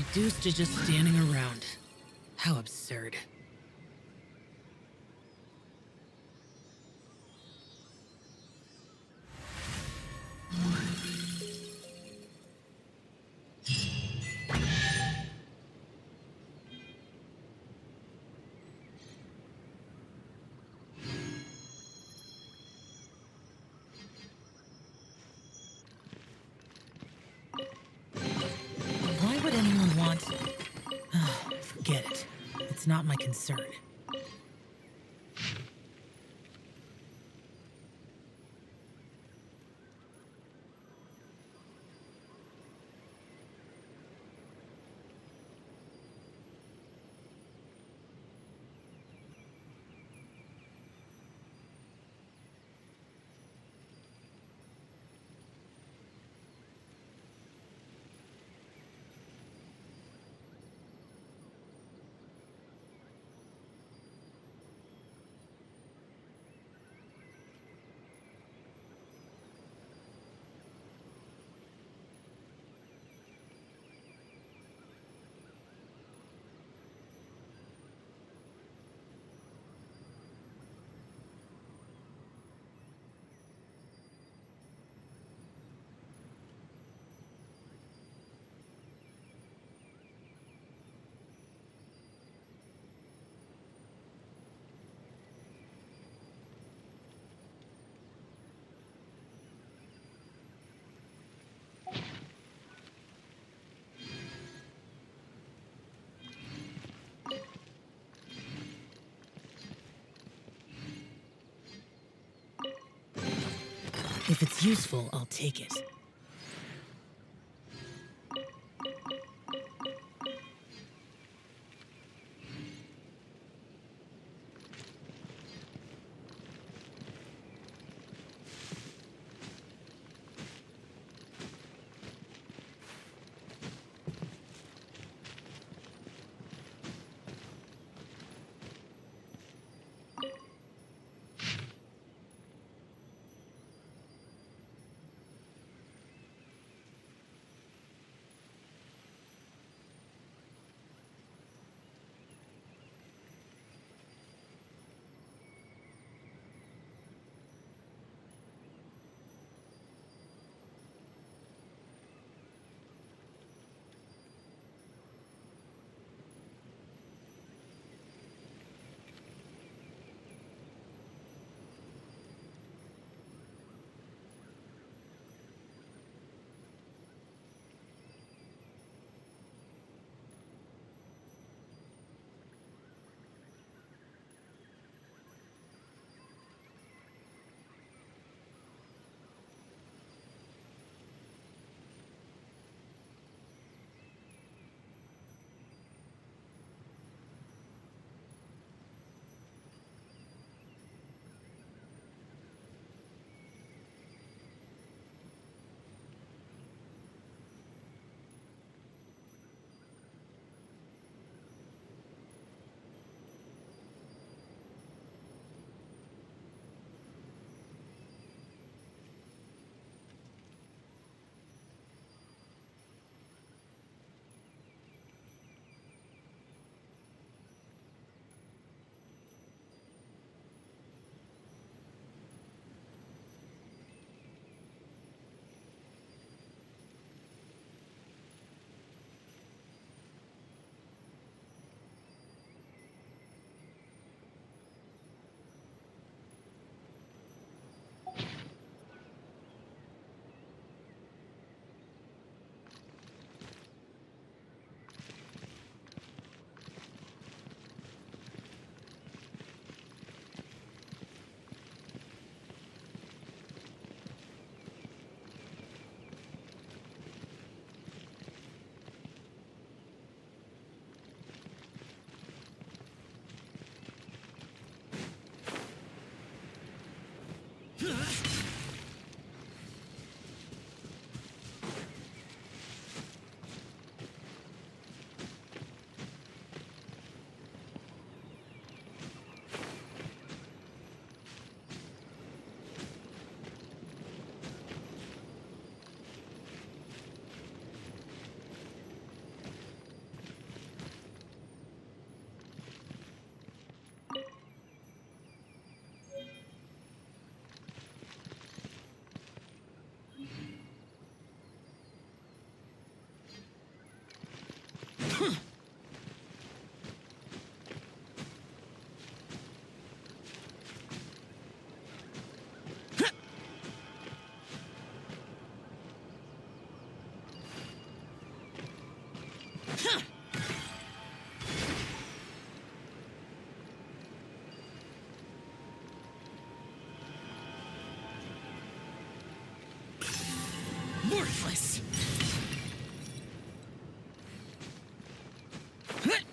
Reduced to just standing around. How absurd. Why would anyone want... Forget it. It's not my concern. If it's useful, I'll take it.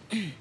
Here!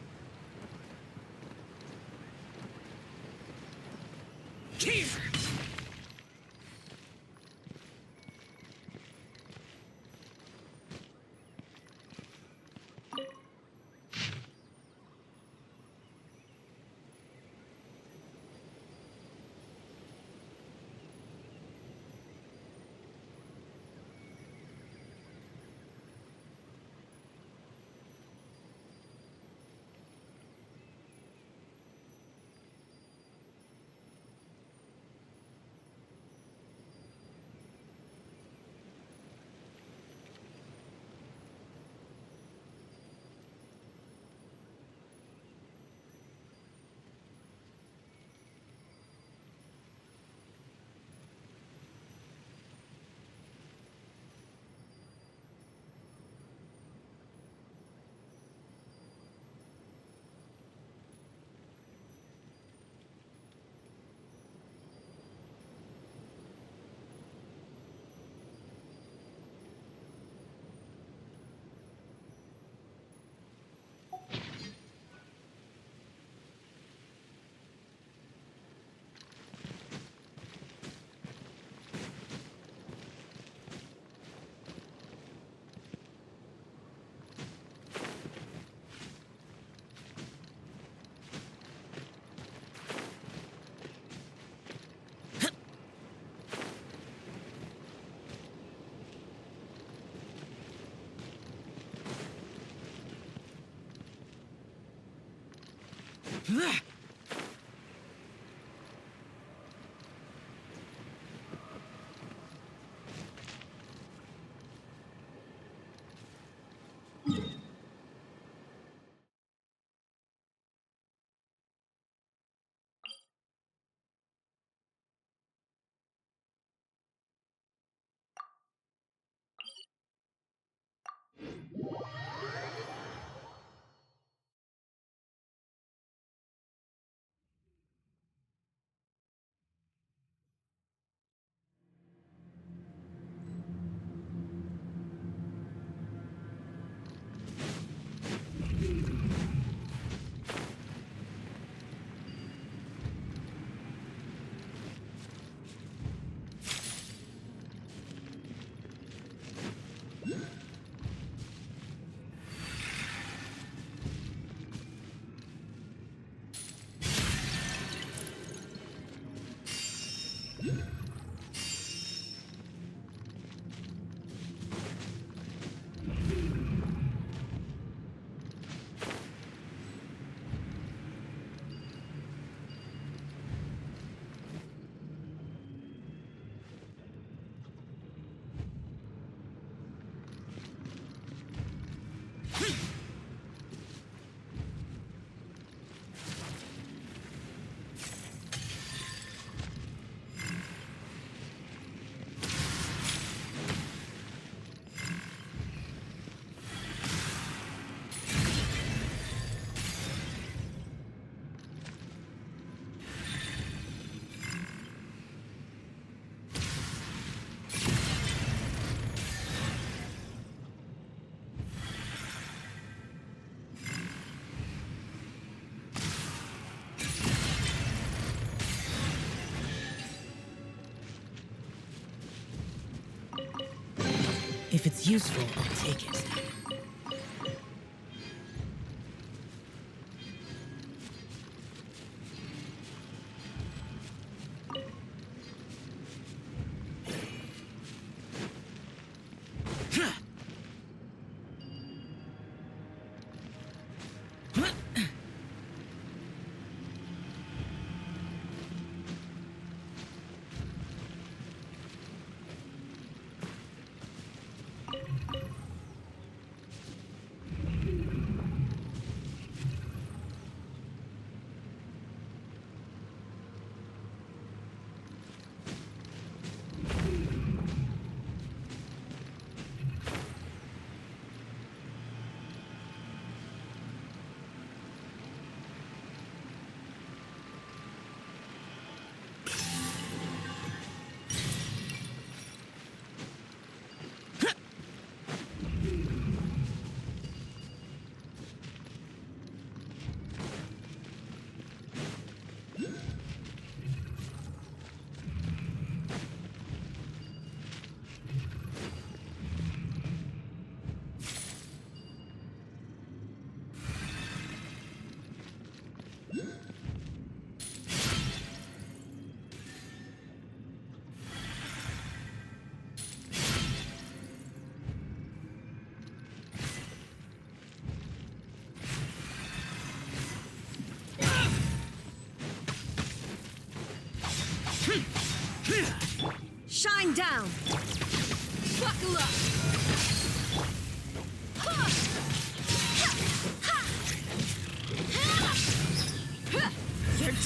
If it's useful, I'll take it.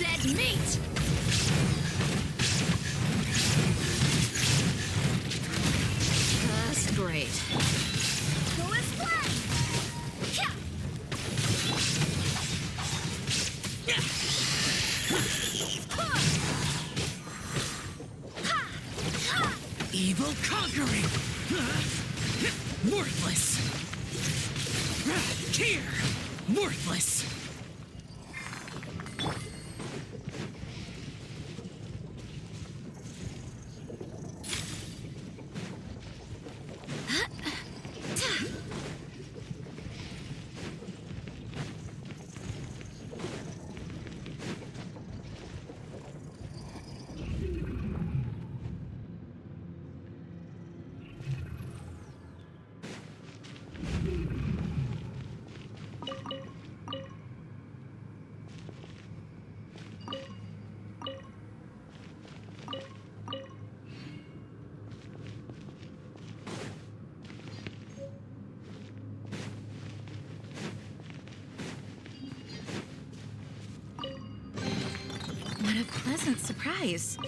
Dead meat! That's great. Go as planned! Yeah. Evil conquering! Worthless! Here! Worthless! What a pleasant surprise.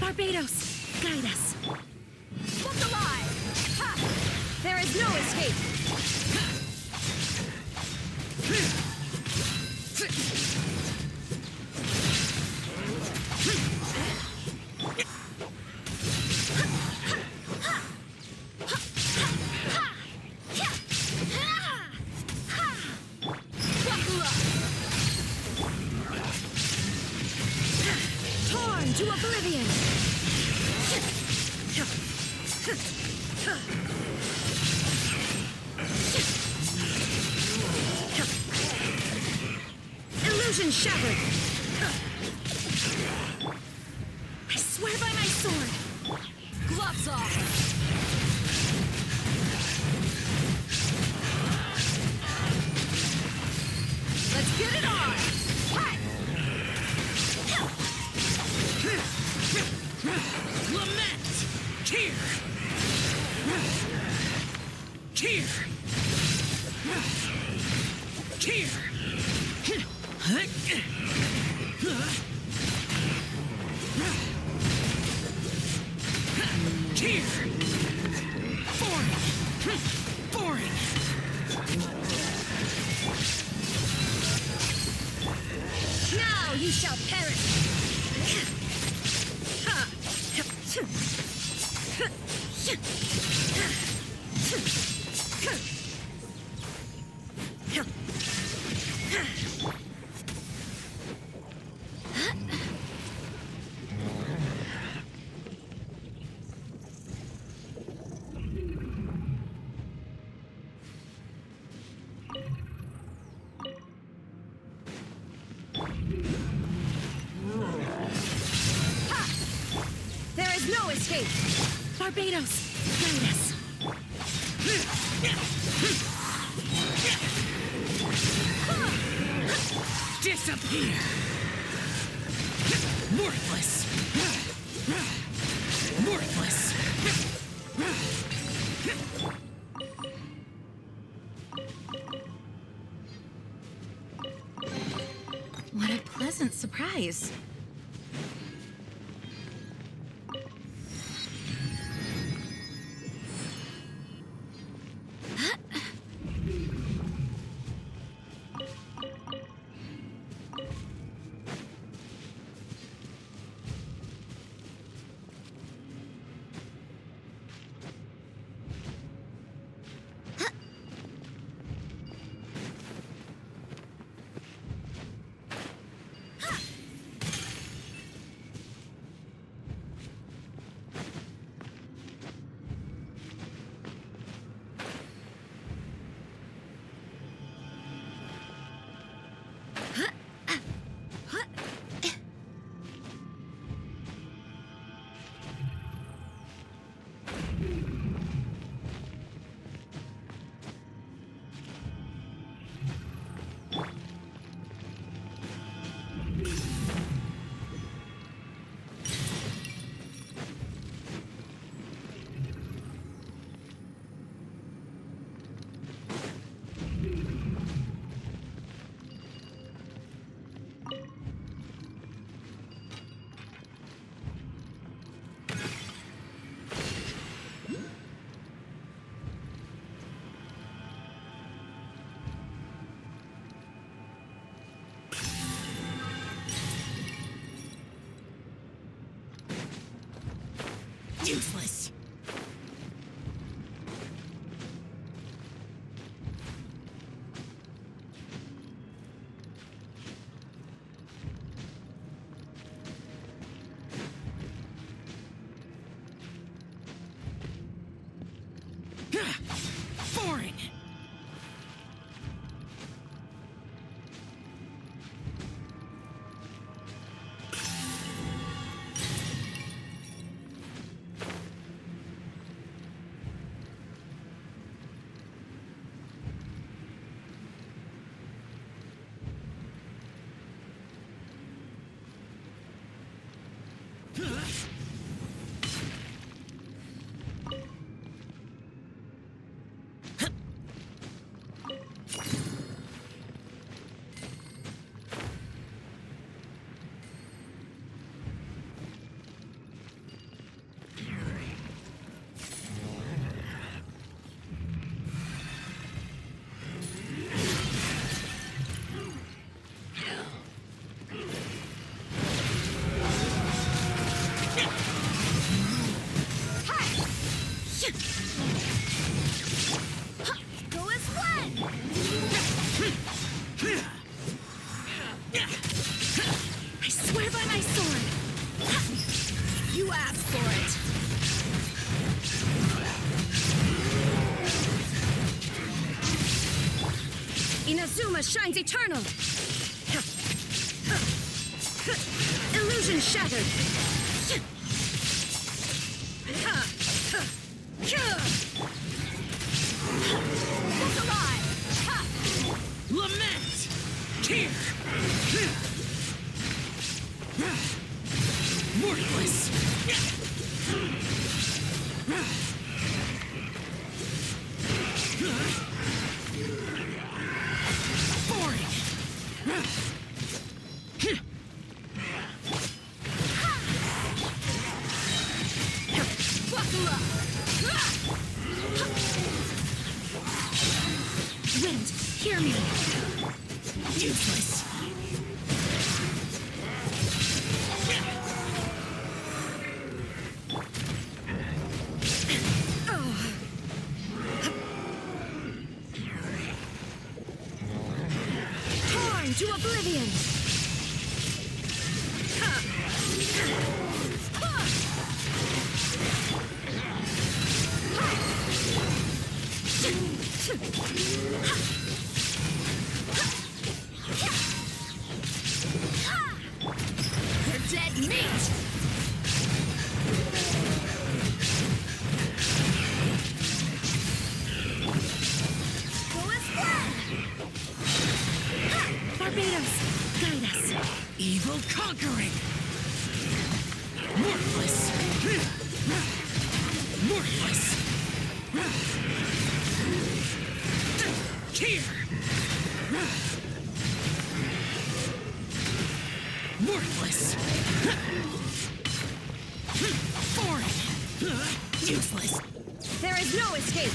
Barbados, guide us. Look alive! Ha! There is no escape! Torn to oblivion! Illusion shattered! I swear by my sword! Gloves off! Let's get it on! Hi! Lament! Here! Here! Here! Boring! Now you shall perish! There is no escape! Barbados, guide us! Disappear! Worthless! Worthless! What a pleasant surprise. ask for it. Inazuma shines eternal. Illusion shattered. Look alive. Lament! Here! Worthless! Boring! Buckle up. Wind, hear me. Useless! Torn to oblivion. They're dead meat. Go as planned. Barbados, guide us. Evil conquering! Worthless! Worthless! Here! Worthless! Boring! Useless! There is no escape.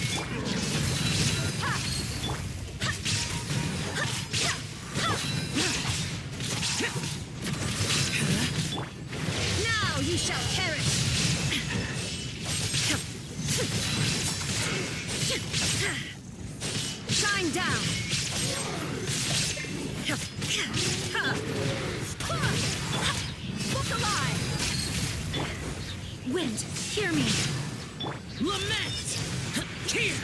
Now you shall perish. Shine down. Look alive. Wind, hear me. Lament! Here!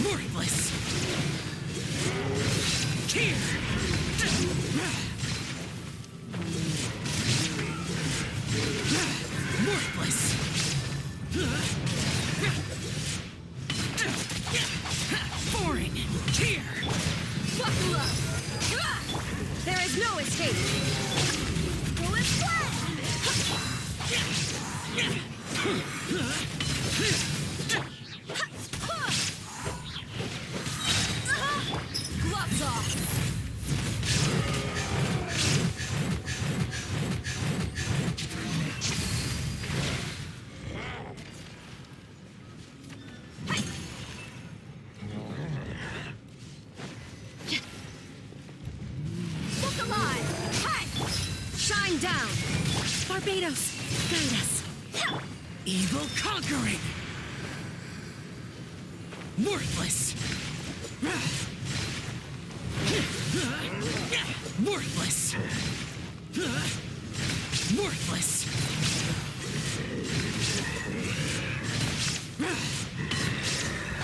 Worthless! Here! Worthless! Boring! Here! Buckle up. There is no escape. Go as planned. Gloves off. Look alive. Hi. Shine down. Barbados, guide us. Evil conquering! Worthless! Worthless! Worthless!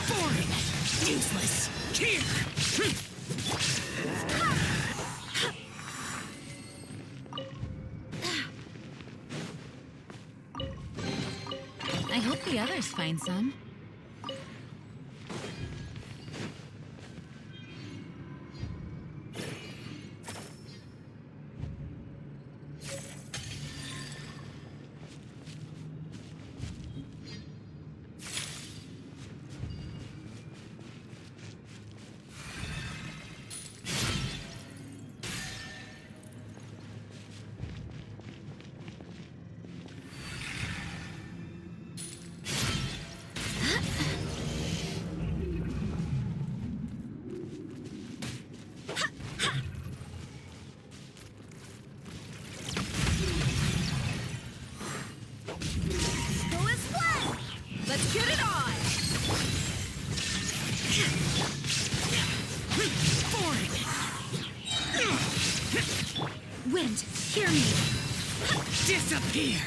Boring! Useless! Here! I hope the others find some. Get it on! Boring! Wind, hear me. Disappear!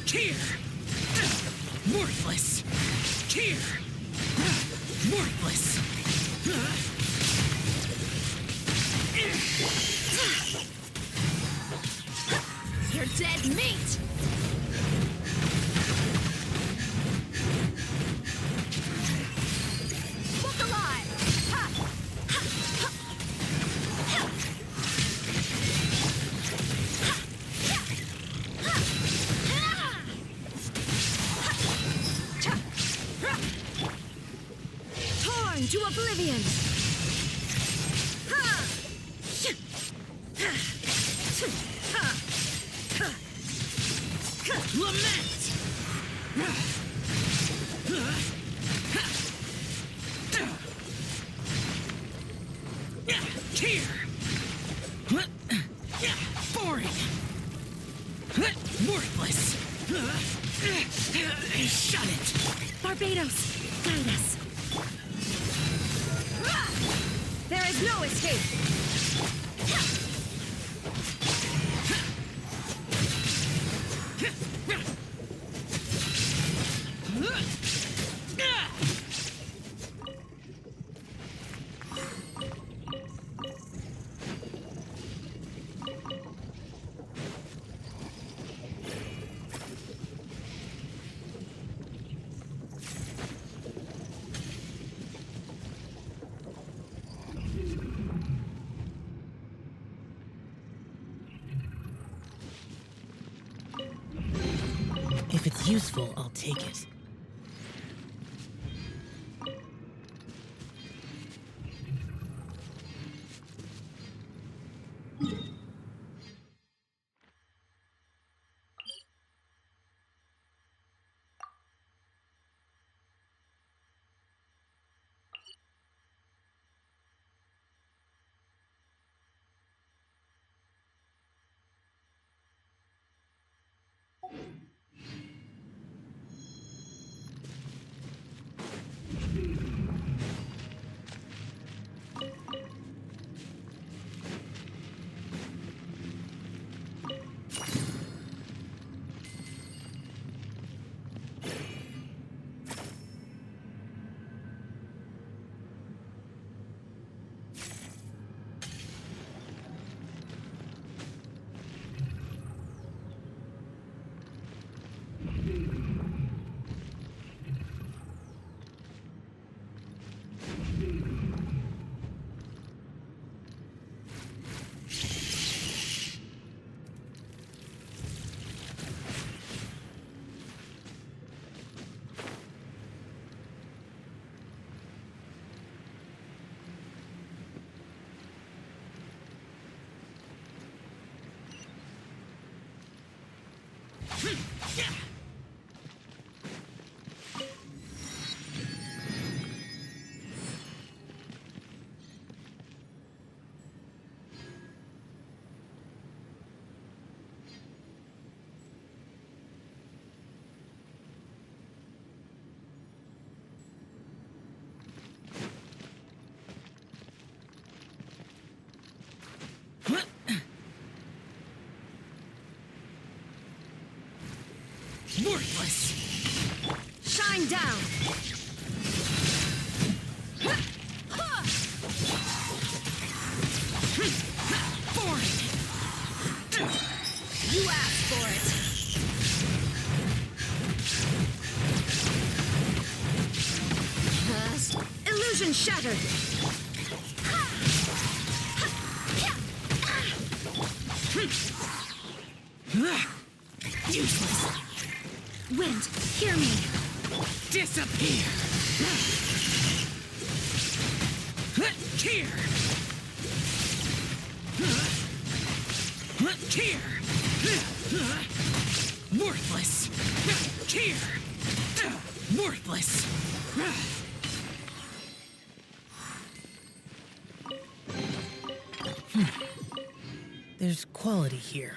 Here! Worthless! Here! Worthless! You're dead meat! Look alive! Ha! Ha! Ha! Ha! Ha! Ha! Ha! Ha! Torn to oblivion! Ha! Ha! Lament! Here! Boring! Worthless! Shut it! Barbados, guide us. There is no escape. If it's useful, I'll take it. Worthless! Shine down! Boring! You asked for it! Illusion shattered! Useless! Wind, hear me! Disappear! Here! Here! Worthless! Here! Worthless! There's quality here.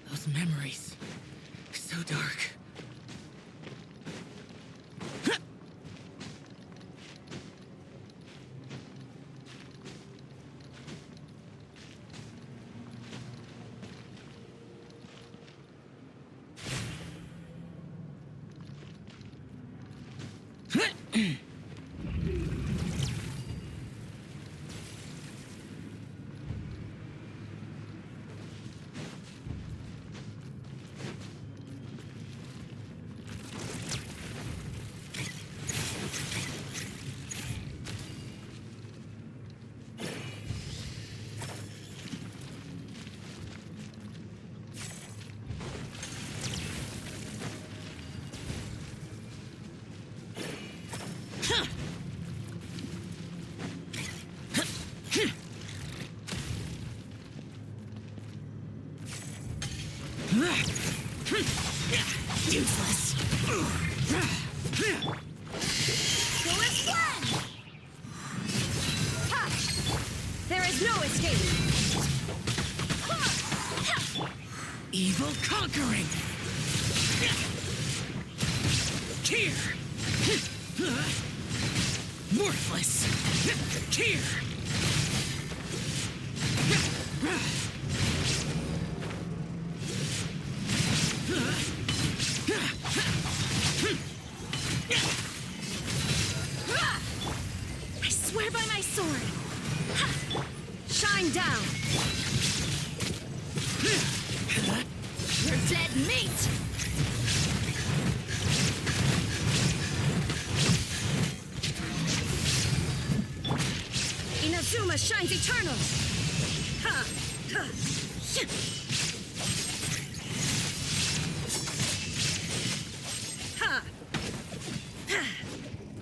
Those memories. So dark. Useless. So let's run! Ha! There is no escape! Evil conquering. Here. Worthless. Here. I swear by my sword! Ha! Shine down! You're dead meat! Inazuma shines eternal! Ha! Ha! Ha!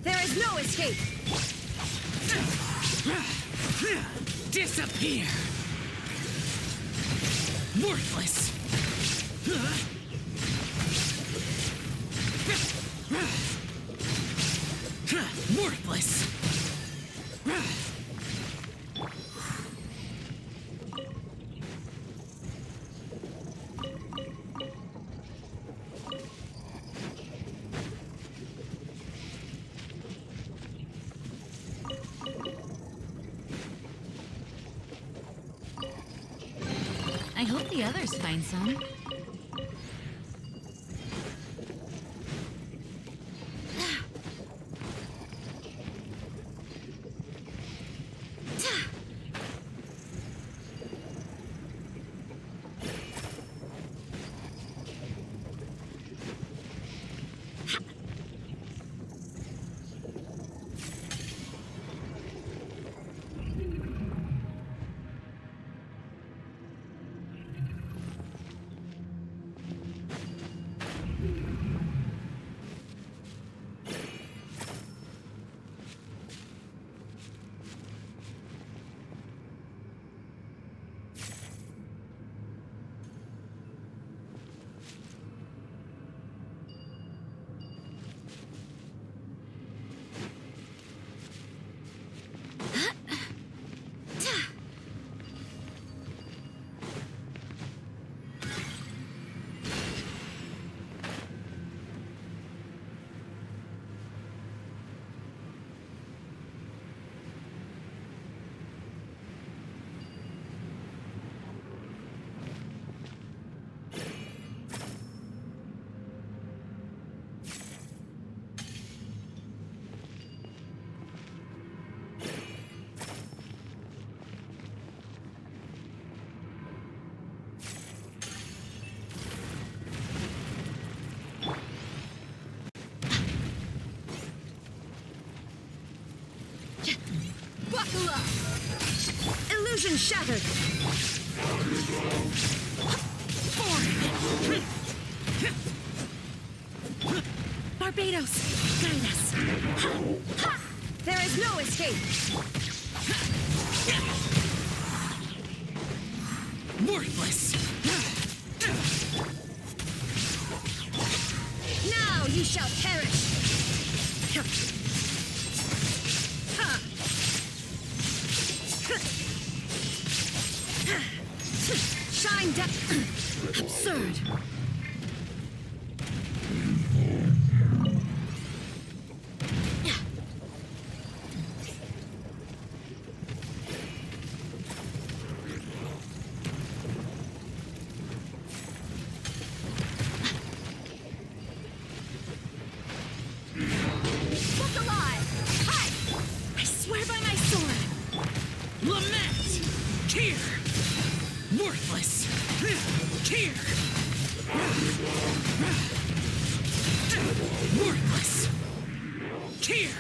There is no escape! Disappear. Worthless. Worthless. I hope the others find some. Buckle up! Illusion shattered! Barbados, guide us! Ha! There is no escape! Worthless. Now you shall perish! Ha! Going down. Absurd. Look alive! Hi! I swear by my sword! Lament! Tear! Worthless! Tear! Worthless! Tear!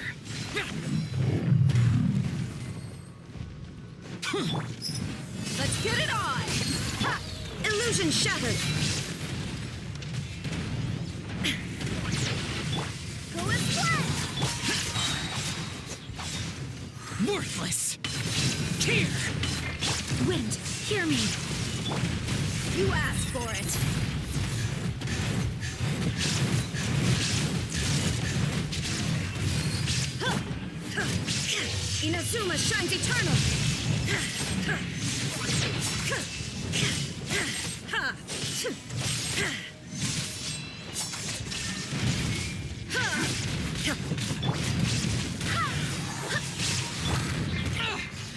Let's get it on! Ha! Illusion shattered! Go and play! Worthless! Tear! Wind, hear me! You asked for it! Inazuma shines eternal!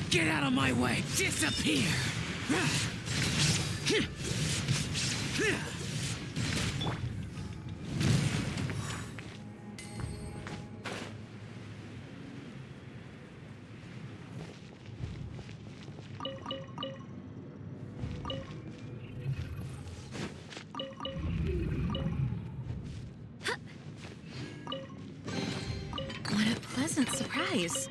Get out of my way! Disappear! What a pleasant surprise.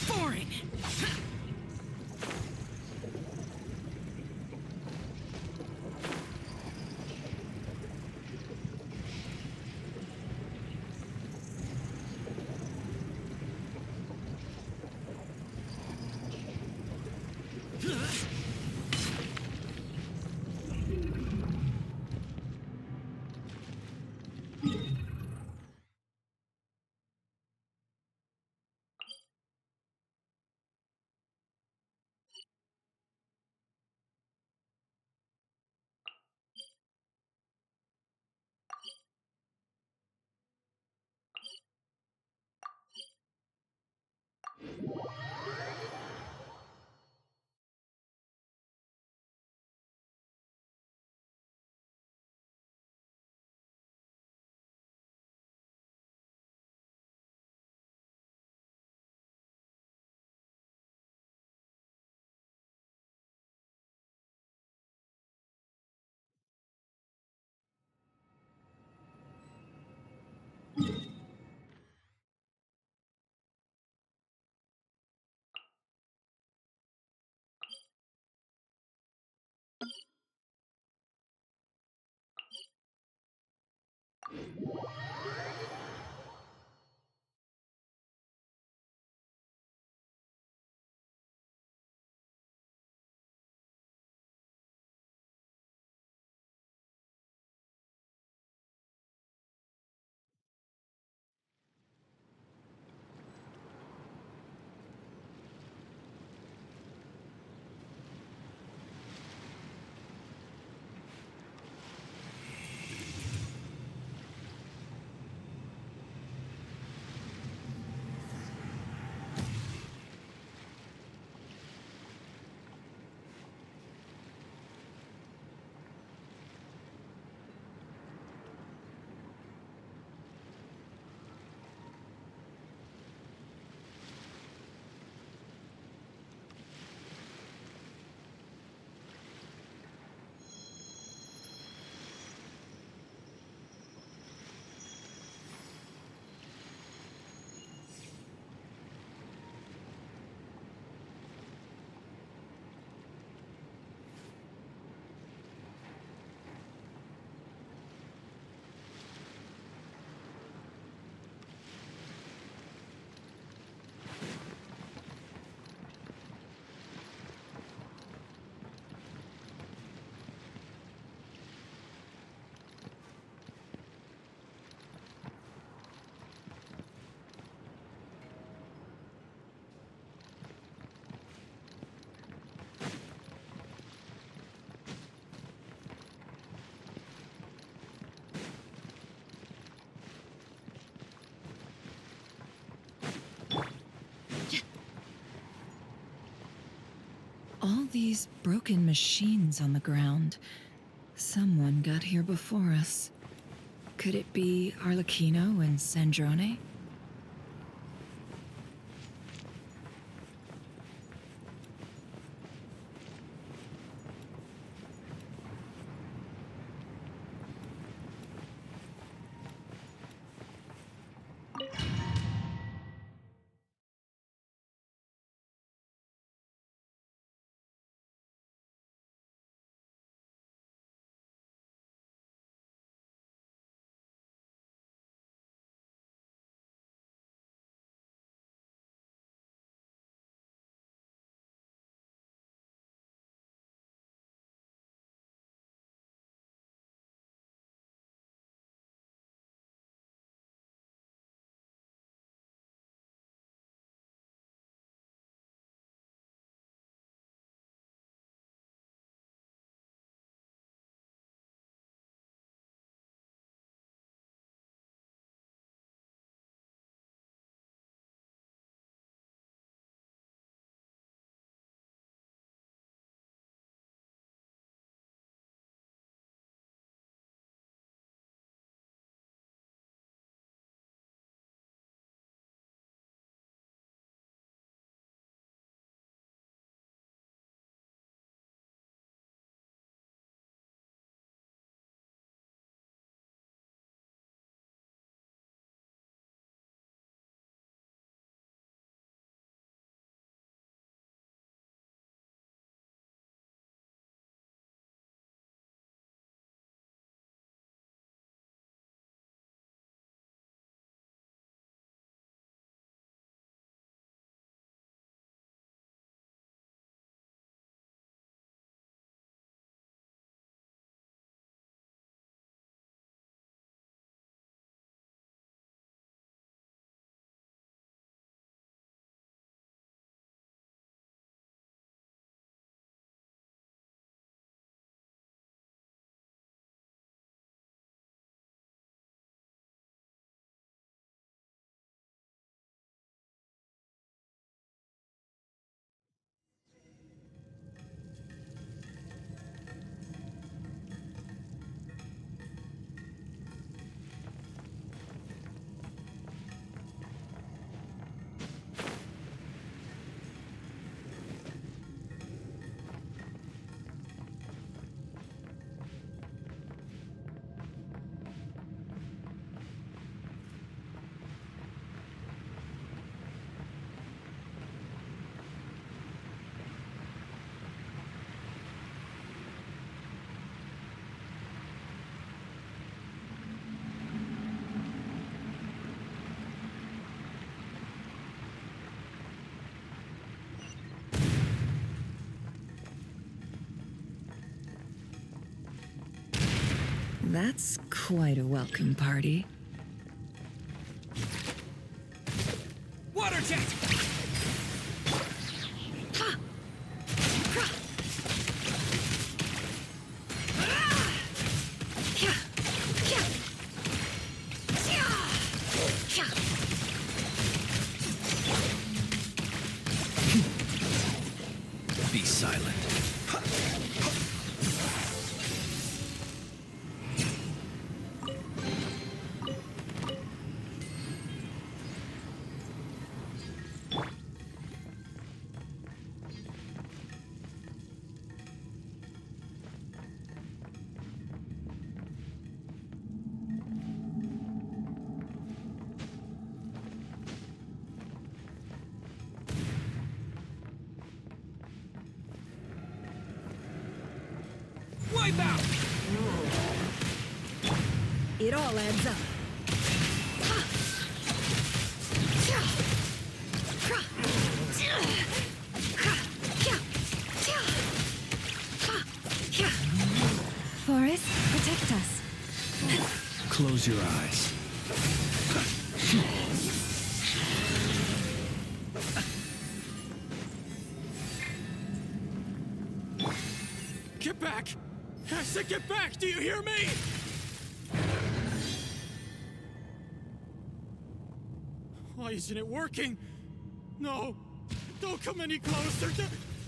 Boring. All these broken machines on the ground. Someone got here before us. Could it be Arlecchino and Sandrone? That's quite a welcome party. Water jet! Be silent. Wipe out! It all adds up. Forest, protect us. Close your eyes. Get back! I said get back! Do you hear me? Why isn't it working? No! Don't come any closer!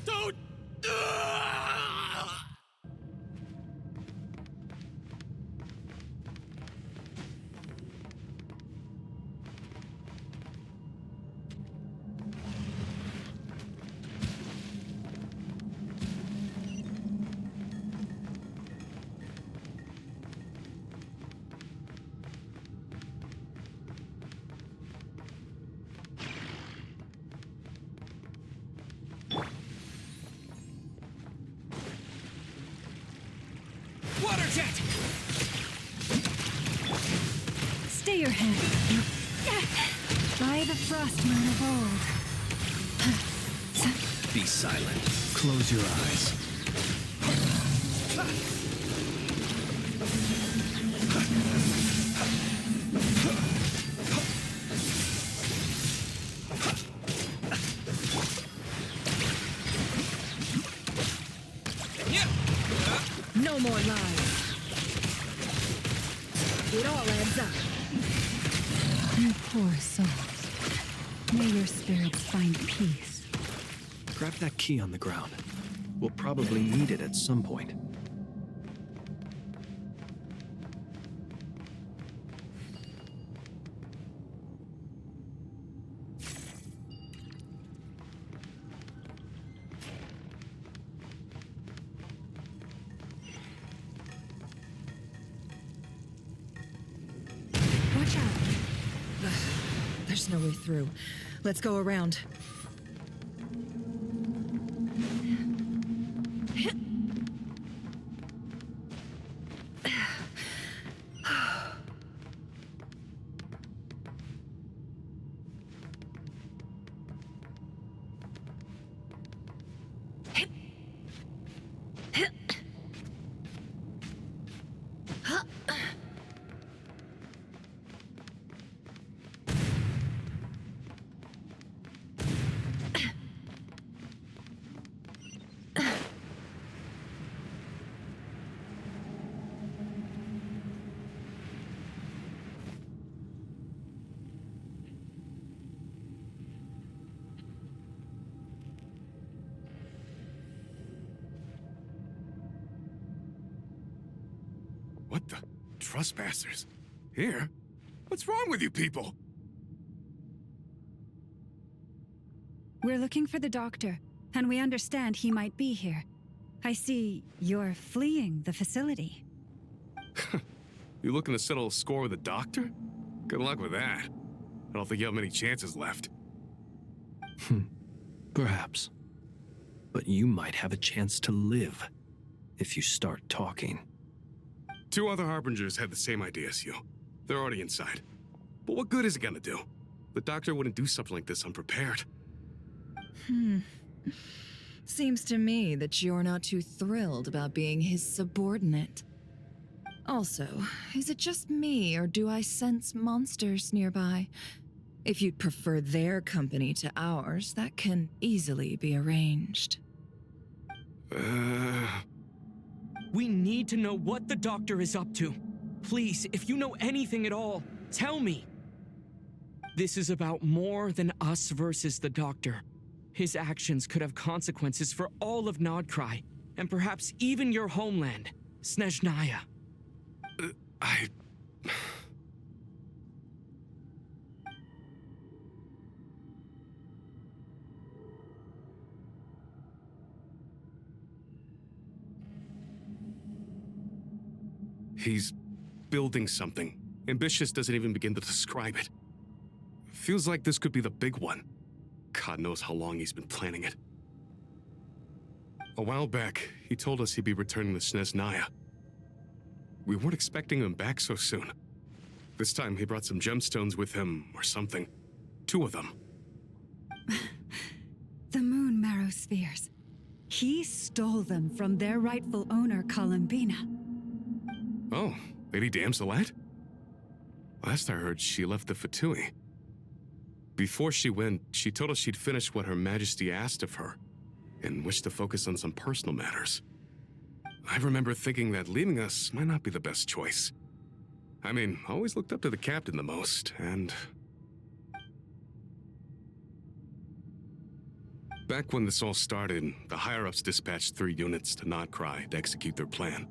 Don't! Water jet! Stay your hand. By the frost moon of old. Be silent. Close your eyes. No more lies. It all adds up. You poor souls. May your spirits find peace. Grab that key on the ground. We'll probably need it at some point. Watch out. There's no way through. Let's go around. What the? Trespassers? Here? What's wrong with you people? We're looking for the doctor, and we understand he might be here. I see you're fleeing the facility. You looking to settle a score with the doctor? Good luck with that. I don't think you have many chances left. Perhaps. But you might have a chance to live if you start talking. 2 other Harbingers had the same idea as you. They're already inside. But what good is it gonna do? The doctor wouldn't do something like this unprepared. Seems to me that you're not too thrilled about being his subordinate. Also, is it just me, or do I sense monsters nearby? If you'd prefer their company to ours, that can easily be arranged. We need to know what the doctor is up to. Please, if you know anything at all, tell me. This is about more than us versus the doctor. His actions could have consequences for all of Nodcry, and perhaps even your homeland, Snezhnaya. He's building something. Ambitious doesn't even begin to describe it. Feels like this could be the big one. God knows how long he's been planning it. A while back, he told us he'd be returning to Snezhnaya. We weren't expecting him back so soon. This time he brought some gemstones with him, or something. 2 of them. The moon marrow spheres. He stole them from their rightful owner, Columbina. Oh, Lady Damselette? Last I heard, she left the Fatui. Before she went, she told us she'd finished what Her Majesty asked of her, and wished to focus on some personal matters. I remember thinking that leaving us might not be the best choice. I mean, I always looked up to the captain the most, and... Back when this all started, the higher-ups dispatched 3 units to Nodcry to execute their plan.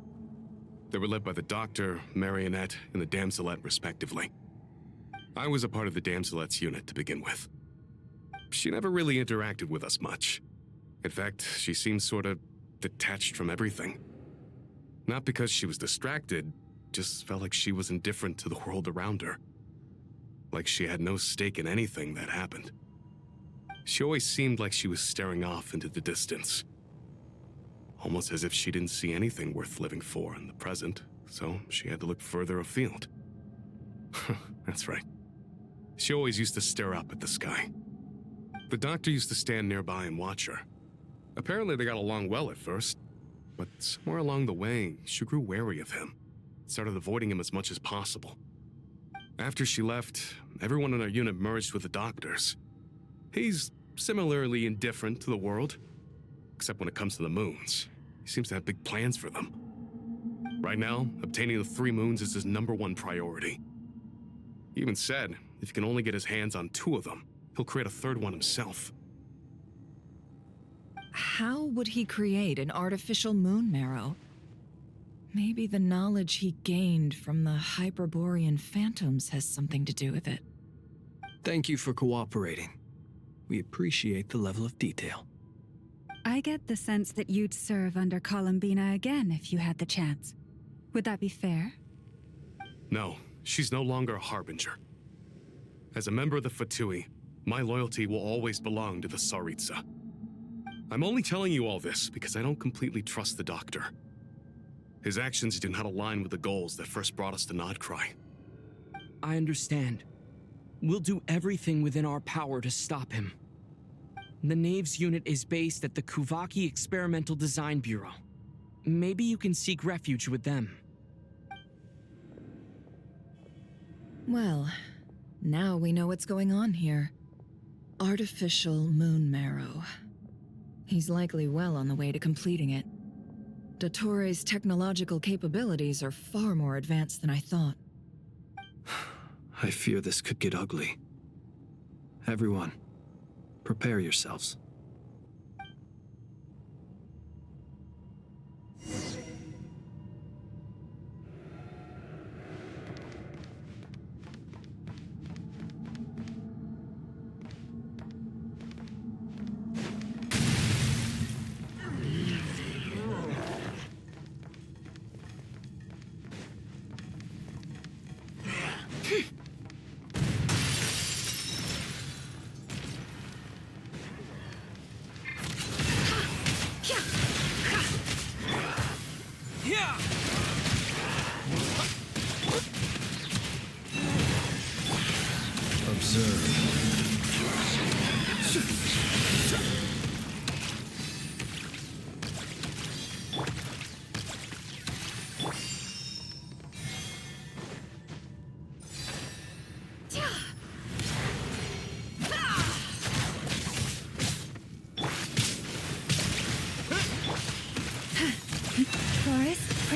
They were led by the Doctor, Marionette, and the Damselette, respectively. I was a part of the Damselette's unit to begin with. She never really interacted with us much. In fact, she seemed sort of detached from everything. Not because she was distracted, just felt like she was indifferent to the world around her. Like she had no stake in anything that happened. She always seemed like she was staring off into the distance. Almost as if she didn't see anything worth living for in the present, so she had to look further afield. That's right. She always used to stare up at the sky. The Doctor used to stand nearby and watch her. Apparently they got along well at first, but somewhere along the way, she grew wary of him, started avoiding him as much as possible. After she left, everyone in our unit merged with the Doctor's. He's similarly indifferent to the world, except when it comes to the moons. He seems to have big plans for them. Right now, obtaining the 3 moons is his #1 priority. He even said, if he can only get his hands on 2 of them, he'll create a 3rd one himself. How would he create an artificial moon marrow? Maybe the knowledge he gained from the Hyperborean phantoms has something to do with it. Thank you for cooperating. We appreciate the level of detail. I get the sense that you'd serve under Columbina again if you had the chance. Would that be fair? No, she's no longer a Harbinger. As a member of the Fatui, my loyalty will always belong to the Tsaritsa. I'm only telling you all this because I don't completely trust the Doctor. His actions do not align with the goals that first brought us to Nodcry. I understand. We'll do everything within our power to stop him. The Knaves unit is based at the Kuvaki Experimental Design Bureau. Maybe you can seek refuge with them. Well, now we know what's going on here. Artificial moon marrow. He's likely well on the way to completing it. Dottore's technological capabilities are far more advanced than I thought. I fear this could get ugly. Everyone, prepare yourselves.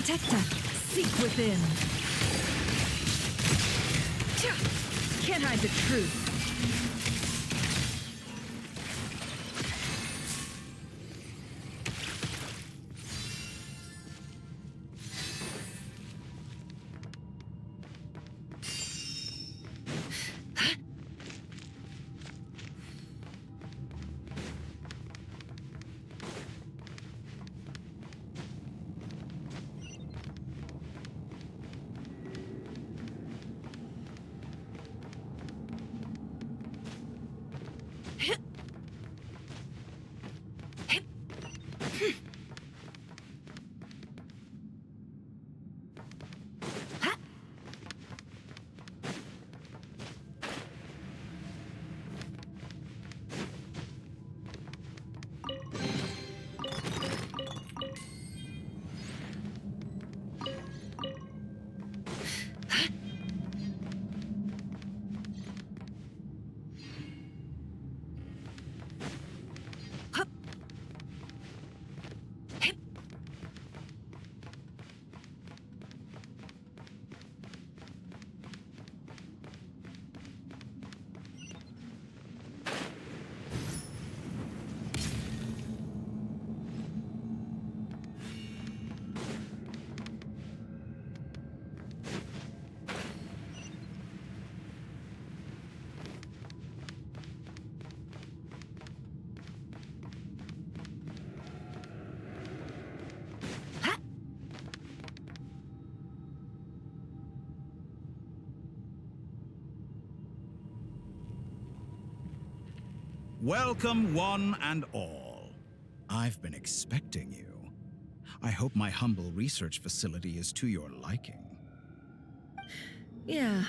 Protector, seek within. Can't hide the truth. Welcome, one and all. I've been expecting you. I hope my humble research facility is to your liking. Yeah,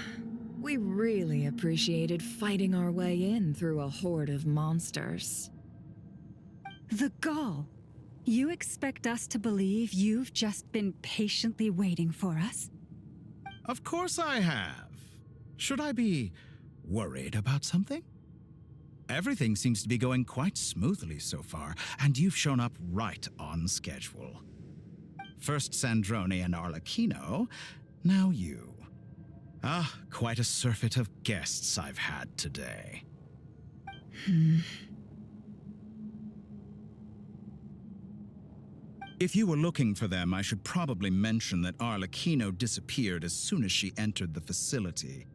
we really appreciated fighting our way in through a horde of monsters. The gall. You expect us to believe you've just been patiently waiting for us? Of course I have. Should I be worried about something? Everything seems to be going quite smoothly so far, and you've shown up right on schedule. First Sandrone and Arlecchino, now you. Ah, quite a surfeit of guests I've had today. If you were looking for them, I should probably mention that Arlecchino disappeared as soon as she entered the facility.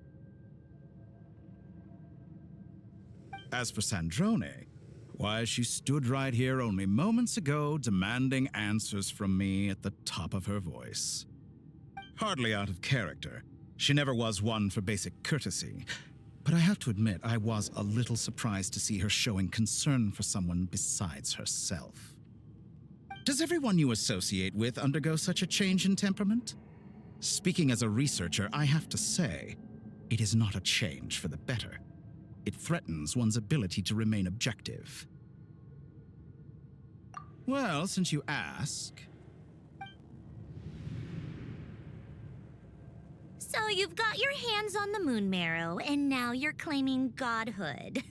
As for Sandrone, why, she stood right here only moments ago demanding answers from me at the top of her voice. Hardly out of character. She never was one for basic courtesy. But I have to admit, I was a little surprised to see her showing concern for someone besides herself. Does everyone you associate with undergo such a change in temperament? Speaking as a researcher, I have to say, it is not a change for the better. It threatens one's ability to remain objective. Well, since you ask... So you've got your hands on the moon marrow, and now you're claiming godhood.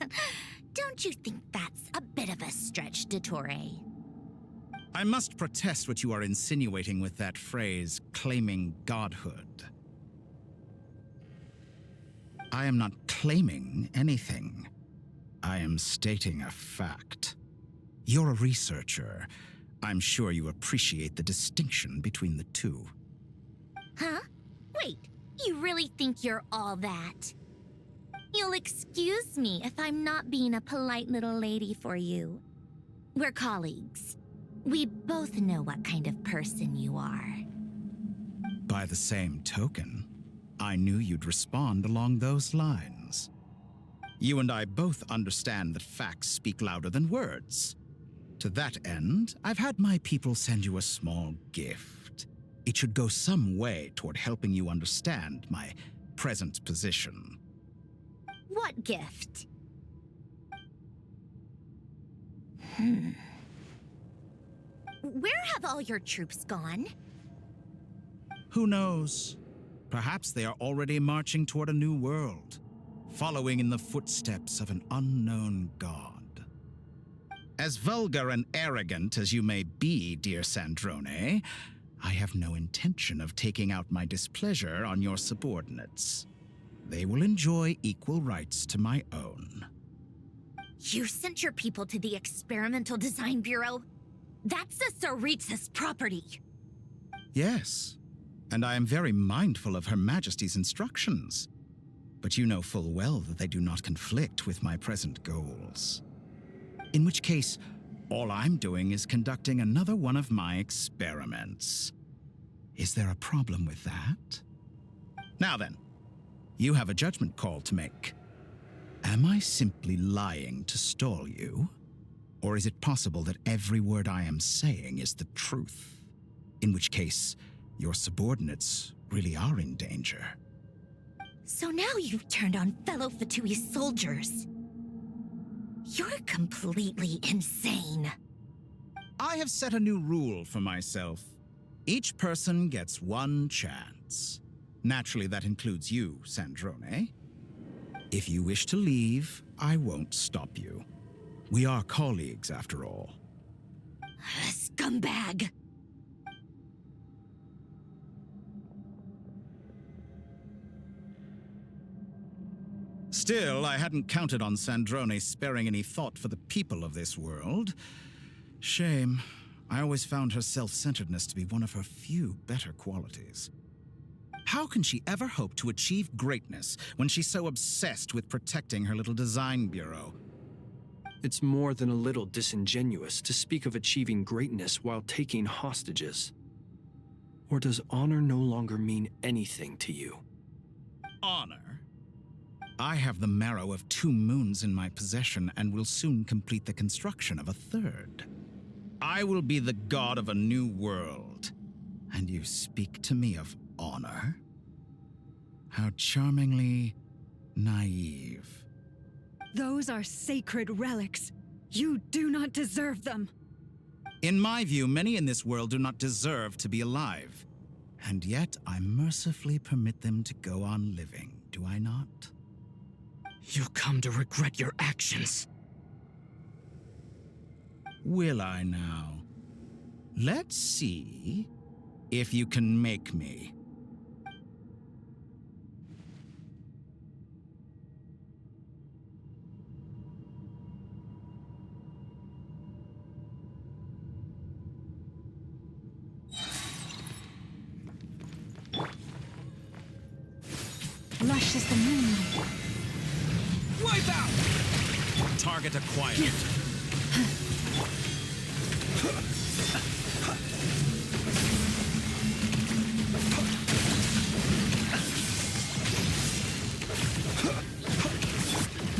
Don't you think that's a bit of a stretch, Dottore? I must protest what you are insinuating with that phrase, claiming godhood. I am not claiming anything. I am stating a fact. You're a researcher. I'm sure you appreciate the distinction between the two. Huh? Wait, you really think you're all that? You'll excuse me if I'm not being a polite little lady for you. We're colleagues. We both know what kind of person you are. By the same token, I knew you'd respond along those lines. You and I both understand that facts speak louder than words. To that end, I've had my people send you a small gift. It should go some way toward helping you understand my present position. What gift? Where have all your troops gone? Who knows? Perhaps they are already marching toward a new world, following in the footsteps of an unknown god. As vulgar and arrogant as you may be, dear Sandrone, I have no intention of taking out my displeasure on your subordinates. They will enjoy equal rights to my own. You sent your people to the Experimental Design Bureau? That's the Tsaritsa's property. Yes, and I am very mindful of Her Majesty's instructions. But you know full well that they do not conflict with my present goals. In which case, all I'm doing is conducting another one of my experiments. Is there a problem with that? Now then, you have a judgment call to make. Am I simply lying to stall you? Or is it possible that every word I am saying is the truth? In which case, your subordinates really are in danger. So now you've turned on fellow Fatui soldiers. You're completely insane. I have set a new rule for myself. Each person gets one chance. Naturally, that includes you, Sandrone. If you wish to leave, I won't stop you. We are colleagues, after all. Scumbag! Still, I hadn't counted on Sandrone sparing any thought for the people of this world. Shame. I always found her self-centeredness to be one of her few better qualities. How can she ever hope to achieve greatness when she's so obsessed with protecting her little design bureau? It's more than a little disingenuous to speak of achieving greatness while taking hostages. Or does honor no longer mean anything to you? Honor? I have the marrow of 2 moons in my possession and will soon complete the construction of a 3rd. I will be the god of a new world. And you speak to me of honor? How charmingly naive. Those are sacred relics. You do not deserve them. In my view, many in this world do not deserve to be alive. And yet, I mercifully permit them to go on living, do I not? You'll come to regret your actions. Will I now? Let's see if you can make me. Lush as the moonlight. Wipe out! Target acquired.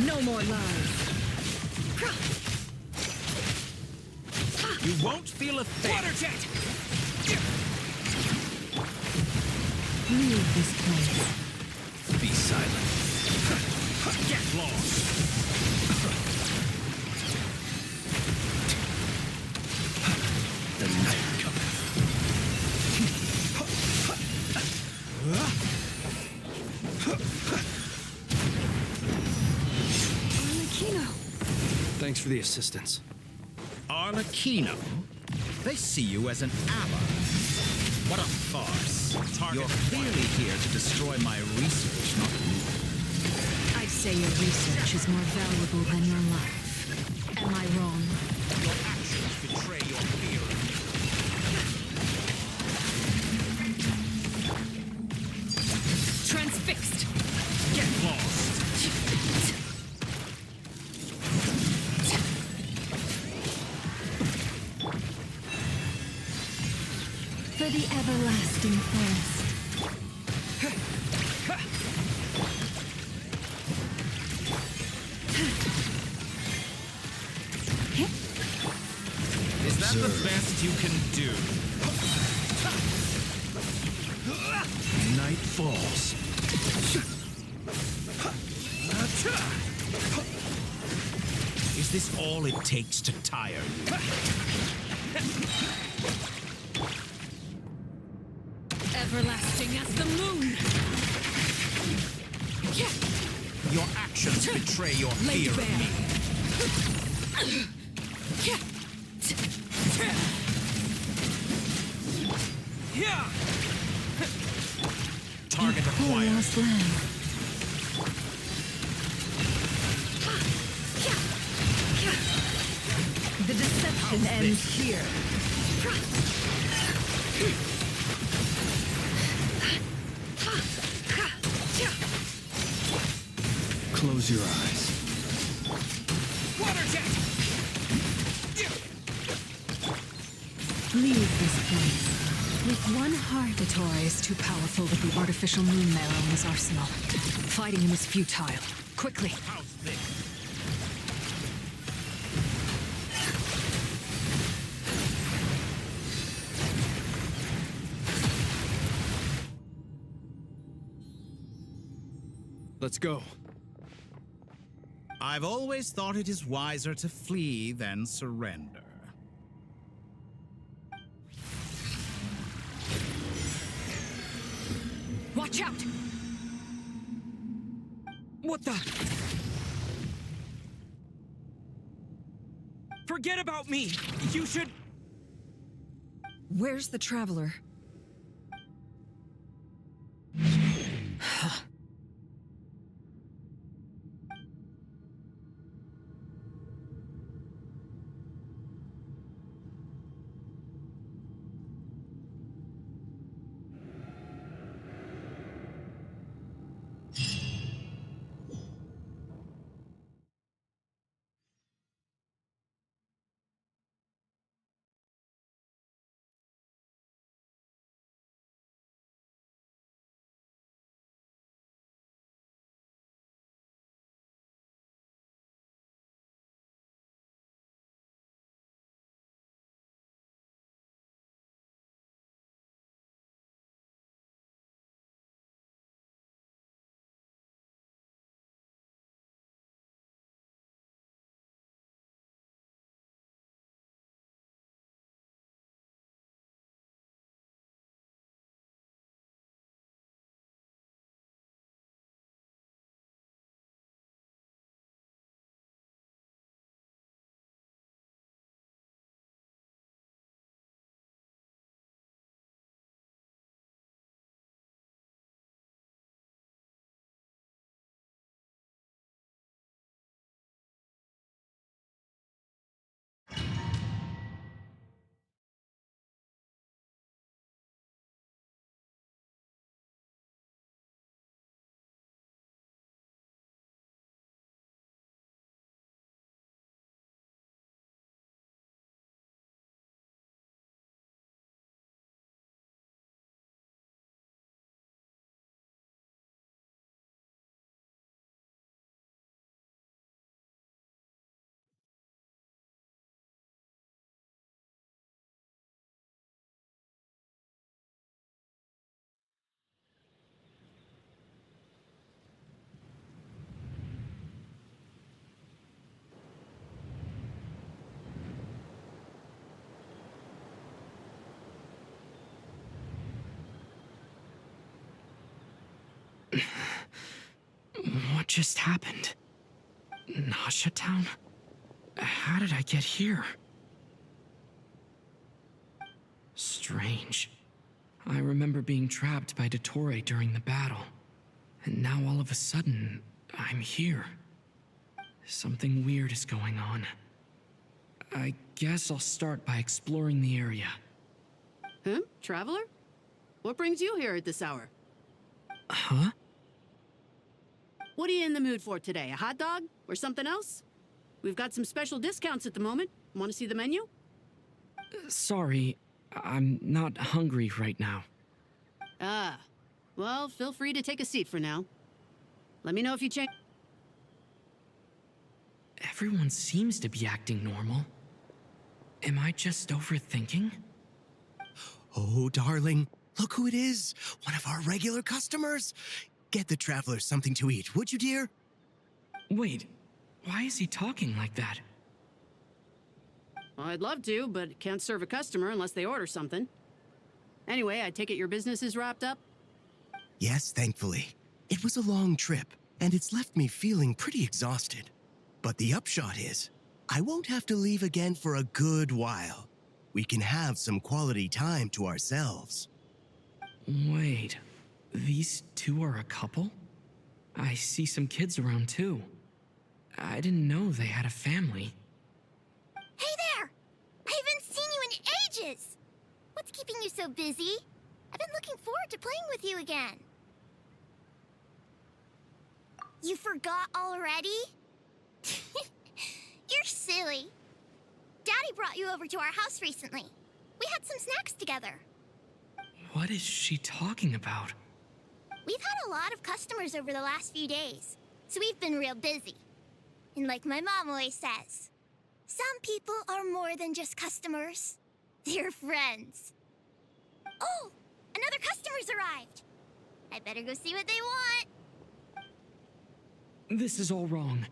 No more lies. You won't feel a thing. Water jet! Leave this place. Be silent. Get lost. The night cometh. Arlecchino. Thanks for the assistance. Arlecchino? They see you as an ally. What a farce. You're clearly here to destroy my research, not me. I'd say your research is more valuable than your life. Am I wrong? Your actions betray your fear of me. Transfixed. Get lost. For the everlasting forest. Is that the best you can do? Night falls. Is this all it takes to tire you? Everlasting as the moon. Your actions betray your fear of me. Yeah! Target Poor acquired. lost lamb. The deception ends here. Close your eyes. Water jet! Leave this place. With one heart, Datora is too powerful with the artificial moon marrow in his arsenal. Fighting him is futile. Quickly. Let's go. I've always thought it is wiser to flee than surrender. Watch out! What the? Forget about me! You should... Where's the traveler? What just happened? Nasha Town? How did I get here? Strange. I remember being trapped by Dottore during the battle. And now all of a sudden, I'm here. Something weird is going on. I guess I'll start by exploring the area. Huh? Traveler? What brings you here at this hour? Huh? What are you in the mood for today? A hot dog? Or something else? We've got some special discounts at the moment. Want to see the menu? Sorry, I'm not hungry right now. Ah. Well, feel free to take a seat for now. Let me know if you change. Everyone seems to be acting normal. Am I just overthinking? Oh, darling, look who it is. One of our regular customers. Get the traveler something to eat, would you, dear? Wait, why is he talking like that? Well, I'd love to, but can't serve a customer unless they order something. Anyway, I take it your business is wrapped up? Yes, thankfully. It was a long trip, and it's left me feeling pretty exhausted. But the upshot is, I won't have to leave again for a good while. We can have some quality time to ourselves. Wait, these two are a couple? I see some kids around too. I didn't know they had a family. Hey there! I haven't seen you in ages! What's keeping you so busy? I've been looking forward to playing with you again. You forgot already? You're silly. Daddy brought you over to our house recently. We had some snacks together. What is she talking about? We've had a lot of customers over the last few days, so we've been real busy. And like my mom always says, some people are more than just customers. They're friends. Oh, another customer's arrived. I better go see what they want. This is all wrong.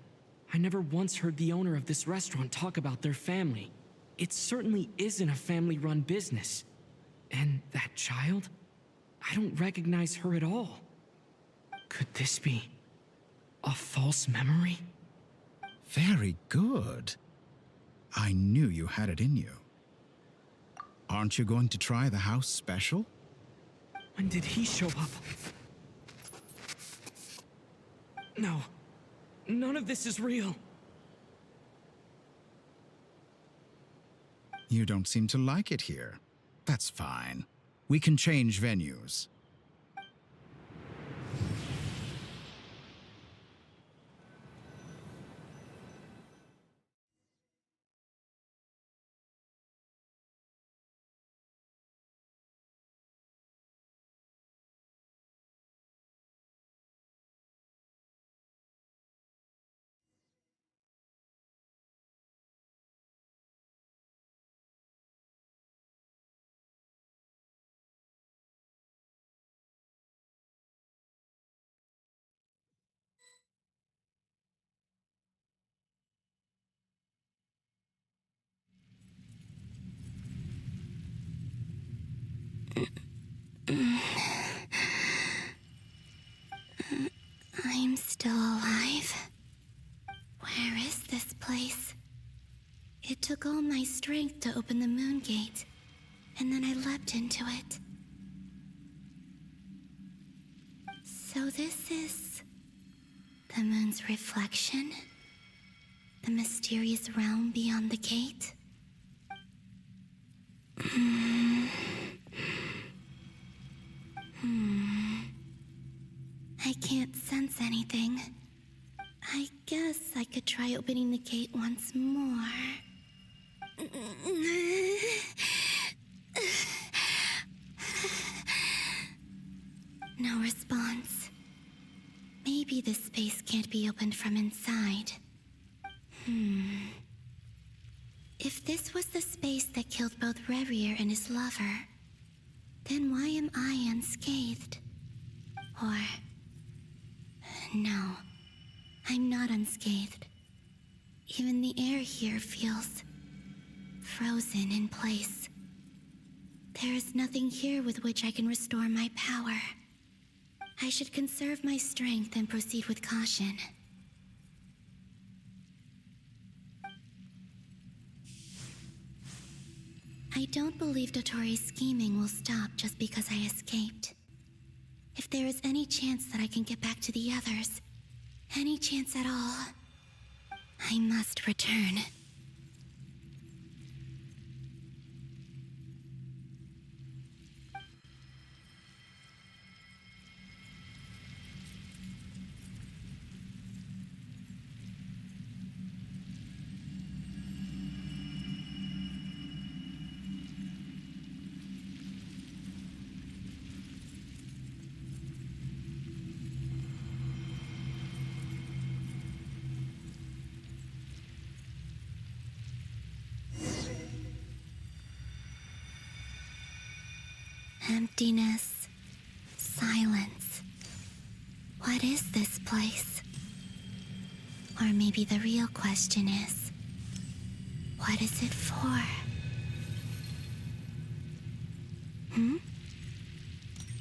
I never once heard the owner of this restaurant talk about their family. It certainly isn't a family-run business. And that child? I don't recognize her at all. Could this be a false memory? Very good. I knew you had it in you. Aren't you going to try the house special? When did he show up? No. None of this is real. You don't seem to like it here. That's fine. We can change venues. I'm still alive. Where is this place? It took all my strength to open the moon gate, and then I leapt into it. So this is the moon's reflection? The mysterious realm beyond the gate? I can't sense anything. I guess I could try opening the gate once more. No response. Maybe this space can't be opened from inside. If this was the space that killed both Revier and his lover, then why am I unscathed? Or... no, I'm not unscathed. Even the air here feels... frozen in place. There is nothing here with which I can restore my power. I should conserve my strength and proceed with caution. I don't believe Dotori's scheming will stop just because I escaped. If there is any chance that I can get back to the others, any chance at all, I must return. Emptiness. Silence. What is this place? Or maybe the real question is, what is it for?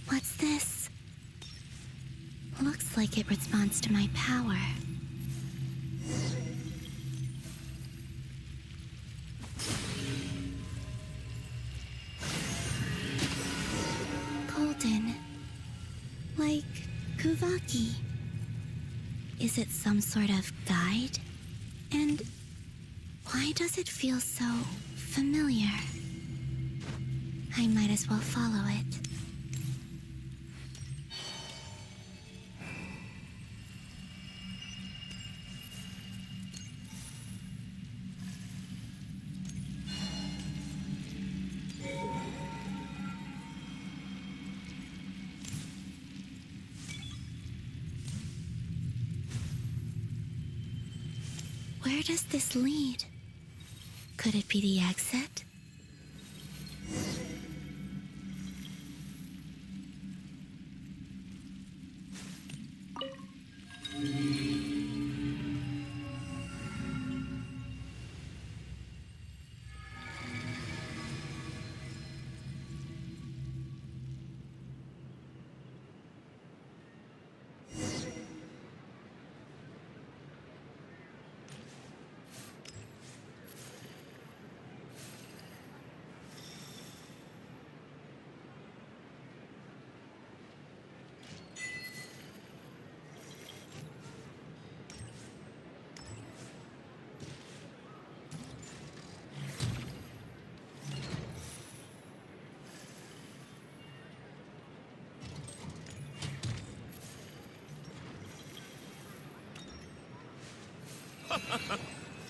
What's this? Looks like it responds to my power. Golden. Fuvaki. Is it some sort of guide? And why does it feel so familiar? I might as well follow it. Where does this lead? Could it be the exit?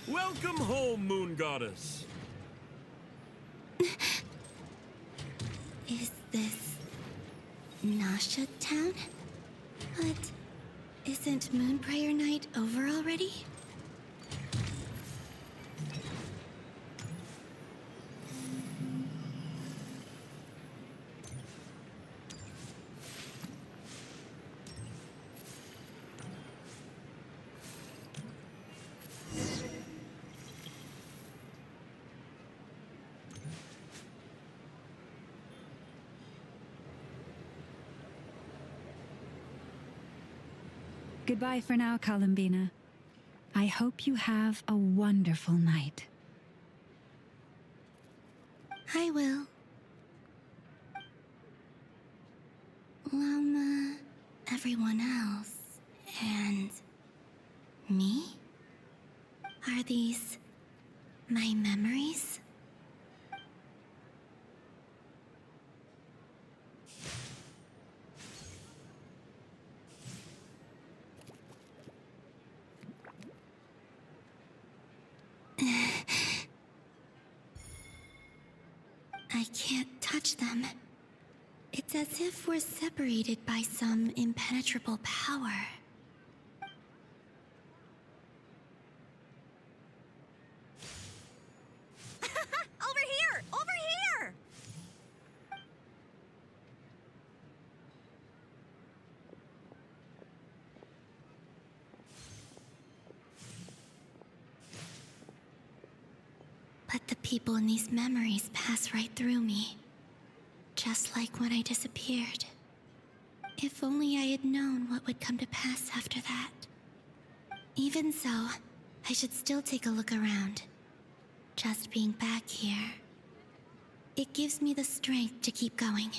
Welcome home, Moon Goddess. Is this Nasha Town? But isn't Moon Prayer Night over already? Goodbye for now, Columbina. I hope you have a wonderful night. I will. Lama, everyone else, and me? Are these my memories? I can't touch them. It's as if we're separated by some impenetrable power. Over here! Over here! But the people in these memories pass right through me. Just like when I disappeared. If only I had known what would come to pass after that. Even so, I should still take a look around. Just being back here, it gives me the strength to keep going.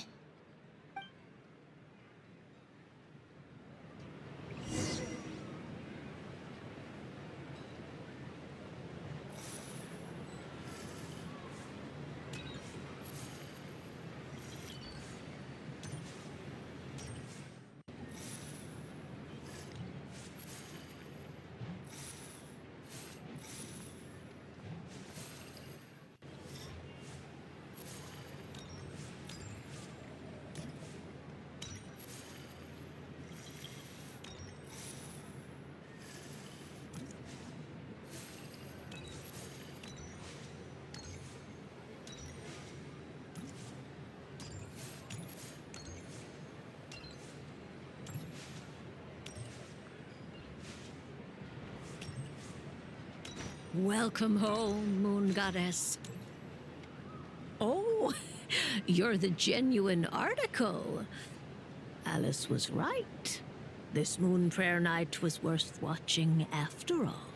Welcome home, Moon Goddess. Oh, you're the genuine article. Alice was right. This Moon Prayer Night was worth watching after all.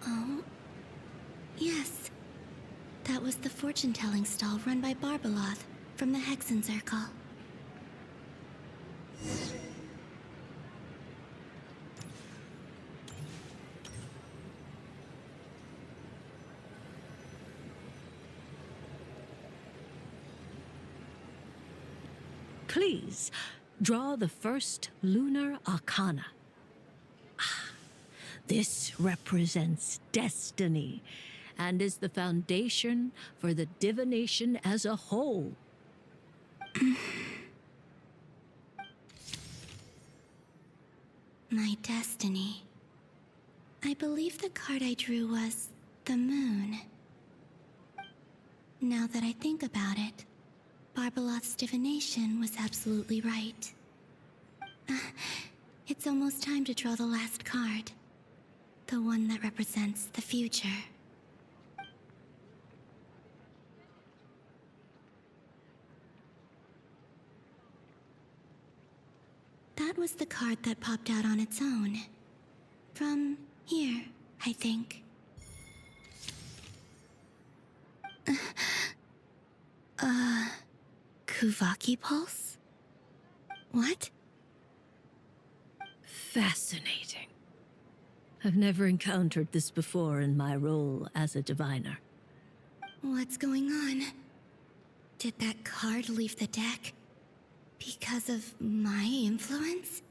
Oh? Yes. That was the fortune-telling stall run by Barbeloth from the Hexen Circle. Please, draw the first lunar arcana. This represents destiny and is the foundation for the divination as a whole. My destiny. I believe the card I drew was the moon. Now that I think about it, Barbalot's divination was absolutely right. It's almost time to draw the last card. The one that represents the future. That was the card that popped out on its own. From here, I think. Kuvaki Pulse? What? Fascinating. I've never encountered this before in my role as a diviner. What's going on? Did that card leave the deck? Because of my influence?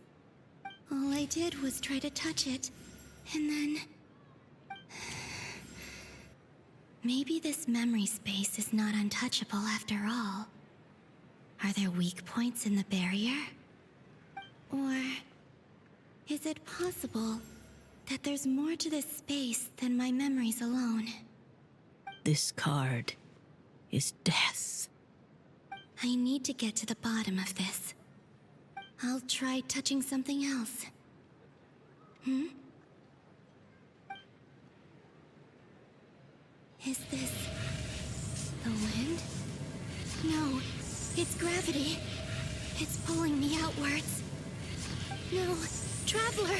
All I did was try to touch it, and then... Maybe this memory space is not untouchable after all. Are there weak points in the barrier? Or... is it possible that there's more to this space than my memories alone? This card is death. I need to get to the bottom of this. I'll try touching something else. Is this... the wind? No, it's gravity. It's pulling me outwards. No, Traveler!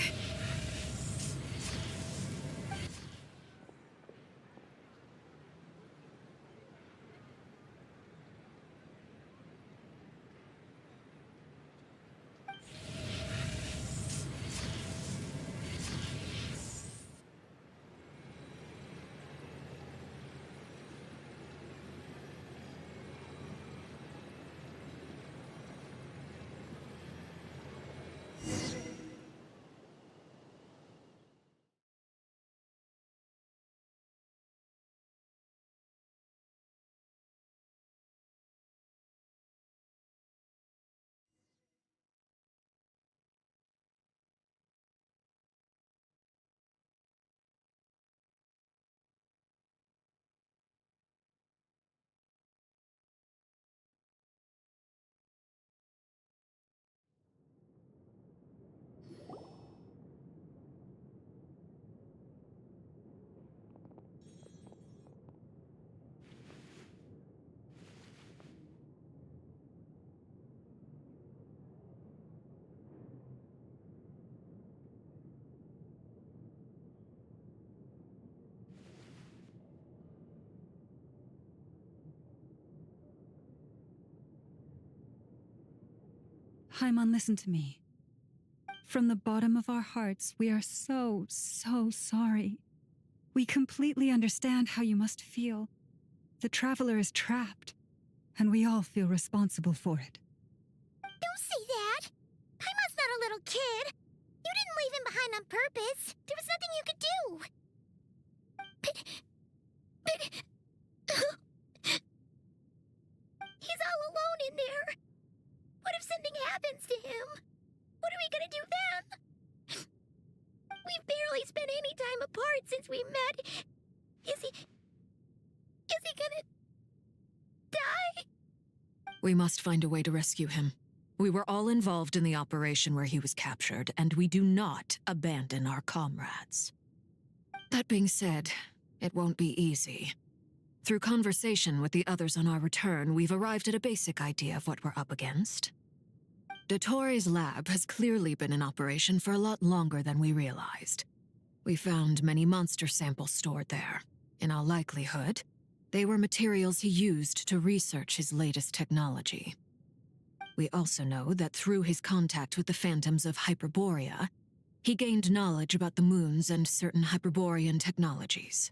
Haimon, listen to me. From the bottom of our hearts, we are so sorry. We completely understand how you must feel. The Traveler is trapped, and we all feel responsible for it. Don't say that! Haimon's not a little kid! You didn't leave him behind on purpose! There was nothing you could do! But... he's all alone in there! What if something happens to him? What are we gonna do then? We've barely spent any time apart since we met. Is he gonna die? We must find a way to rescue him. We were all involved in the operation where he was captured, and we do not abandon our comrades. That being said, it won't be easy. Through conversation with the others on our return, we've arrived at a basic idea of what we're up against. Dottore lab has clearly been in operation for a lot longer than we realized. We found many monster samples stored there. In all likelihood, they were materials he used to research his latest technology. We also know that through his contact with the phantoms of Hyperborea, he gained knowledge about the moons and certain Hyperborean technologies.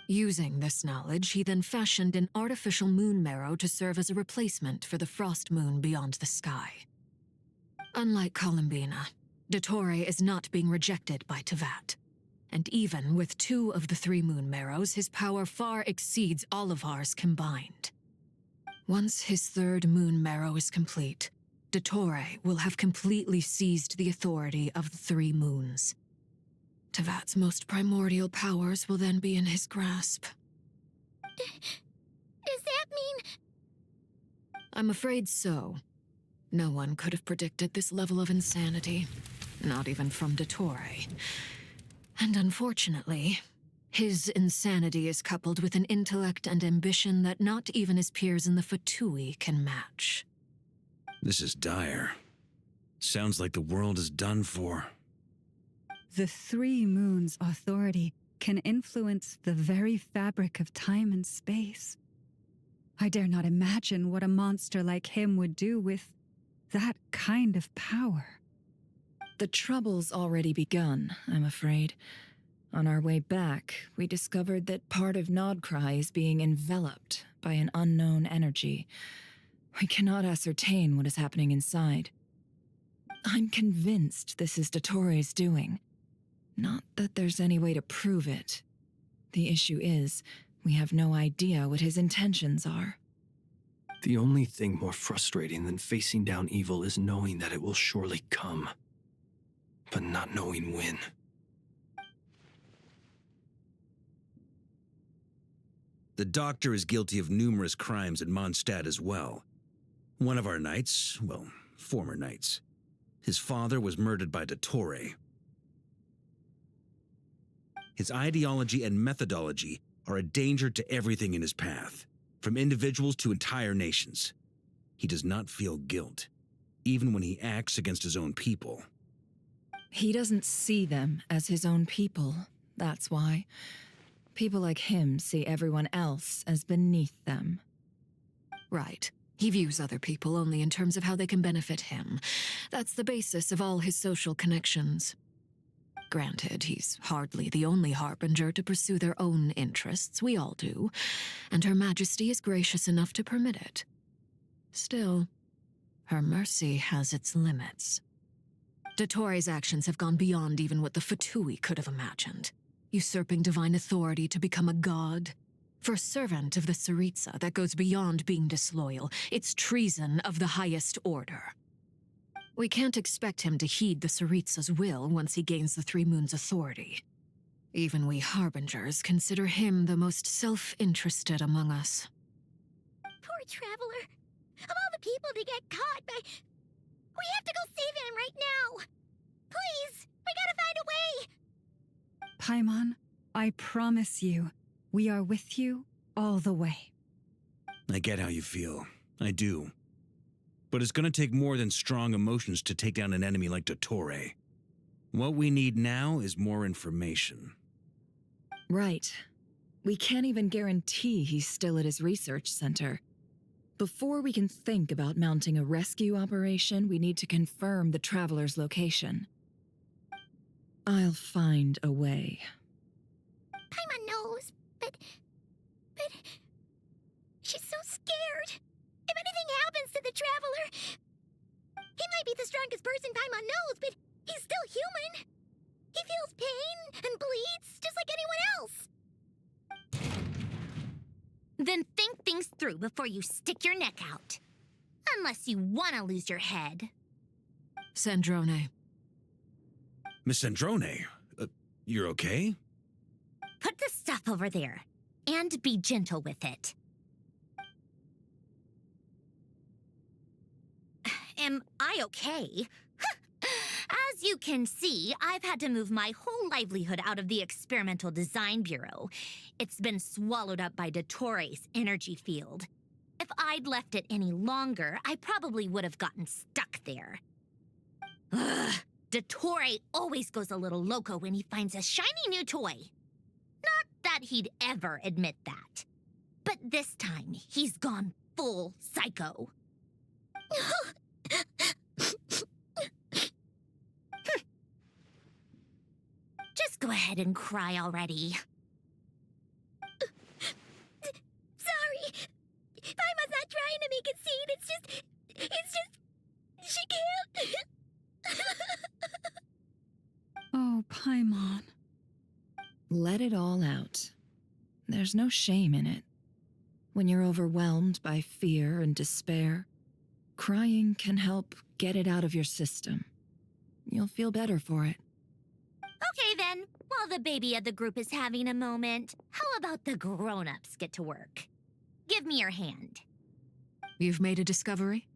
Using this knowledge, he then fashioned an artificial moon marrow to serve as a replacement for the frost moon beyond the sky. Unlike Columbina, Dottore is not being rejected by Tevat. And even with 2 of the 3 moon marrows, his power far exceeds all of ours combined. Once his 3rd moon marrow is complete, Dottore will have completely seized the authority of the 3 moons. Tevat's most primordial powers will then be in his grasp. Does that mean... I'm afraid so. No one could have predicted this level of insanity, not even from Dottore. And unfortunately, his insanity is coupled with an intellect and ambition that not even his peers in the Fatui can match. This is dire. Sounds like the world is done for. The 3 moons' authority can influence the very fabric of time and space. I dare not imagine what a monster like him would do with that kind of power. The trouble's already begun, I'm afraid. On our way back, we discovered that part of Nodcry is being enveloped by an unknown energy. We cannot ascertain what is happening inside. I'm convinced this is Dottore's doing. Not that there's any way to prove it. The issue is, we have no idea what his intentions are. The only thing more frustrating than facing down evil is knowing that it will surely come, but not knowing when. The doctor is guilty of numerous crimes in Mondstadt as well. One of our knights, well, former knights. His father was murdered by Dottore. His ideology and methodology are a danger to everything in his path, from individuals to entire nations. He does not feel guilt, even when he acts against his own people. He doesn't see them as his own people, that's why. People like him see everyone else as beneath them. Right. He views other people only in terms of how they can benefit him. That's the basis of all his social connections. Granted, he's hardly the only harbinger to pursue their own interests. We all do. And Her Majesty is gracious enough to permit it. Still, her mercy has its limits. Dottore's actions have gone beyond even what the Fatui could have imagined. Usurping divine authority to become a god. For a servant of the Tsaritsa, that goes beyond being disloyal. It's treason of the highest order. We can't expect him to heed the Tsaritsa's will once he gains the 3 moons' authority. Even we harbingers consider him the most self-interested among us. Poor Traveler. Of all the people to get caught by... We have to go save him right now! Please! We gotta find a way! Paimon, I promise you, we are with you all the way. I get how you feel. I do. But it's gonna take more than strong emotions to take down an enemy like Dottore. What we need now is more information. Right. We can't even guarantee he's still at his research center. Before we can think about mounting a rescue operation, we need to confirm the Traveler's location. I'll find a way. Paimon knows, but... She's so scared. If anything happens to the Traveler... He might be the strongest person Paimon knows, but he's still human. He feels pain and bleeds just like anyone else. Then think things through before you stick your neck out. Unless you want to lose your head. Sandrone. Miss Sandrone, you're okay? Put the stuff over there, and be gentle with it. Am I okay? As you can see, I've had to move my whole livelihood out of the Experimental Design Bureau. It's been swallowed up by Dottore's energy field. If I'd left it any longer, I probably would have gotten stuck there. Ugh, Dottore always goes a little loco when he finds a shiny new toy. Not that he'd ever admit that. But this time, he's gone full psycho. Just go ahead and cry already. Sorry. Paimon's not trying to make a scene. It's just, she can't. Oh, Paimon. Let it all out. There's no shame in it. When you're overwhelmed by fear and despair, crying can help get it out of your system. You'll feel better for it. Okay then, while the baby of the group is having a moment, how about the grown-ups get to work? Give me your hand. You've made a discovery?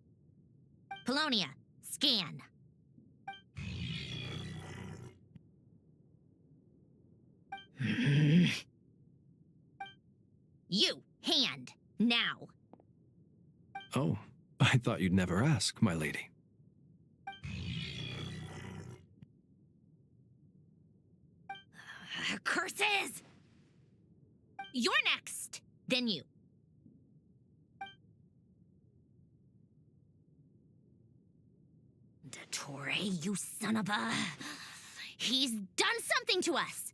Polonia, scan. You, hand, now. Oh, I thought you'd never ask, my lady. Curses! You're next, then you. Dottore, you son of a... He's done something to us!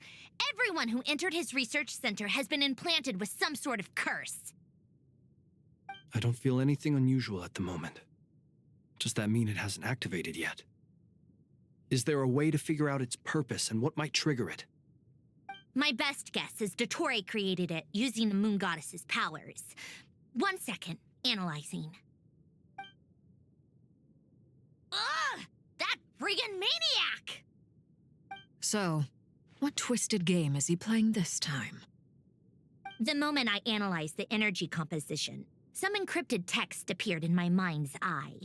Everyone who entered his research center has been implanted with some sort of curse. I don't feel anything unusual at the moment. Does that mean it hasn't activated yet? Is there a way to figure out its purpose and what might trigger it? My best guess is Dottore created it using the Moon Goddess's powers. 1 second, analyzing. Ugh! That friggin' maniac! So, what twisted game is he playing this time? The moment I analyzed the energy composition, some encrypted text appeared in my mind's eye.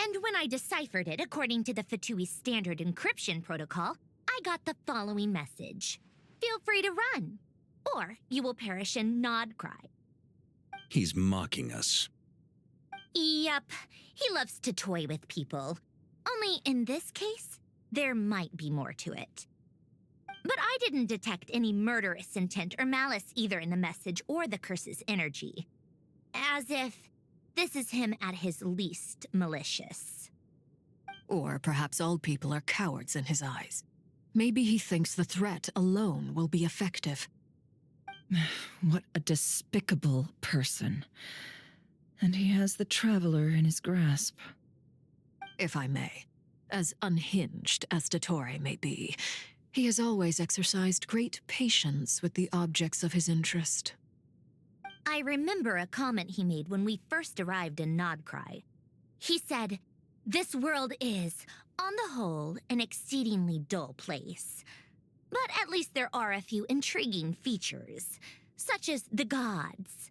And when I deciphered it according to the Fatui standard encryption protocol, I got the following message. Feel free to run, or you will perish in nod cry. He's mocking us. Yep, he loves to toy with people. Only in this case, there might be more to it. But I didn't detect any murderous intent or malice either in the message or the curse's energy. As if this is him at his least malicious. Or perhaps all people are cowards in his eyes. Maybe he thinks the threat alone will be effective. What a despicable person. And he has the Traveler in his grasp. If I may, as unhinged as Dottore may be, he has always exercised great patience with the objects of his interest. I remember a comment he made when we first arrived in Nodcry. He said, "This world is, on the whole, an exceedingly dull place. But at least there are a few intriguing features, such as the gods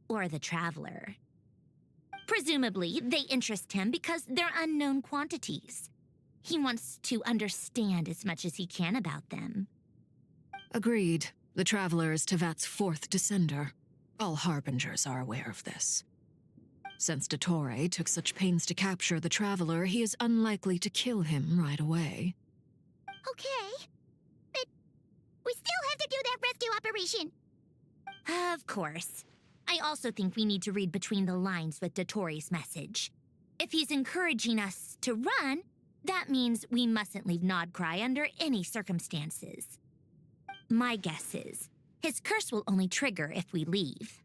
or the Traveler. Presumably, they interest him because they're unknown quantities. He wants to understand as much as he can about them." Agreed. The Traveler is Tevat's fourth descender. All Harbingers are aware of this. Since Dottore took such pains to capture the Traveler, he is unlikely to kill him right away. Okay, but we still have to do that rescue operation. Of course. I also think we need to read between the lines with Dottore's message. If he's encouraging us to run, that means we mustn't leave Nodcry under any circumstances. My guess is, his curse will only trigger if we leave.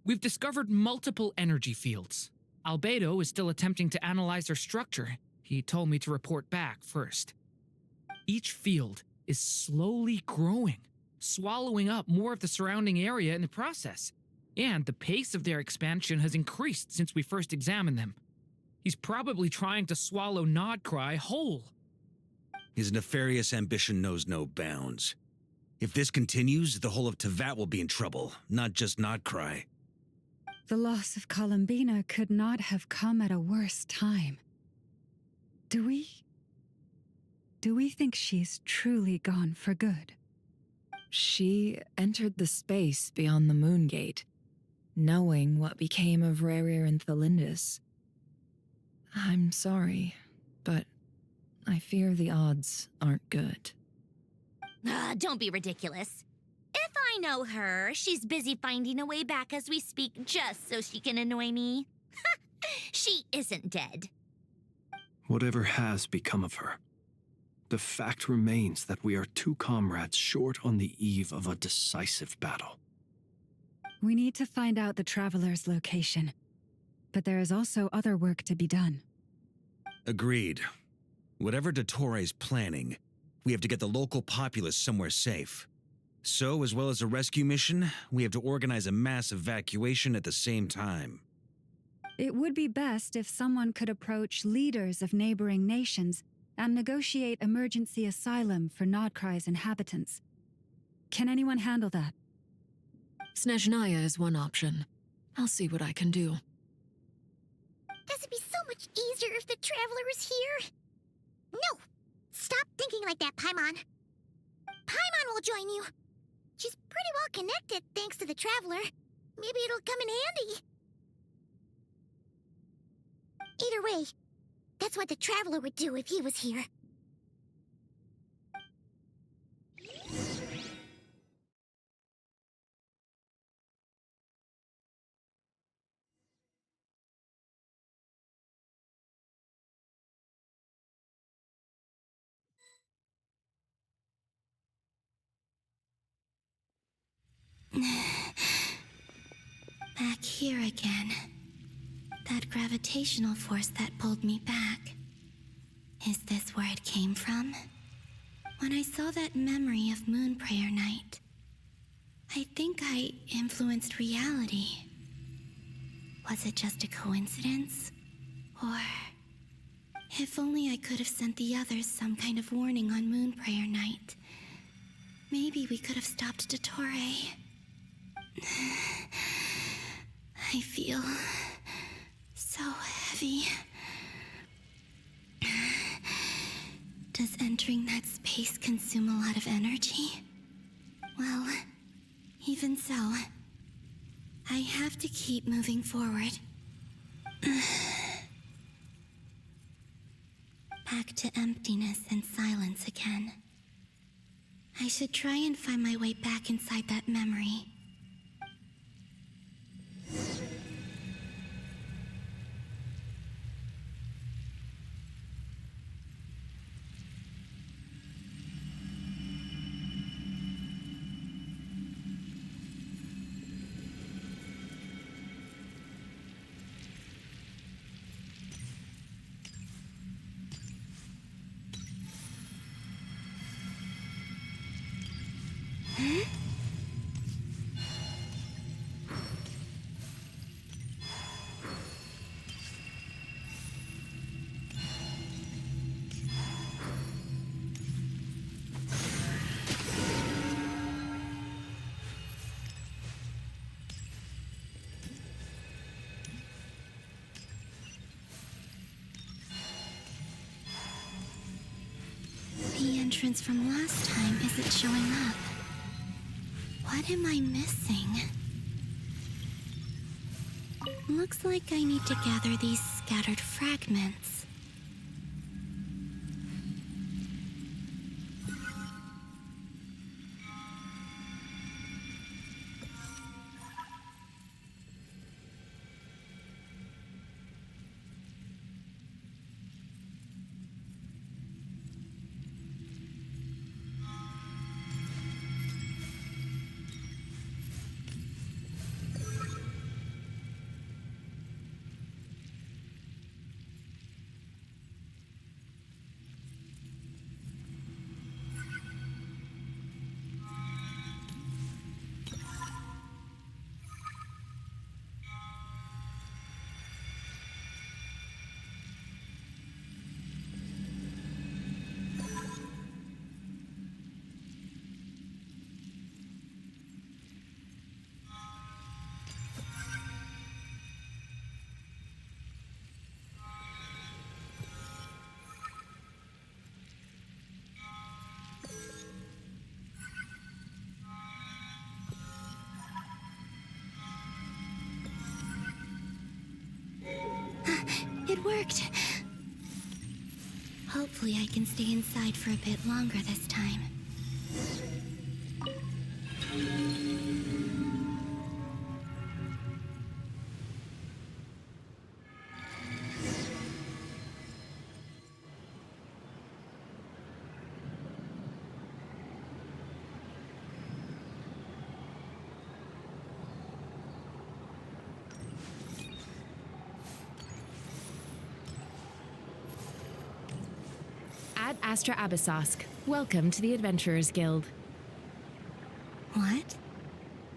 We've discovered multiple energy fields. Albedo is still attempting to analyze their structure. He told me to report back first. Each field is slowly growing, swallowing up more of the surrounding area in the process. And the pace of their expansion has increased since we first examined them. He's probably trying to swallow Nodcry whole. His nefarious ambition knows no bounds. If this continues, the whole of Tevat will be in trouble, not just Nodcry. The loss of Columbina could not have come at a worse time. Do we think she's truly gone for good? She entered the space beyond the Moon Gate, knowing what became of Rerir and Thalindus. I'm sorry, but I fear the odds aren't good. Don't be ridiculous. If I know her, she's busy finding a way back as we speak just so she can annoy me. She isn't dead. Whatever has become of her, the fact remains that we are two comrades short on the eve of a decisive battle. We need to find out the Traveler's location. But there is also other work to be done. Agreed. Whatever Dottore planning, we have to get the local populace somewhere safe. So, as well as a rescue mission, we have to organize a mass evacuation at the same time. It would be best if someone could approach leaders of neighboring nations and negotiate emergency asylum for Nodcry's inhabitants. Can anyone handle that? Snezhnaya is one option. I'll see what I can do. This would be so much easier if the Traveler was here. No! Stop thinking like that, Paimon. Paimon will join you. She's pretty well connected thanks to the Traveler. Maybe it'll come in handy. Either way, that's what the Traveler would do if he was here. Back here again. That gravitational force that pulled me back. Is this where it came from? When I saw that memory of Moon Prayer Night, I think I influenced reality. Was it just a coincidence? Or... if only I could have sent the others some kind of warning on Moon Prayer Night. Maybe we could have stopped Dottore. I feel so heavy. Does entering that space consume a lot of energy? Well, even so, I have to keep moving forward. Back to emptiness and silence again. I should try and find my way back inside that memory. The entrance from last time isn't showing up. What am I missing? Looks like I need to gather these scattered fragments. It worked. Hopefully I can stay inside for a bit longer this time. Ad Astra Abyssosk. Welcome to the Adventurers Guild. What?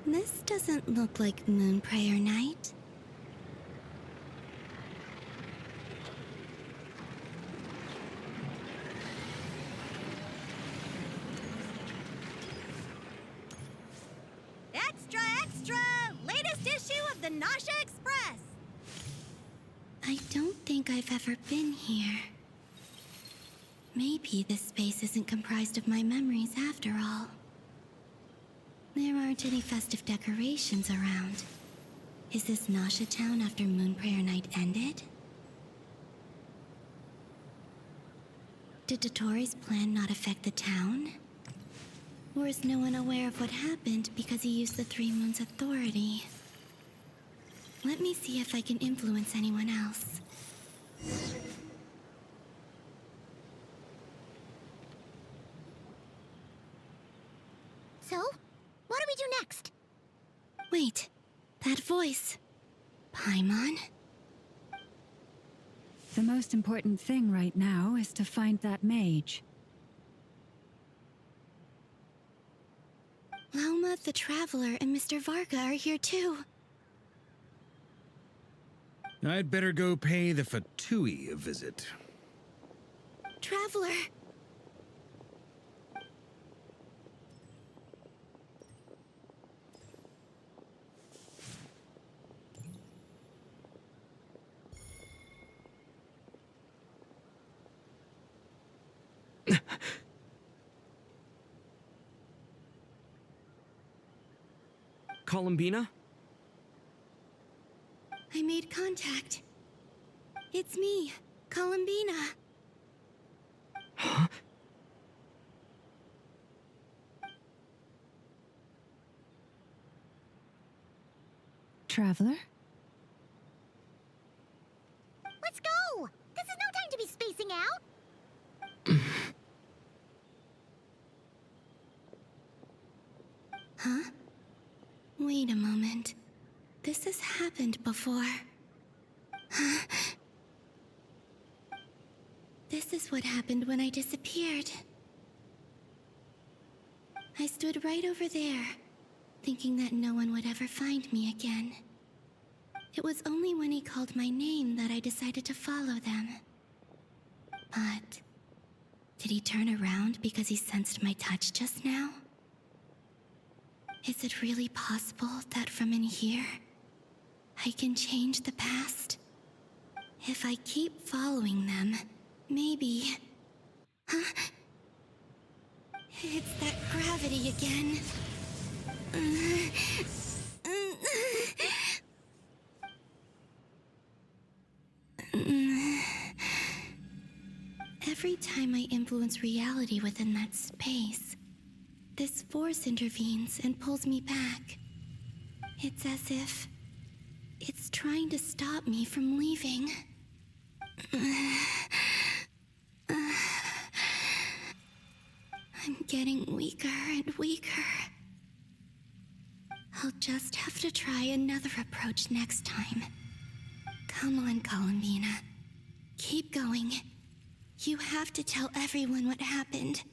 This doesn't look like Moon Prayer Night. Extra, extra! Latest issue of the Nasha Express! I don't think I've ever been here. Maybe this space isn't comprised of my memories after all. There aren't any festive decorations around. Is this Nasha town after Moon Prayer Night ended? Did Dottore plan not affect the town? Or is no one aware of what happened because he used the Three Moons' authority? Let me see if I can influence anyone else. So, what do we do next? Wait, that voice. Paimon? The most important thing right now is to find that mage. Lauma the Traveler and Mr. Varga are here too. I'd better go pay the Fatui a visit. Traveler! Columbina? I made contact. It's me, Columbina. Huh? Traveler? Let's go! This is no time to be spacing out! Huh? Wait a moment. This has happened before. Huh? This is what happened when I disappeared. I stood right over there, thinking that no one would ever find me again. It was only when he called my name that I decided to follow them. But did he turn around because he sensed my touch just now? Is it really possible that from in here, I can change the past? If I keep following them, maybe... Huh? It's that gravity again. Every time I influence reality within that space, this force intervenes and pulls me back. It's as if it's trying to stop me from leaving. I'm getting weaker and weaker. I'll just have to try another approach next time. Come on, Columbina. Keep going. You have to tell everyone what happened.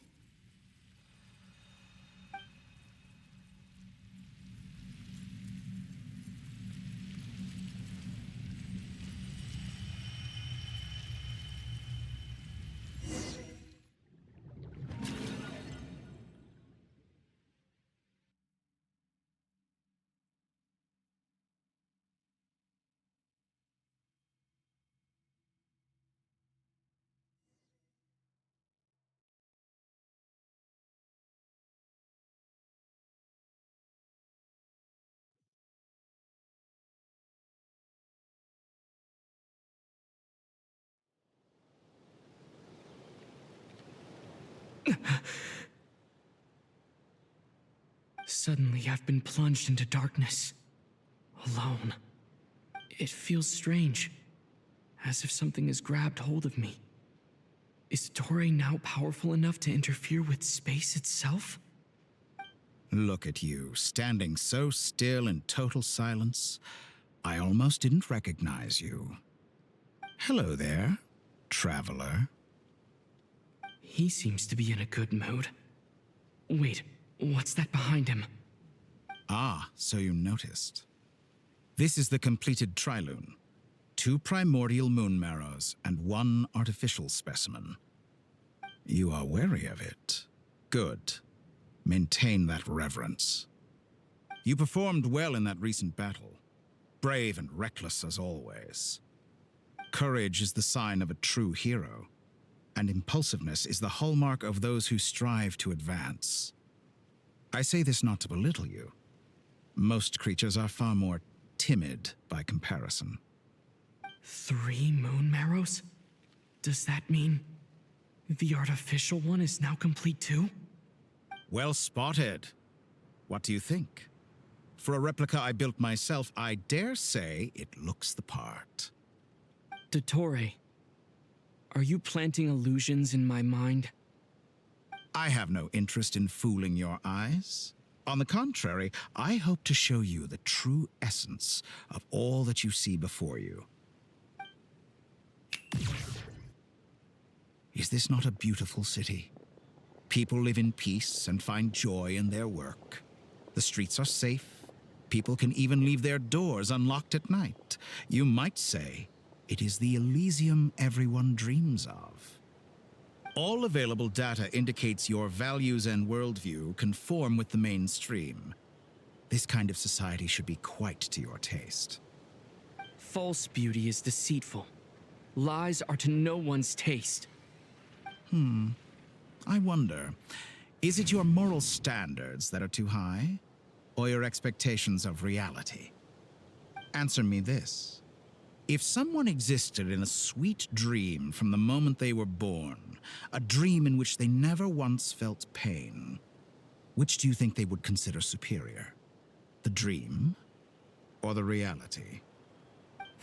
Suddenly, I've been plunged into darkness. Alone. It feels strange. As if something has grabbed hold of me. Is Torre now powerful enough to interfere with space itself? Look at you, standing so still in total silence. I almost didn't recognize you. Hello there, traveler. He seems to be in a good mood. Wait, what's that behind him? Ah, so you noticed. This is the completed trilune. 2 primordial moon marrows and 1 artificial specimen. You are wary of it. Good. Maintain that reverence. You performed well in that recent battle. Brave and reckless as always. Courage is the sign of a true hero, and impulsiveness is the hallmark of those who strive to advance. I say this not to belittle you. Most creatures are far more timid by comparison. 3 moon marrows? Does that mean the artificial one is now complete too? Well spotted. What do you think? For a replica I built myself, I dare say it looks the part. Dottore, are you planting illusions in my mind? I have no interest in fooling your eyes. On the contrary, I hope to show you the true essence of all that you see before you. Is this not a beautiful city? People live in peace and find joy in their work. The streets are safe. People can even leave their doors unlocked at night. You might say it is the Elysium everyone dreams of. All available data indicates your values and worldview conform with the mainstream. This kind of society should be quite to your taste. False beauty is deceitful. Lies are to no one's taste. I wonder, is it your moral standards that are too high, or your expectations of reality? Answer me this. If someone existed in a sweet dream from the moment they were born, a dream in which they never once felt pain, which do you think they would consider superior? The dream or the reality?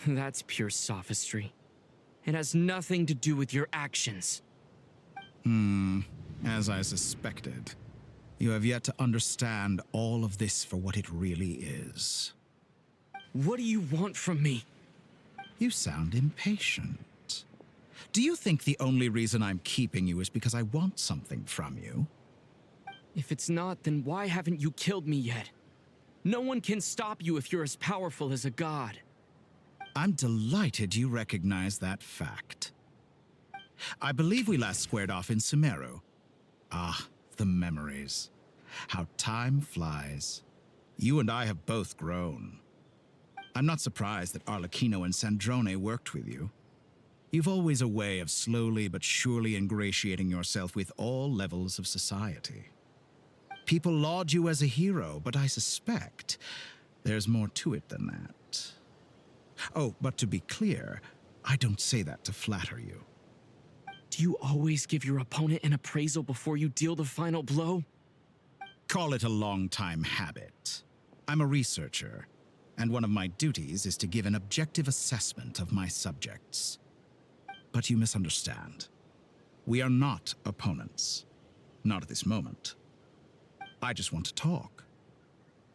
That's pure sophistry. It has nothing to do with your actions. As I suspected. You have yet to understand all of this for what it really is. What do you want from me? You sound impatient. Do you think the only reason I'm keeping you is because I want something from you? If it's not, then why haven't you killed me yet? No one can stop you if you're as powerful as a god. I'm delighted you recognize that fact. I believe we last squared off in Sumeru. Ah, the memories. How time flies. You and I have both grown. I'm not surprised that Arlecchino and Sandrone worked with you. You've always a way of slowly but surely ingratiating yourself with all levels of society. People laud you as a hero, but I suspect there's more to it than that. Oh, but to be clear, I don't say that to flatter you. Do you always give your opponent an appraisal before you deal the final blow? Call it a long-time habit. I'm a researcher, and one of my duties is to give an objective assessment of my subjects. But you misunderstand. We are not opponents. Not at this moment. I just want to talk.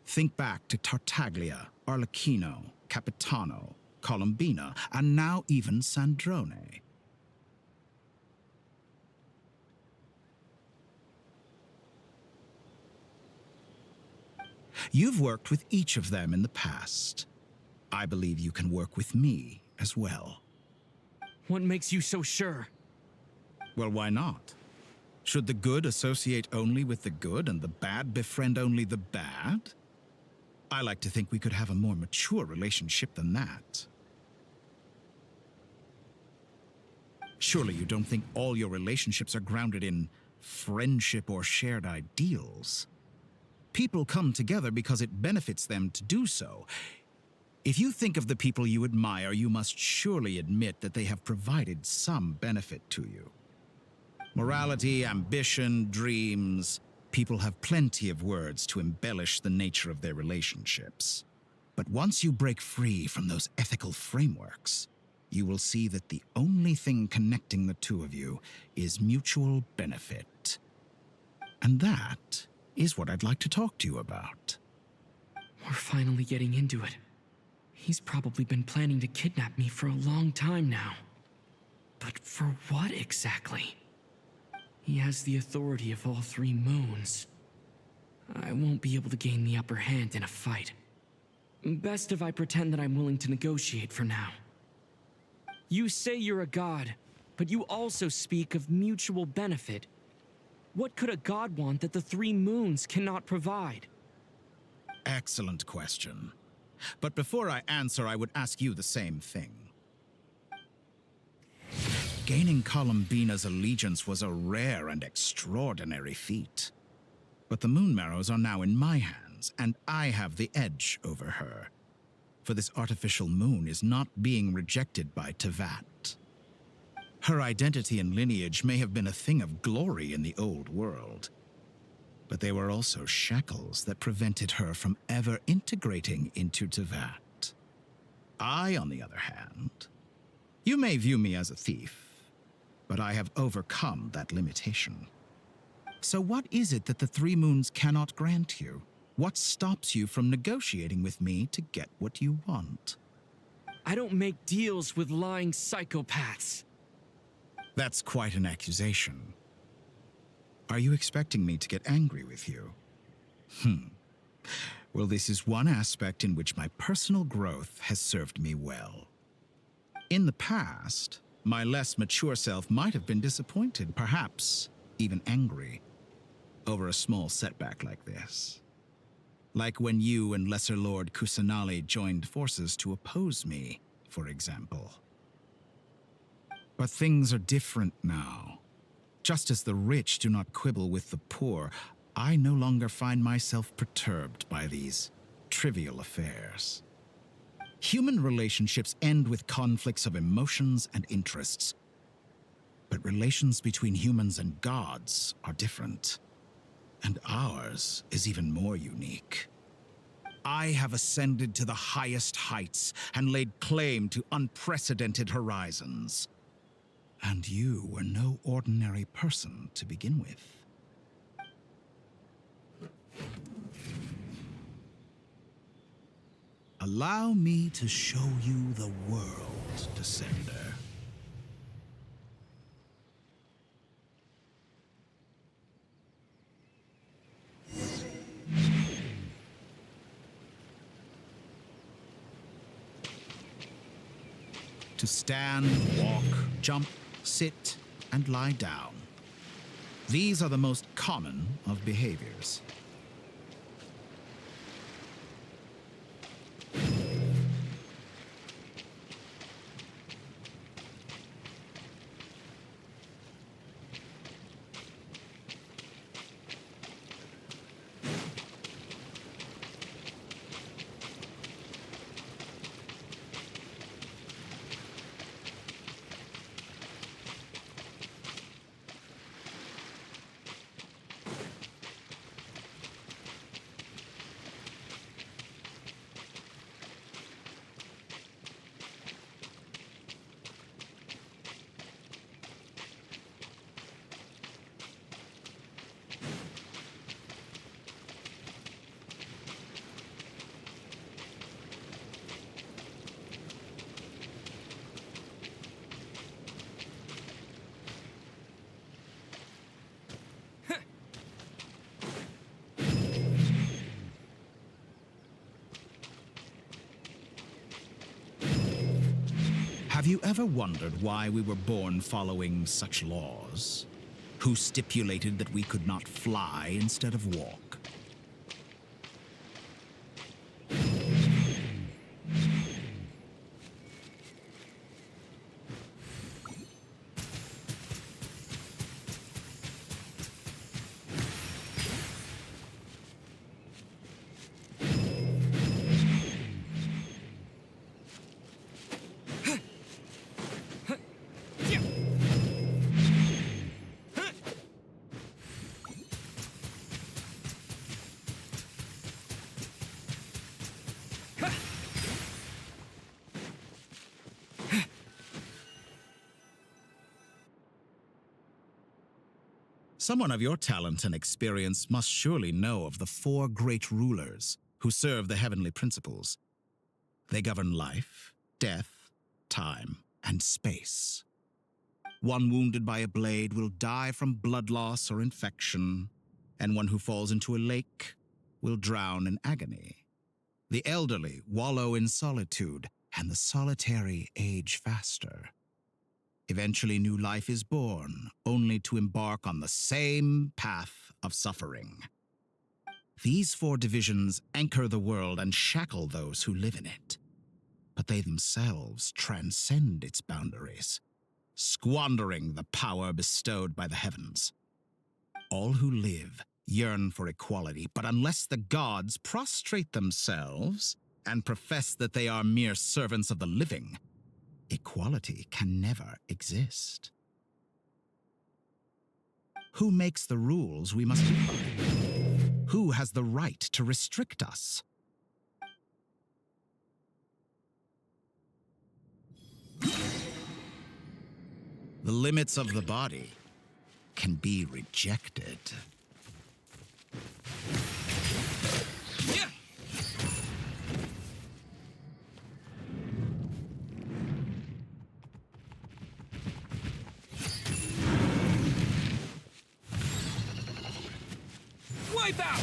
Think back to Tartaglia, Arlecchino, Capitano, Colombina, and now even Sandrone. You've worked with each of them in the past. I believe you can work with me as well. What makes you so sure? Well, why not? Should the good associate only with the good and the bad befriend only the bad? I like to think we could have a more mature relationship than that. Surely you don't think all your relationships are grounded in friendship or shared ideals? People come together because it benefits them to do so. If you think of the people you admire, you must surely admit that they have provided some benefit to you. Morality, ambition, dreams, People have plenty of words to embellish the nature of their relationships. But once you break free from those ethical frameworks, you will see that the only thing connecting the two of you is mutual benefit. And that is what I'd like to talk to you about. We're finally getting into it. He's probably been planning to kidnap me for a long time now. But for what exactly? He has the authority of all three moons. I won't be able to gain the upper hand in a fight. Best if I pretend that I'm willing to negotiate for now. You say you're a god, but you also speak of mutual benefit. What could a god want that the three moons cannot provide? Excellent question. But before I answer, I would ask you the same thing. Gaining Columbina's allegiance was a rare and extraordinary feat. But the Moon Marrows are now in my hands, and I have the edge over her. For this artificial moon is not being rejected by Teyvat. Her identity and lineage may have been a thing of glory in the old world, but they were also shackles that prevented her from ever integrating into Teyvat. I, on the other hand, you may view me as a thief, but I have overcome that limitation. So what is it that the three moons cannot grant you? What stops you from negotiating with me to get what you want? I don't make deals with lying psychopaths. That's quite an accusation. Are you expecting me to get angry with you? Well, this is one aspect in which my personal growth has served me well. In the past, my less mature self might have been disappointed, perhaps even angry, over a small setback like this. Like when you and Lesser Lord Kusanali joined forces to oppose me, for example. But things are different now. Just as the rich do not quibble with the poor, I no longer find myself perturbed by these trivial affairs. Human relationships end with conflicts of emotions and interests. But relations between humans and gods are different. And ours is even more unique. I have ascended to the highest heights and laid claim to unprecedented horizons. And you were no ordinary person to begin with. Allow me to show you the world, Descender. To stand, walk, jump, sit, and lie down. These are the most common of behaviors. Have you ever wondered why we were born following such laws? Who stipulated that we could not fly instead of walk? Someone of your talent and experience must surely know of the 4 great rulers who serve the heavenly principles. They govern life, death, time, and space. One wounded by a blade will die from blood loss or infection, and one who falls into a lake will drown in agony. The elderly wallow in solitude, and the solitary age faster. Eventually, new life is born, only to embark on the same path of suffering. These 4 divisions anchor the world and shackle those who live in it. But they themselves transcend its boundaries, squandering the power bestowed by the heavens. All who live yearn for equality, but unless the gods prostrate themselves and profess that they are mere servants of the living, equality can never exist. Who makes the rules we must follow? Who has the right to restrict us? The limits of the body can be rejected. Wipe out!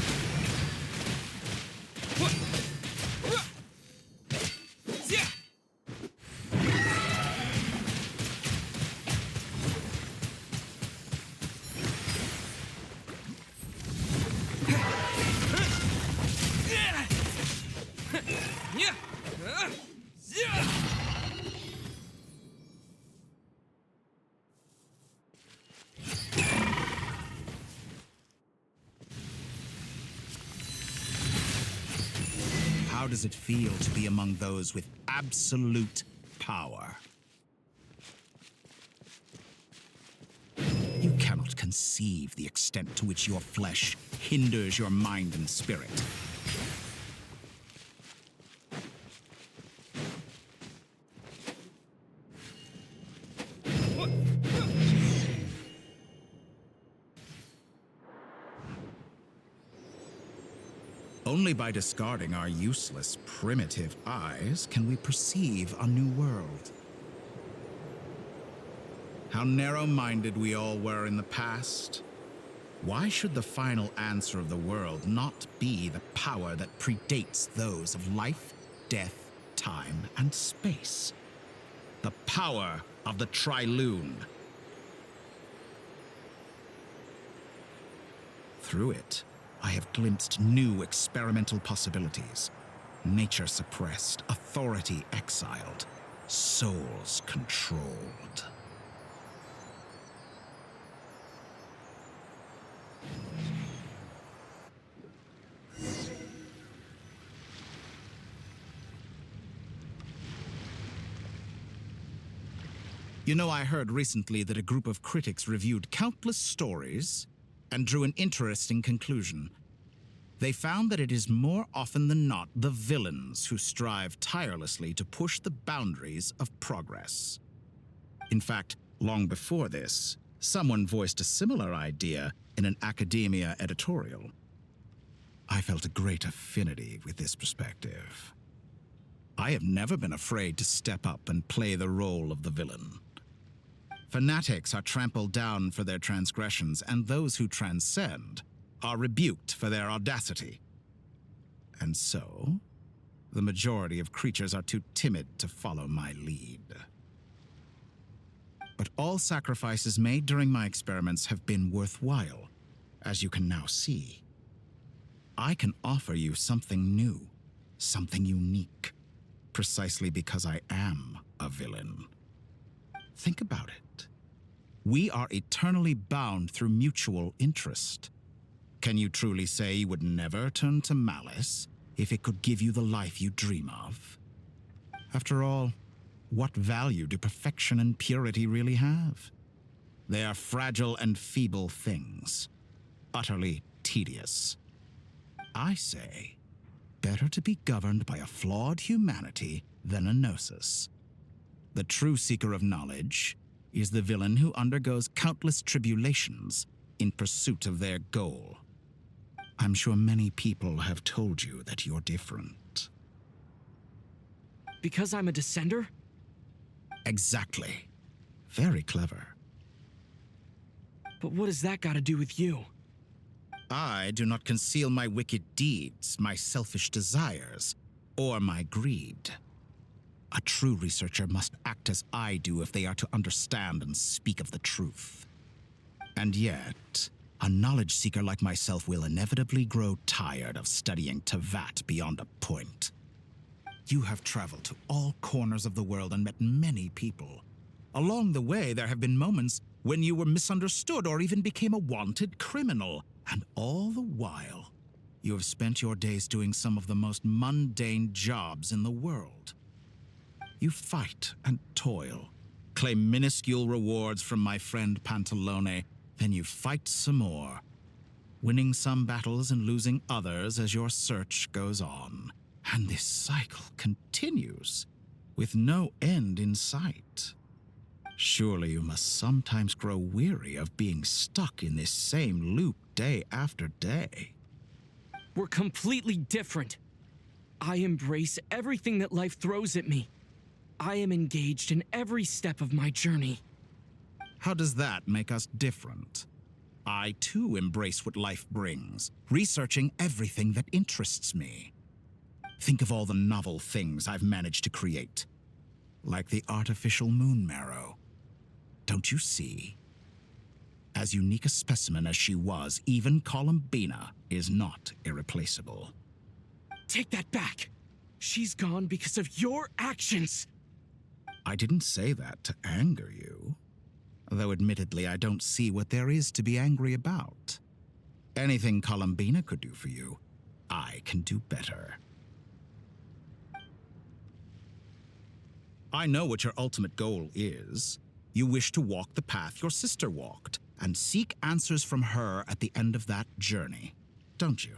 How does it feel to be among those with absolute power? You cannot conceive the extent to which your flesh hinders your mind and spirit. Only by discarding our useless, primitive eyes can we perceive a new world. How narrow-minded we all were in the past. Why should the final answer of the world not be the power that predates those of life, death, time, and space? The power of the Trilune. Through it, I have glimpsed new experimental possibilities. Nature suppressed, authority exiled, souls controlled. You know, I heard recently that a group of critics reviewed countless stories and drew an interesting conclusion. They found that it is more often than not the villains who strive tirelessly to push the boundaries of progress. In fact, long before this, someone voiced a similar idea in an academia editorial. I felt a great affinity with this perspective. I have never been afraid to step up and play the role of the villain. Fanatics are trampled down for their transgressions, and those who transcend are rebuked for their audacity. And so, the majority of creatures are too timid to follow my lead. But all sacrifices made during my experiments have been worthwhile, as you can now see. I can offer you something new, something unique, precisely because I am a villain. Think about it. We are eternally bound through mutual interest. Can you truly say you would never turn to malice if it could give you the life you dream of? After all, what value do perfection and purity really have? They are fragile and feeble things, utterly tedious. I say, better to be governed by a flawed humanity than a gnosis. The true seeker of knowledge is the villain who undergoes countless tribulations in pursuit of their goal. I'm sure many people have told you that you're different. Because I'm a descender? Exactly. Very clever. But what has that got to do with you? I do not conceal my wicked deeds, my selfish desires, or my greed. A true researcher must act as I do if they are to understand and speak of the truth. And yet, a knowledge seeker like myself will inevitably grow tired of studying Tevat beyond a point. You have traveled to all corners of the world and met many people. Along the way, there have been moments when you were misunderstood or even became a wanted criminal. And all the while, you have spent your days doing some of the most mundane jobs in the world. You fight and toil, claim minuscule rewards from my friend Pantalone, then you fight some more, winning some battles and losing others as your search goes on. And this cycle continues, with no end in sight. Surely you must sometimes grow weary of being stuck in this same loop day after day. We're completely different. I embrace everything that life throws at me. I am engaged in every step of my journey. How does that make us different? I too embrace what life brings, researching everything that interests me. Think of all the novel things I've managed to create, like the artificial moon marrow. Don't you see? As unique a specimen as she was, even Columbina is not irreplaceable. Take that back. She's gone because of your actions. I didn't say that to anger you. Though admittedly, I don't see what there is to be angry about. Anything Columbina could do for you, I can do better. I know what your ultimate goal is. You wish to walk the path your sister walked, and seek answers from her at the end of that journey, don't you?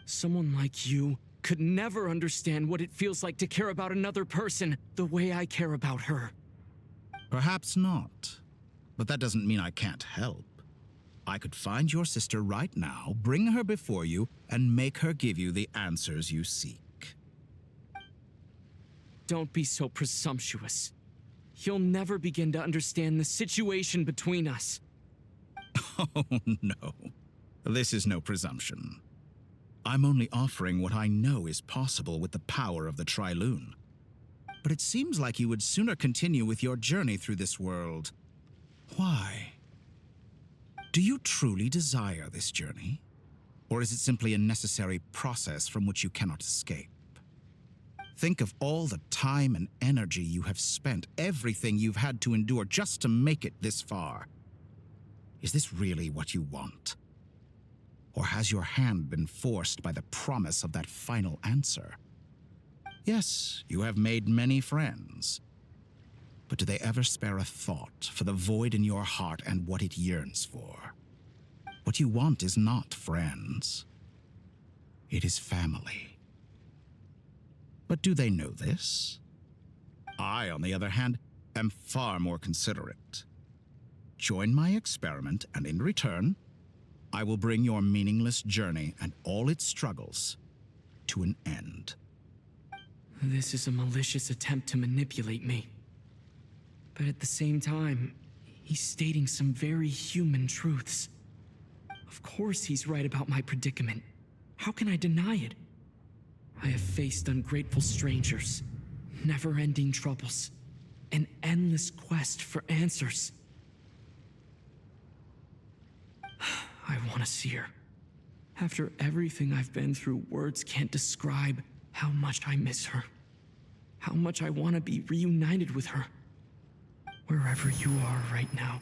Someone like you could never understand what it feels like to care about another person the way I care about her. Perhaps not, but that doesn't mean I can't help. I could find your sister right now, bring her before you, and make her give you the answers you seek. Don't be so presumptuous. You'll never begin to understand the situation between us. Oh, no. This is no presumption. I'm only offering what I know is possible with the power of the Trilune. But it seems like you would sooner continue with your journey through this world. Why? Do you truly desire this journey? Or is it simply a necessary process from which you cannot escape? Think of all the time and energy you have spent, everything you've had to endure just to make it this far. Is this really what you want? Or has your hand been forced by the promise of that final answer? Yes, you have made many friends. But do they ever spare a thought for the void in your heart and what it yearns for? What you want is not friends. It is family. But do they know this? I, on the other hand, am far more considerate. Join my experiment, and in return, I will bring your meaningless journey and all its struggles to an end. This is a malicious attempt to manipulate me. But at the same time, he's stating some very human truths. Of course he's right about my predicament. How can I deny it? I have faced ungrateful strangers, never-ending troubles, an endless quest for answers. I want to see her. After everything I've been through, words can't describe how much I miss her. How much I want to be reunited with her. Wherever you are right now.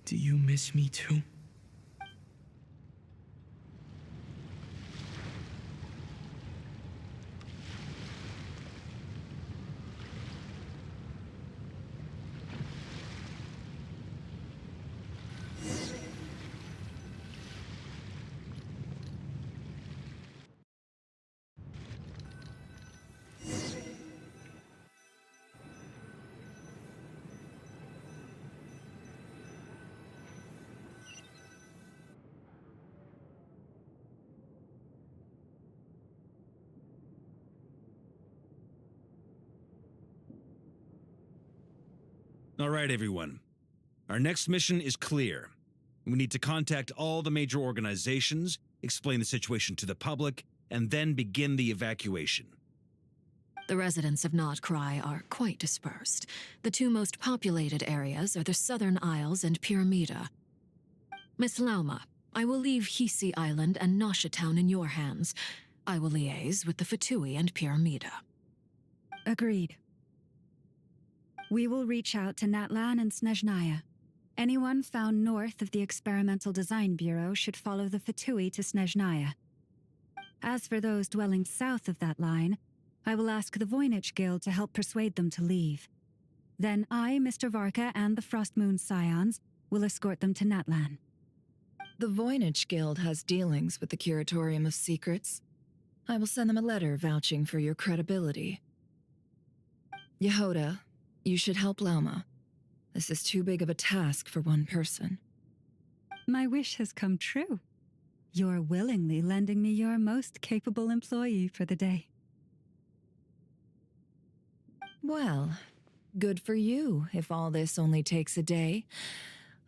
Do you miss me too? All right, everyone. Our next mission is clear. We need to contact all the major organizations, explain the situation to the public, and then begin the evacuation. The residents of Notcry are quite dispersed. The two most populated areas are the Southern Isles and Pyramida. Miss Lauma, I will leave Hisi Island and Nasha Town in your hands. I will liaise with the Fatui and Pyramida. Agreed. We will reach out to Natlan and Snezhnaya. Anyone found north of the Experimental Design Bureau should follow the Fatui to Snezhnaya. As for those dwelling south of that line, I will ask the Voynich Guild to help persuade them to leave. Then I, Mr. Varka, and the Frostmoon Scions will escort them to Natlan. The Voynich Guild has dealings with the Curatorium of Secrets. I will send them a letter vouching for your credibility. Yehoda, you should help Lauma. This is too big of a task for one person. My wish has come true. You're willingly lending me your most capable employee for the day. Well, good for you if all this only takes a day.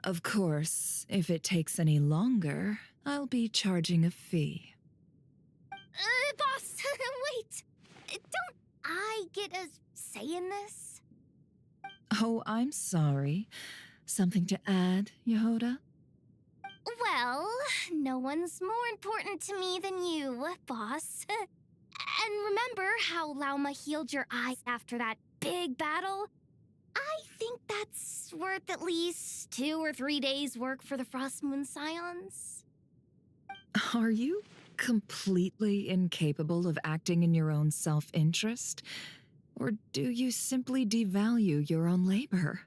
Of course, if it takes any longer, I'll be charging a fee. Boss, wait! Don't I get a say in this? Oh, I'm sorry. Something to add, Yehoda? Well, no one's more important to me than you, boss. And remember how Lauma healed your eyes after that big battle? I think that's worth at least 2 or 3 days' work for the Frostmoon Scions. Are you completely incapable of acting in your own self-interest? Or do you simply devalue your own labor?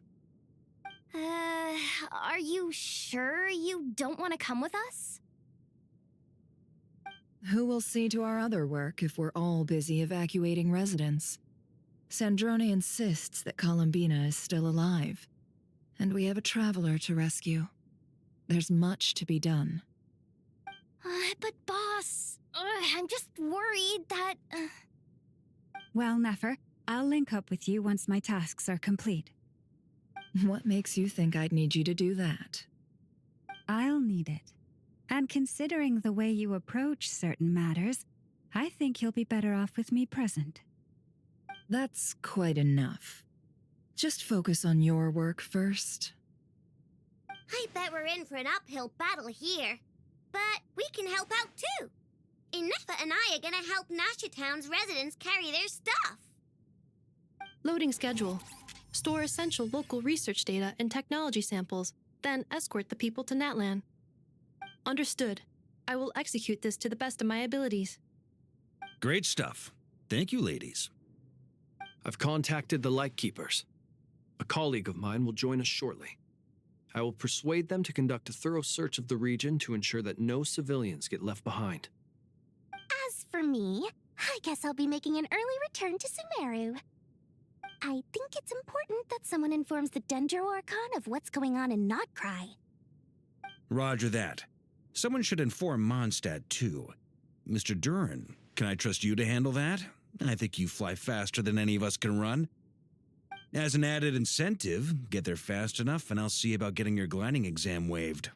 Are you sure you don't want to come with us? Who will see to our other work if we're all busy evacuating residents? Sandrone insists that Columbina is still alive, and we have a traveler to rescue. There's much to be done. But boss, I'm just worried that... Well, Nefer, I'll link up with you once my tasks are complete. What makes you think I'd need you to do that? I'll need it. And considering the way you approach certain matters, I think you'll be better off with me present. That's quite enough. Just focus on your work first. I bet we're in for an uphill battle here. But we can help out too. Inefa and I are gonna help Nasha Town's residents carry their stuff. Loading schedule. Store essential local research data and technology samples, then escort the people to Natlan. Understood. I will execute this to the best of my abilities. Great stuff. Thank you, ladies. I've contacted the Lightkeepers. A colleague of mine will join us shortly. I will persuade them to conduct a thorough search of the region to ensure that no civilians get left behind. As for me, I guess I'll be making an early return to Sumeru. I think it's important that someone informs the Dendro Archon of what's going on in Notcry. Roger that. Someone should inform Mondstadt, too. Mr. Duran, can I trust you to handle that? I think you fly faster than any of us can run. As an added incentive, get there fast enough and I'll see about getting your gliding exam waived.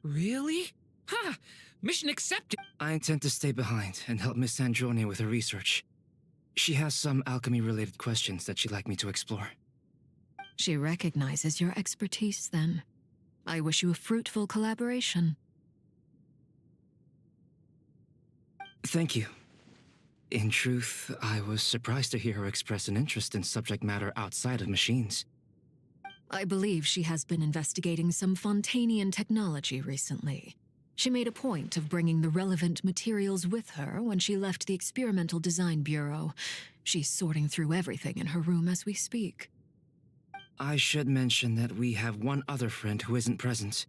Really? Ha! Mission accepted! I intend to stay behind and help Miss Sandrone with her research. She has some alchemy-related questions that she'd like me to explore. She recognizes your expertise, then. I wish you a fruitful collaboration. Thank you. In truth, I was surprised to hear her express an interest in subject matter outside of machines. I believe she has been investigating some Fontanian technology recently. She made a point of bringing the relevant materials with her when she left the Experimental Design Bureau. She's sorting through everything in her room as we speak. I should mention that we have one other friend who isn't present.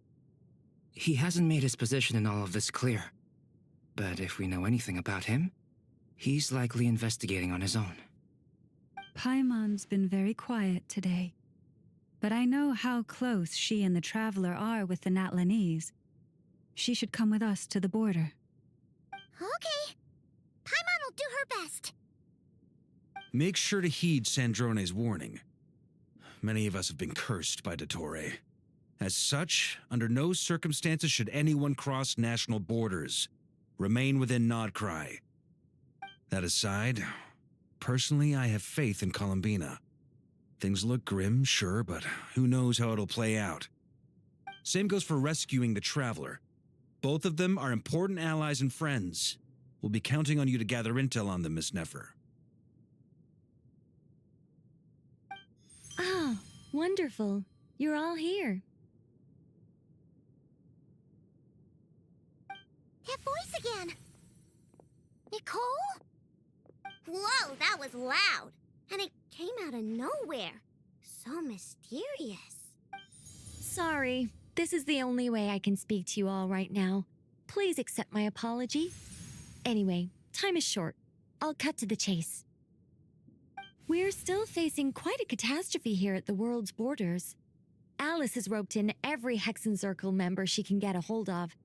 He hasn't made his position in all of this clear. But if we know anything about him, he's likely investigating on his own. Paimon's been very quiet today. But I know how close she and the Traveler are with the Natlanese. She should come with us to the border. Okay. Paimon will do her best. Make sure to heed Sandrone's warning. Many of us have been cursed by Dottore. As such, under no circumstances should anyone cross national borders. Remain within Nodcry. That aside, personally, I have faith in Columbina. Things look grim, sure, but who knows how it'll play out. Same goes for rescuing the Traveler. Both of them are important allies and friends. We'll be counting on you to gather intel on them, Miss Nefer. Oh, wonderful. You're all here. That voice again. Nicole? Whoa, that was loud. And it came out of nowhere. So mysterious. Sorry, this is the only way I can speak to you all right now. Please accept my apology. Anyway, time is short. I'll cut to the chase. We're still facing quite a catastrophe here at the world's borders. Alice has roped in every Hexencircle member she can get a hold of.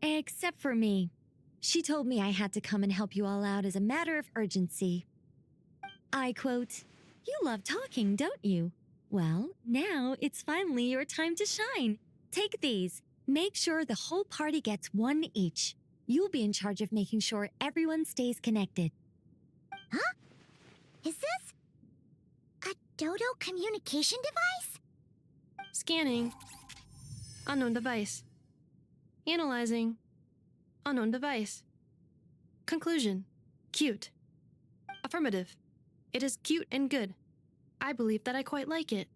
Except for me. She told me I had to come and help you all out as a matter of urgency. I quote, "You love talking, don't you? Well, now it's finally your time to shine. Take these. Make sure the whole party gets one each. You'll be in charge of making sure everyone stays connected." Huh? Is this a Dodo communication device? Scanning. Unknown device. Analyzing. Unknown device. Conclusion. Cute. Affirmative. It is cute and good. I believe that I quite like it.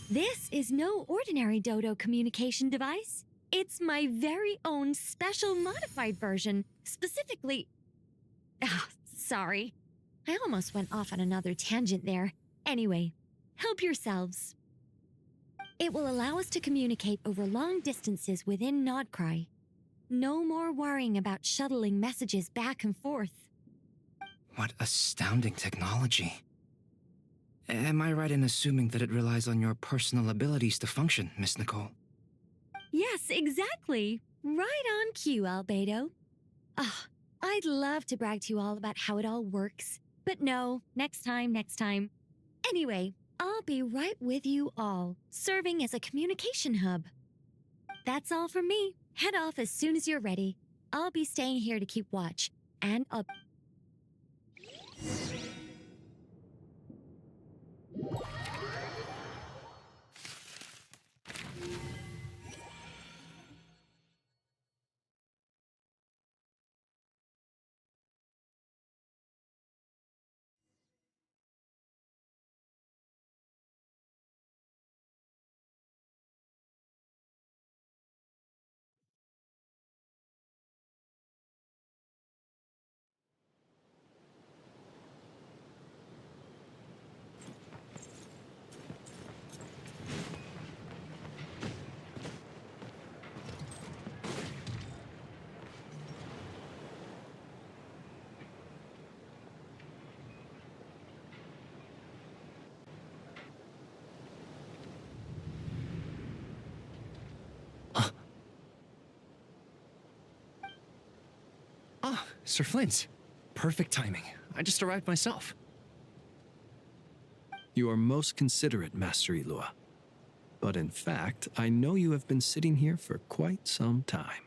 This is no ordinary Dodo communication device. It's my very own special modified version, specifically... sorry. I almost went off on another tangent there. Anyway, help yourselves. It will allow us to communicate over long distances within Nodcry. No more worrying about shuttling messages back and forth. What astounding technology. Am I right in assuming that it relies on your personal abilities to function, Miss Nicole? Yes, exactly. Right on cue, Albedo. I'd love to brag to you all about how it all works. But no, next time. Anyway, I'll be right with you all, serving as a communication hub. That's all from me. Head off as soon as you're ready. I'll be staying here to keep watch, and I'll... Sir Flint. Perfect timing. I just arrived myself. You are most considerate, Master Eloa. But in fact, I know you have been sitting here for quite some time.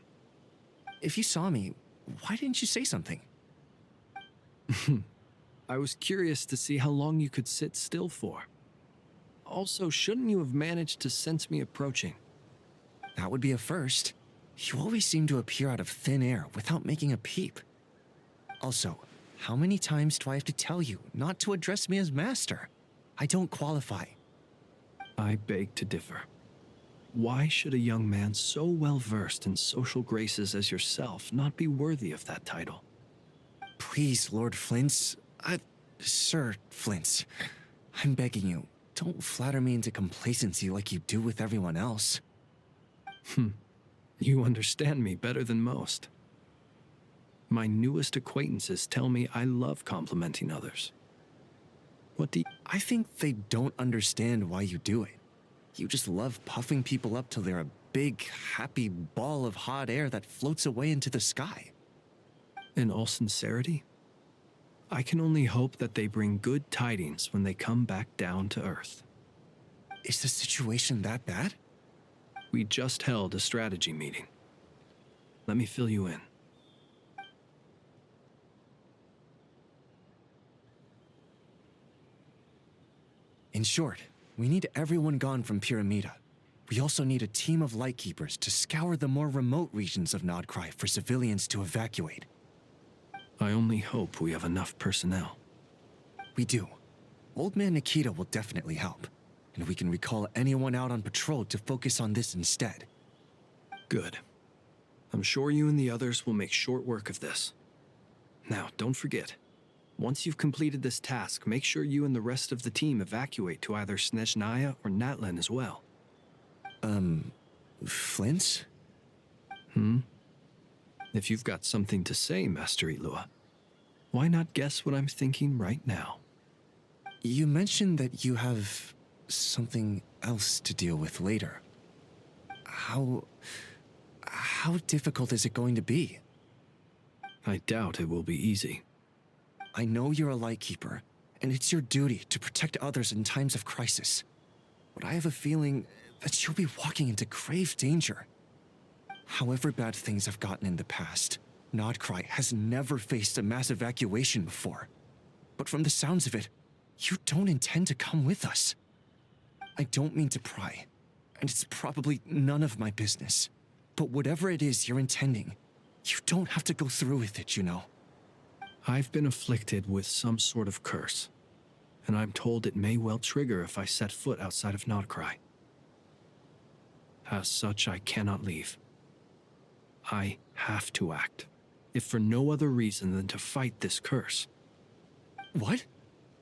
If you saw me, why didn't you say something? I was curious to see how long you could sit still for. Also, shouldn't you have managed to sense me approaching? That would be a first. You always seem to appear out of thin air without making a peep. Also, how many times do I have to tell you not to address me as master? I don't qualify. I beg to differ. Why should a young man so well versed in social graces as yourself not be worthy of that title? Please, Lord Flint's... Sir Flint's. I'm begging you, don't flatter me into complacency like you do with everyone else. You understand me better than most. My newest acquaintances tell me I love complimenting others. What do you... I think they don't understand why you do it. You just love puffing people up till they're a big, happy ball of hot air that floats away into the sky. In all sincerity, I can only hope that they bring good tidings when they come back down to Earth. Is the situation that bad? We just held a strategy meeting. Let me fill you in. In short, we need everyone gone from Pyramida. We also need a team of Lightkeepers to scour the more remote regions of Nodcry for civilians to evacuate. I only hope we have enough personnel. We do. Old Man Nikita will definitely help, and we can recall anyone out on patrol to focus on this instead. Good. I'm sure you and the others will make short work of this. Now, don't forget, once you've completed this task, make sure you and the rest of the team evacuate to either Snezhnaya or Natlan as well. Flint? If you've got something to say, Master Ilua, why not guess what I'm thinking right now? You mentioned that you have something else to deal with later. How difficult is it going to be? I doubt it will be easy. I know you're a Lightkeeper, and it's your duty to protect others in times of crisis. But I have a feeling that you'll be walking into grave danger. However bad things have gotten in the past, Nodcry has never faced a mass evacuation before. But from the sounds of it, you don't intend to come with us. I don't mean to pry, and it's probably none of my business. But whatever it is you're intending, you don't have to go through with it, you know. I've been afflicted with some sort of curse, and I'm told it may well trigger if I set foot outside of Nodcry. As such, I cannot leave. I have to act, if for no other reason than to fight this curse. What?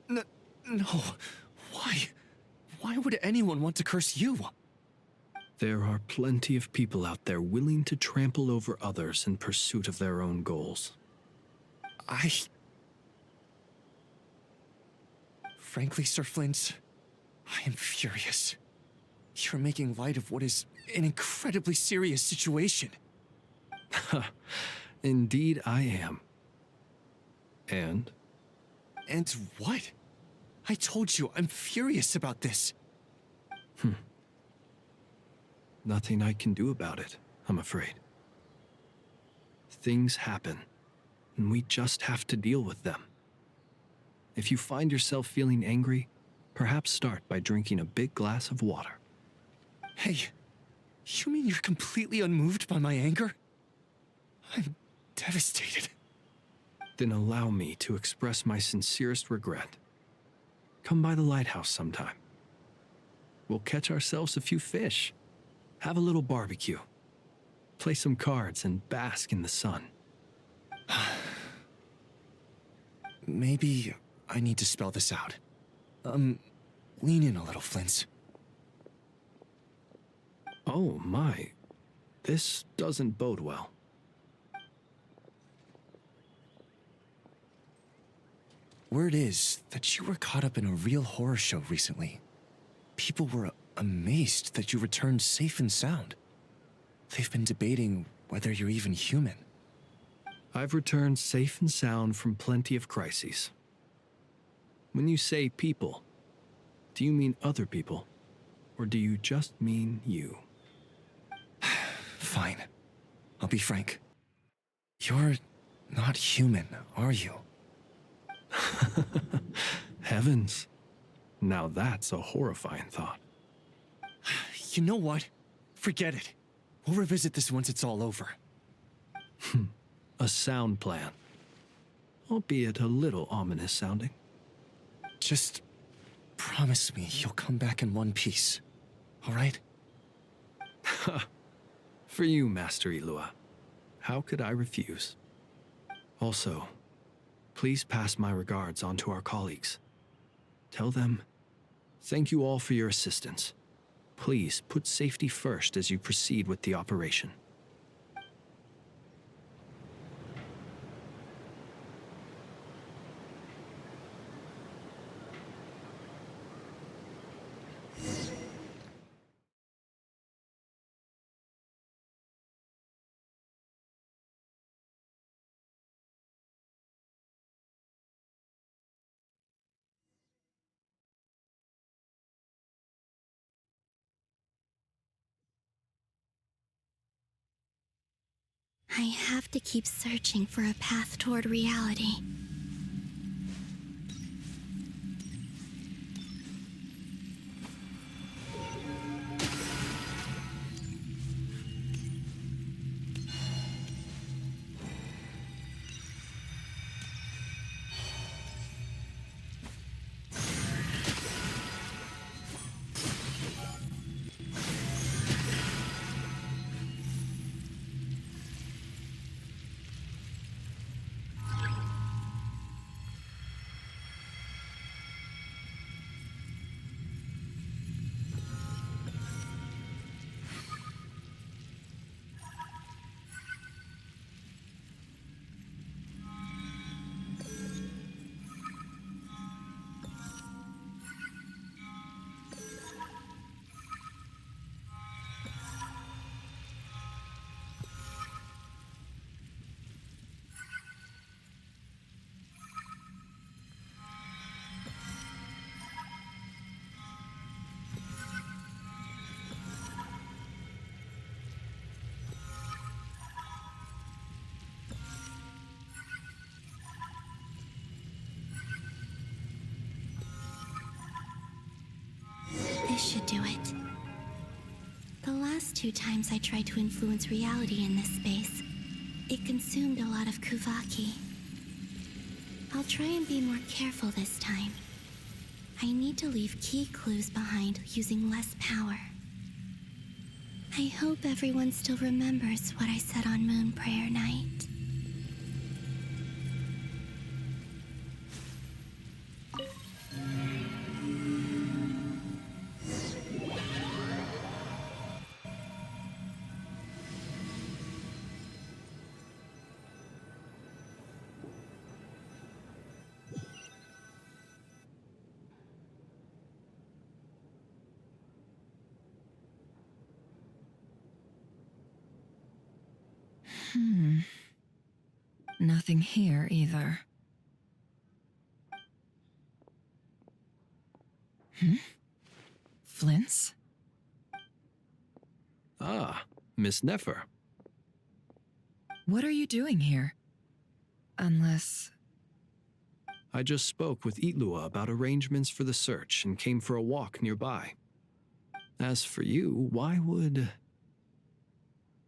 No. Why? Why would anyone want to curse you? There are plenty of people out there willing to trample over others in pursuit of their own goals. Frankly, Sir Flint, I am furious. You're making light of what is an incredibly serious situation. Indeed I am. And what? I told you, I'm furious about this. Nothing I can do about it, I'm afraid. Things happen, and we just have to deal with them. If you find yourself feeling angry, perhaps start by drinking a big glass of water. Hey, you mean you're completely unmoved by my anger? I'm devastated. Then allow me to express my sincerest regret. Come by the lighthouse sometime. We'll catch ourselves a few fish, have a little barbecue, play some cards, and bask in the sun. Maybe I need to spell this out. Lean in a little, Flint. Oh my, this doesn't bode well. Word is that you were caught up in a real horror show recently. People were amazed that you returned safe and sound. They've been debating whether you're even human. I've returned safe and sound from plenty of crises. When you say people, do you mean other people? Or do you just mean you? Fine. I'll be frank. You're not human, are you? Heavens. Now that's a horrifying thought. You know what? Forget it. We'll revisit this once it's all over. A sound plan. Albeit a little ominous sounding. Just promise me you'll come back in one piece, all right? For you, Master Ilua. How could I refuse? Also, please pass my regards on to our colleagues. Tell them, thank you all for your assistance. Please put safety first as you proceed with the operation. I have to keep searching for a path toward reality. This should do it. The last 2 times I tried to influence reality in this space, it consumed a lot of Kuvaki. I'll try and be more careful this time. I need to leave key clues behind using less power. I hope everyone still remembers what I said on Moon Prayer Night. Nothing here either. Flints? Ah, Miss Nefer. What are you doing here? Unless... I just spoke with Itlua about arrangements for the search and came for a walk nearby. As for you, why would...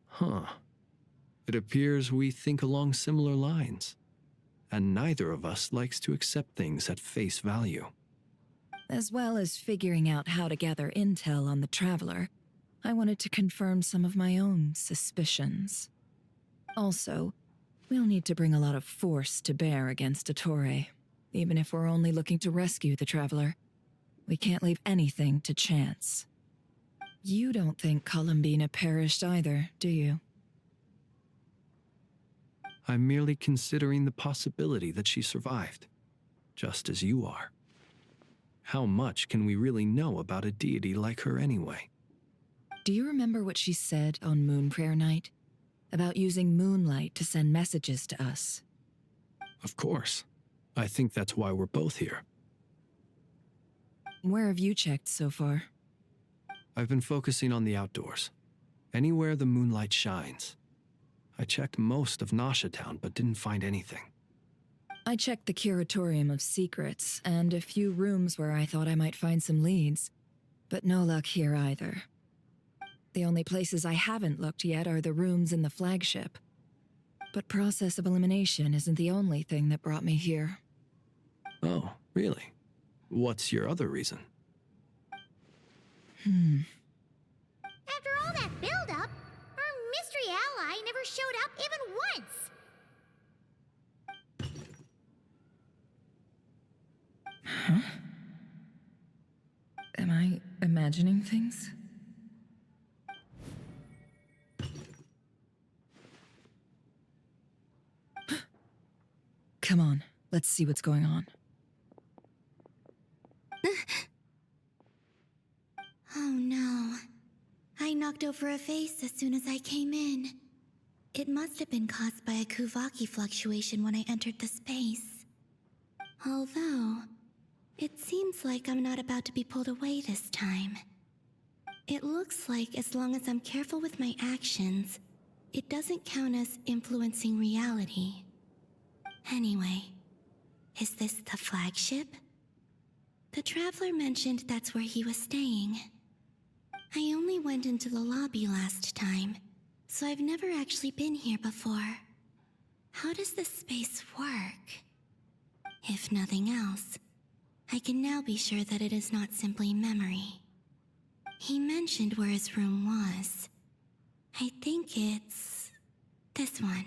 Huh. It appears we think along similar lines, and neither of us likes to accept things at face value. As well as figuring out how to gather intel on the Traveler, I wanted to confirm some of my own suspicions. Also, we'll need to bring a lot of force to bear against Ettore, even if we're only looking to rescue the Traveler. We can't leave anything to chance. You don't think Columbina perished either, do you? I'm merely considering the possibility that she survived, just as you are. How much can we really know about a deity like her anyway? Do you remember what she said on Moon Prayer Night? About using moonlight to send messages to us? Of course. I think that's why we're both here. Where have you checked so far? I've been focusing on the outdoors. Anywhere the moonlight shines. I checked most of Nasha Town, but didn't find anything. I checked the Curatorium of Secrets, and a few rooms where I thought I might find some leads. But no luck here either. The only places I haven't looked yet are the rooms in the flagship. But process of elimination isn't the only thing that brought me here. Oh, really? What's your other reason? After all that build-up, our mystery ally never showed up even once. Huh? Am I imagining things? Come on, let's see what's going on. Oh no. I knocked over a vase as soon as I came in. It must have been caused by a Kuvaki fluctuation when I entered the space. Although, it seems like I'm not about to be pulled away this time. It looks like as long as I'm careful with my actions, it doesn't count as influencing reality. Anyway, is this the flagship? The Traveler mentioned that's where he was staying. I only went into the lobby last time, so I've never actually been here before. How does this space work? If nothing else, I can now be sure that it is not simply memory. He mentioned where his room was. I think it's this one.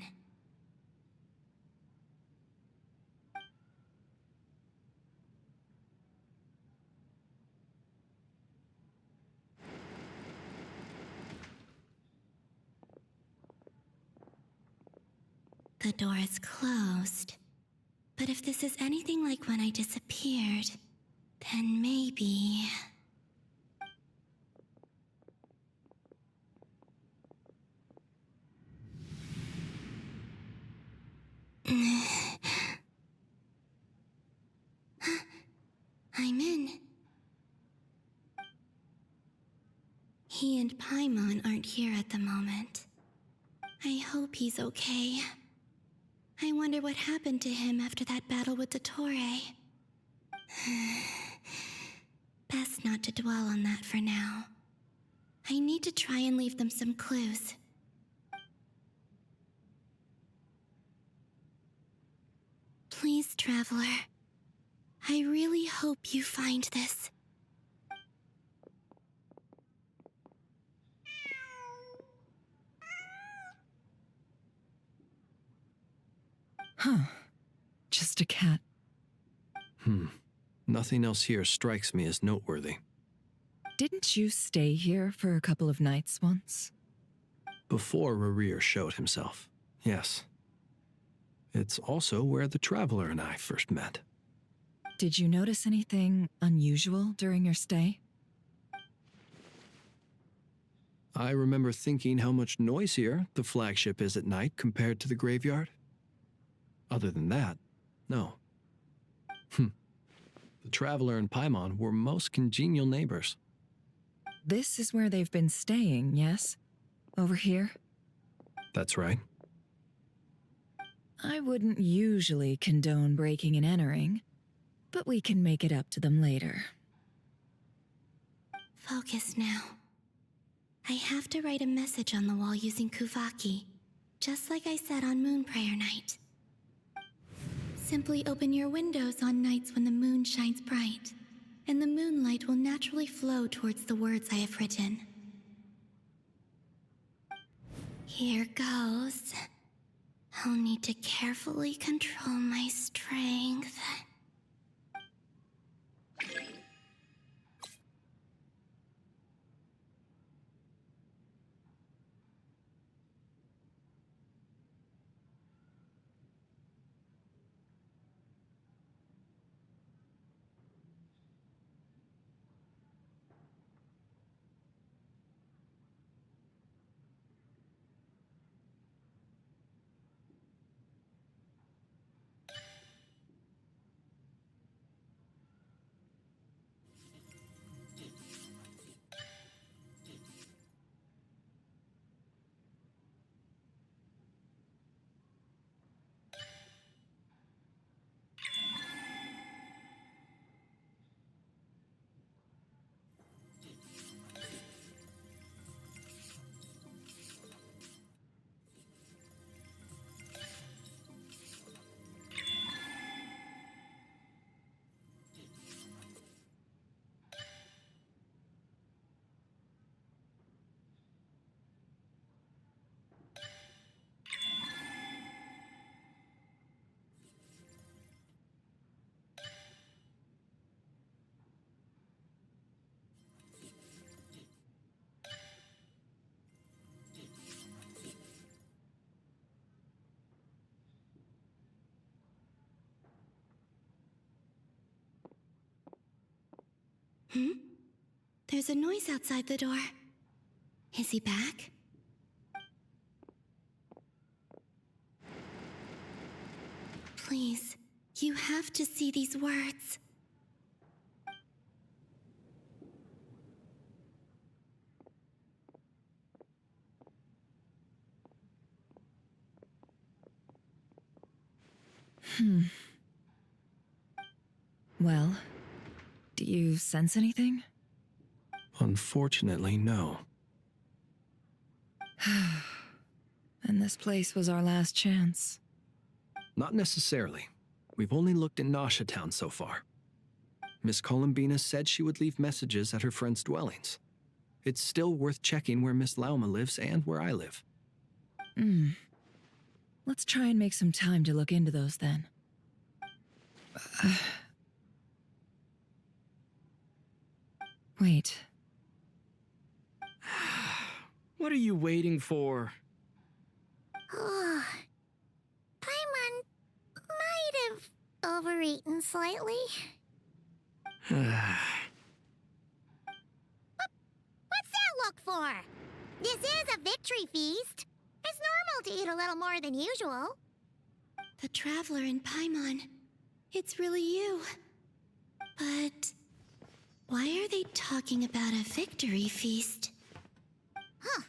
The door is closed. But if this is anything like when I disappeared, then maybe... I'm in. He and Paimon aren't here at the moment. I hope he's okay. I wonder what happened to him after that battle with Dottore. Best not to dwell on that for now. I need to try and leave them some clues. Please, Traveler. I really hope you find this. Huh. Just a cat. Nothing else here strikes me as noteworthy. Didn't you stay here for a couple of nights once? Before Rerir showed himself, yes. It's also where the Traveler and I first met. Did you notice anything unusual during your stay? I remember thinking how much noisier the flagship is at night compared to the graveyard. Other than that, no. The Traveler and Paimon were most congenial neighbors. This is where they've been staying, yes? Over here? That's right. I wouldn't usually condone breaking and entering, but we can make it up to them later. Focus now. I have to write a message on the wall using Kuvaki, just like I said on Moon Prayer Night. Simply open your windows on nights when the moon shines bright, and the moonlight will naturally flow towards the words I have written. Here goes. I'll need to carefully control my strength. There's a noise outside the door. Is he back? Please, you have to see these words. Well, do you sense anything? Unfortunately, no. And this place was our last chance. Not necessarily. We've only looked in Nasha Town so far. Miss Columbina said she would leave messages at her friends' dwellings. It's still worth checking where Miss Lauma lives and where I live. Let's try and make some time to look into those then. Wait. What are you waiting for? Oh, Paimon might have overeaten slightly. What's that look for? This is a victory feast. It's normal to eat a little more than usual. The Traveler in Paimon. It's really you. But why are they talking about a victory feast? Huh.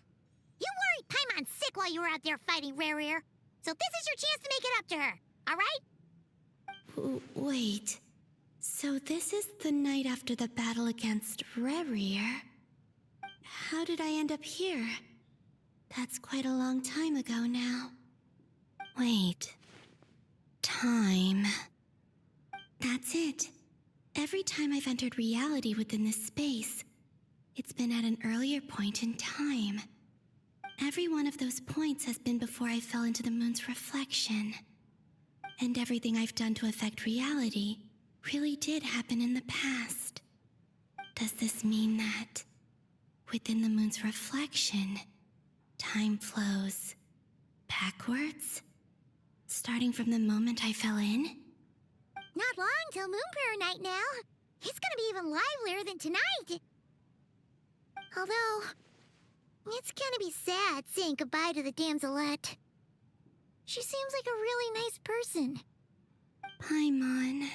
You worried Paimon sick while you were out there fighting Rare. So this is your chance to make it up to her, alright? Wait. So this is the night after the battle against Rare. How did I end up here? That's quite a long time ago now. Wait. Time. That's it. Every time I've entered reality within this space, it's been at an earlier point in time. Every one of those points has been before I fell into the moon's reflection. And everything I've done to affect reality really did happen in the past. Does this mean that within the moon's reflection, time flows backwards? Starting from the moment I fell in? Not long till Moon Prayer Night now. It's gonna be even livelier than tonight. Although, it's gonna be sad saying goodbye to the damselette. She seems like a really nice person. Paimon.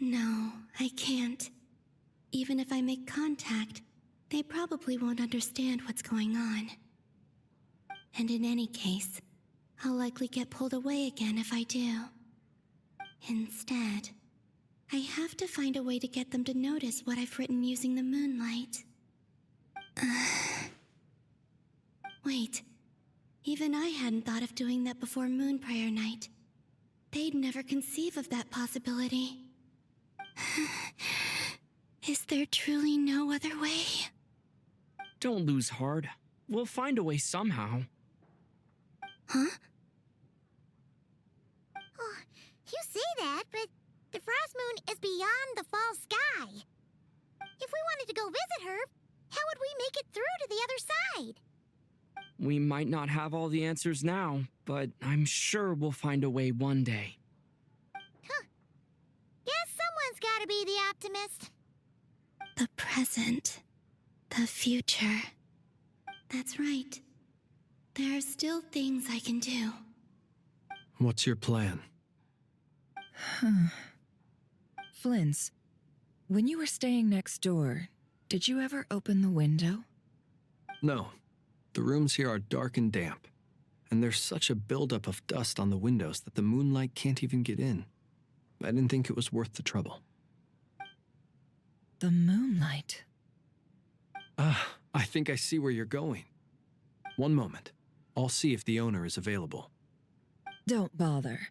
No, I can't. Even if I make contact, they probably won't understand what's going on. And in any case, I'll likely get pulled away again if I do. Instead, I have to find a way to get them to notice what I've written using the moonlight. Wait, even I hadn't thought of doing that before Moon Prayer Night. They'd never conceive of that possibility. Is there truly no other way? Don't lose heart. We'll find a way somehow. Huh? Oh, you say that, but the Frost Moon is beyond the fall sky. If we wanted to go visit her, how would we make it through to the other side? We might not have all the answers now, but I'm sure we'll find a way one day. Huh. Guess someone's gotta be the optimist. The present. The future. That's right. There are still things I can do. What's your plan? Flint's, when you were staying next door, did you ever open the window? No. The rooms here are dark and damp, and there's such a buildup of dust on the windows that the moonlight can't even get in. I didn't think it was worth the trouble. The moonlight? I think I see where you're going. One moment. I'll see if the owner is available. Don't bother.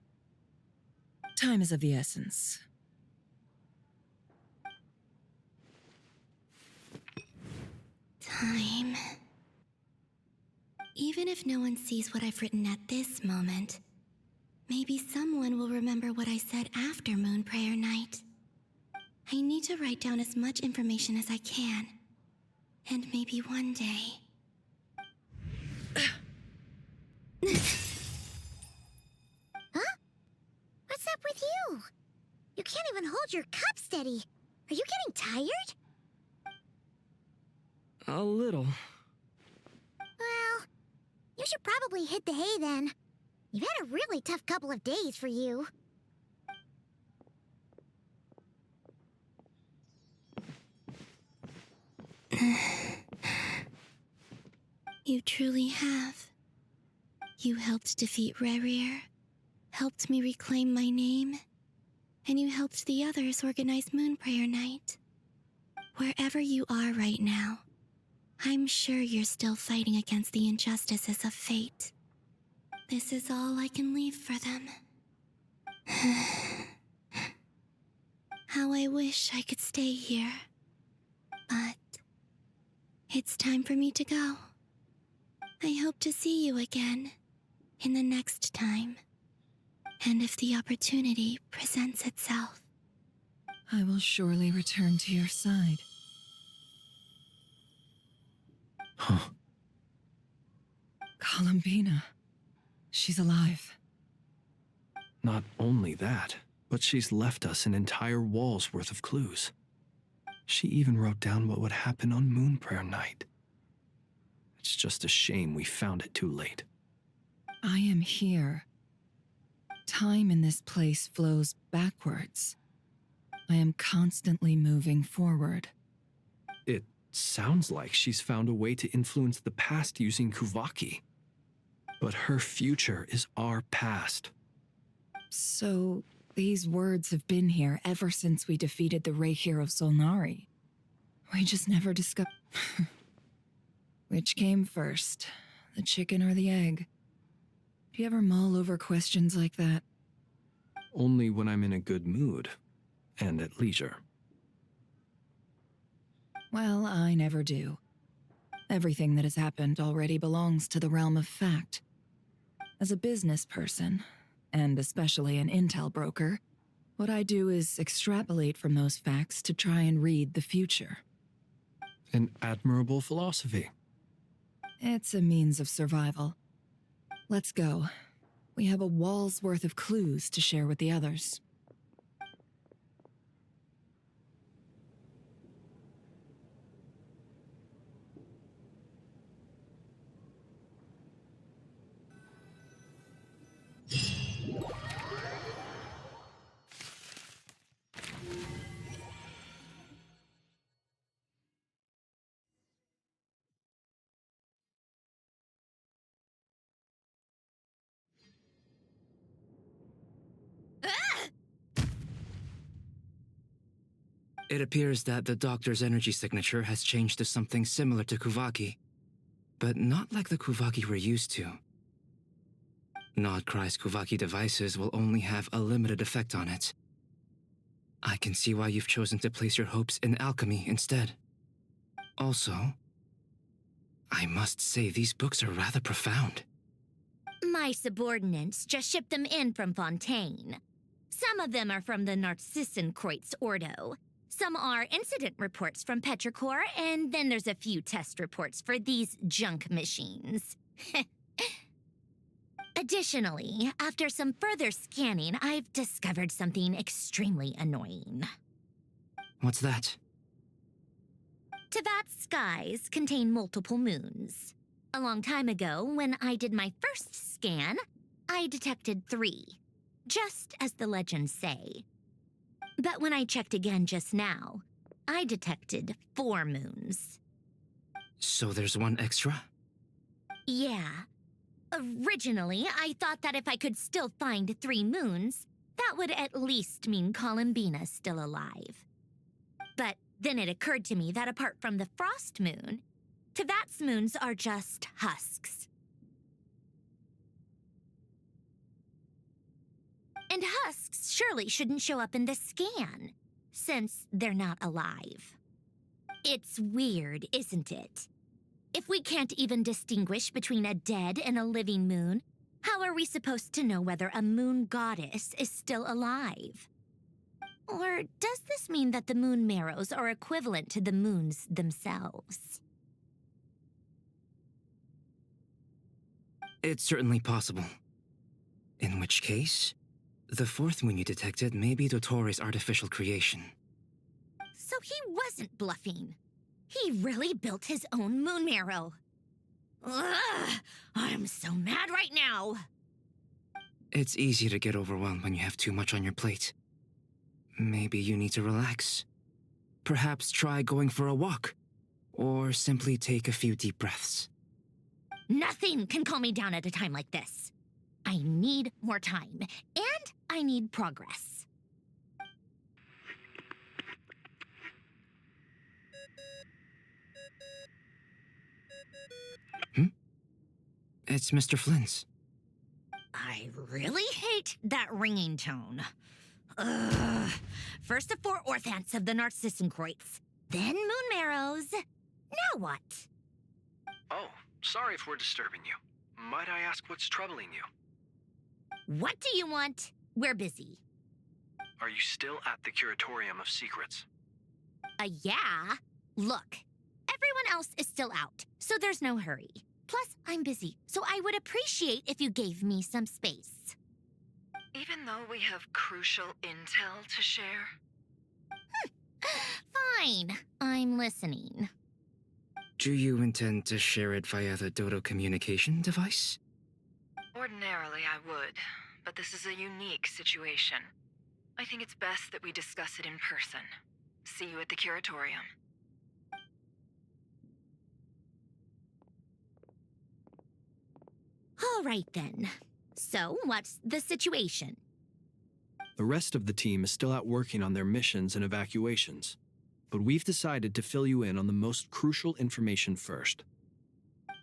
Time is of the essence. Time. Even if no one sees what I've written at this moment, maybe someone will remember what I said after Moon Prayer Night. I need to write down as much information as I can. And maybe one day... Huh? What's up with you? You can't even hold your cup steady. Are you getting tired? A little. Well, you should probably hit the hay then. You've had a really tough couple of days for you. You truly have. You helped defeat Rare, helped me reclaim my name, and you helped the others organize Moon Prayer Night. Wherever you are right now, I'm sure you're still fighting against the injustices of fate. This is all I can leave for them. How I wish I could stay here. But it's time for me to go. I hope to see you again in the next time. And if the opportunity presents itself. I will surely return to your side. Huh. Columbina. She's alive. Not only that, but she's left us an entire wall's worth of clues. She even wrote down what would happen on Moon Prayer Night. It's just a shame we found it too late. I am here. Time in this place flows backwards. I am constantly moving forward. It sounds like she's found a way to influence the past using Kuvaki. But her future is our past. So, these words have been here ever since we defeated the Reikir of Solnari. We just never discovered... Which came first, the chicken or the egg? Do you ever mull over questions like that? Only when I'm in a good mood, and at leisure. Well, I never do. Everything that has happened already belongs to the realm of fact. As a business person, and especially an intel broker, what I do is extrapolate from those facts to try and read the future. An admirable philosophy. It's a means of survival. Let's go. We have a wall's worth of clues to share with the others. It appears that the doctor's energy signature has changed to something similar to Kuvaki, but not like the Kuvaki we're used to. Nodcry's Kuvaki devices will only have a limited effect on it. I can see why you've chosen to place your hopes in alchemy instead. Also, I must say these books are rather profound. My subordinates just shipped them in from Fontaine. Some of them are from the Narcissenkreuz Ordo. Some are incident reports from Petrichor, and then there's a few test reports for these junk machines. Additionally, after some further scanning, I've discovered something extremely annoying. What's that? Tevat's skies contain multiple moons. A long time ago, when I did my first scan, I detected 3, just as the legends say. But when I checked again just now, I detected 4 moons. So there's one extra? Yeah. Originally, I thought that if I could still find 3 moons, that would at least mean Columbina's still alive. But then it occurred to me that apart from the frost moon, Tevat's moons are just husks. And husks surely shouldn't show up in the scan, since they're not alive. It's weird, isn't it? If we can't even distinguish between a dead and a living moon, how are we supposed to know whether a moon goddess is still alive? Or does this mean that the moon marrows are equivalent to the moons themselves? It's certainly possible. In which case, the 4th moon you detected may be Dottore artificial creation. So he wasn't bluffing. He really built his own moon marrow. Ugh, I'm so mad right now. It's easy to get overwhelmed when you have too much on your plate. Maybe you need to relax. Perhaps try going for a walk, or simply take a few deep breaths. Nothing can calm me down at a time like this. I need more time, and I need progress. It's Mr. Flynn's. I really hate that ringing tone. Ugh. First the 4 orthants of the Narcissenkreuz, then moon marrows. Now what? Oh, sorry if we're disturbing you. Might I ask what's troubling you? What do you want? We're busy. Are you still at the Curatorium of Secrets? Yeah. Look, everyone else is still out, so there's no hurry. Plus, I'm busy, so I would appreciate if you gave me some space. Even though we have crucial intel to share? Fine, I'm listening. Do you intend to share it via the Dodo communication device? Ordinarily, I would, but this is a unique situation. I think it's best that we discuss it in person. See you at the Curatorium. All right then. So, what's the situation? The rest of the team is still out working on their missions and evacuations, but we've decided to fill you in on the most crucial information first.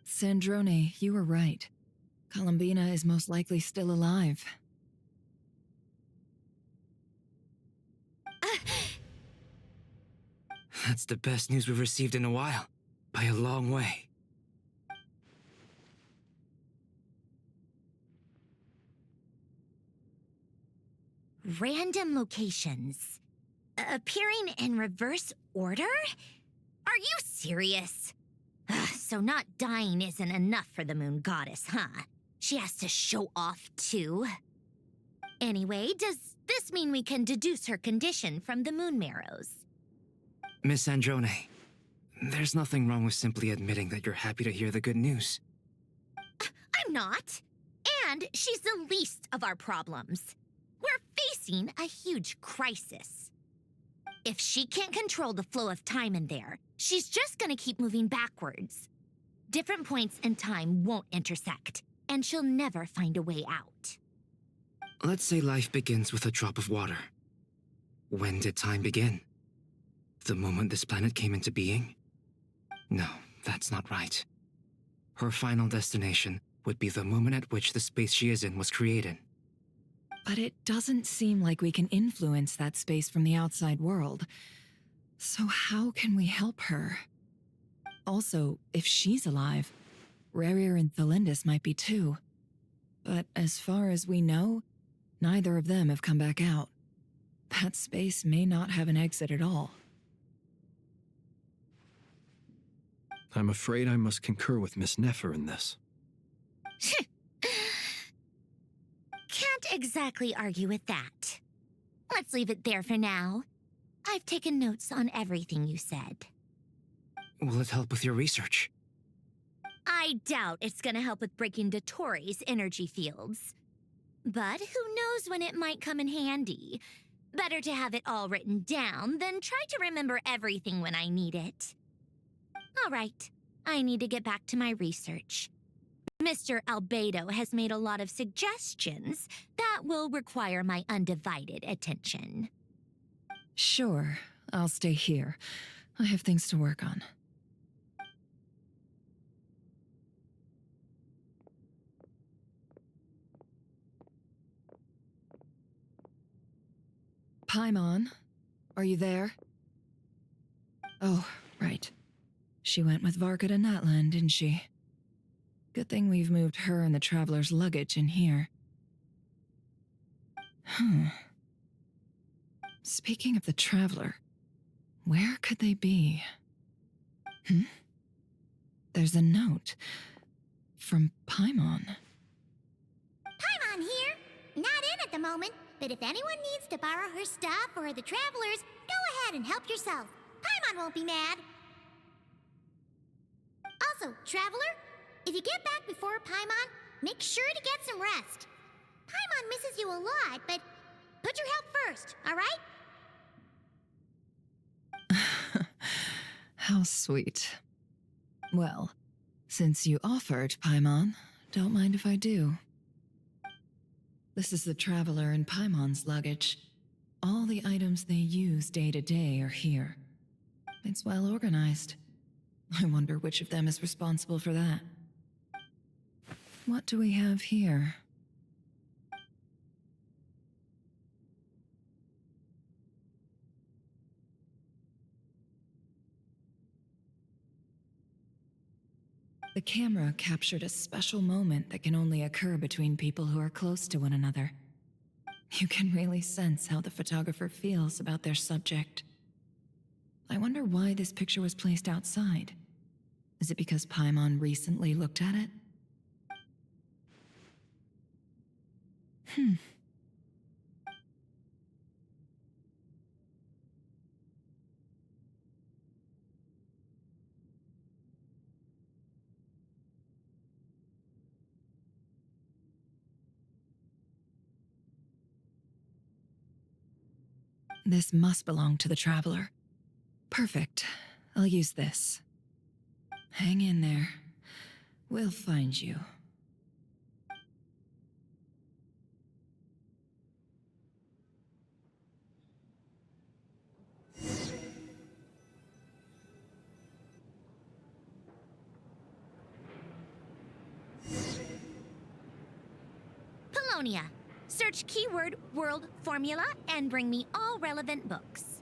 Sandrone, you were right. Columbina is most likely still alive. That's the best news we've received in a while, by a long way. Random locations. Appearing in reverse order? Are you serious? So not dying isn't enough for the moon goddess, huh? She has to show off too. Anyway, does this mean we can deduce her condition from the moon marrows? Miss Androne, there's nothing wrong with simply admitting that you're happy to hear the good news. I'm not. And she's the least of our problems. We're facing a huge crisis. If she can't control the flow of time in there, she's just gonna keep moving backwards. Different points in time won't intersect, and she'll never find a way out. Let's say life begins with a drop of water. When did time begin? The moment this planet came into being? No, that's not right. Her final destination would be the moment at which the space she is in was created. But it doesn't seem like we can influence that space from the outside world. So how can we help her? Also, if she's alive, Rerir and Thelindis might be too. But as far as we know, neither of them have come back out. That space may not have an exit at all. I'm afraid I must concur with Miss Nefer in this. Can't exactly argue with that. Let's leave it there for now. I've taken notes on everything you said. Will it help with your research? I doubt it's gonna help with breaking Dottoro's energy fields. But who knows when it might come in handy. Better to have it all written down than try to remember everything when I need it. All right, I need to get back to my research. Mr. Albedo has made a lot of suggestions that will require my undivided attention. Sure, I'll stay here. I have things to work on. Paimon, are you there? Oh, right. She went with Varka to Natlan, didn't she? Good thing we've moved her and the Traveler's luggage in here. Speaking of the Traveler, where could they be? There's a note from Paimon. Paimon here. Not in at the moment, but if anyone needs to borrow her stuff or the Travelers, go ahead and help yourself. Paimon won't be mad. Also, Traveler, if you get back before Paimon, make sure to get some rest. Paimon misses you a lot, but put your health first, all right? How sweet. Well, since you offered, Paimon, don't mind if I do. This is the Traveler and Paimon's luggage. All the items they use day to day are here. It's well organized. I wonder which of them is responsible for that. What do we have here? The camera captured a special moment that can only occur between people who are close to one another. You can really sense how the photographer feels about their subject. I wonder why this picture was placed outside. Is it because Paimon recently looked at it? This must belong to the Traveler. Perfect. I'll use this. Hang in there. We'll find you. Polonia. Search keyword world formula and bring me all relevant books.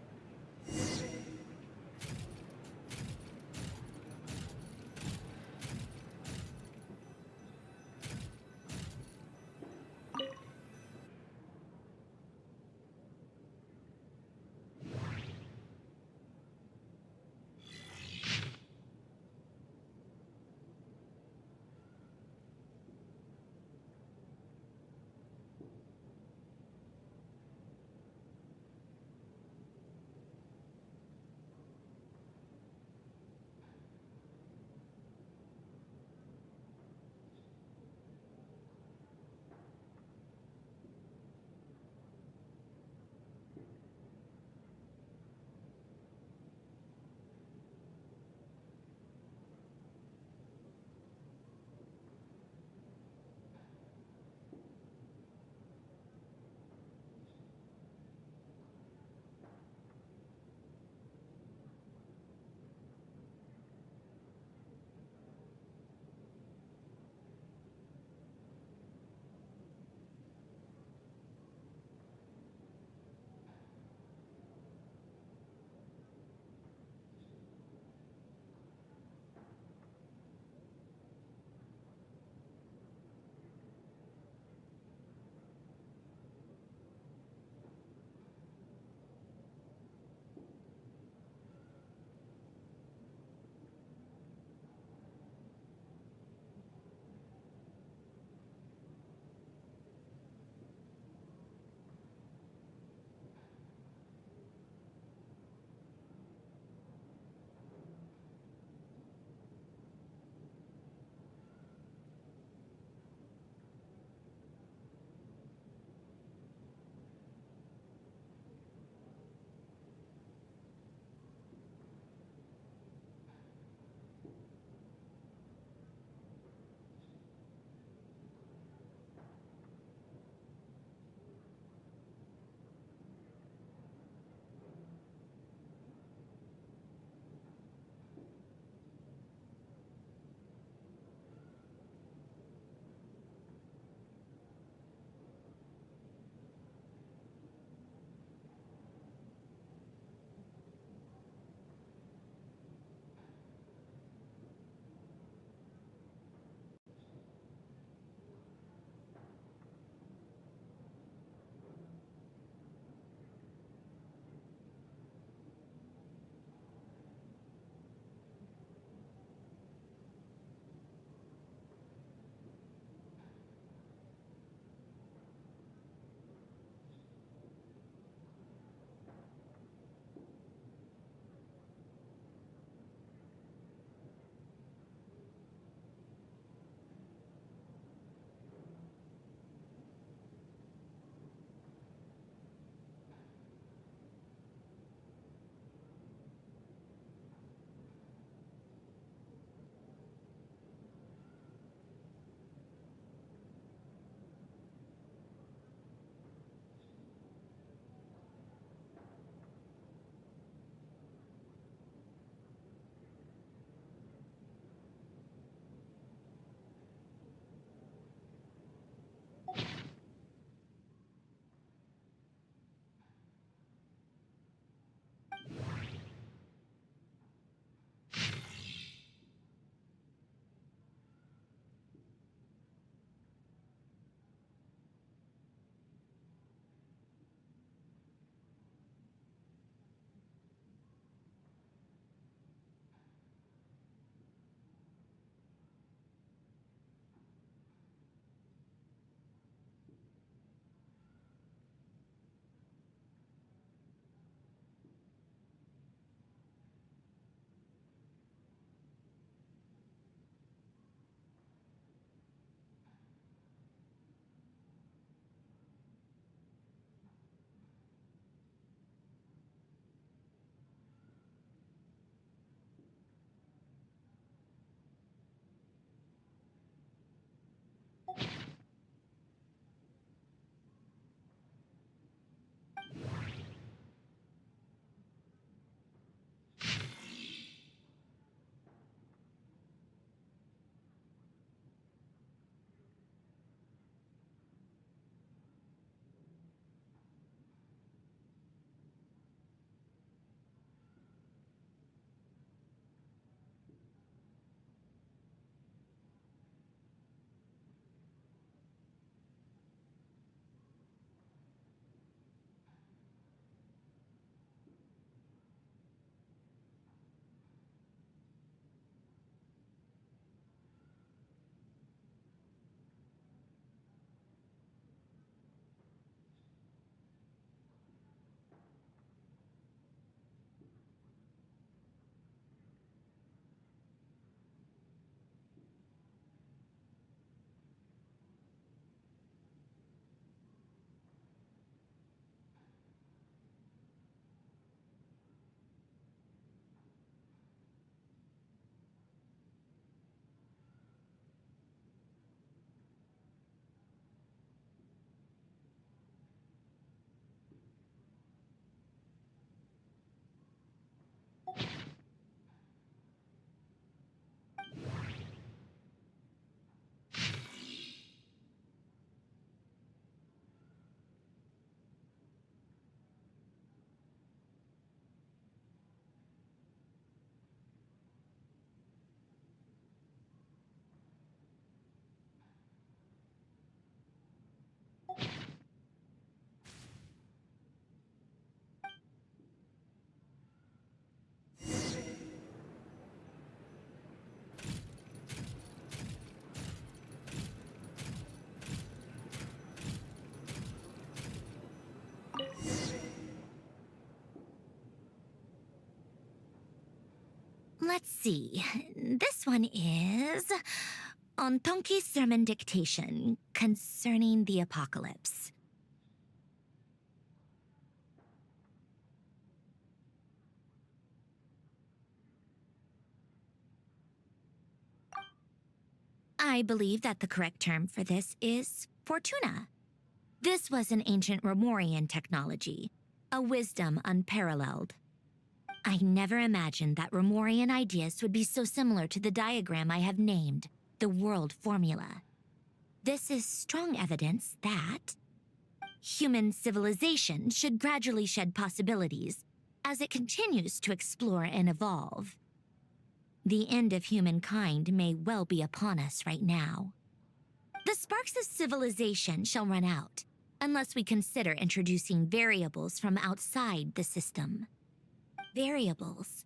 Let's see. This one is on Tonki's sermon dictation concerning the apocalypse. I believe that the correct term for this is Fortuna. This was an ancient Romorian technology, a wisdom unparalleled. I never imagined that Romorian ideas would be so similar to the diagram I have named, the World Formula. This is strong evidence that human civilization should gradually shed possibilities as it continues to explore and evolve. The end of humankind may well be upon us right now. The sparks of civilization shall run out, unless we consider introducing variables from outside the system. Variables.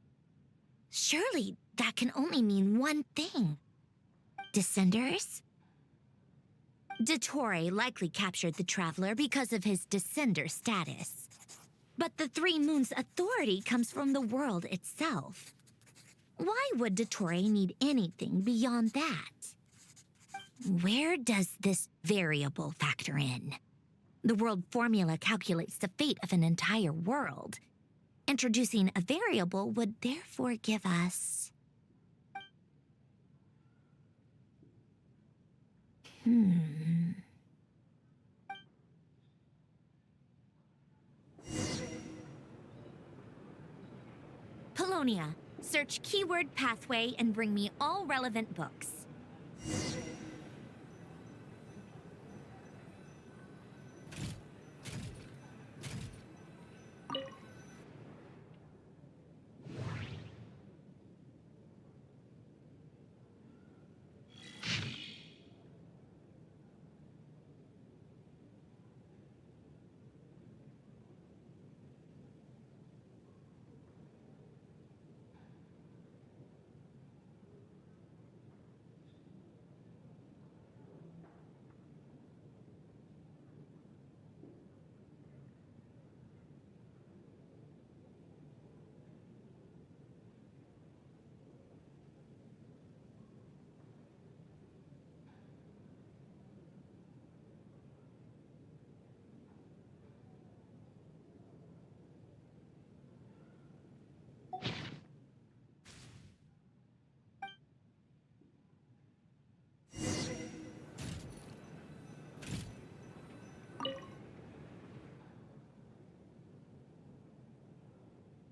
Surely that can only mean one thing. Descenders? Dottore likely captured the Traveler because of his descender status. But the Three Moons' authority comes from the world itself. Why would Dottore need anything beyond that? Where does this variable factor in? The world formula calculates the fate of an entire world. Introducing a variable would therefore give us... Polonia, search keyword pathway and bring me all relevant books.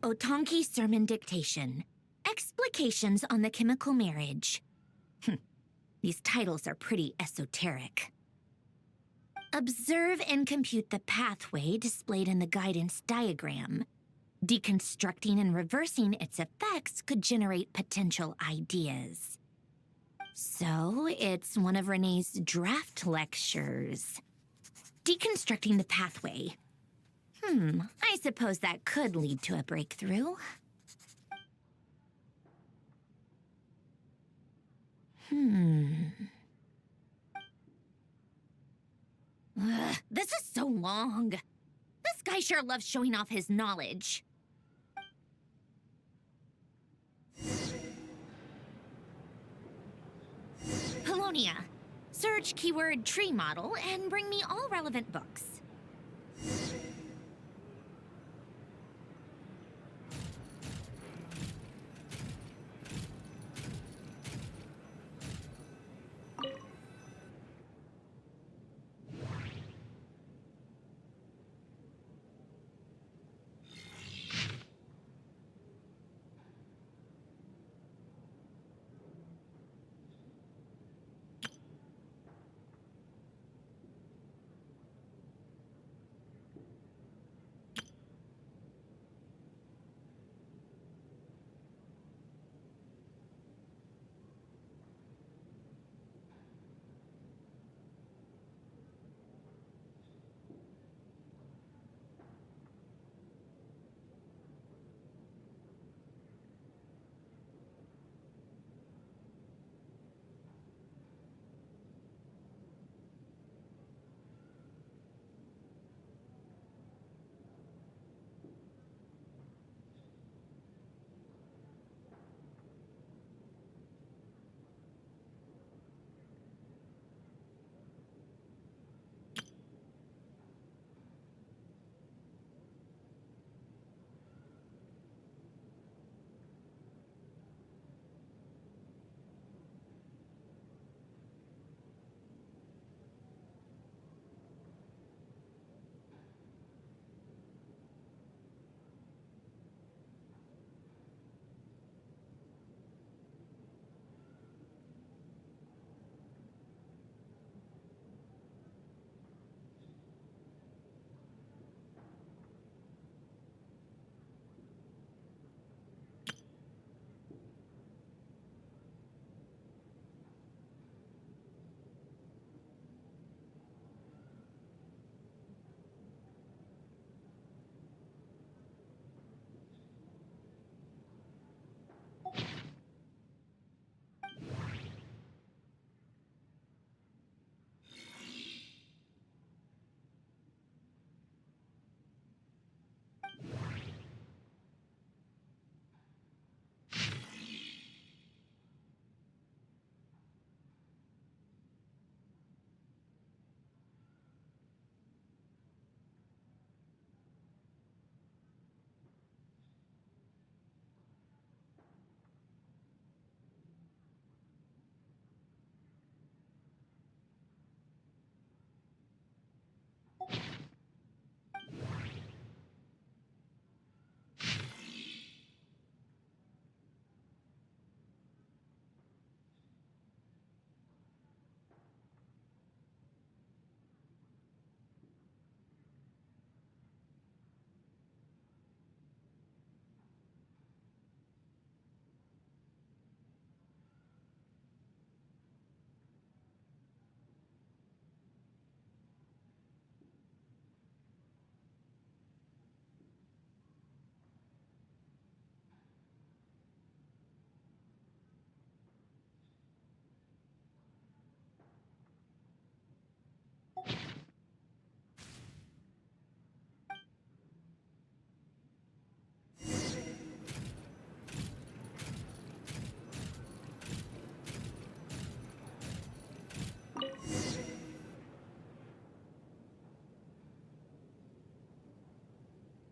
Otonki Sermon Dictation. Explications on the Chemical Marriage. These titles are pretty esoteric. Observe and compute the pathway displayed in the guidance diagram. Deconstructing and reversing its effects could generate potential ideas. So, it's one of Renee's draft lectures. Deconstructing the pathway. I suppose that could lead to a breakthrough. This is so long. This guy sure loves showing off his knowledge. Polonia, search keyword tree model and bring me all relevant books.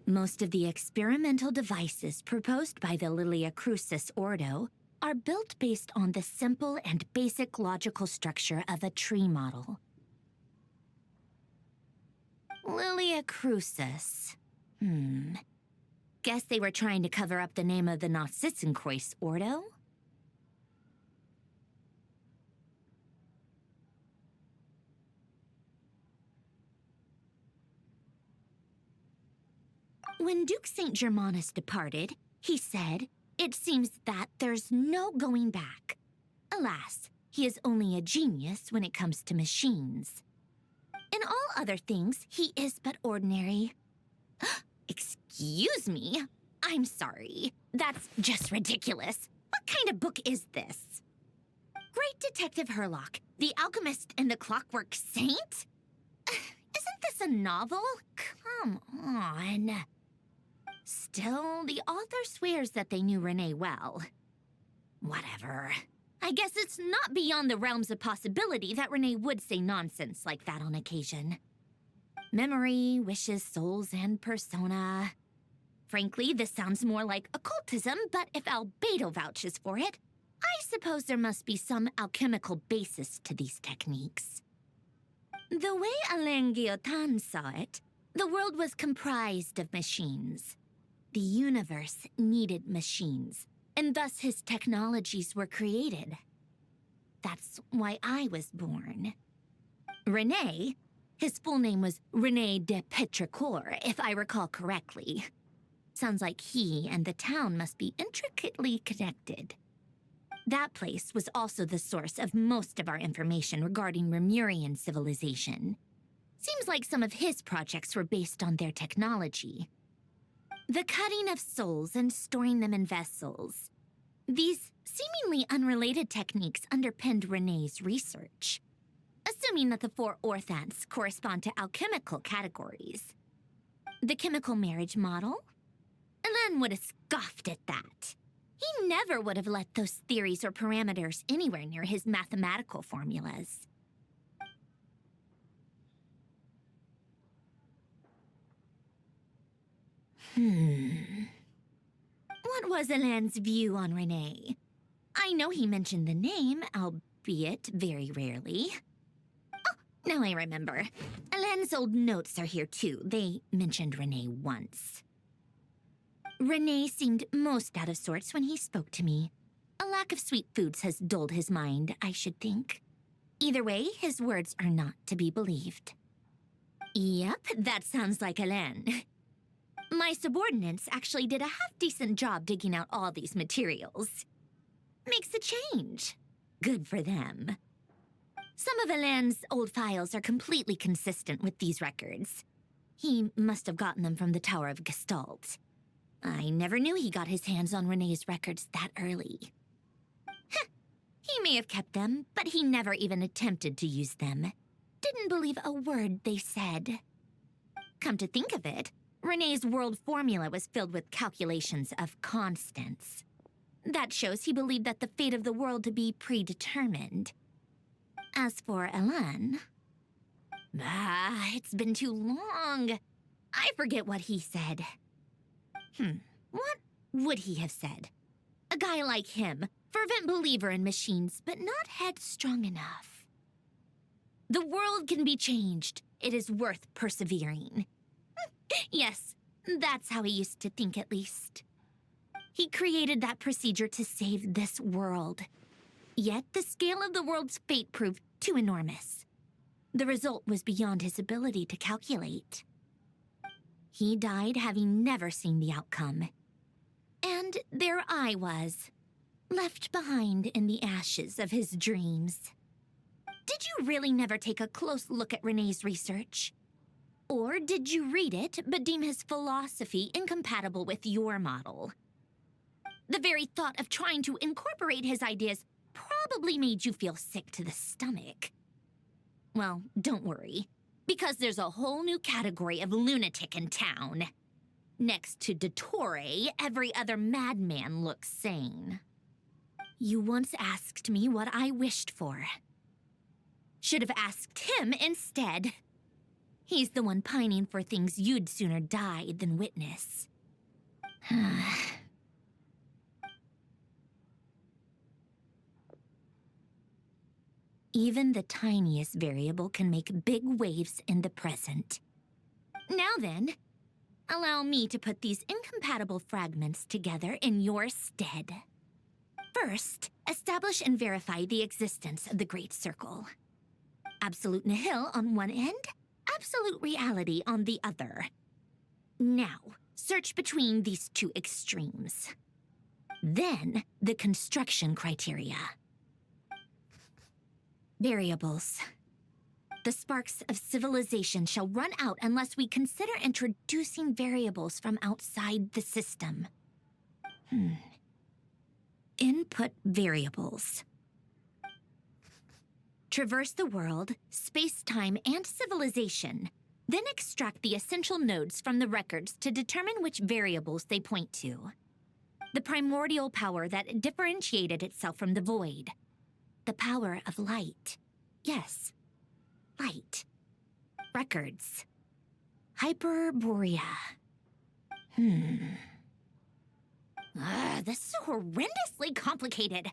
Most of the experimental devices proposed by the Lilia Crucis Ordo are built based on the simple and basic logical structure of a tree model. Lilia Crucis. Guess they were trying to cover up the name of the Narsissenkreuz Ordo? When Duke St. Germanus departed, he said, "It seems that there's no going back." Alas, he is only a genius when it comes to machines. In all other things, he is but ordinary. Excuse me? I'm sorry. That's just ridiculous. What kind of book is this? Great Detective Herlock, the Alchemist and the Clockwork Saint? Isn't this a novel? Come on. Still, the author swears that they knew Renee well. Whatever. I guess it's not beyond the realms of possibility that Renee would say nonsense like that on occasion. Memory, wishes, souls, and persona. Frankly, this sounds more like occultism, but if Albedo vouches for it, I suppose there must be some alchemical basis to these techniques. The way Alain Guillotin saw it, the world was comprised of machines. The universe needed machines, and thus his technologies were created. That's why I was born. René, his full name was René de Petrichor, if I recall correctly. Sounds like he and the town must be intricately connected. That place was also the source of most of our information regarding Remurian civilization. Seems like some of his projects were based on their technology. The cutting of souls and storing them in vessels. These seemingly unrelated techniques underpinned René's research. Assuming that the four orthants correspond to alchemical categories. The chemical marriage model? Alain would have scoffed at that. He never would have let those theories or parameters anywhere near his mathematical formulas. What was Alain's view on Renee? I know he mentioned the name, albeit very rarely. Oh, now I remember. Alain's old notes are here too. They mentioned Renee once. Renee seemed most out of sorts when he spoke to me. A lack of sweet foods has dulled his mind, I should think. Either way, his words are not to be believed. Yep, that sounds like Alain. My subordinates actually did a half-decent job digging out all these materials. Makes a change. Good for them. Some of Alain's old files are completely consistent with these records. He must have gotten them from the Tower of Gestalt. I never knew he got his hands on Renee's records that early. He may have kept them, but he never even attempted to use them. Didn't believe a word they said. Come to think of it, Renee's world formula was filled with calculations of constants. That shows he believed that the fate of the world to be predetermined. As for Alain... it's been too long. I forget what he said. What would he have said? A guy like him, fervent believer in machines, but not headstrong enough. The world can be changed. It is worth persevering. Yes, that's how he used to think at least. He created that procedure to save this world. Yet the scale of the world's fate proved too enormous. The result was beyond his ability to calculate. He died having never seen the outcome. And there I was, left behind in the ashes of his dreams. Did you really never take a close look at Renee's research? Or did you read it, but deem his philosophy incompatible with your model? The very thought of trying to incorporate his ideas probably made you feel sick to the stomach. Well, don't worry, because there's a whole new category of lunatic in town. Next to Dottore, every other madman looks sane. You once asked me what I wished for. Should have asked him instead. He's the one pining for things you'd sooner die than witness. Even the tiniest variable can make big waves in the present. Now then, allow me to put these incompatible fragments together in your stead. First, establish and verify the existence of the Great Circle. Absolute nihil on one end, absolute reality on the other. Now, search between these two extremes. Then, the construction criteria. Variables. The sparks of civilization shall run out unless we consider introducing variables from outside the system. Input variables. Traverse the world, space-time, and civilization. Then extract the essential nodes from the records to determine which variables they point to. The primordial power that differentiated itself from the void. The power of light. Yes, light. Records. Hyperborea. This is horrendously complicated.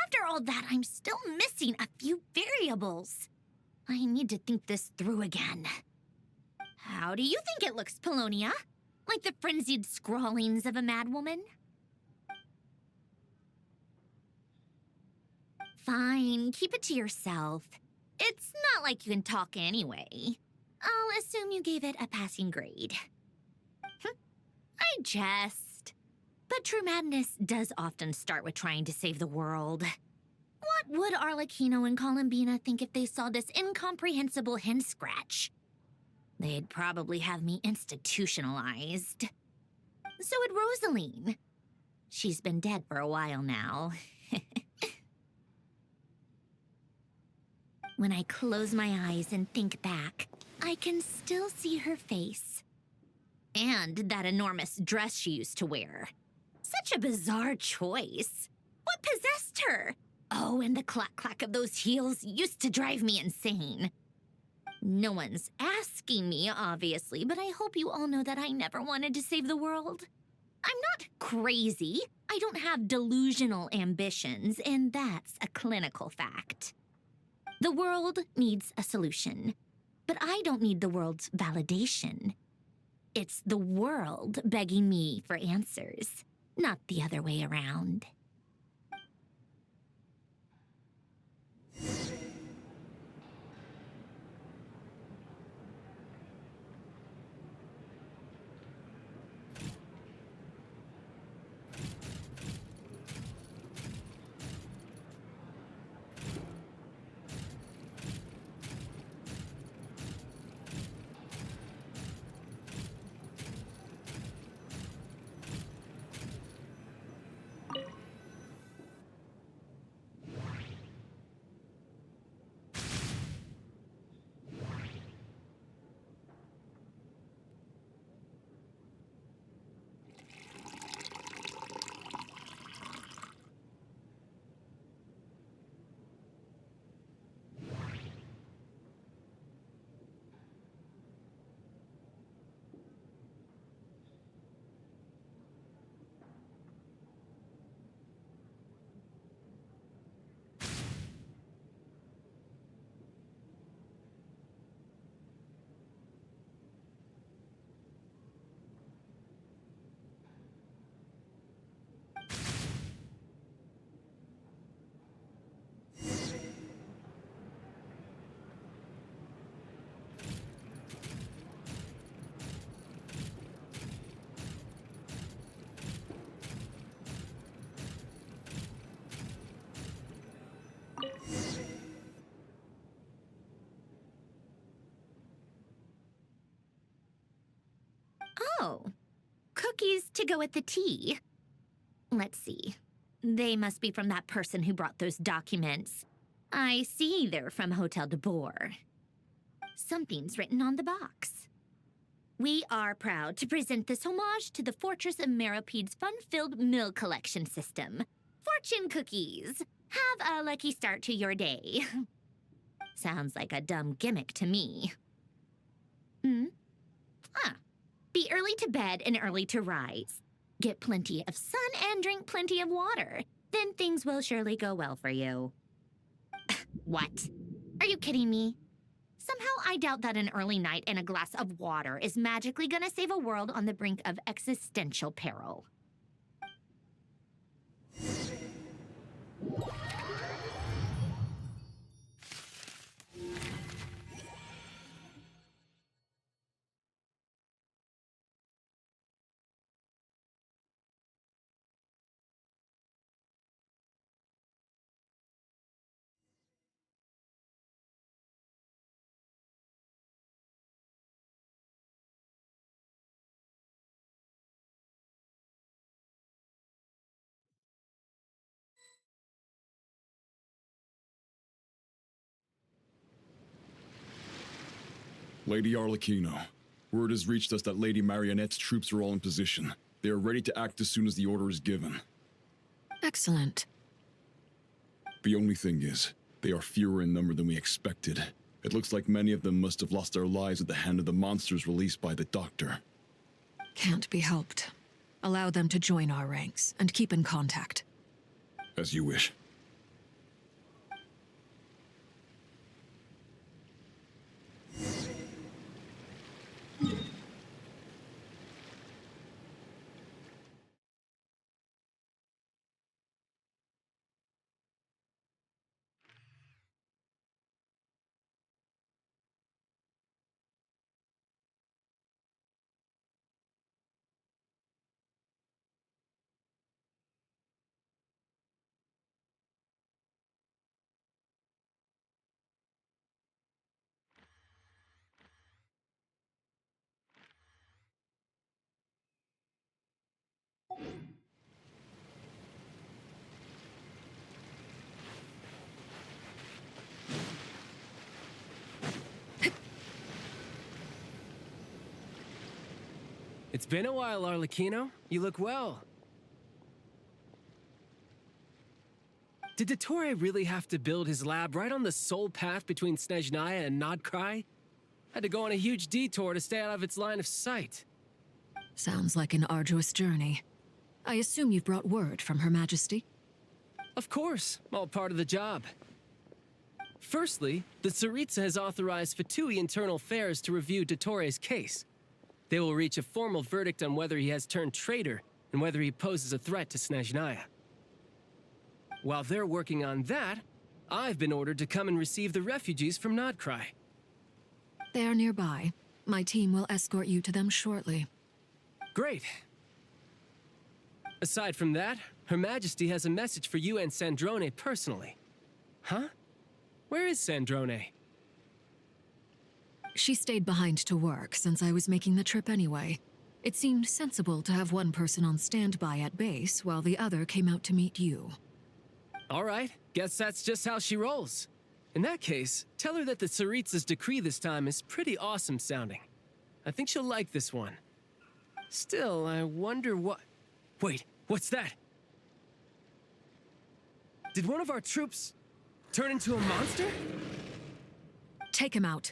After all that, I'm still missing a few variables. I need to think this through again. How do you think it looks, Polonia? Like the frenzied scrawlings of a madwoman? Fine, keep it to yourself. It's not like you can talk anyway. I'll assume you gave it a passing grade. I jest. But true madness does often start with trying to save the world. What would Arlecchino and Columbina think if they saw this incomprehensible hen scratch? They'd probably have me institutionalized. So would Rosaline. She's been dead for a while now. When I close my eyes and think back, I can still see her face. And that enormous dress she used to wear. Such a bizarre choice. What possessed her? Oh, and the clack-clack of those heels used to drive me insane. No one's asking me, obviously, but I hope you all know that I never wanted to save the world. I'm not crazy. I don't have delusional ambitions, and that's a clinical fact. The world needs a solution, but I don't need the world's validation. It's the world begging me for answers, not the other way around. Oh, cookies to go with the tea. Let's see. They must be from that person who brought those documents. I see they're from Hotel de Boer. Something's written on the box. We are proud to present this homage to the Fortress of Meropede's fun-filled mill collection system. Fortune cookies. Have a lucky start to your day. Sounds like a dumb gimmick to me. Be early to bed and early to rise. Get plenty of sun and drink plenty of water. Then things will surely go well for you. What? Are you kidding me? Somehow I doubt that an early night and a glass of water is magically gonna save a world on the brink of existential peril. Lady Arlecchino, word has reached us that Lady Marionette's troops are all in position. They are ready to act as soon as the order is given. Excellent. The only thing is, they are fewer in number than we expected. It looks like many of them must have lost their lives at the hand of the monsters released by the Doctor. Can't be helped. Allow them to join our ranks and keep in contact. As you wish. It's been a while, Arlecchino. You look well. Did Dottore really have to build his lab right on the sole path between Snezhnaya and Nodcry? Had to go on a huge detour to stay out of its line of sight. Sounds like an arduous journey. I assume you've brought word from Her Majesty? Of course, all part of the job. Firstly, the Tsaritsa has authorized Fatui Internal Affairs to review Dottore's case. They will reach a formal verdict on whether he has turned traitor and whether he poses a threat to Snezhnaya. While they're working on that, I've been ordered to come and receive the refugees from Nodcry. They are nearby. My team will escort you to them shortly. Great. Aside from that, Her Majesty has a message for you and Sandrone personally. Huh? Where is Sandrone? She stayed behind to work since I was making the trip anyway. It seemed sensible to have one person on standby at base while the other came out to meet you. All right, guess that's just how she rolls. In that case, tell her that the Tsaritsa's decree this time is pretty awesome sounding. I think she'll like this one. Still, I wonder what... Wait, what's that? Did one of our troops turn into a monster? Take him out.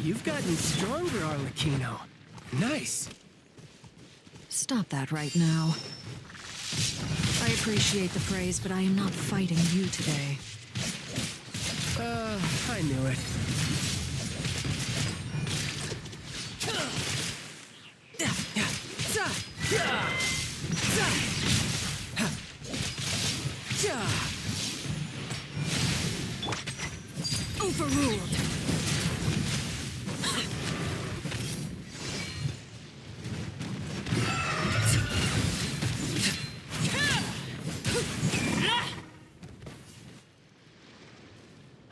You've gotten stronger, Arlecchino. Nice. Stop that right now. I appreciate the praise, but I am not fighting you today. I knew it. Overruled.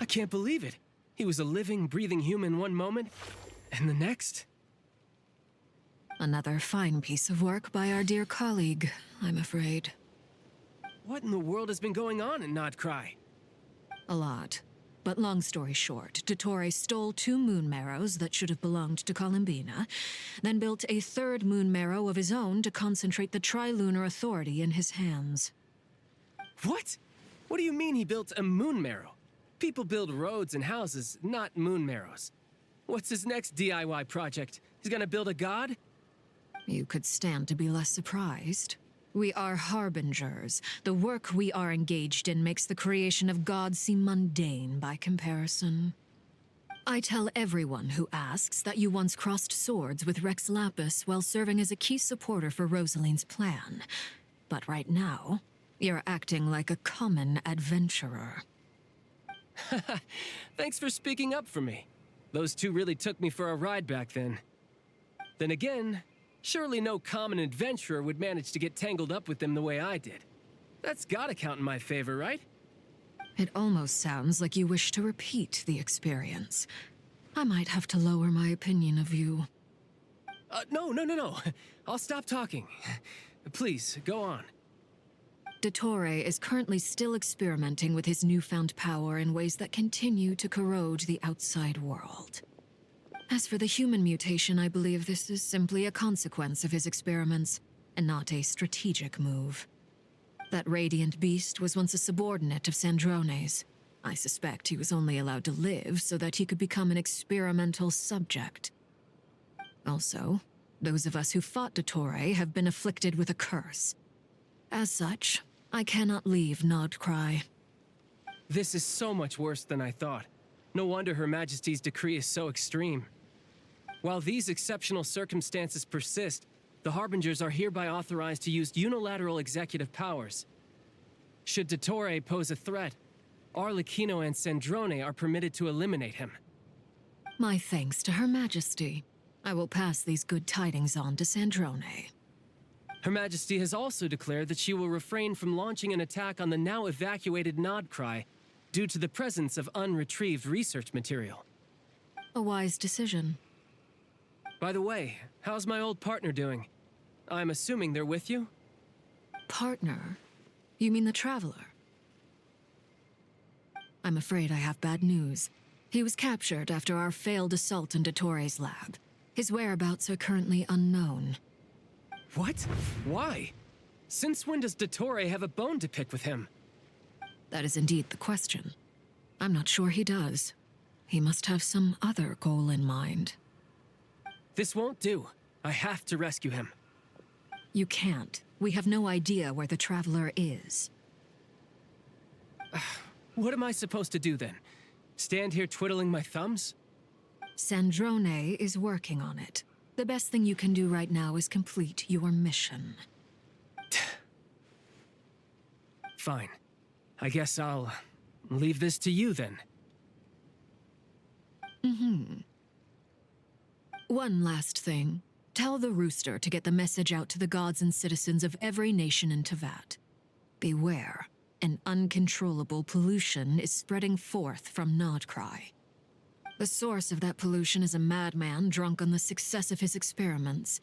I can't believe it. He was a living, breathing human one moment, and the next... Another fine piece of work by our dear colleague, I'm afraid. What in the world has been going on in Nodcry? A lot. But long story short, Dottore stole 2 moon marrows that should have belonged to Columbina, then built a 3rd moon marrow of his own to concentrate the Trilunar Authority in his hands. What? What do you mean he built a moon marrow? People build roads and houses, not moon marrows. What's his next DIY project? He's gonna build a god? You could stand to be less surprised. We are harbingers. The work we are engaged in makes the creation of gods seem mundane by comparison. I tell everyone who asks that you once crossed swords with Rex Lapis while serving as a key supporter for Rosaline's plan. But right now, you're acting like a common adventurer. Thanks for speaking up for me. Those 2 really took me for a ride back then. Then again, surely no common adventurer would manage to get tangled up with them the way I did. That's gotta count in my favor, right? It almost sounds like you wish to repeat the experience. I might have to lower my opinion of you. No. I'll stop talking. Please, go on. Dottore is currently still experimenting with his newfound power in ways that continue to corrode the outside world. As for the human mutation, I believe this is simply a consequence of his experiments, and not a strategic move. That radiant beast was once a subordinate of Sandrone's. I suspect he was only allowed to live so that he could become an experimental subject. Also, those of us who fought Dottore have been afflicted with a curse. As such, I cannot leave Nodcry. This is so much worse than I thought. No wonder Her Majesty's decree is so extreme. While these exceptional circumstances persist, the Harbingers are hereby authorized to use unilateral executive powers. Should Dottore pose a threat, Arlecchino and Sandrone are permitted to eliminate him. My thanks to Her Majesty. I will pass these good tidings on to Sandrone. Her Majesty has also declared that she will refrain from launching an attack on the now evacuated Nodcry due to the presence of unretrieved research material. A wise decision. By the way, how's my old partner doing? I'm assuming they're with you? Partner? You mean the Traveler? I'm afraid I have bad news. He was captured after our failed assault in Dottore's lab. His whereabouts are currently unknown. What? Why? Since when does Dottore have a bone to pick with him? That is indeed the question. I'm not sure he does. He must have some other goal in mind. This won't do. I have to rescue him. You can't. We have no idea where the Traveler is. What am I supposed to do then? Stand here twiddling my thumbs? Sandrone is working on it. The best thing you can do right now is complete your mission. Fine. I guess I'll leave this to you then. One last thing. Tell the Rooster to get the message out to the gods and citizens of every nation in Teyvat. Beware. An uncontrollable pollution is spreading forth from Nodcry. The source of that pollution is a madman drunk on the success of his experiments.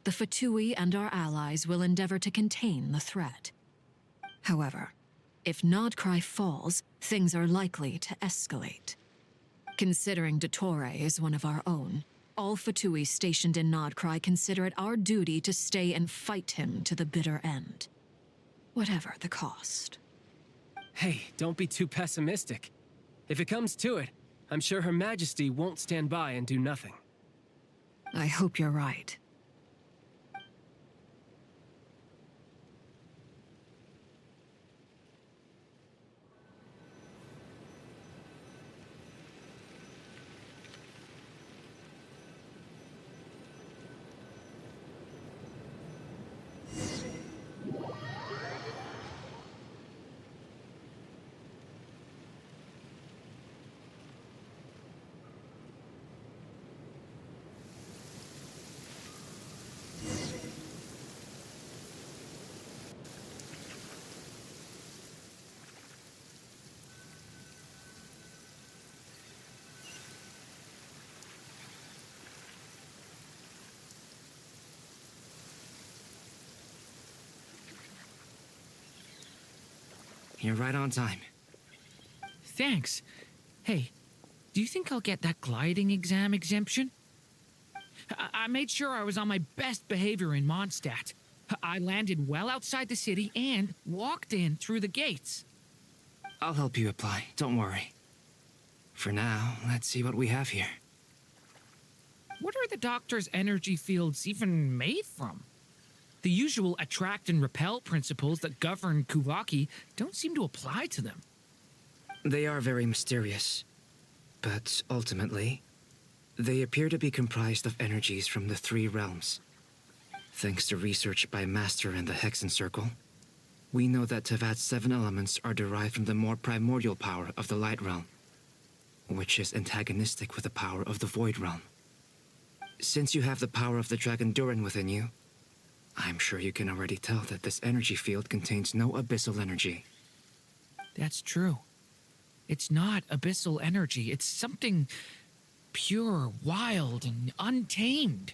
The Fatui and our allies will endeavor to contain the threat. However, if Nodcry falls, things are likely to escalate. Considering Dottore is one of our own, all Fatui stationed in Nodcry consider it our duty to stay and fight him to the bitter end. Whatever the cost. Hey, don't be too pessimistic. If it comes to it, I'm sure Her Majesty won't stand by and do nothing. I hope you're right. You're right on time. Thanks. Hey, do you think I'll get that gliding exam exemption? I made sure I was on my best behavior in Mondstadt. I landed well outside the city and walked in through the gates. I'll help you apply, don't worry. For now, let's see what we have here. What are the doctor's energy fields even made from? The usual attract and repel principles that govern Kuvaki don't seem to apply to them. They are very mysterious, but ultimately, they appear to be comprised of energies from the three realms. Thanks to research by Master and the Hexen Circle, we know that Tevat's 7 elements are derived from the more primordial power of the Light Realm, which is antagonistic with the power of the Void Realm. Since you have the power of the Dragon Durin within you, I'm sure you can already tell that this energy field contains no abyssal energy. That's true. It's not abyssal energy. It's something pure, wild, and untamed.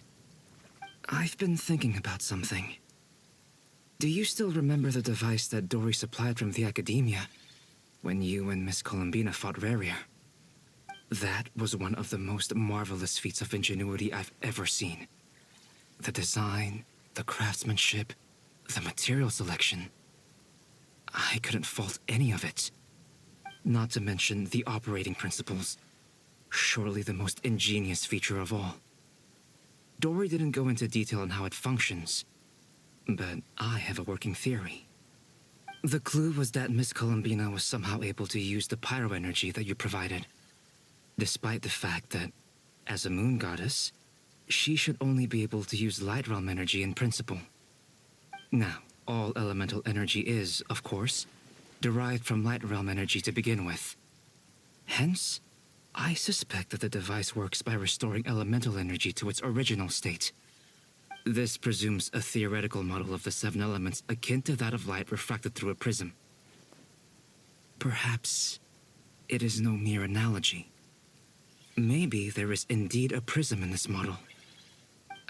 I've been thinking about something. Do you still remember the device that Dory supplied from the Academia when you and Miss Columbina fought Raria? That was one of the most marvelous feats of ingenuity I've ever seen. The design, the craftsmanship, the material selection. I couldn't fault any of it. Not to mention the operating principles. Surely the most ingenious feature of all. Dory didn't go into detail on how it functions, but I have a working theory. The clue was that Miss Columbina was somehow able to use the pyro energy that you provided, despite the fact that, as a moon goddess, she should only be able to use Light Realm energy in principle. Now, all elemental energy is, of course, derived from Light Realm energy to begin with. Hence, I suspect that the device works by restoring elemental energy to its original state. This presumes a theoretical model of the 7 elements akin to that of light refracted through a prism. Perhaps it is no mere analogy. Maybe there is indeed a prism in this model.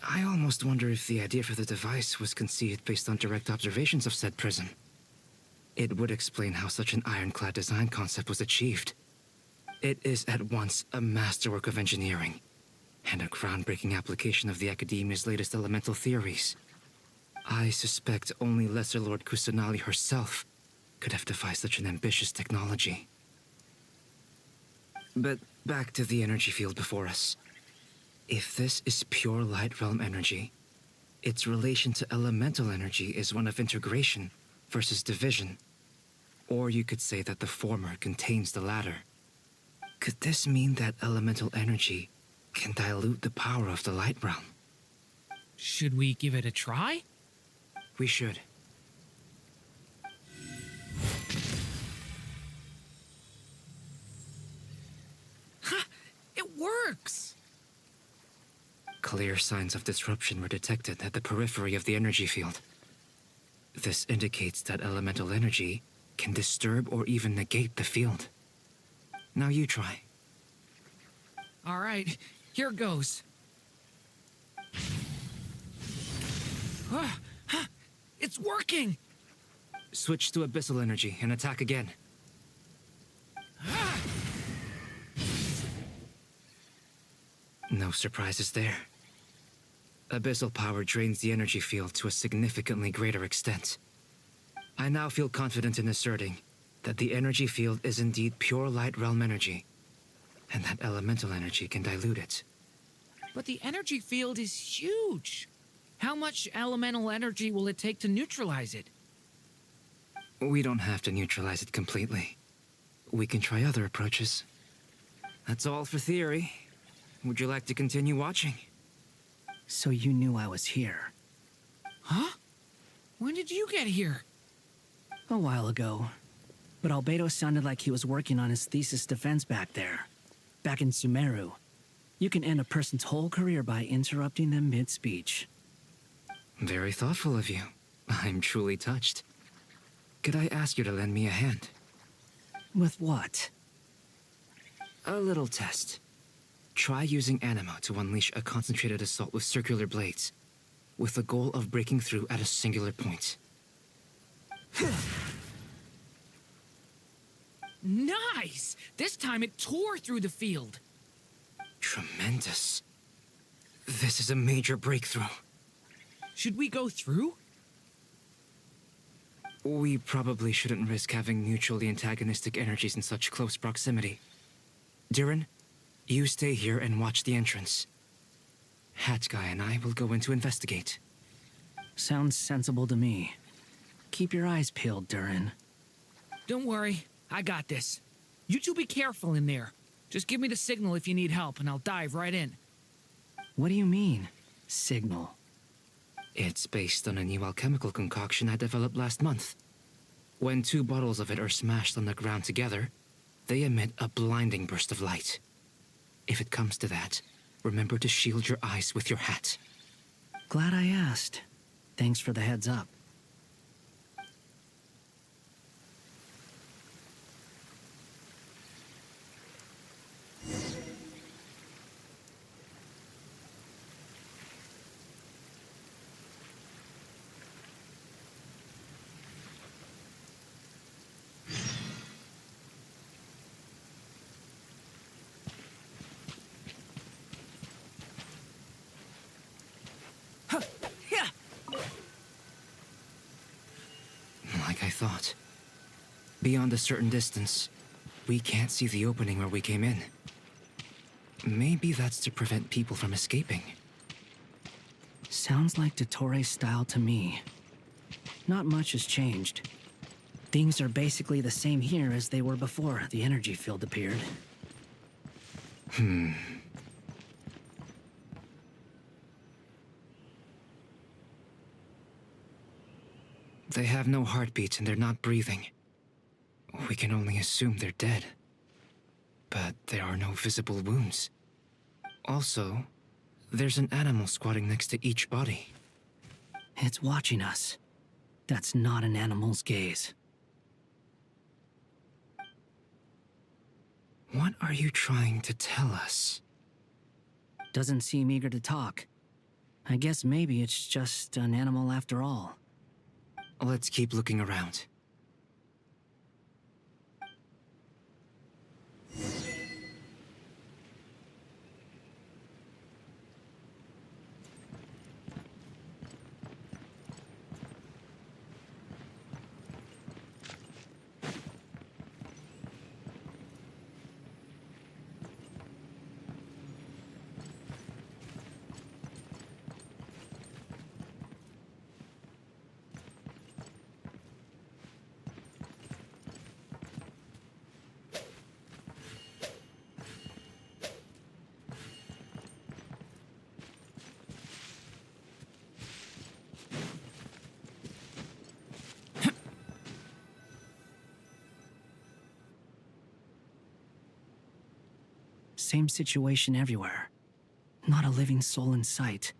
I almost wonder if the idea for the device was conceived based on direct observations of said prism. It would explain how such an ironclad design concept was achieved. It is at once a masterwork of engineering and a groundbreaking application of the Academia's latest elemental theories. I suspect only Lesser Lord Kusanali herself could have devised such an ambitious technology. But back to the energy field before us. If this is pure Light Realm energy, its relation to elemental energy is one of integration versus division. Or you could say that the former contains the latter. Could this mean that elemental energy can dilute the power of the Light Realm? Should we give it a try? We should. Ha! It works! Clear signs of disruption were detected at the periphery of the energy field. This indicates that elemental energy can disturb or even negate the field. Now you try. All right, here goes. It's working! Switch to abyssal energy and attack again. No surprises there. Abyssal power drains the energy field to a significantly greater extent. I now feel confident in asserting that the energy field is indeed pure Light Realm energy, and that elemental energy can dilute it. But the energy field is huge. How much elemental energy will it take to neutralize it? We don't have to neutralize it completely. We can try other approaches. That's all for theory. Would you like to continue watching? So you knew I was here. Huh? When did you get here? A while ago. But Albedo sounded like he was working on his thesis defense back there. Back in Sumeru. You can end a person's whole career by interrupting them mid-speech. Very thoughtful of you. I'm truly touched. Could I ask you to lend me a hand? With what? A little test. Try using Anima to unleash a concentrated assault with circular blades, with the goal of breaking through at a singular point. Nice! This time it tore through the field. Tremendous. This is a major breakthrough. Should we go through? We probably shouldn't risk having mutually antagonistic energies in such close proximity. Durin, you stay here and watch the entrance. Hat Guy and I will go in to investigate. Sounds sensible to me. Keep your eyes peeled, Durin. Don't worry, I got this. You two be careful in there. Just give me the signal if you need help, and I'll dive right in. What do you mean, signal? It's based on a new alchemical concoction I developed last month. When 2 bottles of it are smashed on the ground together, they emit a blinding burst of light. If it comes to that, remember to shield your eyes with your hat. Glad I asked. Thanks for the heads up. Like I thought. Beyond a certain distance, we can't see the opening where we came in. Maybe that's to prevent people from escaping. Sounds like Dottore style to me. Not much has changed. Things are basically the same here as they were before the energy field appeared. They have no heartbeats and they're not breathing. We can only assume they're dead. But there are no visible wounds. Also, there's an animal squatting next to each body. It's watching us. That's not an animal's gaze. What are you trying to tell us? Doesn't seem eager to talk. I guess maybe it's just an animal after all. Let's keep looking around. Same situation everywhere. Not a living soul in sight.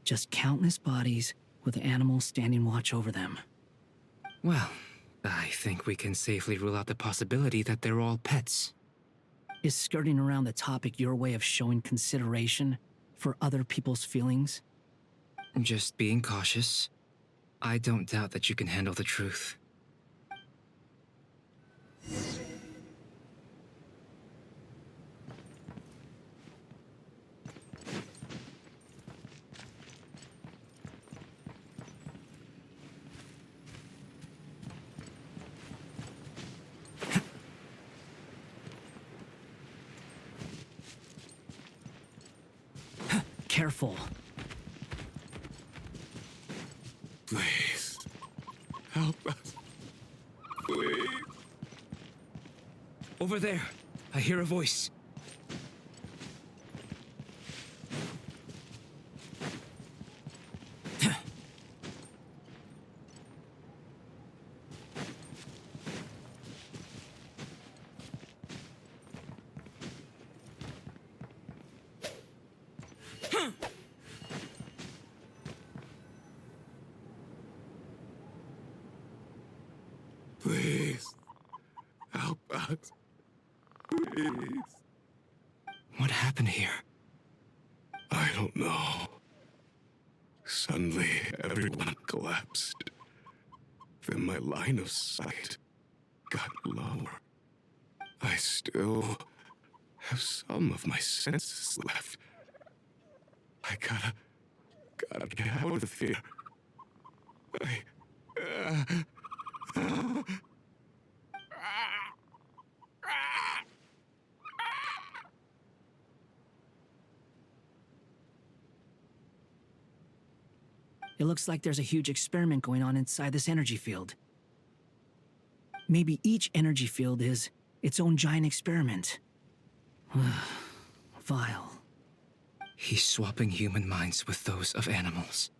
Just countless bodies with animals standing watch over them. Well, I think we can safely rule out the possibility that they're all pets. Is skirting around the topic your way of showing consideration for other people's feelings? Just being cautious. I don't doubt that you can handle the truth. Careful. Please. Help us. Please. Over there. I hear a voice. Please. Help us. Please. What happened here? I don't know. Suddenly, everyone collapsed. Then my line of sight got lower I still have some of my senses left. I gotta get out of here. It looks like there's a huge experiment going on inside this energy field. Maybe each energy field is its own giant experiment. Vile. He's swapping human minds with those of animals.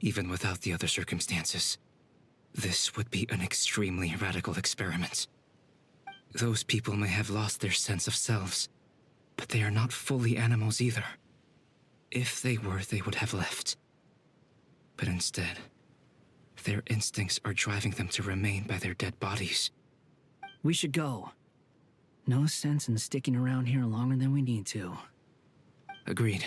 Even without the other circumstances, this would be an extremely radical experiment. Those people may have lost their sense of selves, but they are not fully animals either. If they were, they would have left. But instead, their instincts are driving them to remain by their dead bodies. We should go. No sense in sticking around here longer than we need to. Agreed.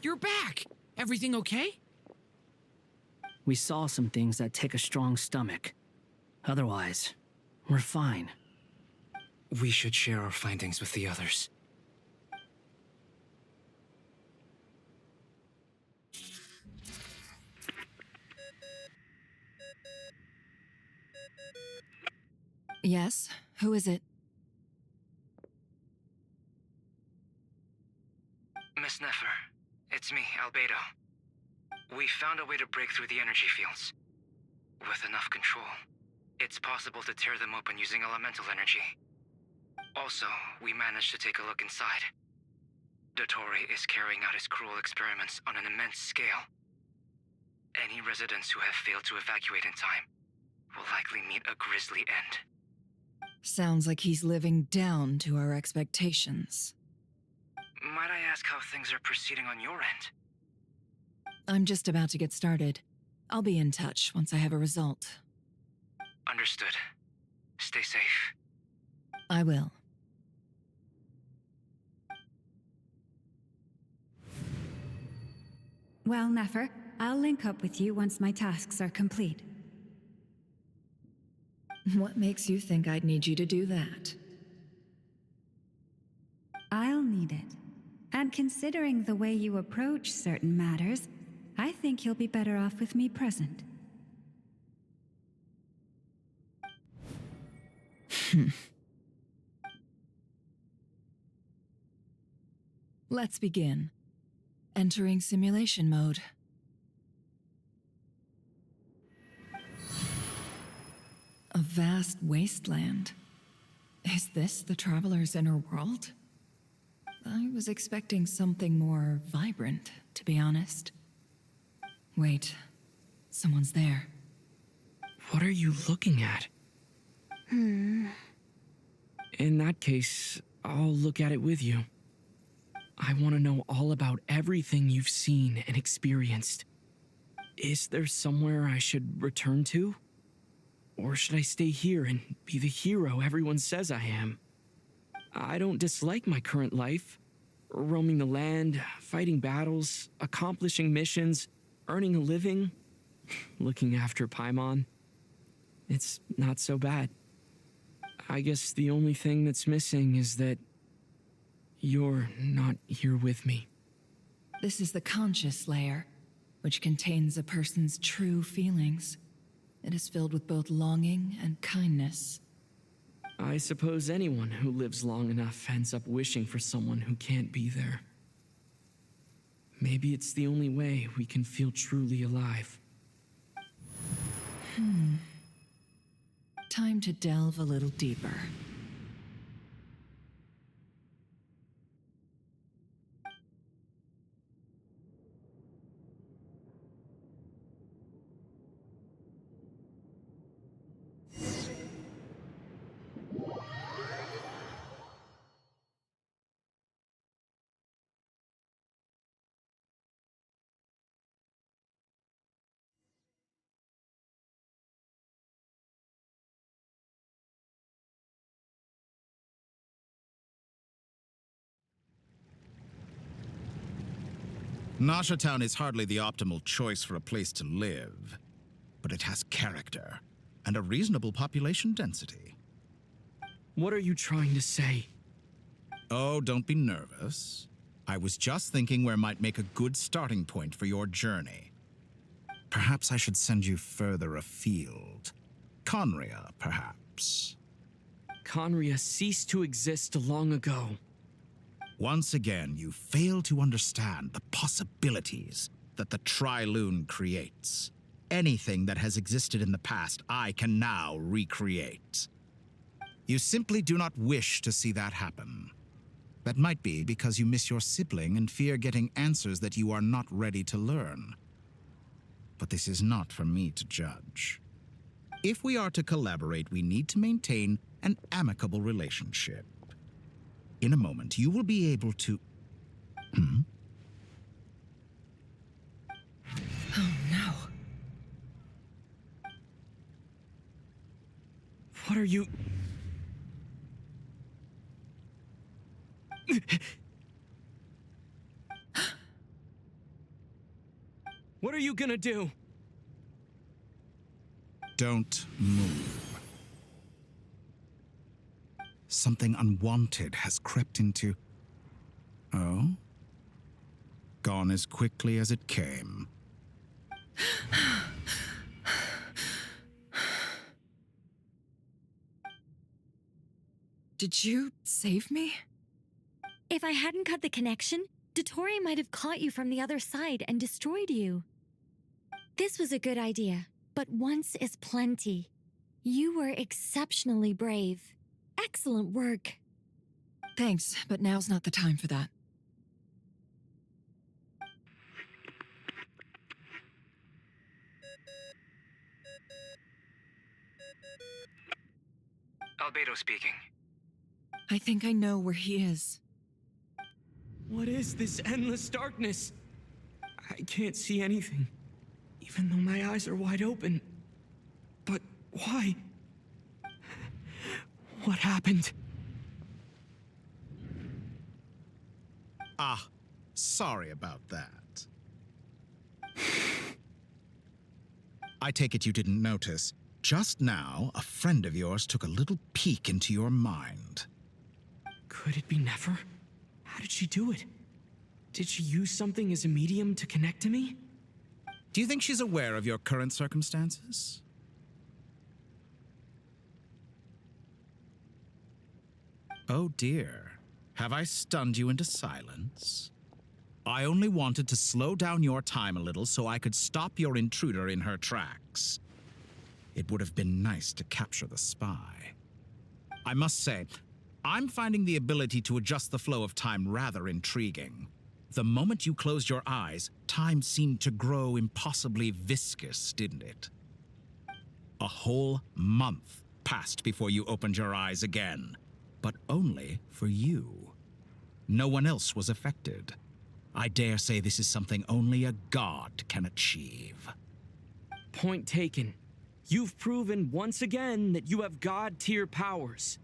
You're back! Everything okay? We saw some things that take a strong stomach. Otherwise, we're fine. We should share our findings with the others. Yes? Who is it? Miss Nefer, it's me, Albedo. We found a way to break through the energy fields. With enough control, it's possible to tear them open using elemental energy. Also, we managed to take a look inside. Dottore is carrying out his cruel experiments on an immense scale. Any residents who have failed to evacuate in time will likely meet a grisly end. Sounds like he's living down to our expectations. Might I ask how things are proceeding on your end? I'm just about to get started. I'll be in touch once I have a result. Understood. Stay safe. I will. Well, Nefer, I'll link up with you once my tasks are complete. What makes you think I'd need you to do that? I'll need it. And considering the way you approach certain matters, I think you'll be better off with me present. Let's begin. Entering simulation mode. A vast wasteland. Is this the Traveler's inner world? I was expecting something more vibrant, to be honest. Wait, someone's there. What are you looking at? Hmm. In that case, I'll look at it with you. I want to know all about everything you've seen and experienced. Is there somewhere I should return to? Or should I stay here and be the hero everyone says I am? I don't dislike my current life. Roaming the land, fighting battles, accomplishing missions, earning a living, looking after Paimon. It's not so bad. I guess the only thing that's missing is that you're not here with me. This is the conscious layer, which contains a person's true feelings. It is filled with both longing and kindness. I suppose anyone who lives long enough ends up wishing for someone who can't be there. Maybe it's the only way we can feel truly alive. Time to delve a little deeper. Nasha Town is hardly the optimal choice for a place to live, but it has character and a reasonable population density. What are you trying to say? Oh, don't be nervous. I was just thinking where might make a good starting point for your journey. Perhaps I should send you further afield. Conria, perhaps. Conria ceased to exist long ago. Once again, you fail to understand the possibilities that the Tri-Lune creates. Anything that has existed in the past, I can now recreate. You simply do not wish to see that happen. That might be because you miss your sibling and fear getting answers that you are not ready to learn. But this is not for me to judge. If we are to collaborate, we need to maintain an amicable relationship. In a moment, you will be able to... Oh no. What are you... What are you gonna do? Don't move. Something unwanted has crept into... Oh? Gone as quickly as it came. Did you save me? If I hadn't cut the connection, Dottore might have caught you from the other side and destroyed you. This was a good idea, but once is plenty. You were exceptionally brave. Excellent work. Thanks, but now's not the time for that. Albedo speaking. I think I know where he is. What is this endless darkness? I can't see anything, even though my eyes are wide open. But why? What happened? Ah, sorry about that. I take it you didn't notice. Just now, a friend of yours took a little peek into your mind. Could it be Nefer? How did she do it? Did she use something as a medium to connect to me? Do you think she's aware of your current circumstances? Oh dear. Have I stunned you into silence? I only wanted to slow down your time a little so I could stop your intruder in her tracks. It would have been nice to capture the spy. I must say, I'm finding the ability to adjust the flow of time rather intriguing. The moment you closed your eyes, time seemed to grow impossibly viscous, didn't it? A whole month passed before you opened your eyes again, but only for you. No one else was affected. I dare say this is something only a god can achieve. Point taken. You've proven once again that you have god-tier powers.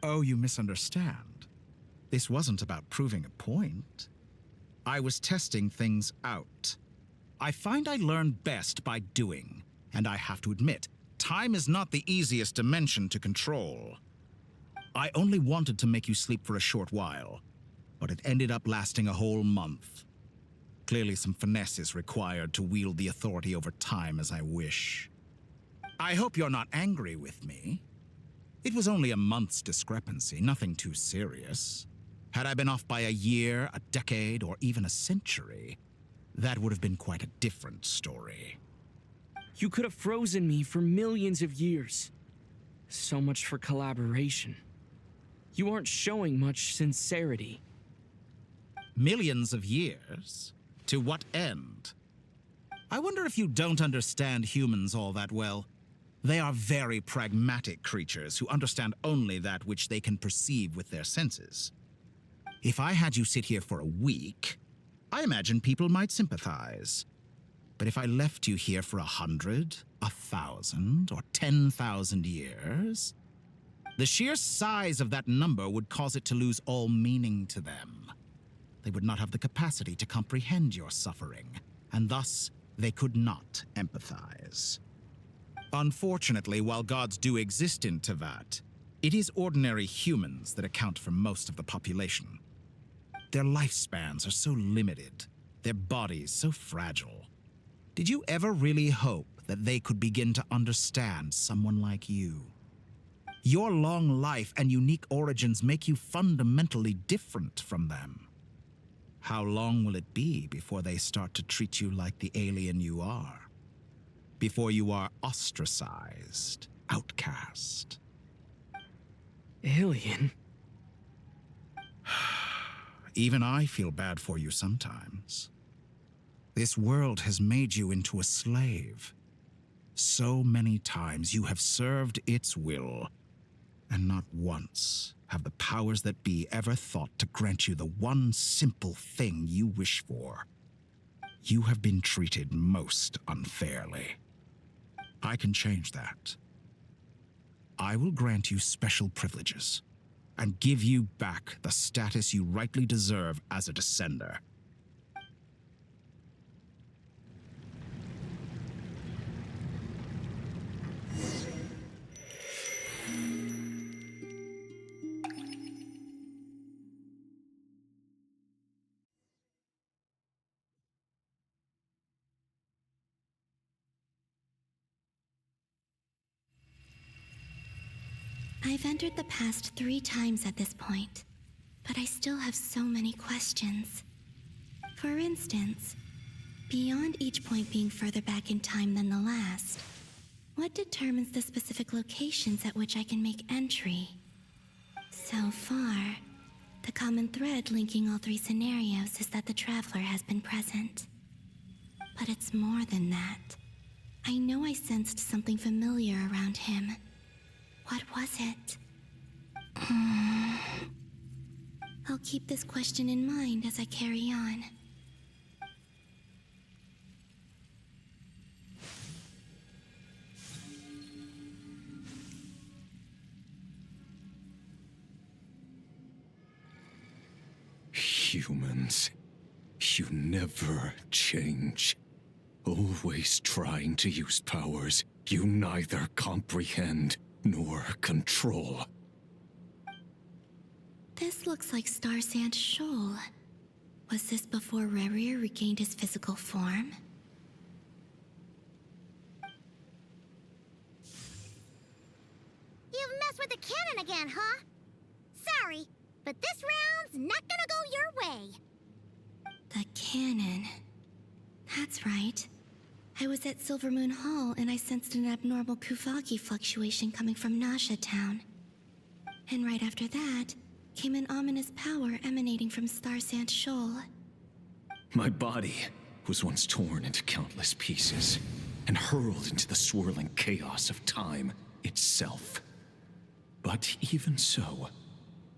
Oh, you misunderstand. This wasn't about proving a point. I was testing things out. I find I learn best by doing, and I have to admit, time is not the easiest dimension to control. I only wanted to make you sleep for a short while, but it ended up lasting a whole month. Clearly some finesse is required to wield the authority over time as I wish. I hope you're not angry with me. It was only a month's discrepancy, nothing too serious. Had I been off by a year, a decade, or even a century, that would have been quite a different story. You could have frozen me for millions of years. So much for collaboration. You aren't showing much sincerity. Millions of years? To what end? I wonder if you don't understand humans all that well. They are very pragmatic creatures who understand only that which they can perceive with their senses. If I had you sit here for a week, I imagine people might sympathize. But if I left you here for 100, 1,000, or 10,000 years, the sheer size of that number would cause it to lose all meaning to them. They would not have the capacity to comprehend your suffering, and thus they could not empathize. Unfortunately, while gods do exist in Tevat, it is ordinary humans that account for most of the population. Their lifespans are so limited, their bodies so fragile. Did you ever really hope that they could begin to understand someone like you? Your long life and unique origins make you fundamentally different from them. How long will it be before they start to treat you like the alien you are? Before you are ostracized, outcast? Alien? Even I feel bad for you sometimes. This world has made you into a slave. So many times you have served its will, and not once have the powers that be ever thought to grant you the one simple thing you wish for. You have been treated most unfairly. I can change that. I will grant you special privileges and give you back the status you rightly deserve as a descender. I've entered the past 3 times at this point, but I still have so many questions. For instance, beyond each point being further back in time than the last, what determines the specific locations at which I can make entry? So far, the common thread linking all 3 scenarios is that the Traveler has been present. But it's more than that. I know I sensed something familiar around him. What was it? I'll keep this question in mind as I carry on. Humans, you never change. Always trying to use powers you neither comprehend nor control. This looks like Star Sand Shoal. Was this before Rerir regained his physical form? You've messed with the cannon again, huh? Sorry, but this round's not gonna go your way. The cannon. That's right. I was at Silvermoon Hall and I sensed an abnormal Kuvaki fluctuation coming from Nasha Town. And right after that, came an ominous power emanating from Star Sand Shoal. My body was once torn into countless pieces and hurled into the swirling chaos of time itself. But even so,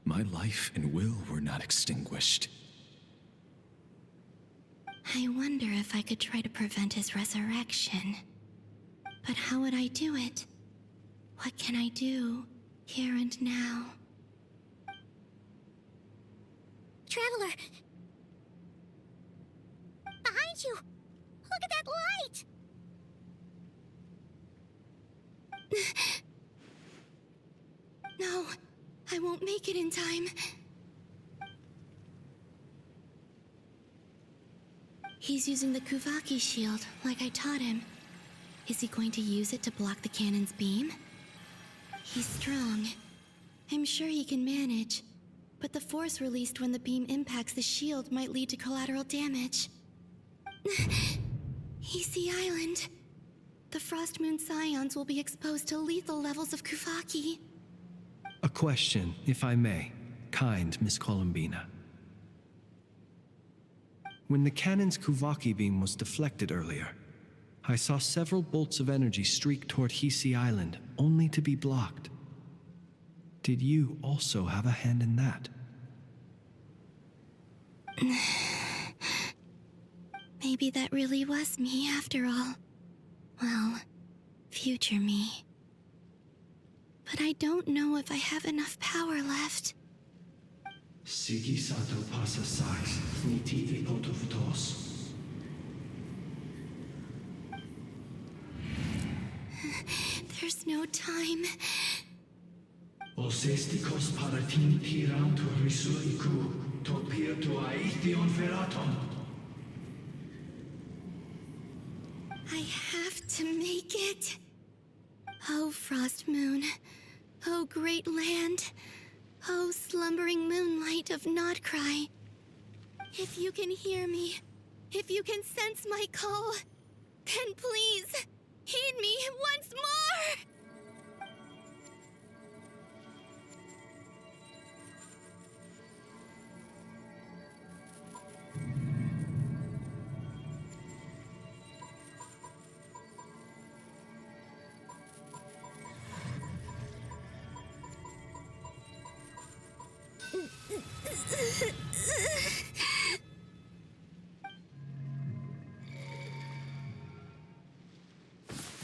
my life and will were not extinguished. I wonder if I could try to prevent his resurrection. But how would I do it? What can I do, here and now? Traveler! Behind you! Look at that light! No, I won't make it in time. He's using the Kuvaki shield, like I taught him. Is he going to use it to block the cannon's beam? He's strong. I'm sure he can manage. But the force released when the beam impacts the shield might lead to collateral damage. EC Island. The Frost Moon Scions will be exposed to lethal levels of Kuvaki. A question, if I may, kind Miss Columbina. When the cannon's Kuvaki beam was deflected earlier, I saw several bolts of energy streak toward Hisi Island, only to be blocked. Did you also have a hand in that? Maybe that really was me after all. Well, future me. But I don't know if I have enough power left. Sigi sato pasa sax, niti ipotuvtos. There's no time. Osestikos paratin tiram to risu iku, topia to aithion feraton. I have to make it. Oh, Frost Moon. Oh, great land. Oh, slumbering moonlight of Nodcry. If you can hear me, if you can sense my call, then please, heed me once more!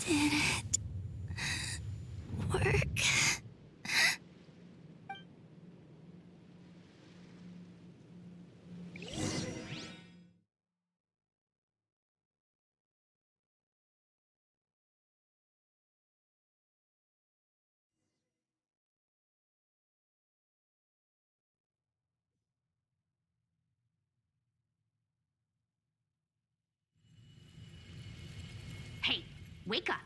Did it work? Hey, wake up.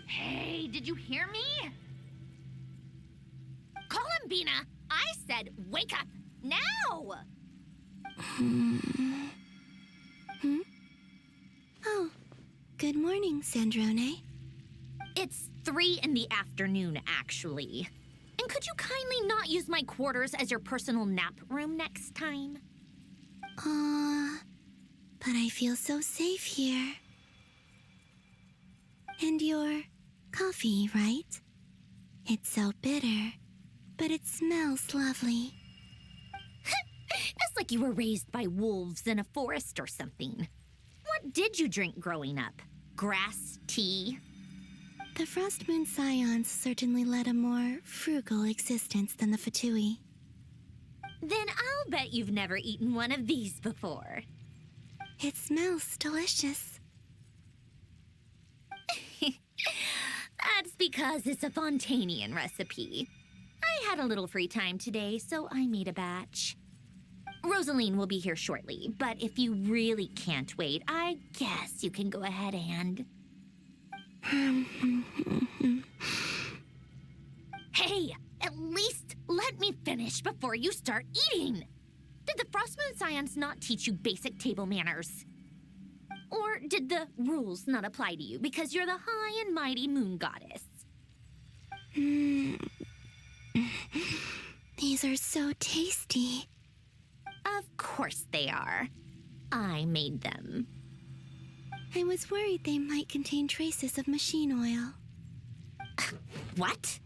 Hey, did you hear me? Columbina, I said wake up, now! Oh, good morning, Sandrone. It's 3 in the afternoon, actually. And could you kindly not use my quarters as your personal nap room next time? But I feel so safe here. And your coffee, right? It's so bitter, but it smells lovely. It's like you were raised by wolves in a forest or something. What did you drink growing up? Grass tea? The Frost Moon Scions certainly led a more frugal existence than the Fatui. Then I'll bet you've never eaten one of these before. It smells delicious. That's because it's a Fontanian recipe. I had a little free time today, so I made a batch. Rosaline will be here shortly, but if you really can't wait, I guess you can go ahead and... Hey, at least let me finish before you start eating! Did the Frost Moon Scions not teach you basic table manners? Or did the rules not apply to you because you're the high and mighty moon goddess? These are so tasty. Of course they are. I made them. I was worried they might contain traces of machine oil. What?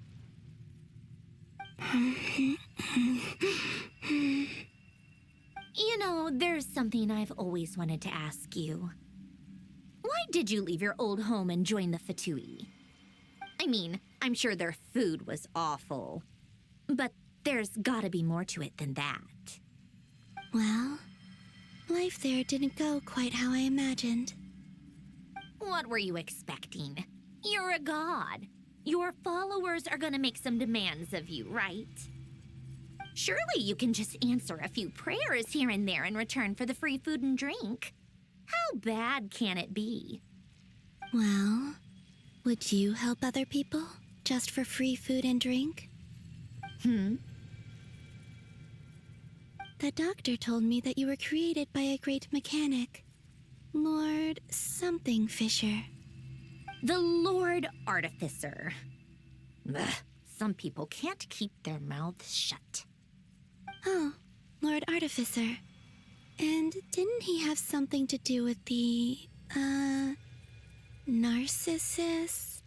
You know, there's something I've always wanted to ask you. Why did you leave your old home and join the Fatui? I mean, I'm sure their food was awful. But There's gotta be more to it than that. Well, life there didn't go quite how I imagined. What were you expecting? You're a god. Your followers are gonna make some demands of you, right? Surely you can just answer a few prayers here and there in return for the free food and drink. How bad can it be? Well, would you help other people just for free food and drink? The doctor told me that you were created by a great mechanic, Lord something Fisher. The Lord Artificer. Ugh, some people can't keep their mouths shut. Oh, Lord Artificer. And didn't he have something to do with the, narcissist?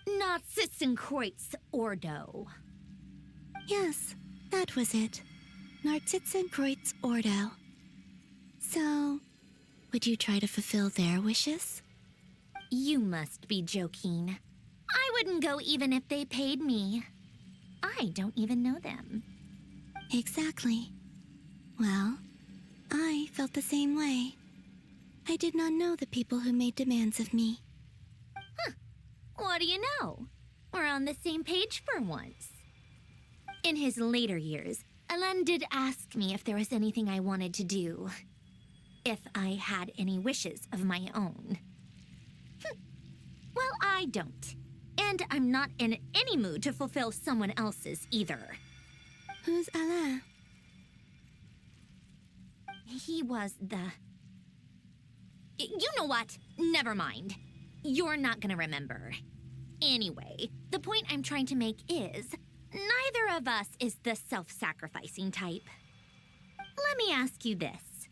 Narcissenkreuz Ordo. Yes, that was it. Narcissenkreuz Ordo. So, would you try to fulfill their wishes? You must be joking. I wouldn't go even if they paid me. I don't even know them. Exactly. Well, I felt the same way. I did not know the people who made demands of me. What do you know? We're on the same page for once. In his later years, Alan did ask me if there was anything I wanted to do. If I had any wishes of my own. Well, I don't. And I'm not in any mood to fulfill someone else's either. Who's Alain? He was the... You know what? Never mind. You're not gonna remember. Anyway, the point I'm trying to make is, neither of us is the self-sacrificing type. Let me ask you this.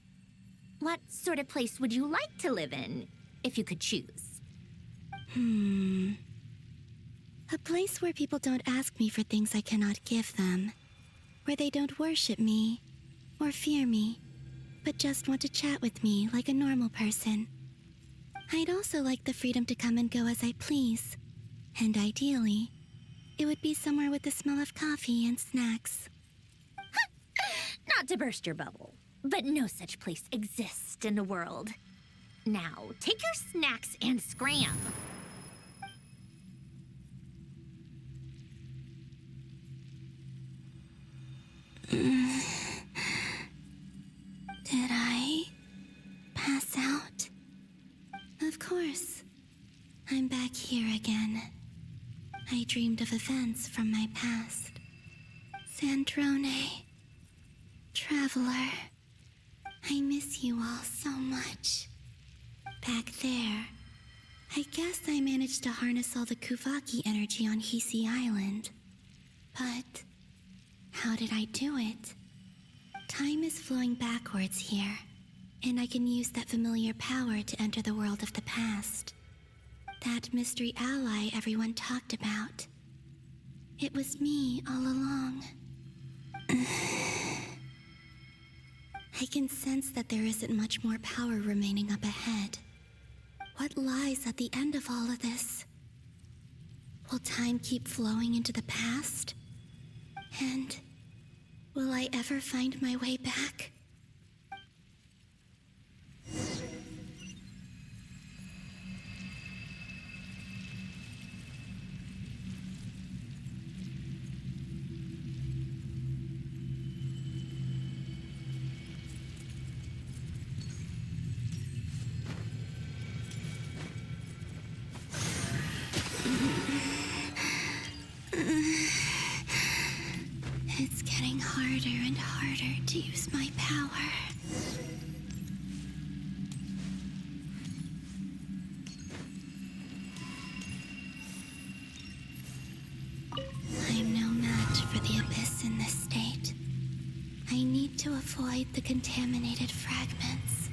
What sort of place would you like to live in, if you could choose? A place where people don't ask me for things I cannot give them. Where they don't worship me, or fear me, but just want to chat with me like a normal person. I'd also like the freedom to come and go as I please. And ideally, it would be somewhere with the smell of coffee and snacks. Not to burst your bubble, but no such place exists in the world. Now, take your snacks and scram. Did I pass out? Of course. I'm back here again. I dreamed of events from my past. Sandrone. Traveler. I miss you all so much. Back there, I guess I managed to harness all the Kuvaki energy on Hisi Island. But how did I do it? Time is flowing backwards here, and I can use that familiar power to enter the world of the past. That mystery ally everyone talked about. It was me all along. I can sense that there isn't much more power remaining up ahead. What lies at the end of all of this? Will time keep flowing into the past? And will I ever find my way back? It's getting harder and harder to use my power. I'm no match for the Abyss in this state. I need to avoid the contaminated fragments.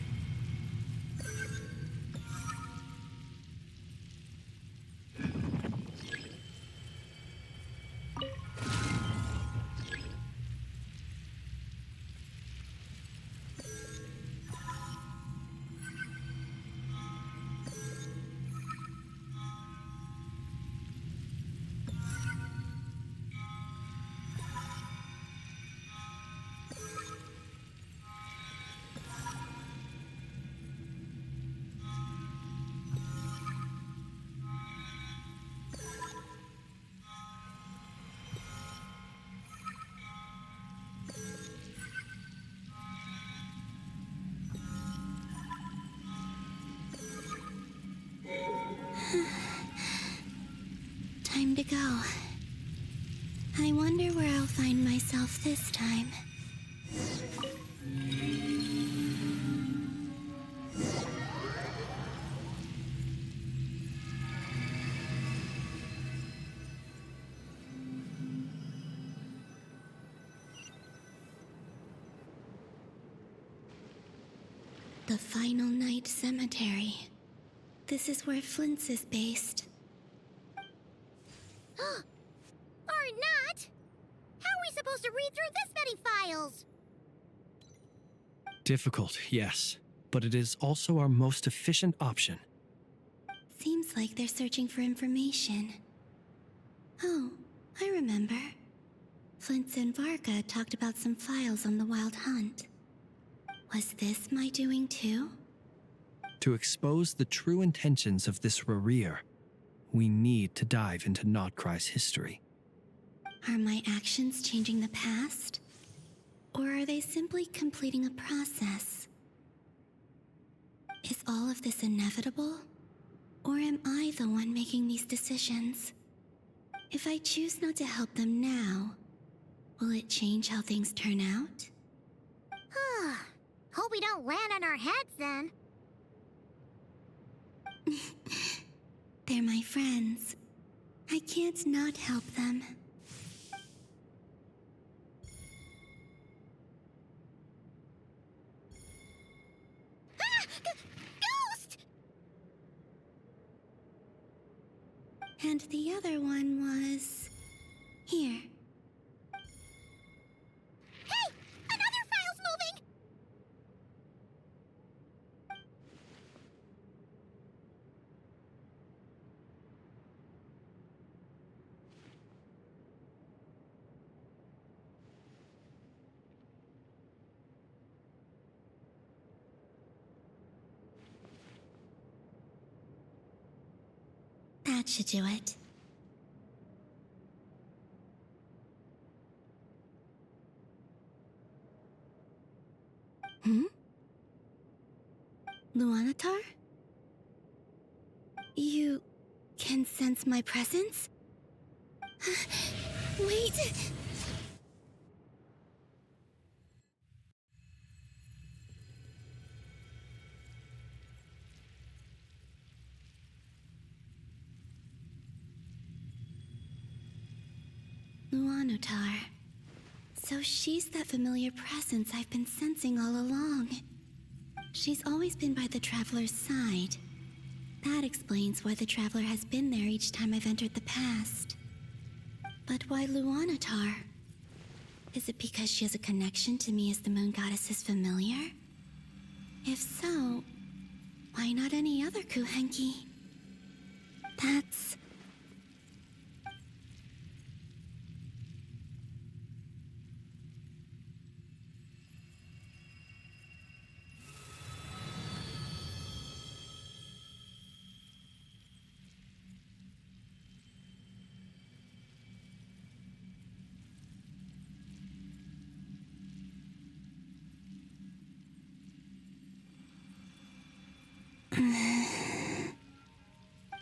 go. I wonder where I'll find myself this time. The Final Night Cemetery. This is where Flint's is based. Or not! How are we supposed to read through this many files? Difficult, yes, but it is also our most efficient option. Seems like they're searching for information. Oh, I remember. Flint and Varga talked about some files on the Wild Hunt. Was this my doing too? To expose the true intentions of this Rarir, we need to dive into Notcry's history. Are my actions changing the past? Or are they simply completing a process? Is all of this inevitable? Or am I the one making these decisions? If I choose not to help them now, will it change how things turn out? Hope we don't land on our heads then. They're my friends. I can't not help them. Ghost! And the other one was... here. Hey! Another file's moving! That should do it. Luanatar? You can sense my presence? Wait! Luanatar. So she's that familiar presence I've been sensing all along. She's always been by the Traveler's side. That explains why the Traveler has been there each time I've entered the past. But why Luanatar? Is it because she has a connection to me as the Moon Goddess's familiar? If so, why not any other Kuhenki? That's...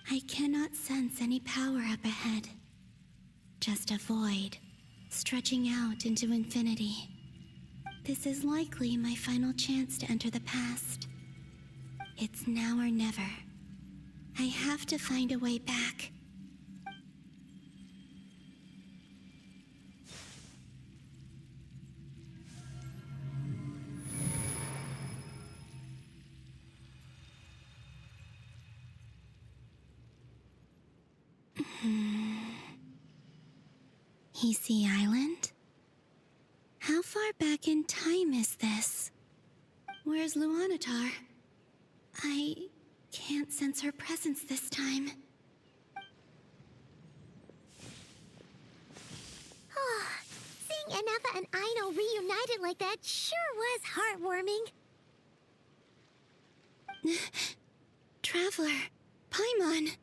I cannot sense any power up ahead. Just a void, stretching out into infinity. This is likely my final chance to enter the past. It's now or never. I have to find a way back. Hisi Island? How far back in time is this? Where's Luanatar? I can't sense her presence this time. Seeing Enefa and Aino reunited like that sure was heartwarming. Traveler, Paimon.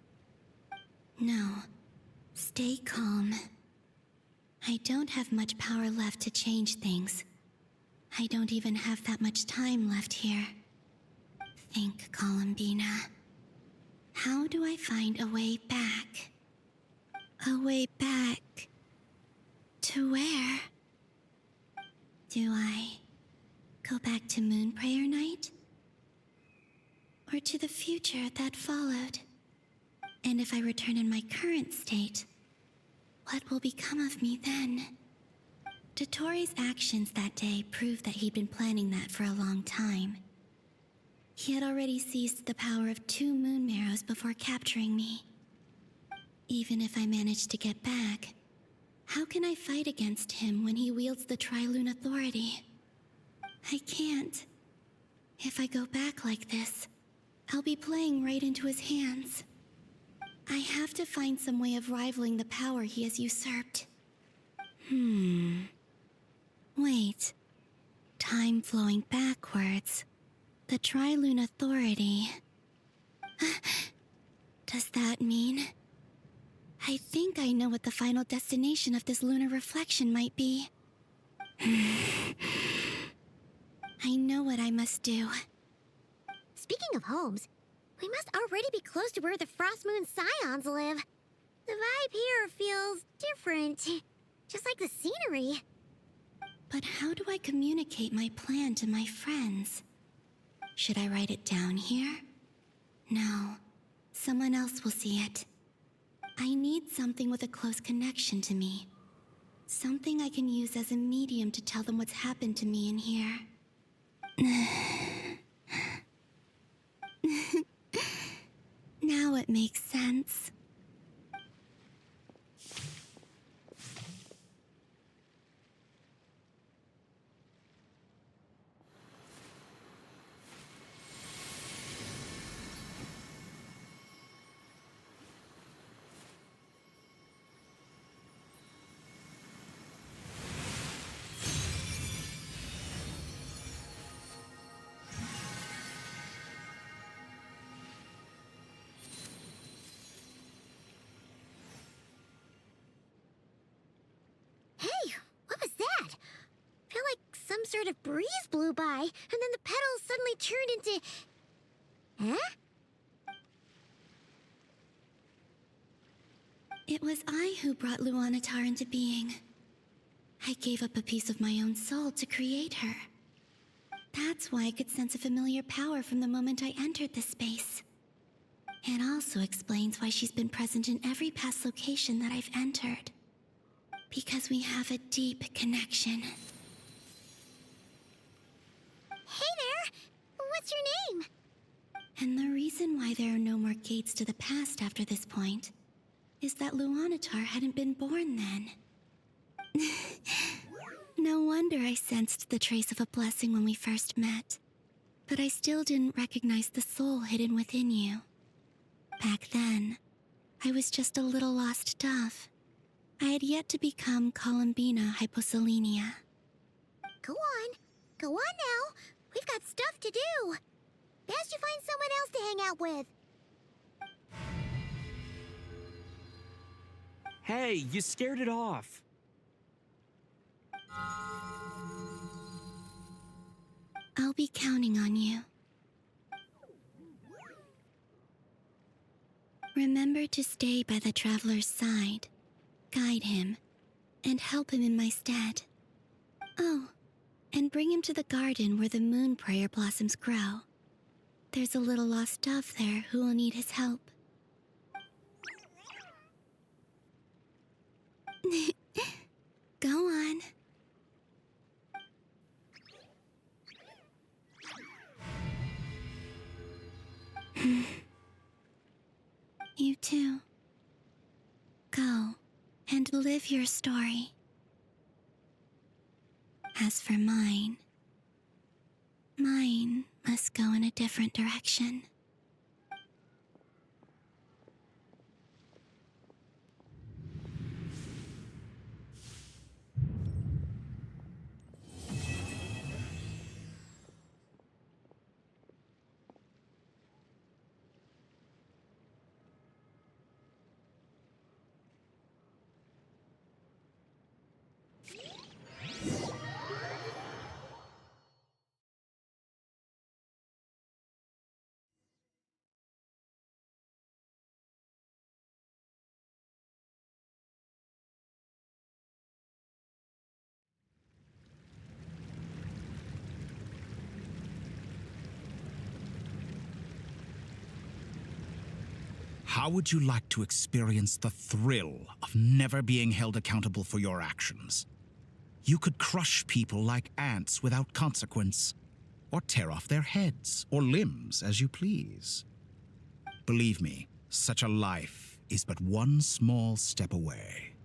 No, stay calm. I don't have much power left to change things. I don't even have that much time left here. Think, Columbina. How do I find a way back? A way back. To where? Do I go back to Moonprayer Night? Or to the future that followed? And if I return in my current state, what will become of me then? Dotori's actions that day proved that he'd been planning that for a long time. He had already seized the power of 2 moon marrows before capturing me. Even if I managed to get back, how can I fight against him when he wields the Tri-Lune Authority? I can't. If I go back like this, I'll be playing right into his hands. I have to find some way of rivaling the power he has usurped. Wait. Time flowing backwards. The Tri-Lune Authority. Does that mean? I think I know what the final destination of this lunar reflection might be. I know what I must do. Speaking of homes, we must already be close to where the Frost Moon Scions live. The vibe here feels different, just like the scenery. But how do I communicate my plan to my friends? Should I write it down here? No, someone else will see it. I need something with a close connection to me. Something I can use as a medium to tell them what's happened to me in here. Now it makes sense. Hey, what was that? I feel like some sort of breeze blew by, and then the petals suddenly turned into... Huh? It was I who brought Luanatar into being. I gave up a piece of my own soul to create her. That's why I could sense a familiar power from the moment I entered this space. It also explains why she's been present in every past location that I've entered. Because we have a deep connection. Hey there! What's your name? And the reason why there are no more gates to the past after this point is that Luanatar hadn't been born then. No wonder I sensed the trace of a blessing when we first met. But I still didn't recognize the soul hidden within you. Back then, I was just a little lost dove. I had yet to become Columbina Hyposelenia. Go on now. We've got stuff to do. Best you find someone else to hang out with. Hey, you scared it off. I'll be counting on you. Remember to stay by the traveler's side, guide him, and help him in my stead. Oh, and bring him to the garden where the moon prayer blossoms grow. There's a little lost dove there who will need his help. Go on. You too. Go and live your story. As for mine must go in a different direction. How would you like to experience the thrill of never being held accountable for your actions? You could crush people like ants without consequence, or tear off their heads or limbs as you please. Believe me, such a life is but one small step away.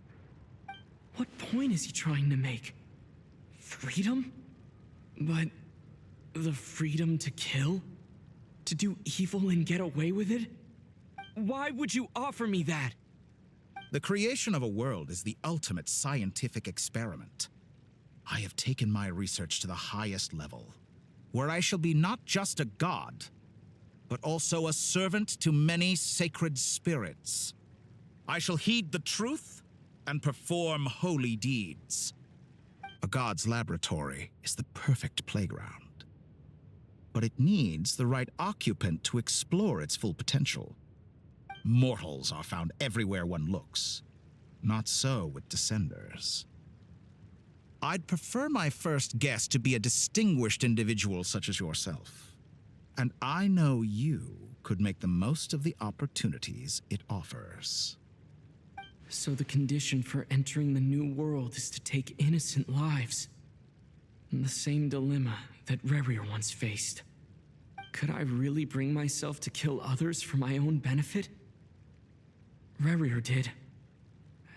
What point is he trying to make? Freedom? But the freedom to kill? To do evil and get away with it? Why would you offer me that? The creation of a world is the ultimate scientific experiment. I have taken my research to the highest level, where I shall be not just a god, but also a servant to many sacred spirits. I shall heed the truth and perform holy deeds. A god's laboratory is the perfect playground, but it needs the right occupant to explore its full potential. Mortals are found everywhere one looks. Not so with Descenders. I'd prefer my first guest to be a distinguished individual such as yourself. And I know you could make the most of the opportunities it offers. So the condition for entering the new world is to take innocent lives. The same dilemma that Rerir once faced. Could I really bring myself to kill others for my own benefit? Rerir did.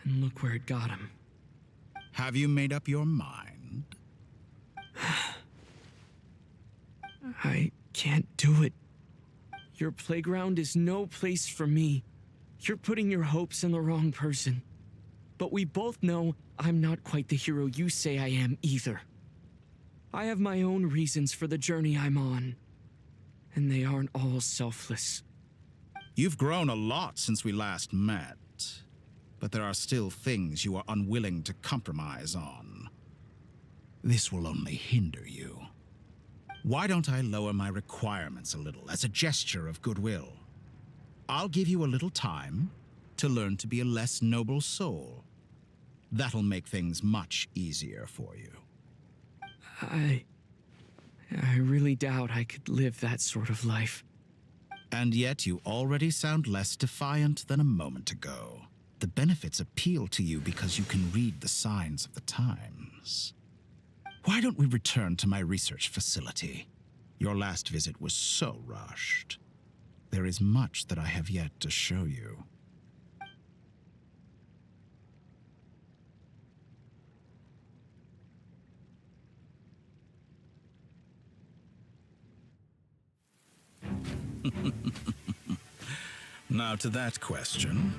And look where it got him. Have you made up your mind? I can't do it. Your playground is no place for me. You're putting your hopes in the wrong person. But we both know I'm not quite the hero you say I am either. I have my own reasons for the journey I'm on. And they aren't all selfless. You've grown a lot since we last met, but there are still things you are unwilling to compromise on. This will only hinder you. Why don't I lower my requirements a little as a gesture of goodwill? I'll give you a little time to learn to be a less noble soul. That'll make things much easier for you. I really doubt I could live that sort of life. And yet you already sound less defiant than a moment ago. The benefits appeal to you because you can read the signs of the times. Why don't we return to my research facility? Your last visit was so rushed. There is much that I have yet to show you. Now to that question,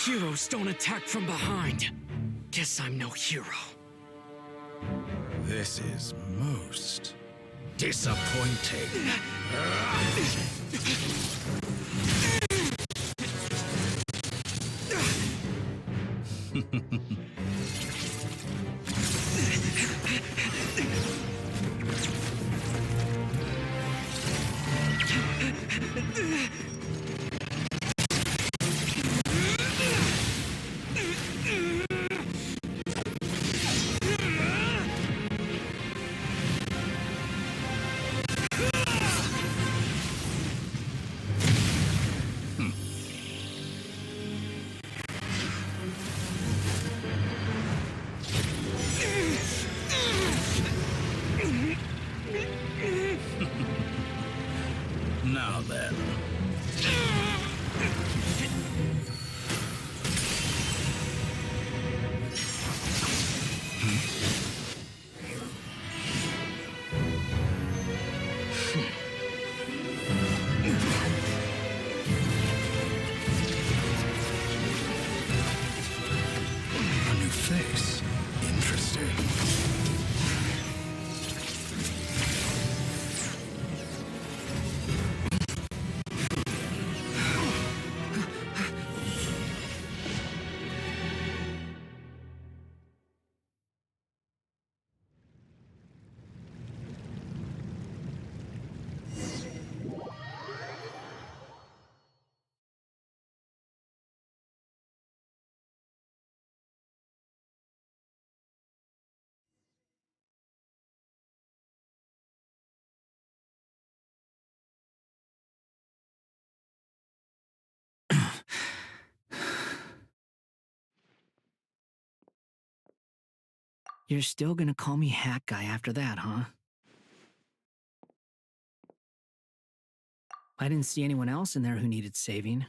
Heroes don't attack from behind. Guess I'm no hero. This is most disappointing. Now then. A new face. Interesting. You're still gonna call me Hat Guy after that, huh? I didn't see anyone else in there who needed saving.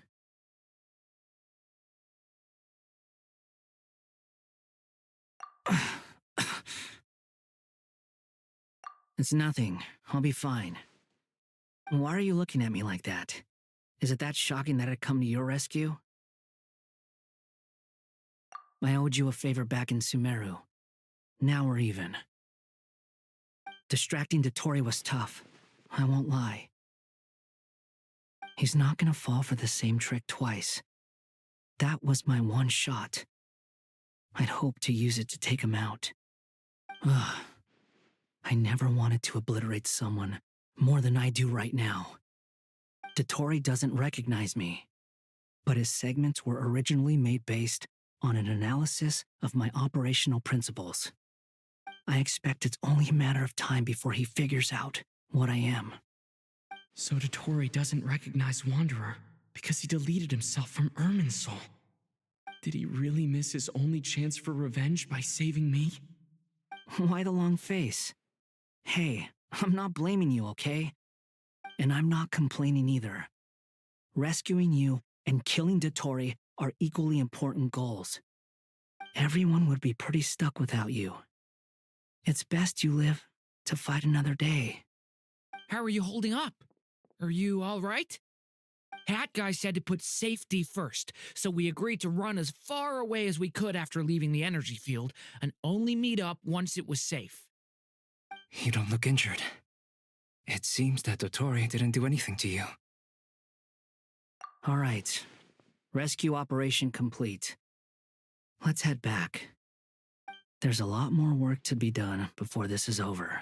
It's nothing. I'll be fine. Why are you looking at me like that? Is it that shocking that I'd come to your rescue? I owed you a favor back in Sumeru. Now we're even. Distracting Dotori was tough. I won't lie. He's not gonna fall for the same trick twice. That was my one shot. I'd hoped to use it to take him out. Ugh. I never wanted to obliterate someone more than I do right now. Dotori doesn't recognize me, but his segments were originally made based on an analysis of my operational principles. I expect it's only a matter of time before he figures out what I am. So Dotori doesn't recognize Wanderer because he deleted himself from Irminsul. Did he really miss his only chance for revenge by saving me? Why the long face? Hey, I'm not blaming you, okay? And I'm not complaining either. Rescuing you and killing Dotori are equally important goals. Everyone would be pretty stuck without you. It's best you live to fight another day. How are you holding up? Are you all right? Hat Guy said to put safety first, so we agreed to run as far away as we could after leaving the energy field and only meet up once it was safe. You don't look injured. It seems that Dotori didn't do anything to you. All right. Rescue operation complete. Let's head back. There's a lot more work to be done before this is over.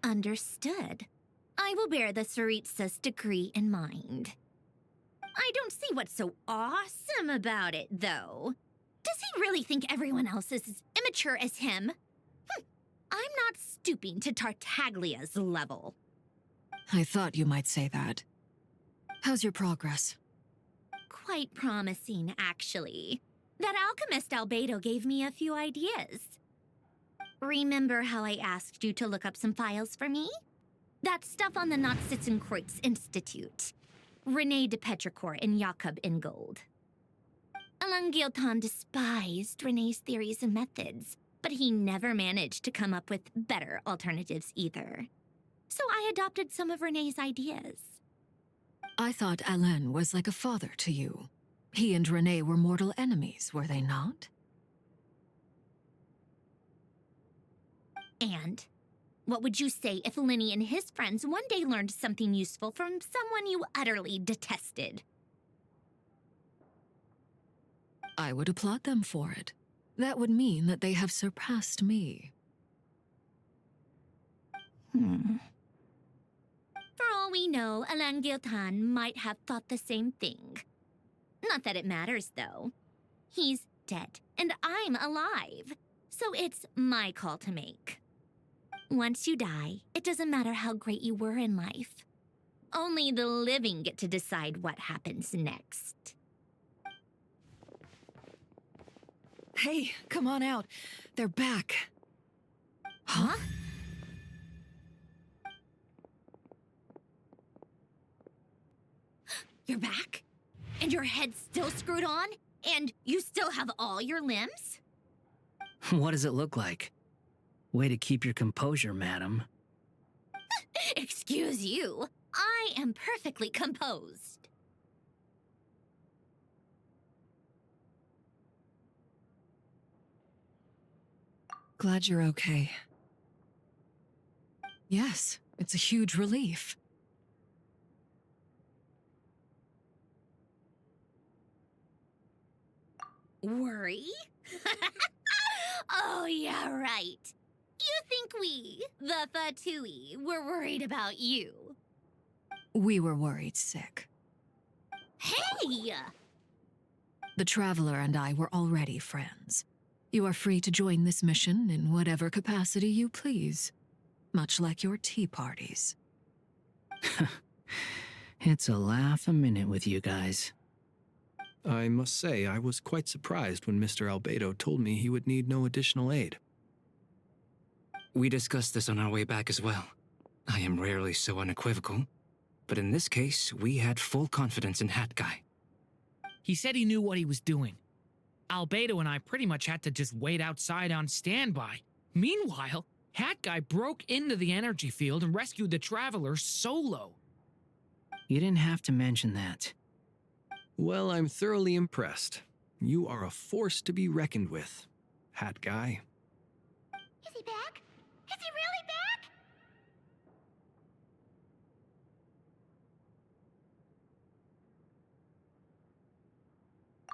Understood. I will bear the Tsaritsa's decree in mind. I don't see what's so awesome about it, though. Does he really think everyone else is as immature as him? I'm not stooping to Tartaglia's level. I thought you might say that. How's your progress? Quite promising, actually. That alchemist Albedo gave me a few ideas. Remember how I asked you to look up some files for me? That stuff on the Nachtschitzenkreuz Institute. Rene de Petrichor and Jakob Ingold. Alain Guillotin despised Rene's theories and methods, but he never managed to come up with better alternatives either. So I adopted some of Rene's ideas. I thought Alain was like a father to you. He and Rene were mortal enemies, were they not? And what would you say if Lenny and his friends one day learned something useful from someone you utterly detested? I would applaud them for it. That would mean that they have surpassed me. For all we know, Alain Guillotin might have thought the same thing. Not that it matters, though. He's dead, and I'm alive. So it's my call to make. Once you die, it doesn't matter how great you were in life. Only the living get to decide what happens next. Hey, come on out. They're back. Huh? You're back? And your head's still screwed on? And you still have all your limbs? What does it look like? Way to keep your composure, madam. Excuse you. I am perfectly composed. Glad you're okay. Yes, it's a huge relief. Worry? Oh, yeah, right. You think we, the Fatui, were worried about you? We were worried sick. Hey! The Traveler and I were already friends. You are free to join this mission in whatever capacity you please, much like your tea parties. It's a laugh a minute with you guys. I must say, I was quite surprised when Mr. Albedo told me he would need no additional aid. We discussed this on our way back as well. I am rarely so unequivocal, but in this case, we had full confidence in Hat Guy. He said he knew what he was doing. Albedo and I pretty much had to just wait outside on standby. Meanwhile, Hat Guy broke into the energy field and rescued the Traveler solo. You didn't have to mention that. Well, I'm thoroughly impressed. You are a force to be reckoned with, Hat Guy. Is he back? Is he really back?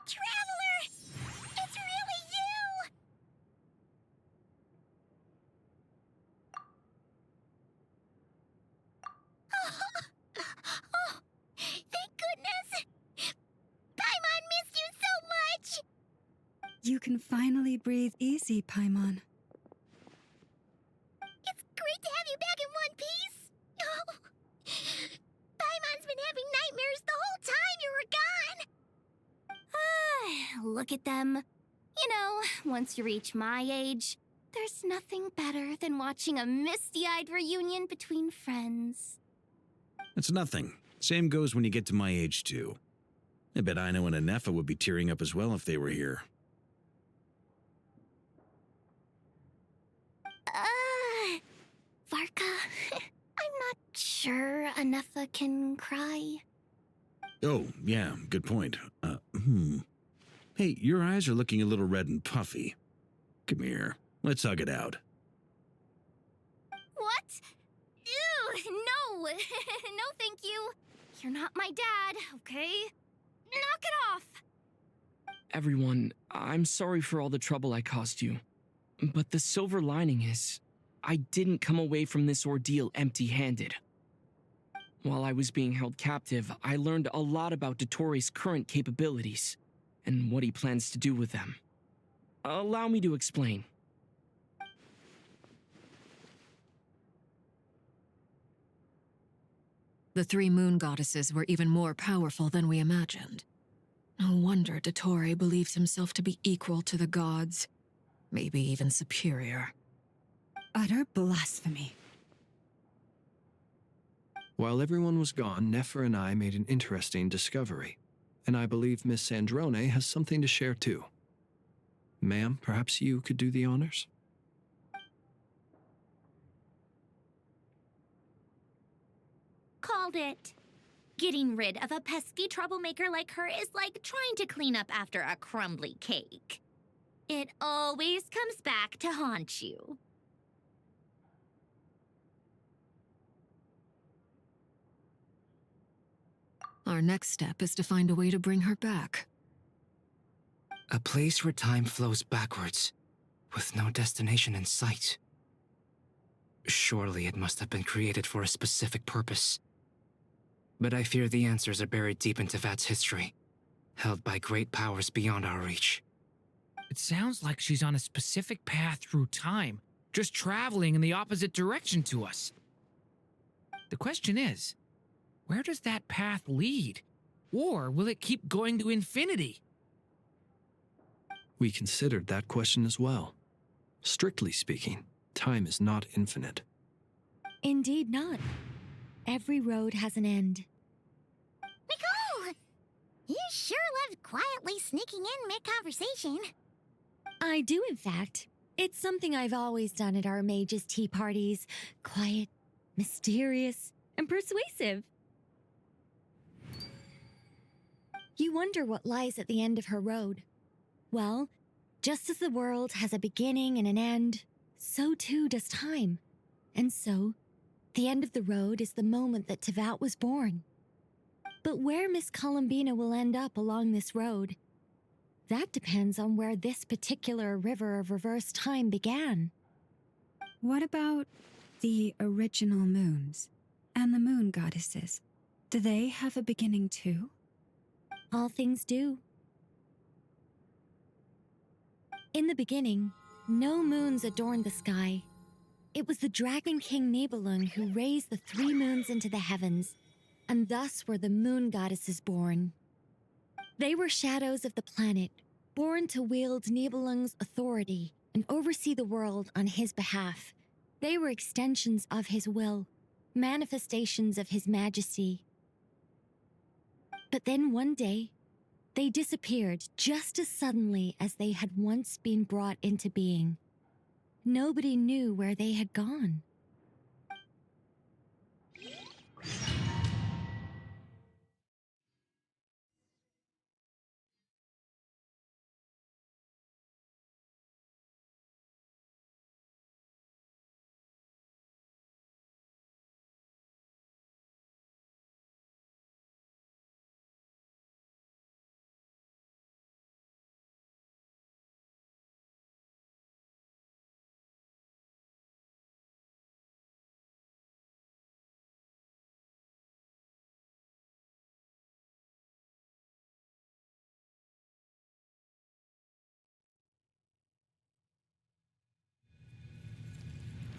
Traveler! It's really you! Oh, thank goodness! Paimon missed you so much! You can finally breathe easy, Paimon. It's great to have you back in one piece! Oh, Paimon's been having nightmares the whole time you were gone! Look at them. You know, once you reach my age, there's nothing better than watching a misty-eyed reunion between friends. It's nothing. Same goes when you get to my age, too. I bet Ino and Anefa would be tearing up as well if they were here. Varka, I'm not sure Anefa can cry. Oh, yeah, good point. Hey, your eyes are looking a little red and puffy. Come here, let's hug it out. What? Ew, no! No, thank you. You're not my dad, okay? Knock it off! Everyone, I'm sorry for all the trouble I caused you. But the silver lining is, I didn't come away from this ordeal empty-handed. While I was being held captive, I learned a lot about Dottoro's current capabilities, and what he plans to do with them. Allow me to explain. The three moon goddesses were even more powerful than we imagined. No wonder Dottore believes himself to be equal to the gods, maybe even superior. Utter blasphemy. While everyone was gone, Nefer and I made an interesting discovery, and I believe Miss Sandrone has something to share too. Ma'am, perhaps you could do the honors? Called it. Getting rid of a pesky troublemaker like her is like trying to clean up after a crumbly cake. It always comes back to haunt you. Our next step is to find a way to bring her back. A place where time flows backwards, with no destination in sight. Surely it must have been created for a specific purpose. But I fear the answers are buried deep in Tevat's history, held by great powers beyond our reach. It sounds like she's on a specific path through time, just traveling in the opposite direction to us. The question is, where does that path lead? Or will it keep going to infinity? We considered that question as well. Strictly speaking, time is not infinite. Indeed not. Every road has an end. Nicole! You sure love quietly sneaking in mid-conversation. I do, in fact. It's something I've always done at our mages' tea parties. Quiet, mysterious, and persuasive. You wonder what lies at the end of her road. Well, just as the world has a beginning and an end, so too does time. And so, the end of the road is the moment that Tevat was born. But where Miss Columbina will end up along this road, that depends on where this particular river of reverse time began. What about the original moons and the moon goddesses? Do they have a beginning too? All things do. In the beginning, no moons adorned the sky. It was the Dragon King Nibelung who raised the 3 moons into the heavens, and thus were the moon goddesses born. They were shadows of the planet, born to wield Nibelung's authority and oversee the world on his behalf. They were extensions of his will, manifestations of his majesty. But then one day, they disappeared just as suddenly as they had once been brought into being. Nobody knew where they had gone.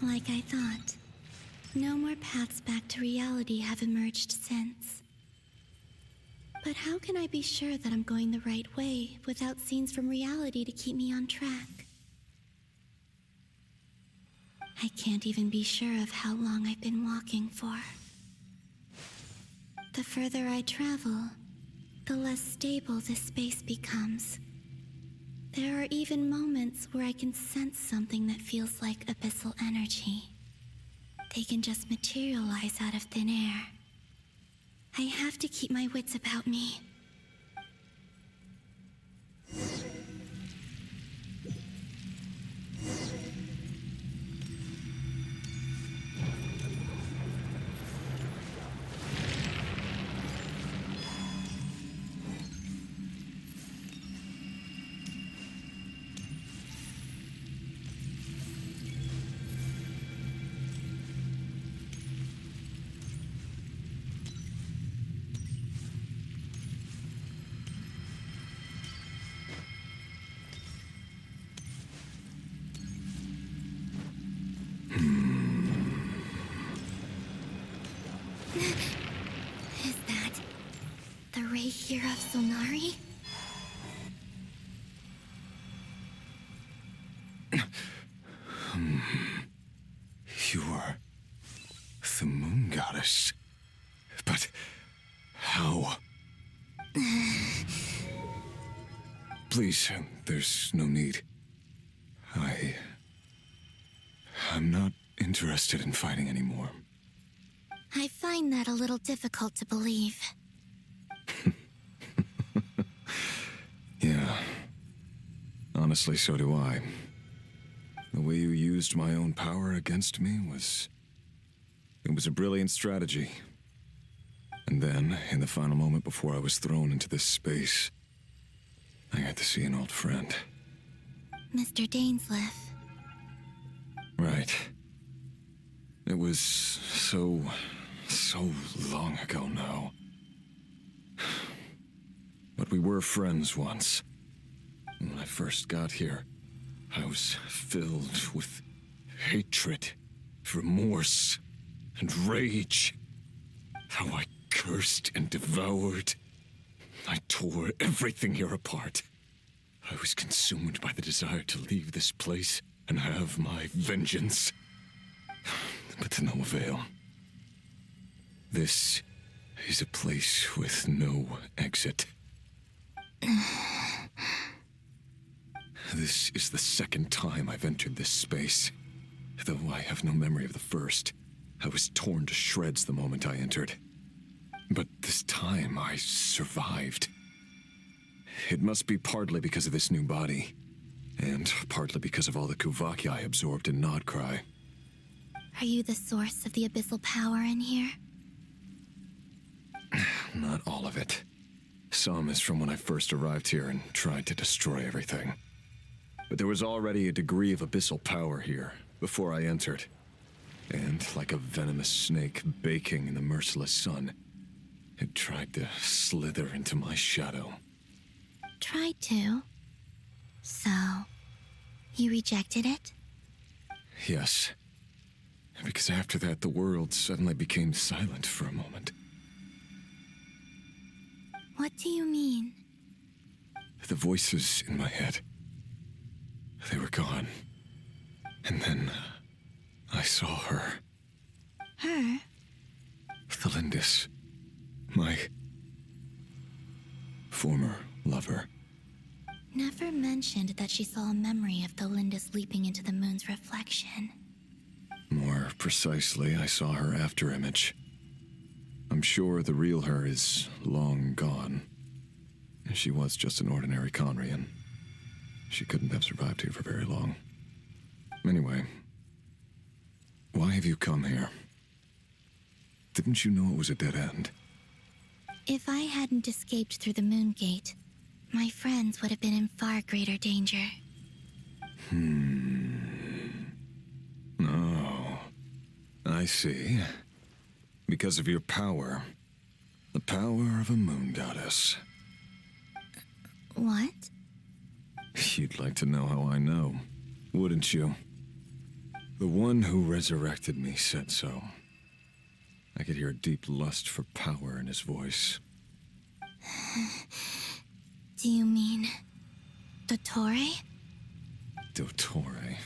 Like I thought, no more paths back to reality have emerged since. But how can I be sure that I'm going the right way without scenes from reality to keep me on track? I can't even be sure of how long I've been walking for. The further I travel, the less stable this space becomes. There are even moments where I can sense something that feels like abyssal energy. They can just materialize out of thin air. I have to keep my wits about me. Is that the ray here of Sonari? You are the moon goddess. But how? Please, there's no need. I'm not interested in fighting anymore. I find that a little difficult to believe. Yeah. Honestly, so do I. The way you used my own power against me was... It was a brilliant strategy. And then, in the final moment before I was thrown into this space, I got to see an old friend. Mr. Dainsleif. Right. It was so long ago now. But we were friends once. When I first got here, I was filled with hatred, remorse, and rage. How I cursed and devoured. I tore everything here apart. I was consumed by the desire to leave this place and have my vengeance. But to no avail. This is a place with no exit. This is the second time I've entered this space. Though I have no memory of the first. I was torn to shreds the moment I entered. But this time I survived. It must be partly because of this new body, and partly because of all the Kuvaki I absorbed in Nodcry. Are you the source of the abyssal power in here? Not all of it. Some is from when I first arrived here and tried to destroy everything. But there was already a degree of abyssal power here before I entered. And like a venomous snake baking in the merciless sun, it tried to slither into my shadow. Tried to? So, you rejected it? Yes. Because after that, the world suddenly became silent for a moment. What do you mean? The voices in my head, they were gone. And then I saw her. Her? Thelindis. My former lover. Never mentioned that she saw a memory of Thelindis leaping into the moon's reflection. More precisely, I saw her afterimage. I'm sure the real her is long gone. She was just an ordinary Conrian. She couldn't have survived here for very long. Anyway, why have you come here? Didn't you know it was a dead end? If I hadn't escaped through the moon gate, my friends would have been in far greater danger. Oh, I see. Because of your power. The power of a moon goddess. What? You'd like to know how I know, wouldn't you? The one who resurrected me said so. I could hear a deep lust for power in his voice. Do you mean... Dottore? Dottore.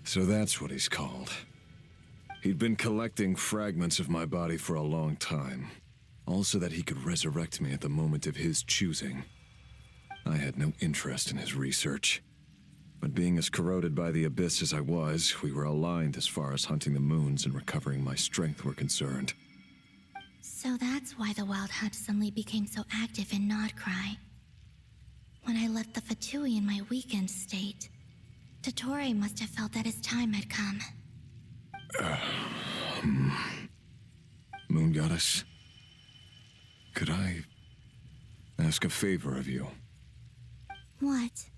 So that's what he's called. He'd been collecting fragments of my body for a long time. All so that he could resurrect me at the moment of his choosing. I had no interest in his research. But being as corroded by the abyss as I was, we were aligned as far as hunting the moons and recovering my strength were concerned. So that's why the Wild Hunt suddenly became so active in Nodcry. When I left the Fatui in my weakened state, Dottore must have felt that his time had come. Moon Goddess, could I ask a favor of you? What?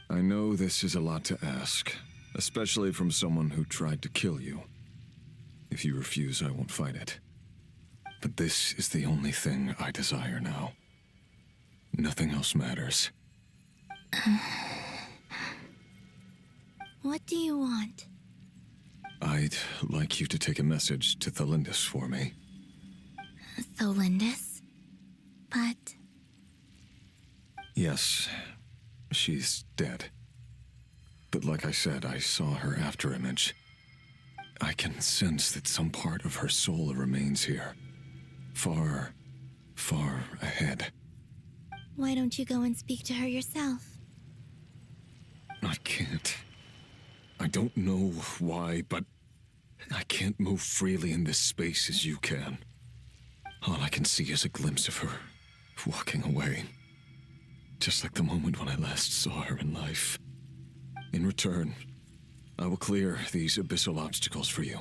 I know this is a lot to ask, especially from someone who tried to kill you. If you refuse, I won't fight it. But this is the only thing I desire now. Nothing else matters. What do you want? I'd like you to take a message to Thelindis for me. Thelindis? But... Yes, she's dead. But like I said, I saw her afterimage. I can sense that some part of her soul remains here. Far, far ahead. Why don't you go and speak to her yourself? I can't. I don't know why, but I can't move freely in this space as you can. All I can see is a glimpse of her, walking away. Just like the moment when I last saw her in life. In return, I will clear these abyssal obstacles for you.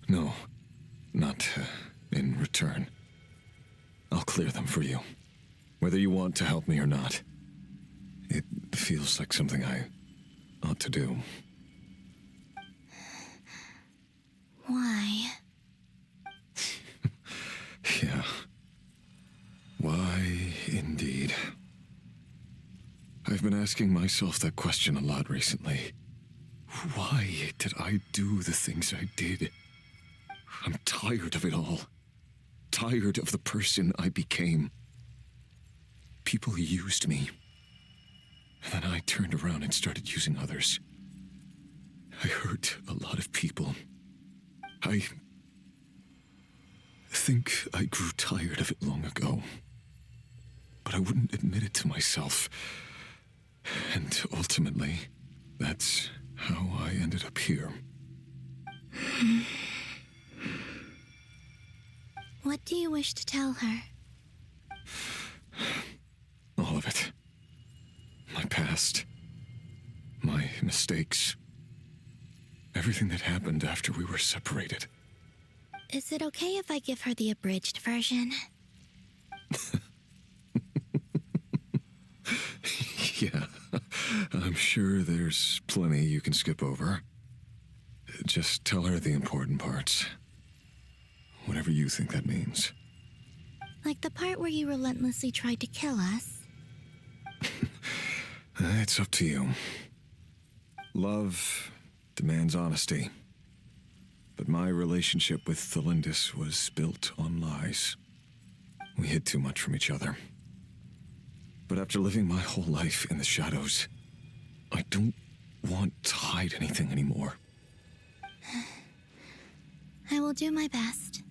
No, not in return. I'll clear them for you, whether you want to help me or not. It feels like something I ought to do. Why? Yeah. Why, indeed. I've been asking myself that question a lot recently. Why did I do the things I did? I'm tired of it all. Tired of the person I became. people used me. And then I turned around and started using others. I hurt a lot of people. I think I grew tired of it long ago. But I wouldn't admit it to myself. And ultimately, that's how I ended up here. What do you wish to tell her? All of it. My past. My mistakes. Everything that happened after we were separated. Is it okay if I give her the abridged version? Yeah, I'm sure there's plenty you can skip over. Just tell her the important parts. Whatever you think that means. Like the part where you relentlessly tried to kill us? It's up to you. Love demands honesty. But my relationship with Thelindis was built on lies. We hid too much from each other. But after living my whole life in the shadows, I don't want to hide anything anymore. I will do my best.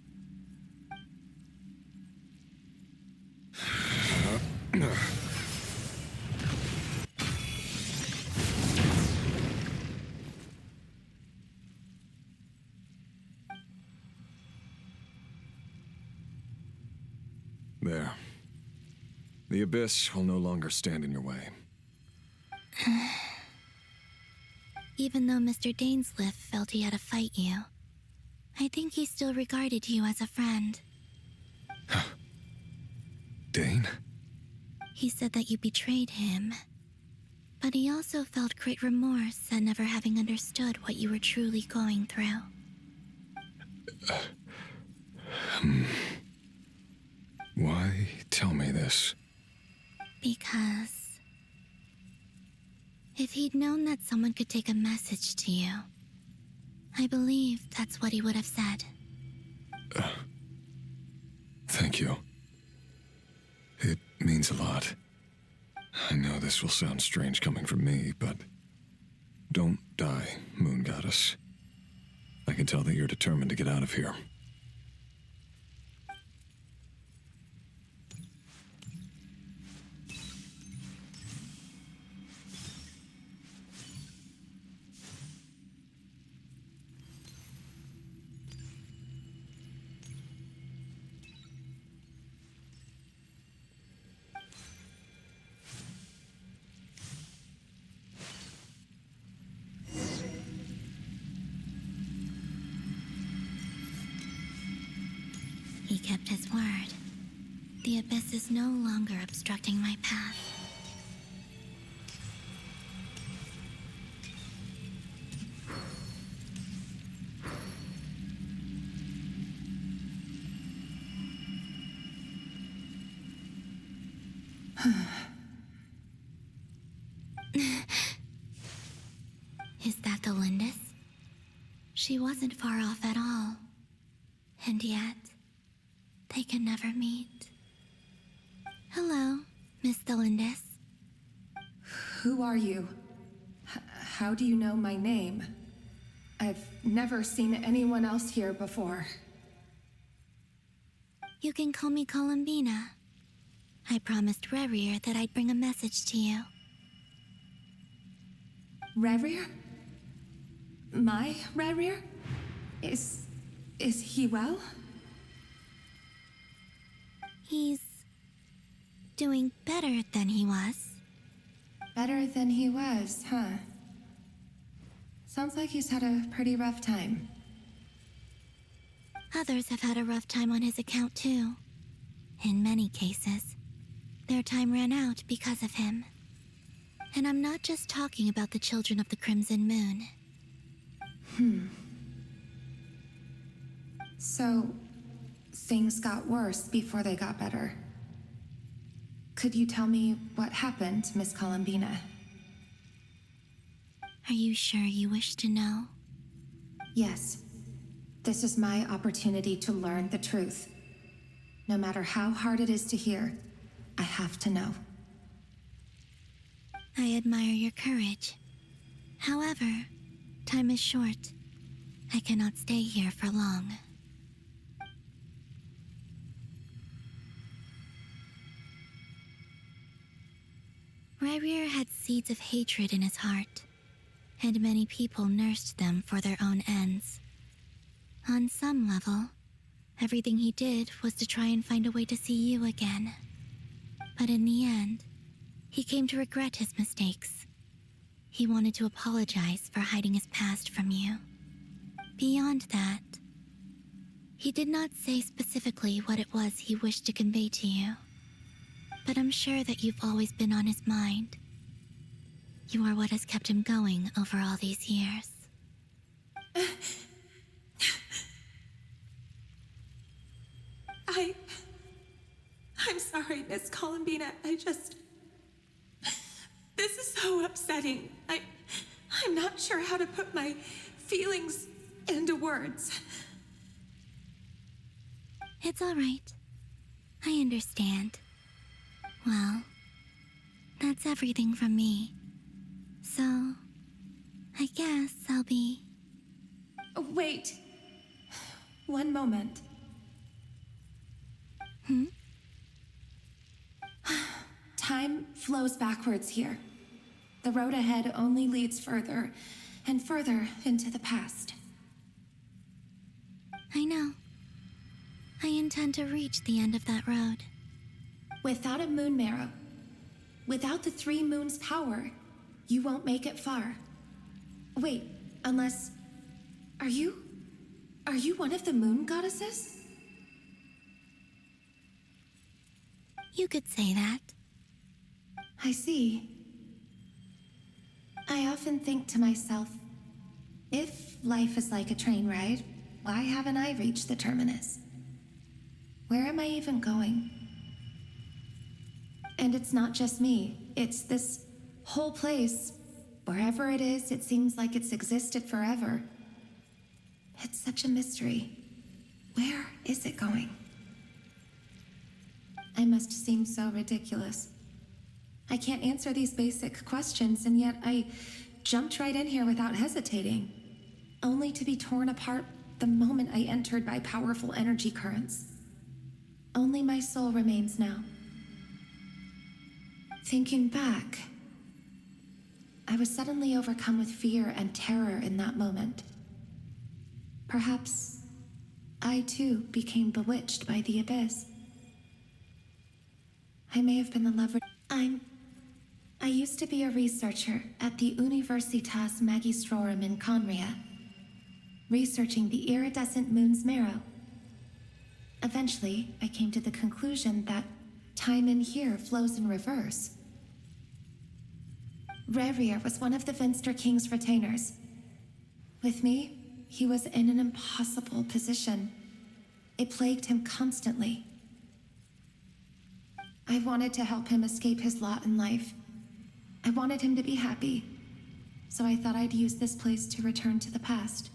There. The abyss will no longer stand in your way. Even though Mr. Dainsliff felt he had to fight you, I think he still regarded you as a friend. Dane? He said that you betrayed him, but he also felt great remorse at never having understood what you were truly going through. Why tell me this? Because if he'd known that someone could take a message to you, I believe that's what he would have said. Thank you. It means a lot. I know this will sound strange coming from me, but don't die, Moon Goddess. I can tell that you're determined to get out of here. He kept his word. The abyss is no longer obstructing my path. Is that the Lindis? She wasn't far off at all. And yet, they can never meet. Hello, Miss Thelindis. Who are you? How do you know my name? I've never seen anyone else here before. You can call me Columbina. I promised Rerir that I'd bring a message to you. Rerir? My Rerir? Is he well? He's doing better than he was. Better than he was, huh? Sounds like he's had a pretty rough time. Others have had a rough time on his account too. In many cases, their time ran out because of him. And I'm not just talking about the children of the Crimson Moon. So, things got worse before they got better. Could you tell me what happened, Miss Columbina? Are you sure you wish to know? Yes. This is my opportunity to learn the truth. No matter how hard it is to hear, I have to know. I admire your courage. However, time is short. I cannot stay here for long. Rerir had seeds of hatred in his heart, and many people nursed them for their own ends. On some level, everything he did was to try and find a way to see you again. But in the end, he came to regret his mistakes. He wanted to apologize for hiding his past from you. Beyond that, he did not say specifically what it was he wished to convey to you. But I'm sure that you've always been on his mind. You are what has kept him going over all these years. I'm sorry, Miss Columbina. This is so upsetting. I'm not sure how to put my feelings into words. It's all right. I understand. Well, that's everything from me. So, I guess I'll be... Wait. One moment. Time flows backwards here. The road ahead only leads further and further into the past. I know. I intend to reach the end of that road. Without a moon marrow, without the 3 moons' power, you won't make it far. Wait, unless... Are you one of the moon goddesses? You could say that. I see. I often think to myself, if life is like a train ride, why haven't I reached the terminus? Where am I even going? And it's not just me, it's this whole place. Wherever it is, it seems like it's existed forever. It's such a mystery. Where is it going? I must seem so ridiculous. I can't answer these basic questions, and yet I jumped right in here without hesitating, only to be torn apart the moment I entered by powerful energy currents. Only my soul remains now. Thinking back, I was suddenly overcome with fear and terror in that moment. Perhaps I too became bewitched by the abyss. I may have been the lover. I used to be a researcher at the Universitas Magistrorum in Conria, researching the iridescent moon's marrow. Eventually, I came to the conclusion that time in here flows in reverse. Rerir was one of the Vinster King's retainers. With me, he was in an impossible position. It plagued him constantly. I wanted to help him escape his lot in life. I wanted him to be happy, so I thought I'd use this place to return to the past.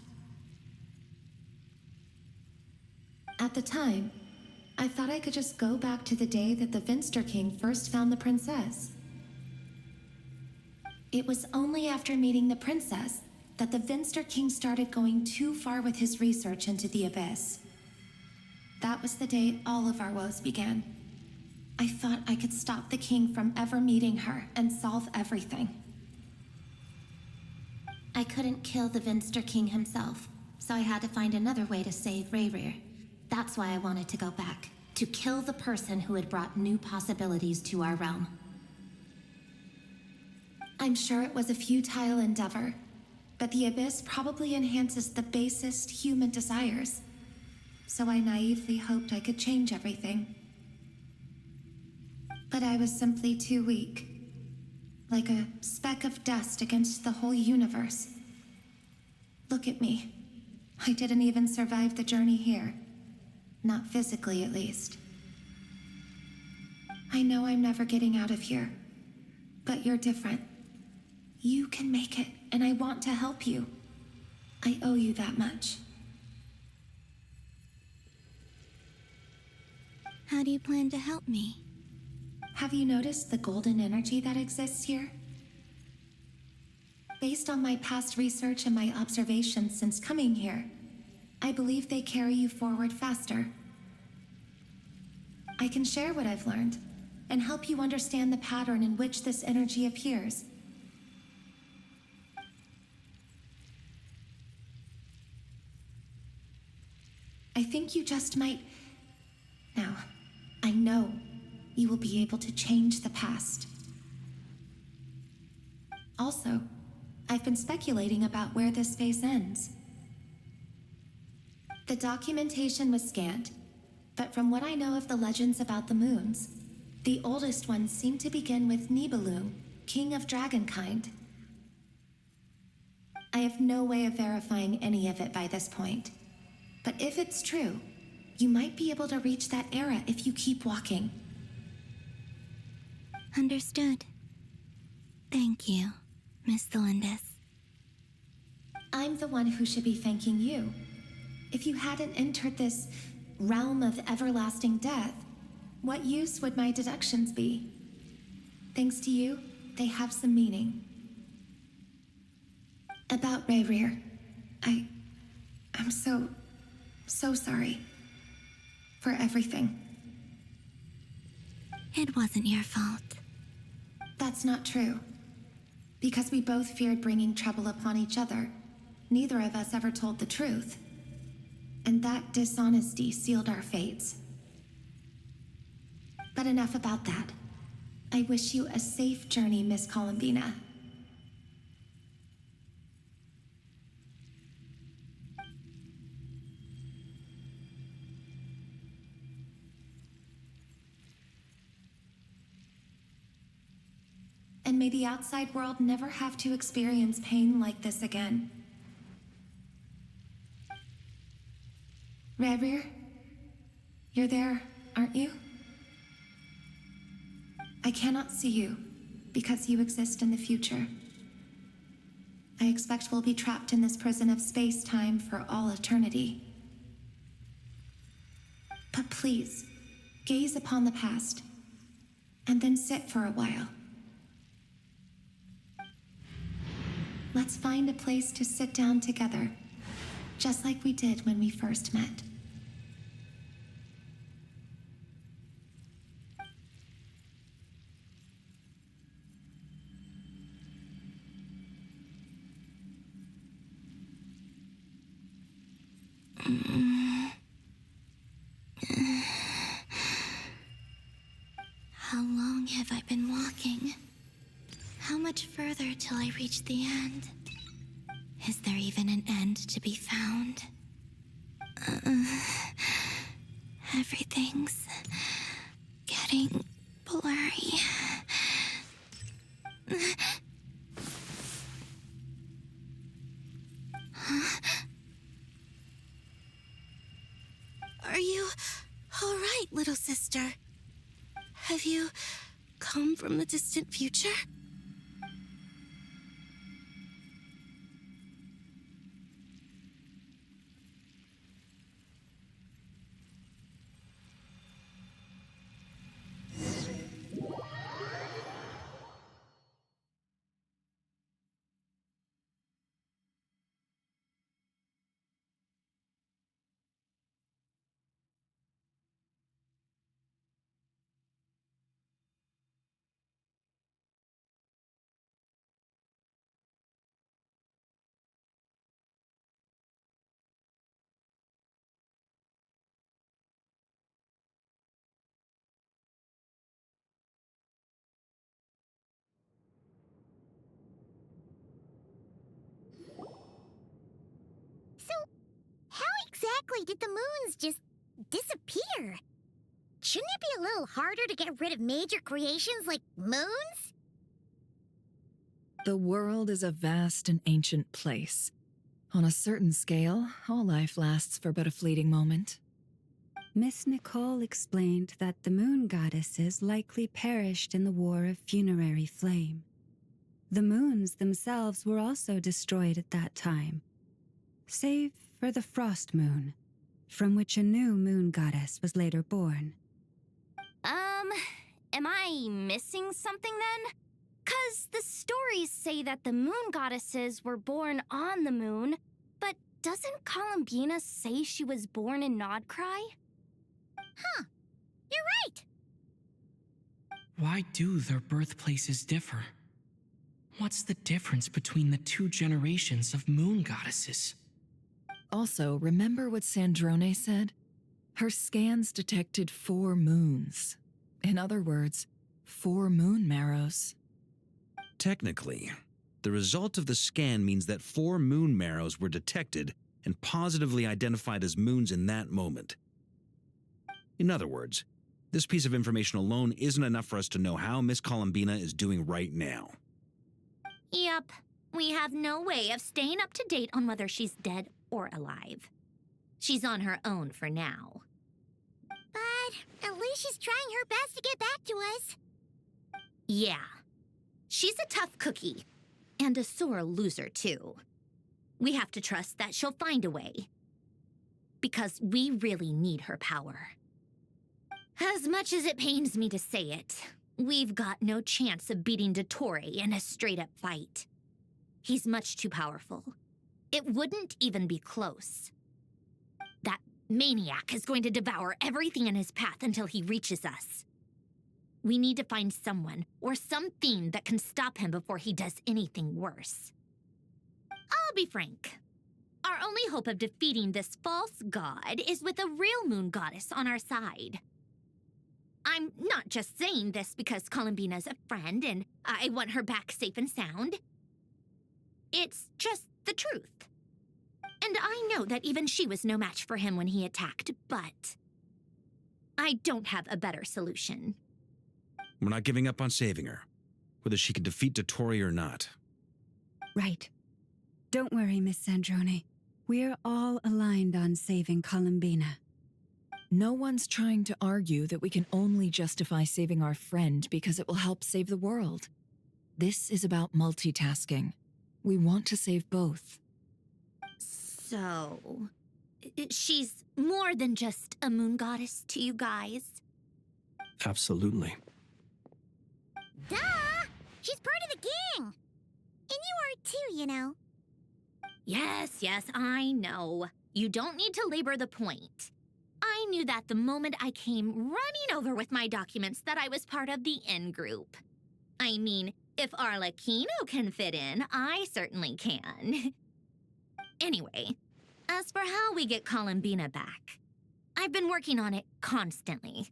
At the time, I thought I could just go back to the day that the Vinster King first found the princess. It was only after meeting the princess that the Vinster King started going too far with his research into the abyss. That was the day all of our woes began. I thought I could stop the king from ever meeting her and solve everything. I couldn't kill the Vinster King himself, so I had to find another way to save Rerir. That's why I wanted to go back, to kill the person who had brought new possibilities to our realm. I'm sure it was a futile endeavor, but the abyss probably enhances the basest human desires. So I naively hoped I could change everything. But I was simply too weak. Like a speck of dust against the whole universe. Look at me. I didn't even survive the journey here. Not physically, at least. I know I'm never getting out of here. But you're different. You can make it, and I want to help you. I owe you that much. How do you plan to help me? Have you noticed the golden energy that exists here? Based on my past research and my observations since coming here, I believe they carry you forward faster. I can share what I've learned and help you understand the pattern in which this energy appears. I think you just might... Now, I know you will be able to change the past. Also, I've been speculating about where this space ends. The documentation was scanned, but from what I know of the legends about the moons, the oldest ones seem to begin with Nibelung, king of dragonkind. I have no way of verifying any of it by this point, but if it's true, you might be able to reach that era if you keep walking. Understood. Thank you, Miss Thelindis. I'm the one who should be thanking you. If you hadn't entered this realm of everlasting death, what use would my deductions be? Thanks to you, they have some meaning. About Rayrir, I'm so sorry. For everything. It wasn't your fault. That's not true. Because we both feared bringing trouble upon each other, neither of us ever told the truth. And that dishonesty sealed our fates. But enough about that. I wish you a safe journey, Miss Columbina. And may the outside world never have to experience pain like this again. Rayrir, you're there, aren't you? I cannot see you, because you exist in the future. I expect we'll be trapped in this prison of space-time for all eternity. But please, gaze upon the past, and then sit for a while. Let's find a place to sit down together, just like we did when we first met. How long have I been walking? How much further till I reach the end? Is there even an end to be found? Everything's getting blurry. Huh? Are you all right, little sister? Have you come from the distant future? How exactly did the moons just disappear? Shouldn't it be a little harder to get rid of major creations like moons? The world is a vast and ancient place. On a certain scale, all life lasts for but a fleeting moment. Miss Nicole explained that the moon goddesses likely perished in the War of Funerary Flame. The moons themselves were also destroyed at that time, save for the Frost Moon, from which a new moon goddess was later born. Am I missing something then? 'Cause the stories say that the moon goddesses were born on the moon, but doesn't Columbina say she was born in Nodcry? Huh. You're right! Why do their birthplaces differ? What's the difference between the two generations of moon goddesses? Also, remember what Sandrone said? Her scans detected 4 moons. In other words, 4 moon marrows. Technically, the result of the scan means that 4 moon marrows were detected and positively identified as moons in that moment. In other words, this piece of information alone isn't enough for us to know how Miss Columbina is doing right now. Yep. We have no way of staying up to date on whether she's dead or alive. She's on her own for now. But at least she's trying her best to get back to us. Yeah. She's a tough cookie. And a sore loser, too. We have to trust that she'll find a way. Because we really need her power. As much as it pains me to say it, we've got no chance of beating Dottore in a straight-up fight. He's much too powerful. It wouldn't even be close. That maniac is going to devour everything in his path until he reaches us. We need to find someone or something that can stop him before he does anything worse. I'll be frank. Our only hope of defeating this false god is with a real moon goddess on our side. I'm not just saying this because Columbina's a friend and I want her back safe and sound. It's just the truth. And I know that even she was no match for him when he attacked, but I don't have a better solution. We're not giving up on saving her, whether she can defeat Dottore or not. Right. Don't worry, Miss Sandrone. We're all aligned on saving Columbina. No one's trying to argue that we can only justify saving our friend because it will help save the world. This is about multitasking. We want to save both. So, she's more than just a moon goddess to you guys? Absolutely. Duh! She's part of the gang! And you are too, you know. Yes, I know. You don't need to labor the point. I knew that the moment I came running over with my documents that I was part of the in-group. I mean, if Arlecchino can fit in, I certainly can. Anyway, as for how we get Columbina back, I've been working on it constantly.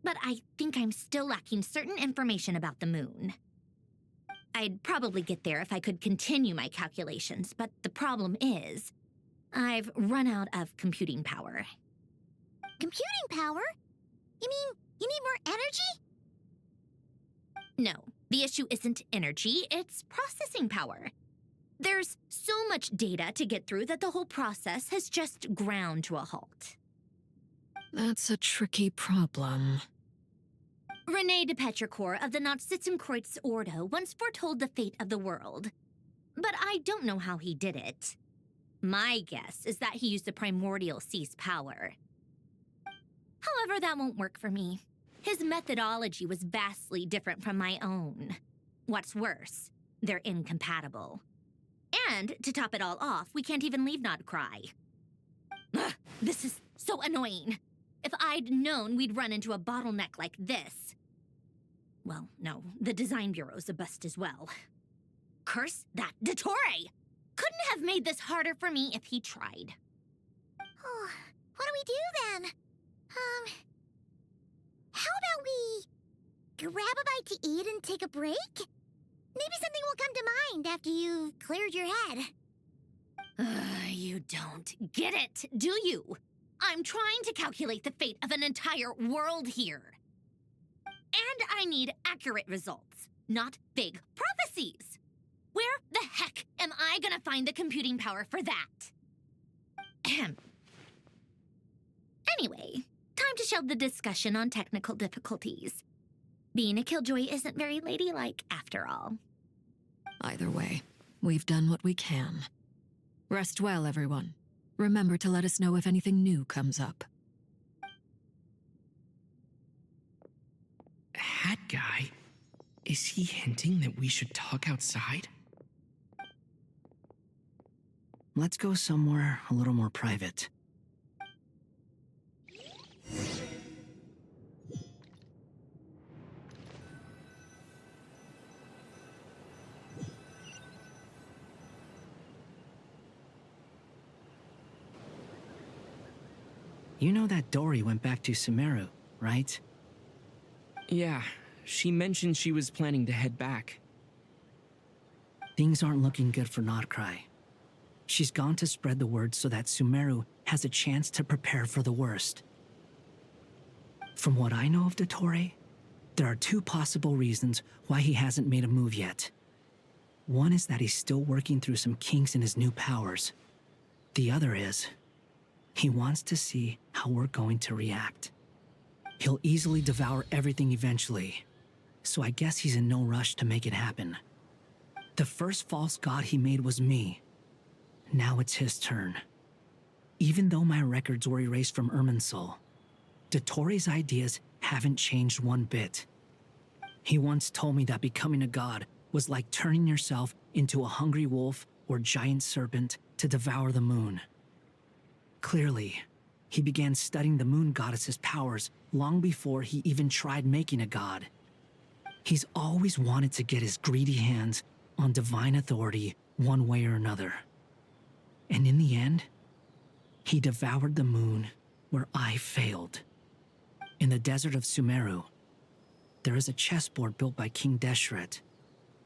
But I think I'm still lacking certain information about the moon. I'd probably get there if I could continue my calculations, but the problem is, I've run out of computing power. Computing power? You mean you need more energy? No, the issue isn't energy, it's processing power. There's so much data to get through that the whole process has just ground to a halt. That's a tricky problem. René de Petrichor of the Nazissenkreuz Ordo once foretold the fate of the world. But I don't know how he did it. My guess is that he used the primordial sea's power. However, that won't work for me. His methodology was vastly different from my own. What's worse, they're incompatible. And, to top it all off, we can't even leave Nodcry. Ugh, this is so annoying. If I'd known we'd run into a bottleneck like this... Well, no, the design bureau's a bust as well. Curse that Dottore! Couldn't have made this harder for me if he tried. Oh, what do we do then? How about we grab a bite to eat and take a break? Maybe something will come to mind after you've cleared your head. You don't get it, do you? I'm trying to calculate the fate of an entire world here. And I need accurate results, not big prophecies. Where the heck am I gonna find the computing power for that? Ahem. Anyway, time to shelve the discussion on technical difficulties. Being a killjoy isn't very ladylike, after all. Either way, we've done what we can. Rest well, everyone. Remember to let us know if anything new comes up. Hat guy? Is he hinting that we should talk outside? Let's go somewhere a little more private. You know that Dory went back to Sumeru, right? Yeah, she mentioned she was planning to head back. Things aren't looking good for Notcry. She's gone to spread the word so that Sumeru has a chance to prepare for the worst. From what I know of Dottore, there are two possible reasons why he hasn't made a move yet. One is that he's still working through some kinks in his new powers. The other is, he wants to see how we're going to react. He'll easily devour everything eventually, so I guess he's in no rush to make it happen. The first false god he made was me. Now it's his turn. Even though my records were erased from Irminsul, Dottore's ideas haven't changed one bit. He once told me that becoming a god was like turning yourself into a hungry wolf or giant serpent to devour the moon. Clearly, he began studying the moon goddess's powers long before he even tried making a god. He's always wanted to get his greedy hands on divine authority one way or another. And in the end, he devoured the moon where I failed. In the desert of Sumeru, there is a chessboard built by King Deshret,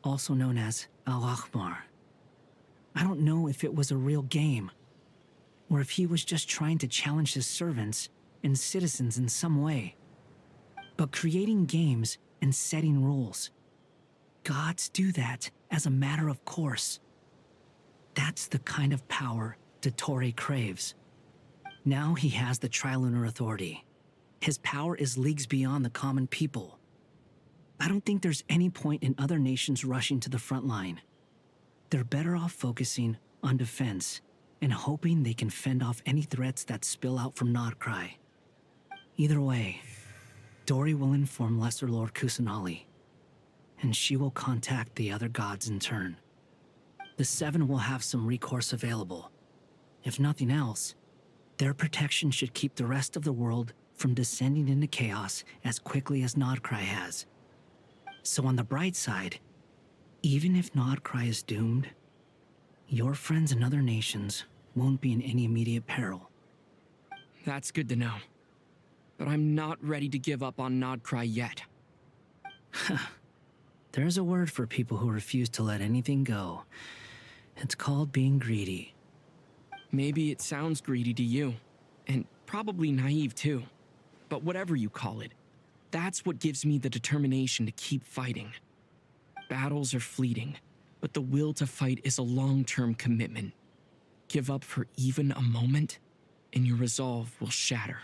also known as Al-Ahmar. I don't know if it was a real game, or if he was just trying to challenge his servants and citizens in some way. But creating games and setting rules, gods do that as a matter of course. That's the kind of power Dottore craves. Now he has the Trilunar Authority. His power is leagues beyond the common people. I don't think there's any point in other nations rushing to the front line. They're better off focusing on defense and hoping they can fend off any threats that spill out from Notcry. Either way, Dory will inform Lesser Lord Kusanali, and she will contact the other gods in turn. The Seven will have some recourse available. If nothing else, their protection should keep the rest of the world from descending into chaos as quickly as Notcry has. So on the bright side, even if Notcry is doomed, your friends in other nations won't be in any immediate peril. That's good to know. But I'm not ready to give up on Notcry yet. There's a word for people who refuse to let anything go. It's called being greedy. Maybe it sounds greedy to you, and probably naive too. But whatever you call it, that's what gives me the determination to keep fighting. Battles are fleeting, but the will to fight is a long-term commitment. Give up for even a moment, and your resolve will shatter.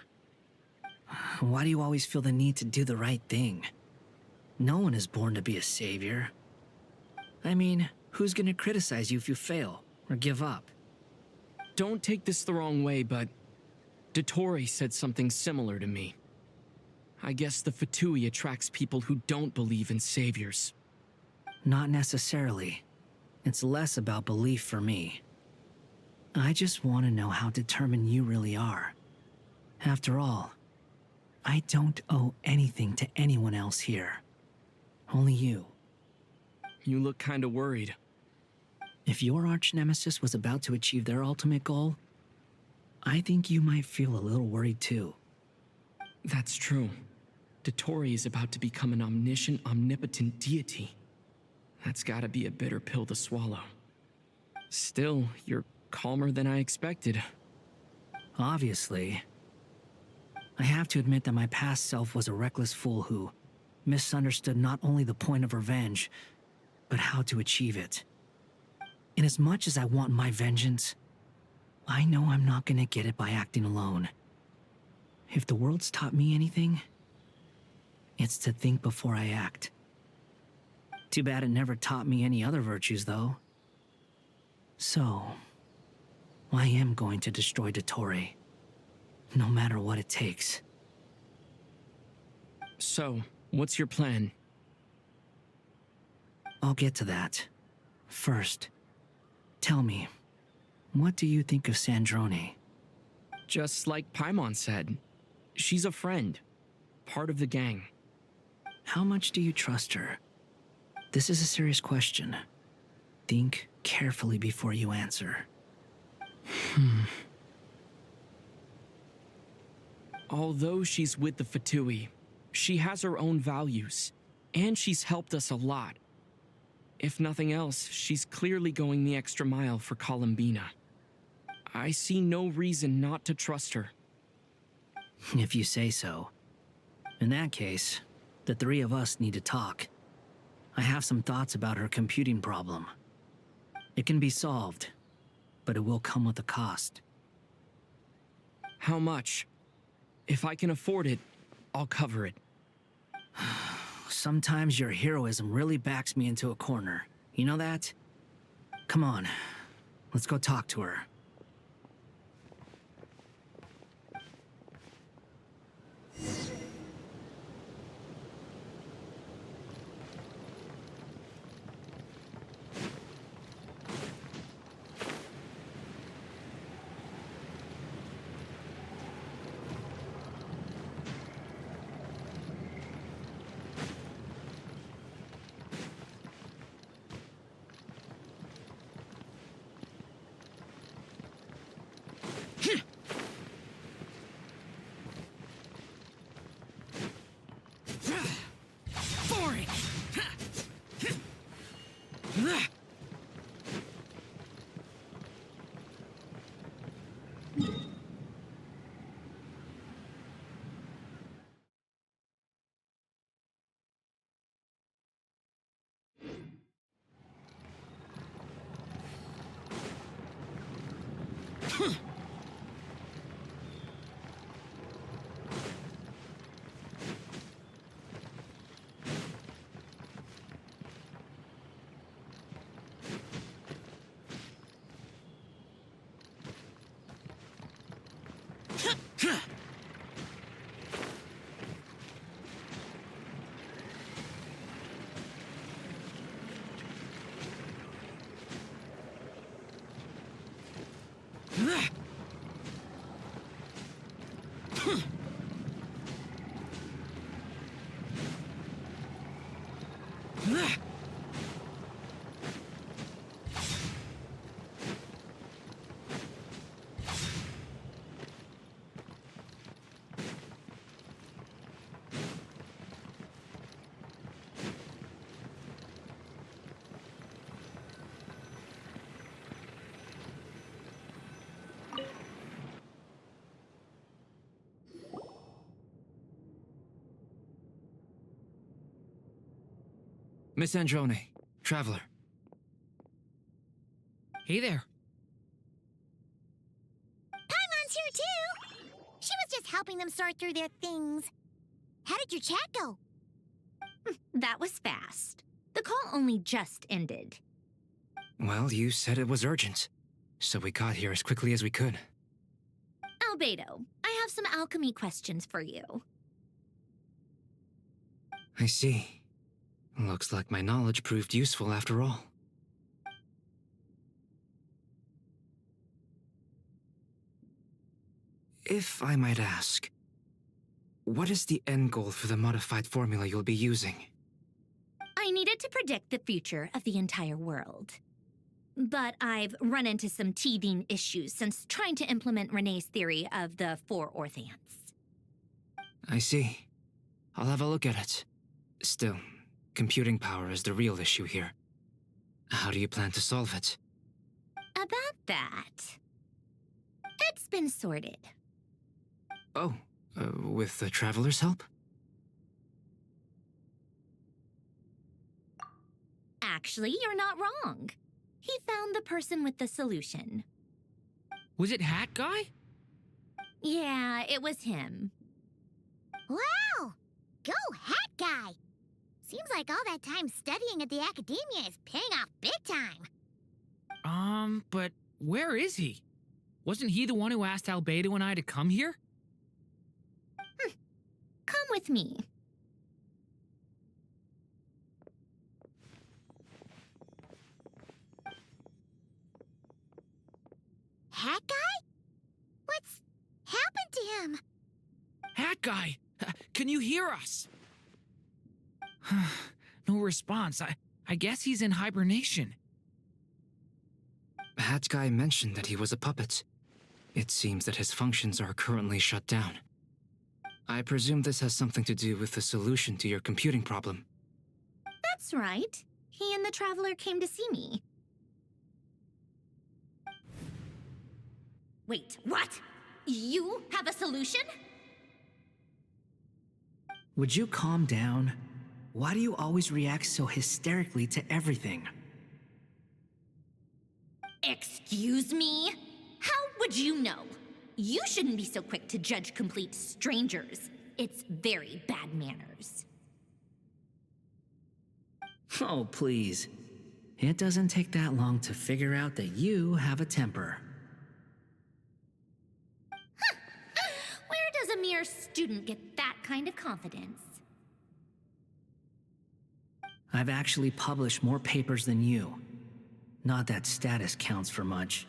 Why do you always feel the need to do the right thing? No one is born to be a savior. I mean, who's gonna criticize you if you fail or give up? Don't take this the wrong way, but Dottore said something similar to me. I guess the Fatui attracts people who don't believe in saviors. Not necessarily. It's less about belief for me. I just want to know how determined you really are. After all, I don't owe anything to anyone else here. Only you. You look kinda worried. If your arch-nemesis was about to achieve their ultimate goal, I think you might feel a little worried too. That's true. Dottore is about to become an omniscient, omnipotent deity. That's gotta be a bitter pill to swallow. Still, you're calmer than I expected. Obviously. I have to admit that my past self was a reckless fool who misunderstood not only the point of revenge, but how to achieve it. And as much as I want my vengeance, I know I'm not gonna get it by acting alone. If the world's taught me anything, it's to think before I act. Too bad it never taught me any other virtues, though. So, I am going to destroy Dottore, no matter what it takes. So, what's your plan? I'll get to that. First, tell me, what do you think of Sandrone? Just like Paimon said, she's a friend, part of the gang. How much do you trust her? This is a serious question. Think carefully before you answer. Although she's with the Fatui, she has her own values, and she's helped us a lot. If nothing else, she's clearly going the extra mile for Columbina. I see no reason not to trust her. If you say so. In that case, the three of us need to talk. I have some thoughts about her computing problem. It can be solved, but it will come with a cost. How much? If I can afford it, I'll cover it. Sometimes your heroism really backs me into a corner. You know that? Come on, let's go talk to her. Miss Androne, Traveler. Hey there. Paimon's here too! She was just helping them sort through their things. How did your chat go? That was fast. The call only just ended. Well, you said it was urgent, so we got here as quickly as we could. Albedo, I have some alchemy questions for you. I see. Looks like my knowledge proved useful after all. If I might ask, what is the end goal for the modified formula you'll be using? I needed to predict the future of the entire world. But I've run into some teething issues since trying to implement Renee's theory of the four Orthants. I see. I'll have a look at it. Still, computing power is the real issue here. How do you plan to solve it? About that, it's been sorted. Oh, with the Traveler's help? Actually, you're not wrong. He found the person with the solution. Was it Hat Guy? Yeah, it was him. Wow! Go Hat Guy! Seems like all that time studying at the academia is paying off big time. But where is he? Wasn't he the one who asked Albedo and I to come here? Come with me. Hat Guy? What's happened to him? Hat Guy, can you hear us? No response. I guess he's in hibernation. Hat Guy mentioned that he was a puppet. It seems that his functions are currently shut down. I presume this has something to do with the solution to your computing problem. That's right. He and the Traveler came to see me. Wait, what? You have a solution? Would you calm down? Why do you always react so hysterically to everything? Excuse me? How would you know? You shouldn't be so quick to judge complete strangers. It's very bad manners. Oh, please. It doesn't take that long to figure out that you have a temper. Where does a mere student get that kind of confidence? I've actually published more papers than you. Not that status counts for much.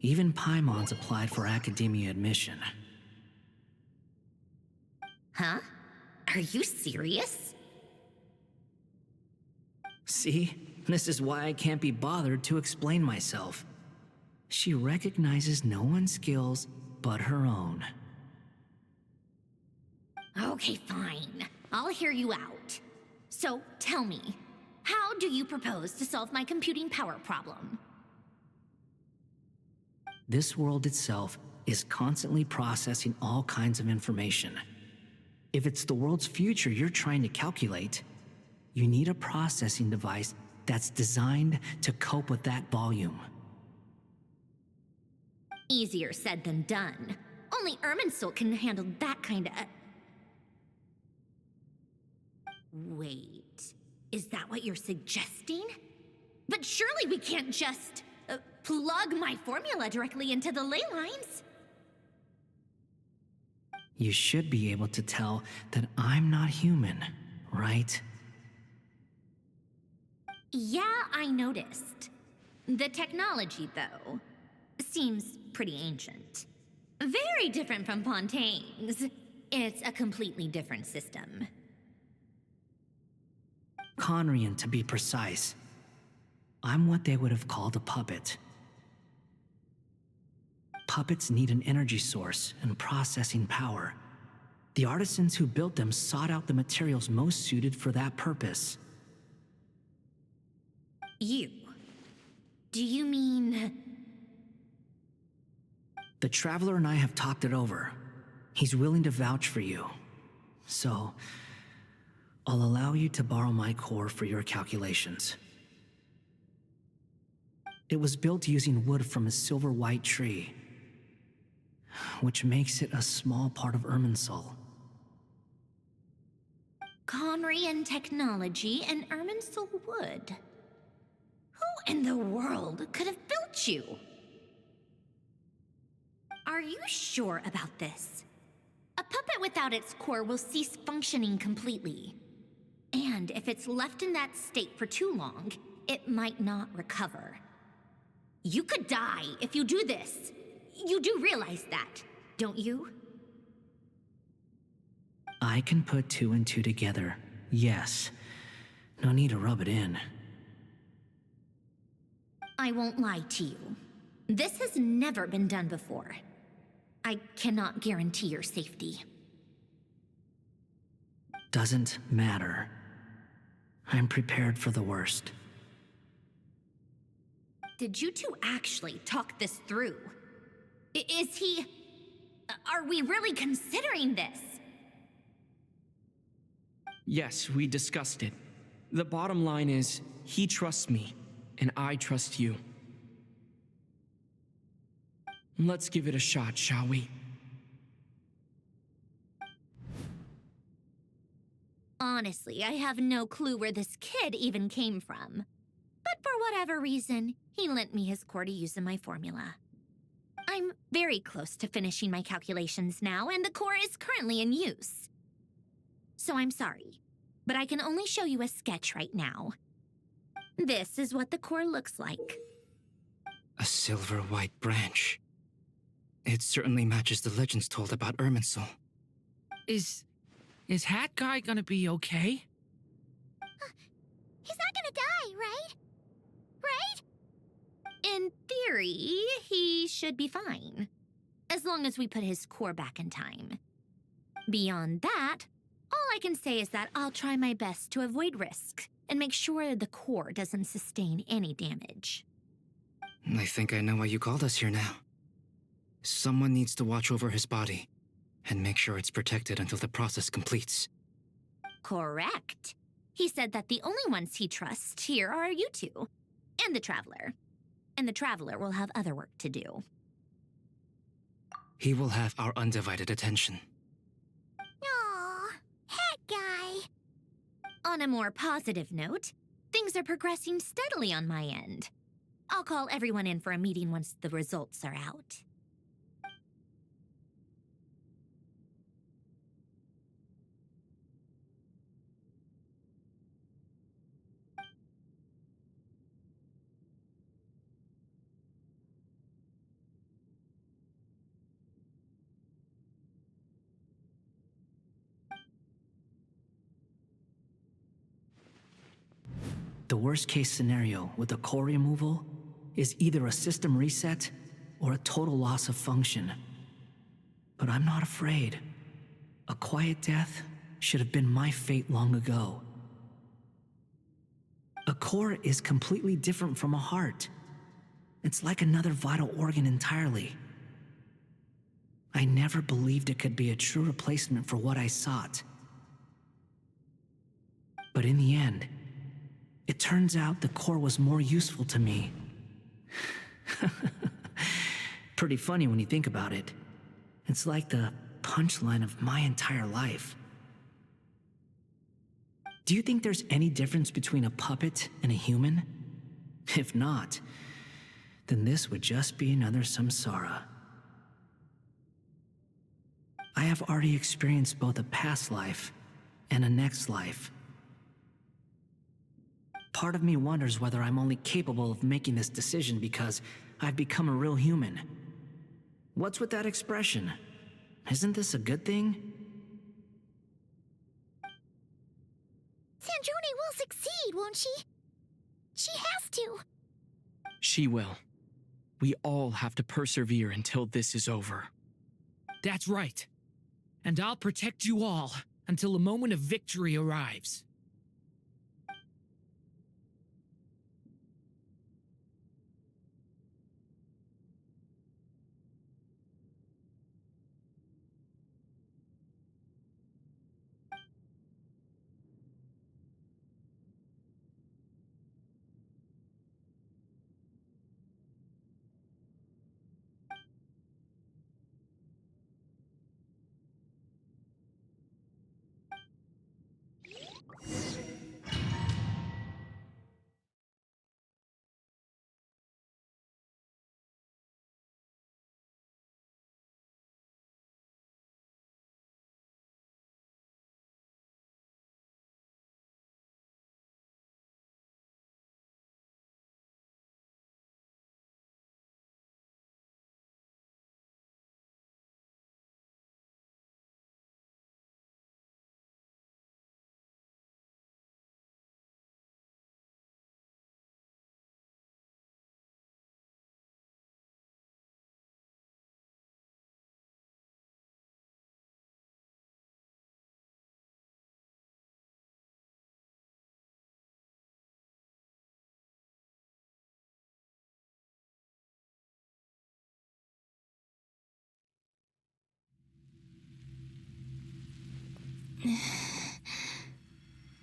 Even Paimon's applied for academia admission. Huh? Are you serious? See? This is why I can't be bothered to explain myself. She recognizes no one's skills but her own. Okay, fine. I'll hear you out. So, tell me, how do you propose to solve my computing power problem? This world itself is constantly processing all kinds of information. If it's the world's future you're trying to calculate, you need a processing device that's designed to cope with that volume. Easier said than done. Only Irminsul can handle that kind of... Wait, is that what you're suggesting? But surely we can't just plug my formula directly into the ley lines. You should be able to tell that I'm not human, right? Yeah, I noticed. The technology, though, seems pretty ancient. Very different from Fontaine's. It's a completely different system. Conrian, to be precise. I'm what they would have called a puppet. Puppets need an energy source and processing power. The artisans who built them sought out the materials most suited for that purpose. You? Do you mean... The Traveler and I have talked it over. He's willing to vouch for you. So, I'll allow you to borrow my core for your calculations. It was built using wood from a silver-white tree, which makes it a small part of Irminsul. Conrian technology and Irminsul wood. Who in the world could have built you? Are you sure about this? A puppet without its core will cease functioning completely. And if it's left in that state for too long, it might not recover. You could die if you do this. You do realize that, don't you? I can put two and two together, yes. No need to rub it in. I won't lie to you. This has never been done before. I cannot guarantee your safety. Doesn't matter. I'm prepared for the worst. Did you two actually talk this through? Is he... Are we really considering this? Yes, we discussed it. The bottom line is, he trusts me, and I trust you. Let's give it a shot, shall we? Honestly, I have no clue where this kid even came from. But for whatever reason, he lent me his core to use in my formula. I'm very close to finishing my calculations now, and the core is currently in use. So I'm sorry, but I can only show you a sketch right now. This is what the core looks like. A silver-white branch. It certainly matches the legends told about Irminsul. Is Hat Guy gonna be okay? He's not gonna die, right? Right? In theory, he should be fine. As long as we put his core back in time. Beyond that, all I can say is that I'll try my best to avoid risk and make sure the core doesn't sustain any damage. I think I know why you called us here now. Someone needs to watch over his body and make sure it's protected until the process completes. Correct. He said that the only ones he trusts here are you two, and the Traveler. And the Traveler will have other work to do. He will have our undivided attention. Aw, Hat Guy. On a more positive note, things are progressing steadily on my end. I'll call everyone in for a meeting once the results are out. The worst case scenario with the core removal is either a system reset or a total loss of function. But I'm not afraid. A quiet death should have been my fate long ago. A core is completely different from a heart. It's like another vital organ entirely. I never believed it could be a true replacement for what I sought. But in the end, it turns out the core was more useful to me. Pretty funny when you think about it. It's like the punchline of my entire life. Do you think there's any difference between a puppet and a human? If not, then this would just be another samsara. I have already experienced both a past life and a next life. Part of me wonders whether I'm only capable of making this decision because I've become a real human. What's with that expression? Isn't this a good thing? Sandrone will succeed, won't she? She has to. She will. We all have to persevere until this is over. That's right. And I'll protect you all until a moment of victory arrives.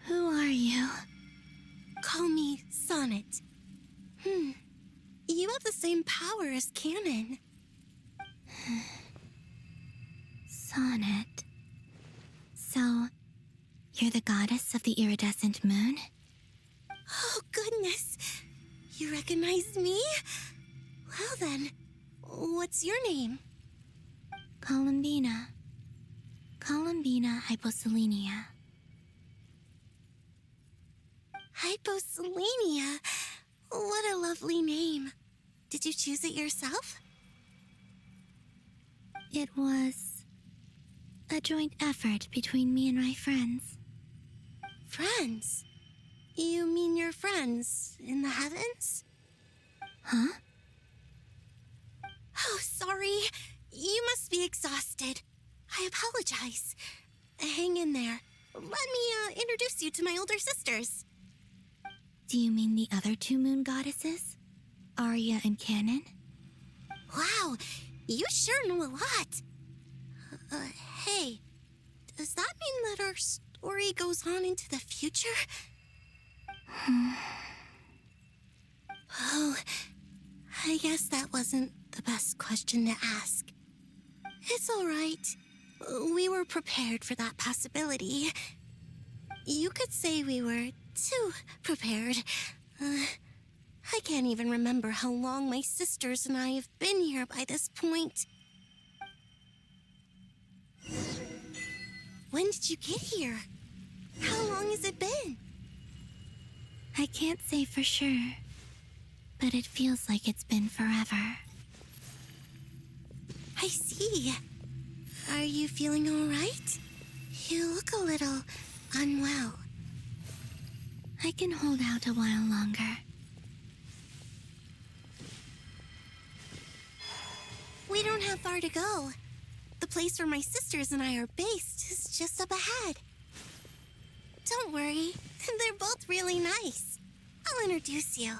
Who are you? Call me Sonnet. You have the same power as Canon. Sonnet. So, you're the goddess of the iridescent moon? Oh, goodness. You recognize me? Well then, what's your name? Columbina. Columbina Hyposelenia. Hyposelenia? What a lovely name. Did you choose it yourself? It was a joint effort between me and my friends. Friends? You mean your friends in the heavens? Huh? Oh, sorry. You must be exhausted. I apologize. Hang in there. Let me introduce you to my older sisters. Do you mean the other two moon goddesses? Arya and Canon? Wow, you sure know a lot. Hey, does that mean that our story goes on into the future? Oh, I guess that wasn't the best question to ask. It's all right. We were prepared for that possibility. You could say we were too prepared. I can't even remember how long my sisters and I have been here by this point. When did you get here? How long has it been? I can't say for sure, but it feels like it's been forever. I see. Are you feeling all right? You look a little unwell. I can hold out a while longer. We don't have far to go. The place where my sisters and I are based is just up ahead. Don't worry, they're both really nice. I'll introduce you.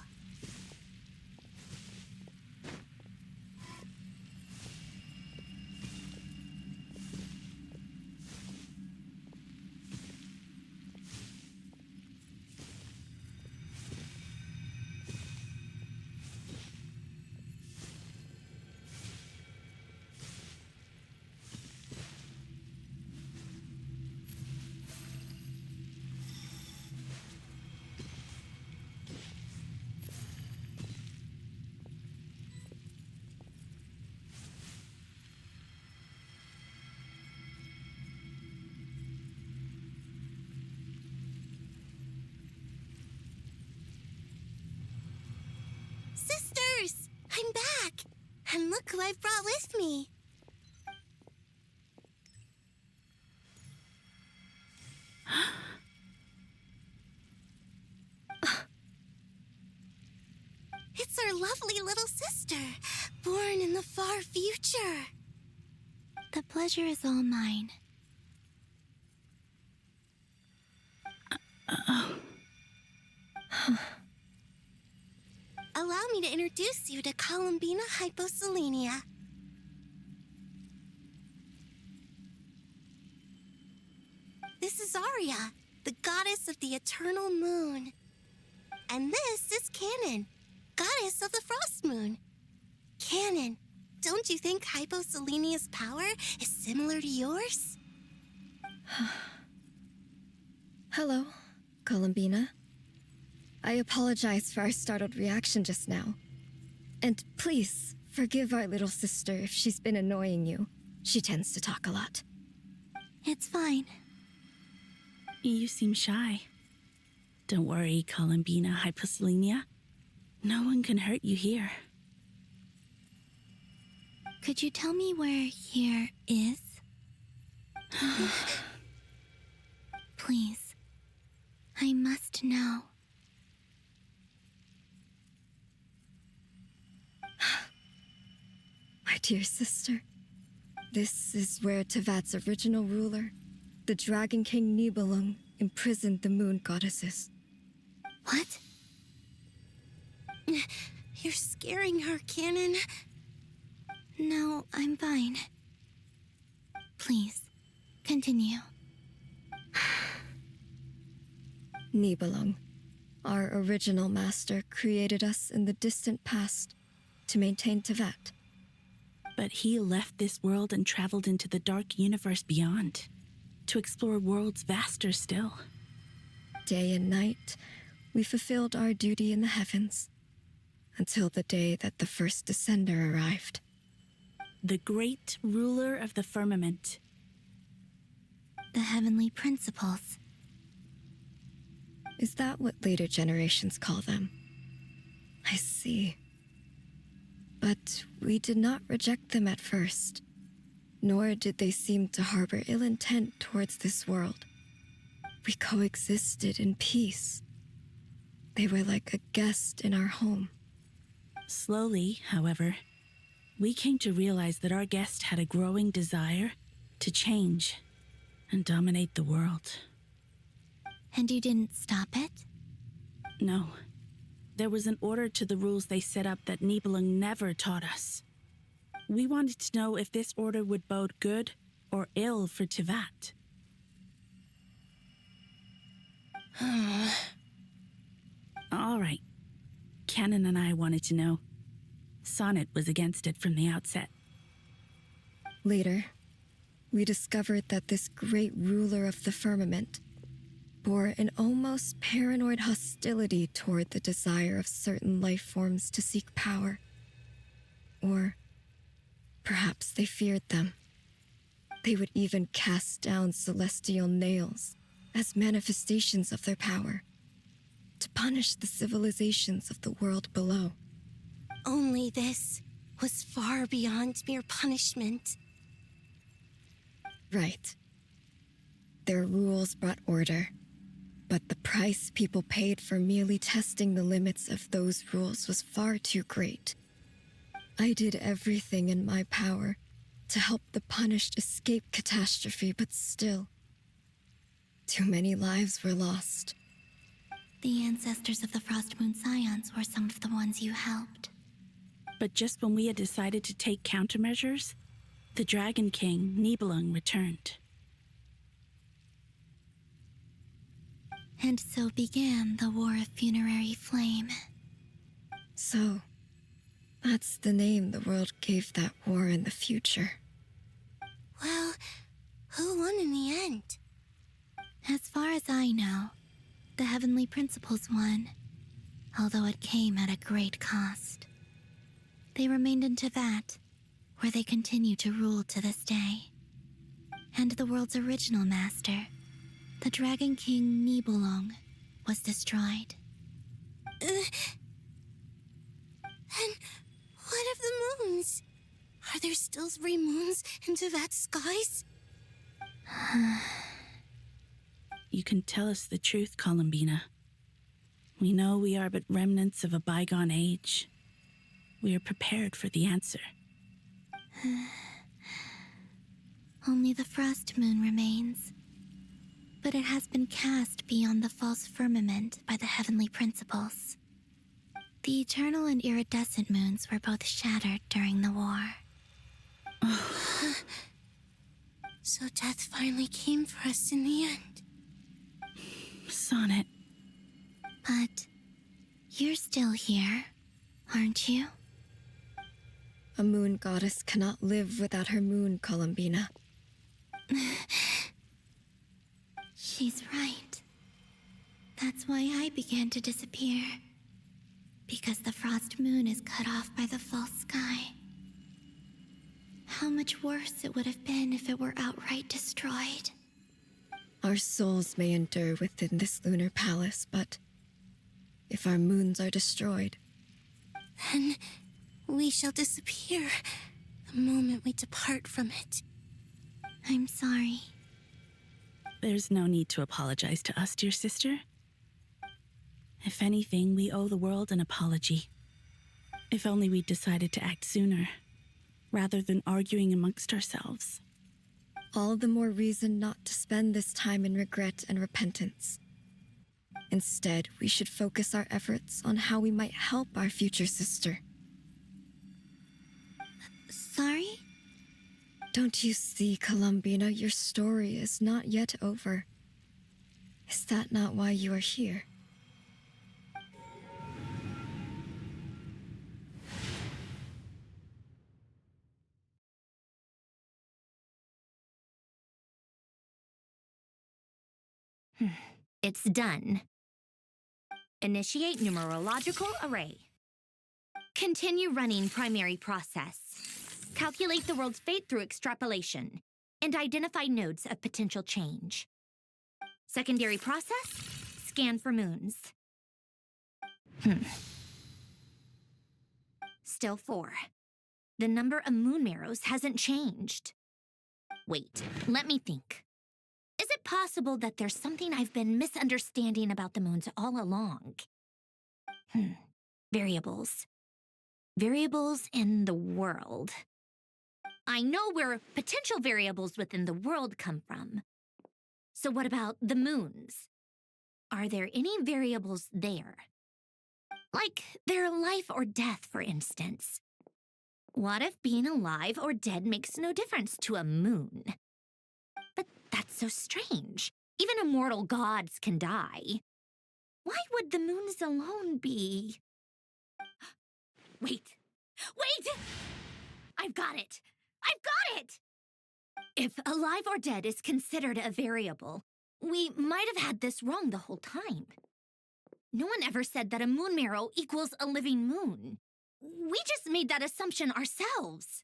Sisters! I'm back! And look who I've brought with me! It's our lovely little sister, born in the far future. The pleasure is all mine. Allow me to introduce you to Columbina Hyposelenia. This is Arya, the goddess of the eternal moon. And this is Canon, goddess of the frost moon. Canon, don't you think Hyposelenia's power is similar to yours? Hello, Columbina. I apologize for our startled reaction just now. And please, forgive our little sister if she's been annoying you. She tends to talk a lot. It's fine. You seem shy. Don't worry, Columbina Hyposelenia. No one can hurt you here. Could you tell me where here is? Please. I must know. My dear sister, this is where Tevat's original ruler, the Dragon King Nibelung, imprisoned the moon goddesses. What? You're scaring her, Canon. No, I'm fine. Please, continue. Nibelung, our original master, created us in the distant past to maintain Tevat. But he left this world and traveled into the dark universe beyond, to explore worlds vaster still. Day and night, we fulfilled our duty in the heavens, until the day that the first descender arrived. The great ruler of the firmament. The heavenly principles. Is that what later generations call them? I see. But we did not reject them at first, nor did they seem to harbor ill intent towards this world. We coexisted in peace. They were like a guest in our home. Slowly, however, we came to realize that our guest had a growing desire to change and dominate the world. And you didn't stop it? No. There was an order to the rules they set up that Nibelung never taught us. We wanted to know if this order would bode good or ill for Tivat. All right. Canon and I wanted to know. Sonnet was against it from the outset. Later, we discovered that this great ruler of the firmament bore an almost paranoid hostility toward the desire of certain life forms to seek power. Or perhaps they feared them. They would even cast down celestial nails as manifestations of their power, to punish the civilizations of the world below. Only this was far beyond mere punishment. Right. Their rules brought order, but the price people paid for merely testing the limits of those rules was far too great. I did everything in my power to help the punished escape catastrophe, but still, too many lives were lost. The ancestors of the Frost Moon Scions were some of the ones you helped. But just when we had decided to take countermeasures, the Dragon King, Nibelung, returned. And so began the War of Funerary Flame. So, that's the name the world gave that war in the future. Well, who won in the end? As far as I know, the Heavenly Principles won, although it came at a great cost. They remained in Tivat, where they continue to rule to this day. And the world's original master, the Dragon King Nibelung, was destroyed. And what of the moons? Are there still 3 moons in Tivat's skies? You can tell us the truth, Columbina. We know we are but remnants of a bygone age. We are prepared for the answer. Only the Frost Moon remains. But it has been cast beyond the false firmament by the Heavenly Principles. The eternal and iridescent moons were both shattered during the war. So death finally came for us in the end. Sonnet. But you're still here, aren't you? A moon goddess cannot live without her moon, Columbina. She's right. That's why I began to disappear. Because the Frost Moon is cut off by the false sky. How much worse it would have been if it were outright destroyed. Our souls may endure within this lunar palace, but if our moons are destroyed, then we shall disappear the moment we depart from it. I'm sorry. There's no need to apologize to us, dear sister. If anything, we owe the world an apology. If only we'd decided to act sooner, rather than arguing amongst ourselves. all the more reason not to spend this time in regret and repentance. Instead, we should focus our efforts on how we might help our future sister. Sorry? Don't you see, Columbina, your story is not yet over. Is that not why you are here? It's done. Initiate numerological array. Continue running primary process. Calculate the world's fate through extrapolation, and identify nodes of potential change. Secondary process, scan for moons. Still 4. The number of moon marrows hasn't changed. Wait, let me think. Is it possible that there's something I've been misunderstanding about the moons all along? Variables. Variables in the world. I know where potential variables within the world come from. So what about the moons? Are there any variables there? Like their life or death, for instance. What if being alive or dead makes no difference to a moon? But that's so strange. Even immortal gods can die. Why would the moons alone be? Wait! Wait! I've got it! I've got it! If alive or dead is considered a variable, we might have had this wrong the whole time. No one ever said that a moon marrow equals a living moon. We just made that assumption ourselves.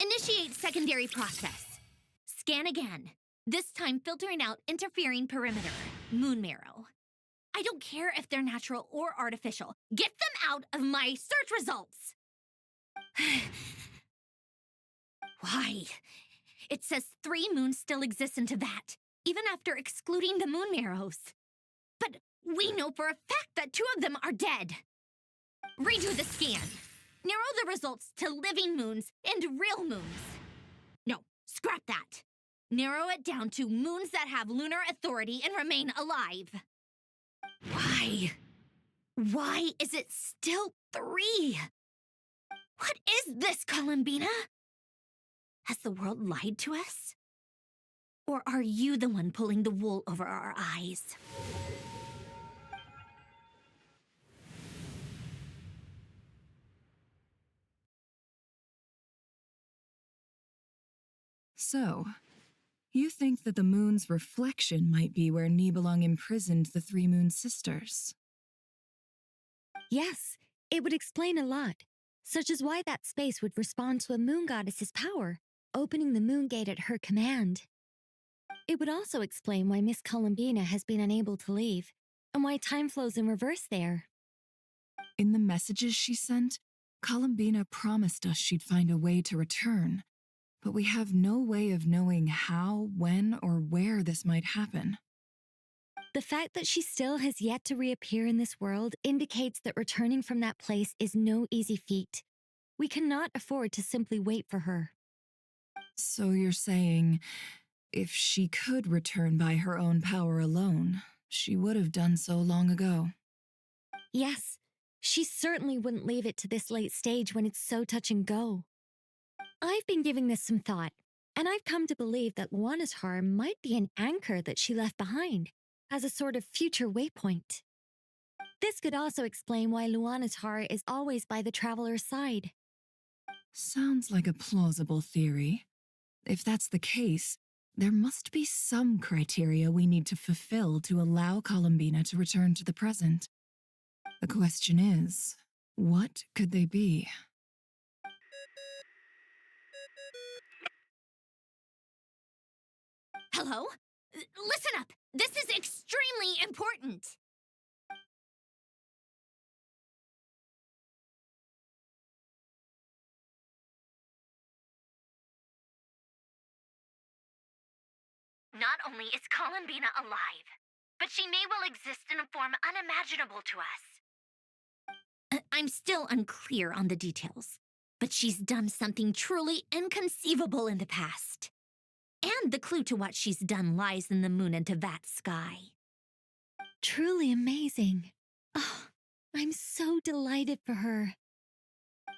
Initiate secondary process. Scan again. This time filtering out interfering perimeter, moon marrow. I don't care if they're natural or artificial. Get them out of my search results! Why? It says 3 moons still exist in Teyvat, even after excluding the moon marrows. But we know for a fact that 2 of them are dead. Redo the scan. Narrow the results to living moons and real moons. No, scrap that. Narrow it down to moons that have lunar authority and remain alive. Why? Why is it still 3? What is this, Columbina? Has the world lied to us? Or are you the one pulling the wool over our eyes? So, you think that the moon's reflection might be where Nibelung imprisoned the 3 moon sisters? Yes, it would explain a lot, such as why that space would respond to a moon goddess's power, opening the moon gate at her command. It would also explain why Miss Columbina has been unable to leave, and why time flows in reverse there. In the messages she sent, Columbina promised us she'd find a way to return, but we have no way of knowing how, when, or where this might happen. The fact that she still has yet to reappear in this world indicates that returning from that place is no easy feat. We cannot afford to simply wait for her. So you're saying, if she could return by her own power alone, she would have done so long ago? Yes, she certainly wouldn't leave it to this late stage when it's so touch and go. I've been giving this some thought, and I've come to believe that Luanatar might be an anchor that she left behind, as a sort of future waypoint. This could also explain why Luanatar is always by the traveler's side. Sounds like a plausible theory. If that's the case, there must be some criteria we need to fulfill to allow Columbina to return to the present. The question is, what could they be? Hello? Listen up! This is extremely important! Not only is Columbina alive, but she may well exist in a form unimaginable to us. I'm still unclear on the details, but she's done something truly inconceivable in the past. And the clue to what she's done lies in the moon and Teyvat sky. Truly amazing. Oh, I'm so delighted for her.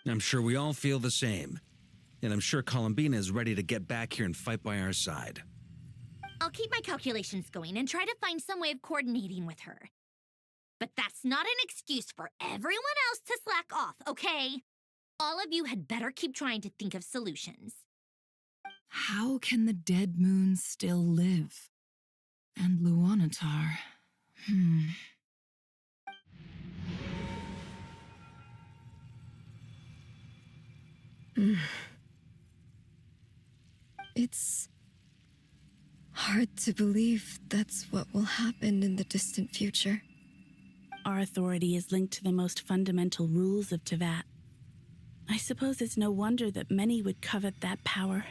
I'm sure we all feel the same. And I'm sure Columbina is ready to get back here and fight by our side. I'll keep my calculations going and try to find some way of coordinating with her. But that's not an excuse for everyone else to slack off, okay? All of you had better keep trying to think of solutions. How can the dead moon still live? And Luanatar, It's hard to believe that's what will happen in the distant future. Our authority is linked to the most fundamental rules of Teyvat. I suppose it's no wonder that many would covet that power.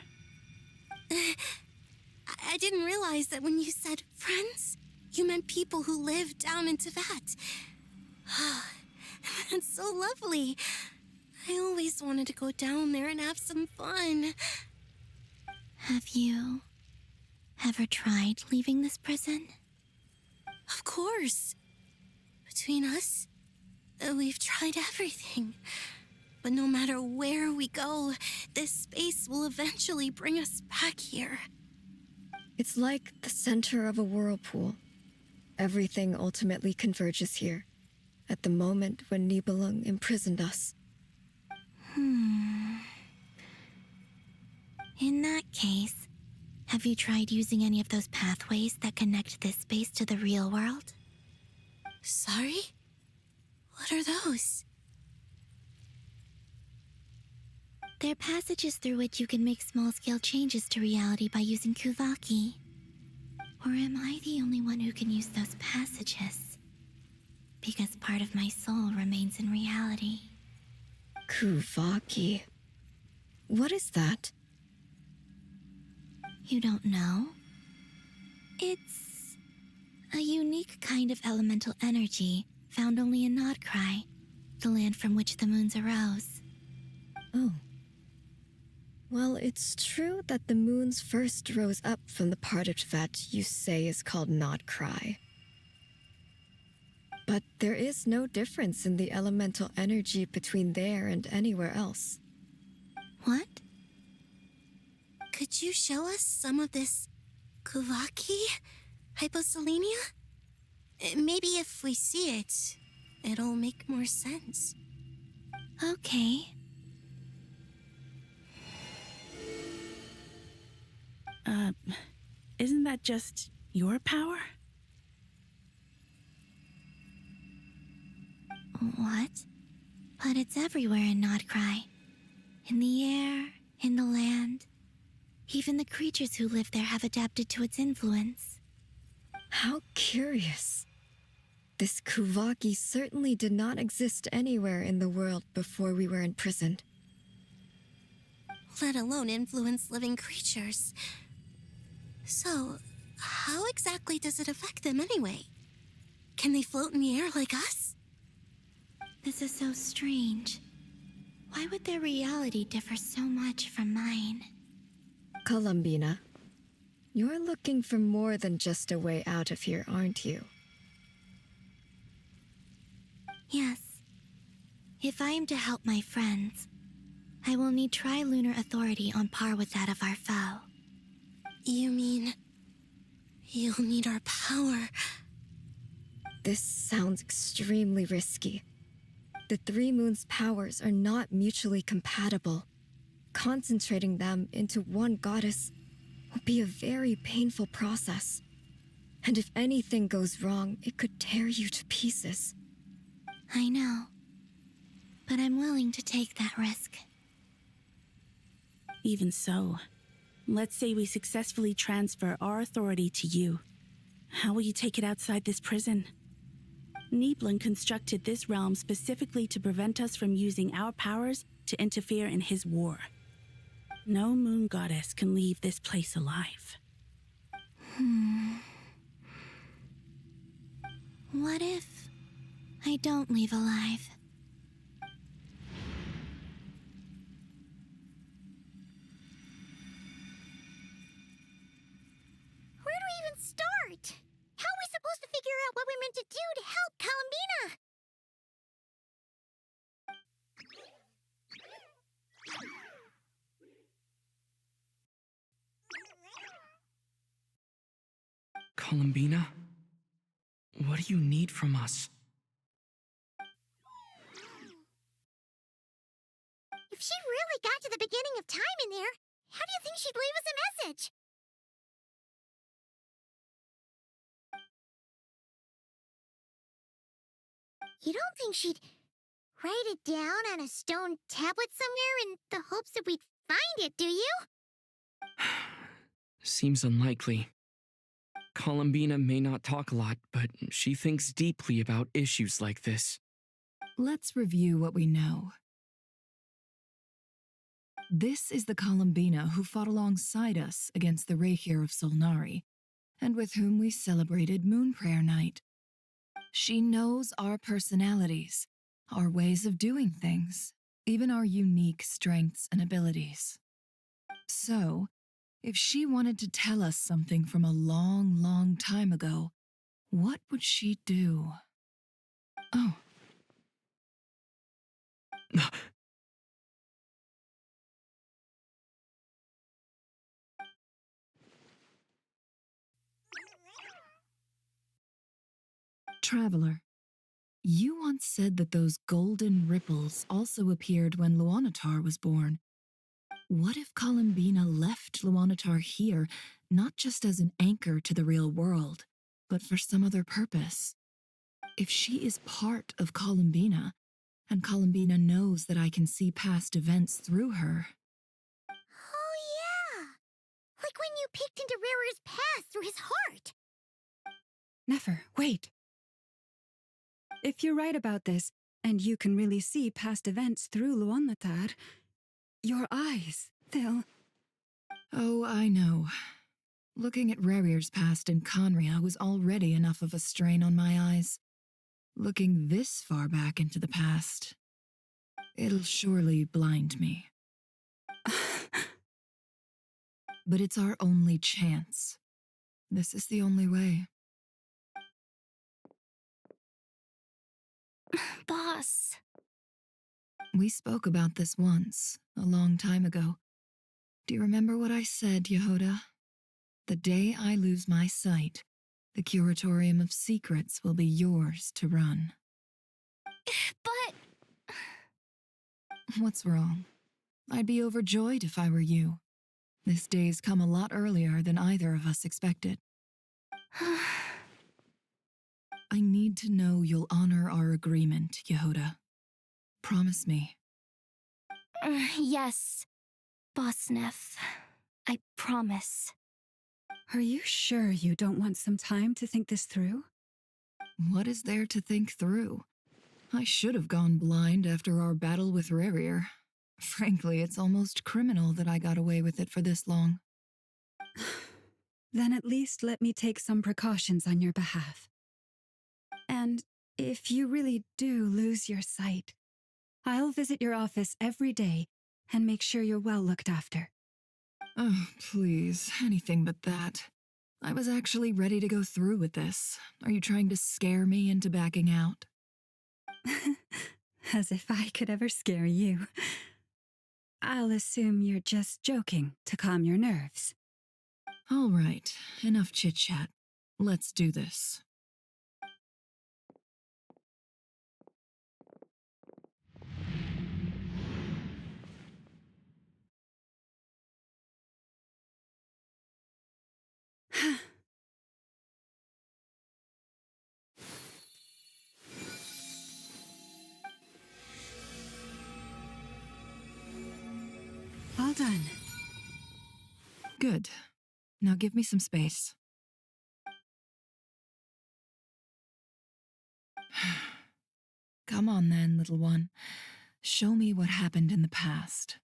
I didn't realize that when you said friends, you meant people who live down in Teyvat. That's so lovely. I always wanted to go down there and have some fun. Have you ever tried leaving this prison? Of course. Between us, we've tried everything. But no matter where we go, this space will eventually bring us back here. It's like the center of a whirlpool. Everything ultimately converges here, at the moment when Nibelung imprisoned us. In that case, have you tried using any of those pathways that connect this space to the real world? Sorry? What are those? They're passages through which you can make small-scale changes to reality by using Kuvaki. Or am I the only one who can use those passages? Because part of my soul remains in reality. Kuvaki. What is that? You don't know? It's a unique kind of elemental energy found only in Nodcry, the land from which the moons arose. Oh. Well, it's true that the moons first rose up from the part of Teyvat you say is called Nodcry. But there is no difference in the elemental energy between there and anywhere else. What? Could you show us some of this Kuvaki hyposelenia? Maybe if we see it, it'll make more sense. Okay. Isn't that just your power? What? But it's everywhere in Nodcry. In the air, in the land. Even the creatures who live there have adapted to its influence. How curious. This Kuvaki certainly did not exist anywhere in the world before we were imprisoned. Let alone influence living creatures. So, how exactly does it affect them anyway? Can they float in the air like us? This is so strange. Why would their reality differ so much from mine? Columbina, you're looking for more than just a way out of here, aren't you? Yes. If I am to help my friends, I will need trilunar authority on par with that of our foe. You mean... you'll need our power? This sounds extremely risky. The Three Moons' powers are not mutually compatible. Concentrating them into one goddess will be a very painful process. And if anything goes wrong, it could tear you to pieces. I know. But I'm willing to take that risk. Even so, let's say we successfully transfer our authority to you. How will you take it outside this prison? Nibelung constructed this realm specifically to prevent us from using our powers to interfere in his war. No moon goddess can leave this place alive. What if I don't leave alive? Where do we even start? How are we supposed to figure out what we're meant to do to help Columbina? Columbina? What do you need from us? If she really got to the beginning of time in there, how do you think she'd leave us a message? You don't think she'd write it down on a stone tablet somewhere in the hopes that we'd find it, do you? Seems unlikely. Columbina may not talk a lot, but she thinks deeply about issues like this. Let's review what we know. This is the Columbina who fought alongside us against the Rahir of Solnari, and with whom we celebrated Moon Prayer Night. She knows our personalities, our ways of doing things, even our unique strengths and abilities. So, if she wanted to tell us something from a long, long time ago, what would she do? Oh. Traveler, you once said that those golden ripples also appeared when Luanatar was born. What if Columbina left Luanatar here, not just as an anchor to the real world, but for some other purpose? If she is part of Columbina, and Columbina knows that I can see past events through her. Oh, yeah! Like when you peeked into Rarer's past through his heart! Nefer, wait. If you're right about this, and you can really see past events through Luanatar, your eyes, they'll... Oh, I know. Looking at Rerir's past in Conria was already enough of a strain on my eyes. Looking this far back into the past, it'll surely blind me. But it's our only chance. This is the only way. Boss. We spoke about this once, a long time ago. Do you remember what I said, Yehoda? The day I lose my sight, the Curatorium of Secrets will be yours to run. But... What's wrong? I'd be overjoyed if I were you. This day's come a lot earlier than either of us expected. I need to know you'll honor our agreement, Yehoda. Promise me. Yes, Boss Neff. I promise. Are you sure you don't want some time to think this through? What is there to think through? I should have gone blind after our battle with Rerir. Frankly, it's almost criminal that I got away with it for this long. Then at least let me take some precautions on your behalf. And if you really do lose your sight, I'll visit your office every day and make sure you're well looked after. Oh, please, anything but that. I was actually ready to go through with this. Are you trying to scare me into backing out? As if I could ever scare you. I'll assume you're just joking to calm your nerves. All right, enough chit-chat. Let's do this. All done. Good. Now give me some space. Come on then, little one. Show me what happened in the past.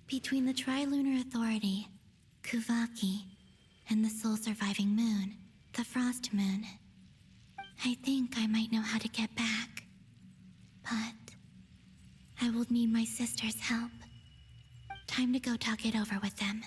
Between the Trilunar Authority, Kuvaki, and the soul-surviving moon, the Frost Moon, I think I might know how to get back. But I will need my sister's help. Time to go talk it over with them.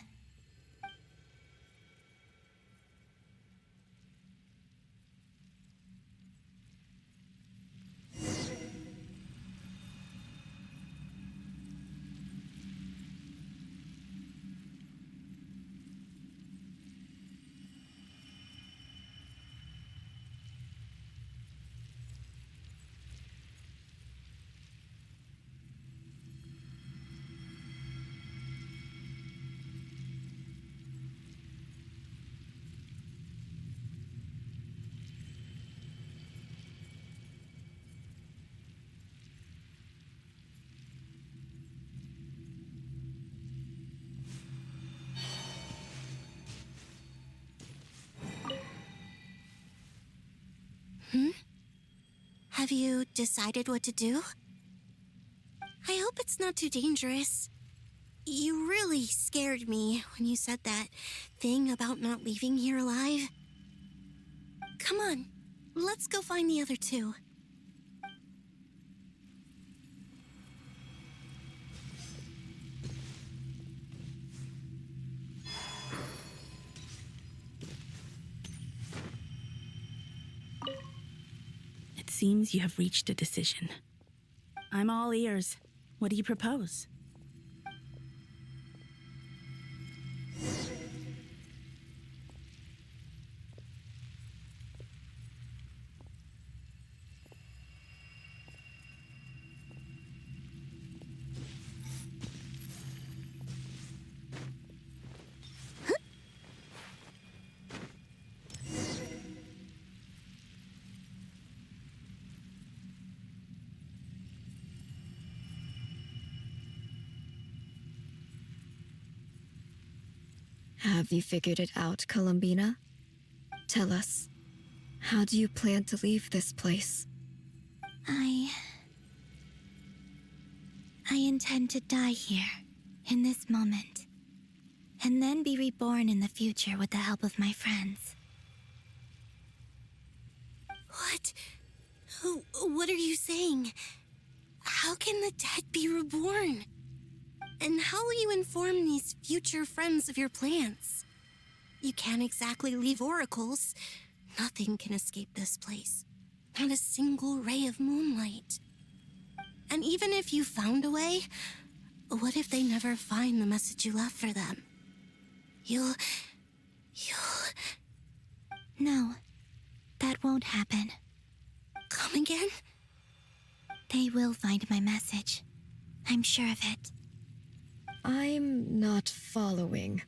Have you decided what to do? I hope it's not too dangerous. You really scared me when you said that thing about not leaving here alive. Come on, let's go find the other two. It seems you have reached a decision. I'm all ears. What do you propose? Have you figured it out, Columbina? Tell us, how do you plan to leave this place? I intend to die here, in this moment, and then be reborn in the future with the help of my friends. What? What are you saying? How can the dead be reborn? And how will you inform these future friends of your plans? You can't exactly leave oracles. Nothing can escape this place. Not a single ray of moonlight. And even if you found a way, what if they never find the message you left for them? You'll... No, that won't happen. Come again? They will find my message. I'm sure of it. I'm not following.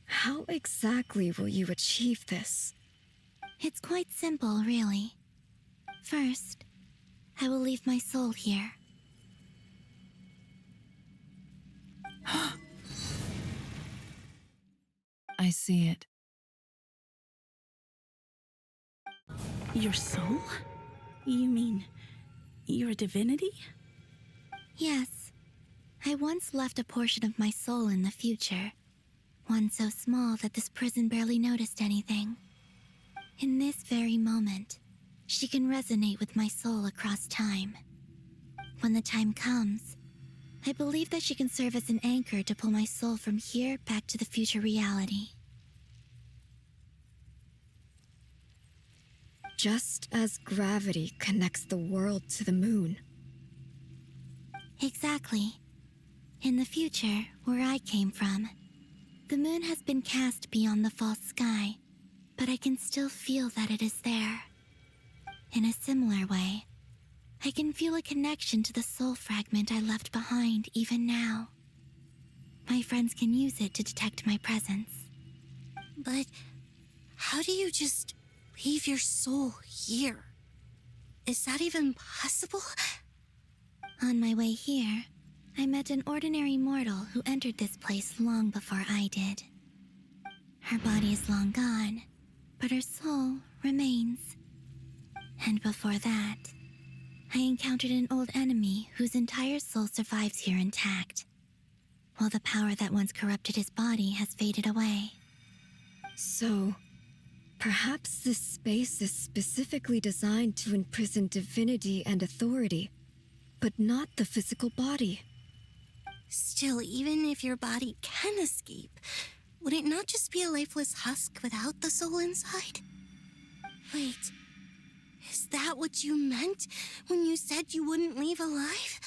How exactly will you achieve this? It's quite simple, really. First, I will leave my soul here. I see it. Your soul? You mean you're a divinity? Yes. I once left a portion of my soul in the future. One so small that this prison barely noticed anything. In this very moment, she can resonate with my soul across time. When the time comes, I believe that she can serve as an anchor to pull my soul from here back to the future reality. Just as gravity connects the world to the moon. Exactly. In the future, where I came from, the moon has been cast beyond the false sky, but I can still feel that it is there. In a similar way, I can feel a connection to the soul fragment I left behind even now. My friends can use it to detect my presence. But how do you just leave your soul here? Is that even possible? On my way here, I met an ordinary mortal who entered this place long before I did. Her body is long gone, but her soul remains. And before that, I encountered an old enemy whose entire soul survives here intact, while the power that once corrupted his body has faded away. So, perhaps this space is specifically designed to imprison divinity and authority, but not the physical body. Still, even if your body can escape, would it not just be a lifeless husk without the soul inside? Wait, is that what you meant when you said you wouldn't leave alive?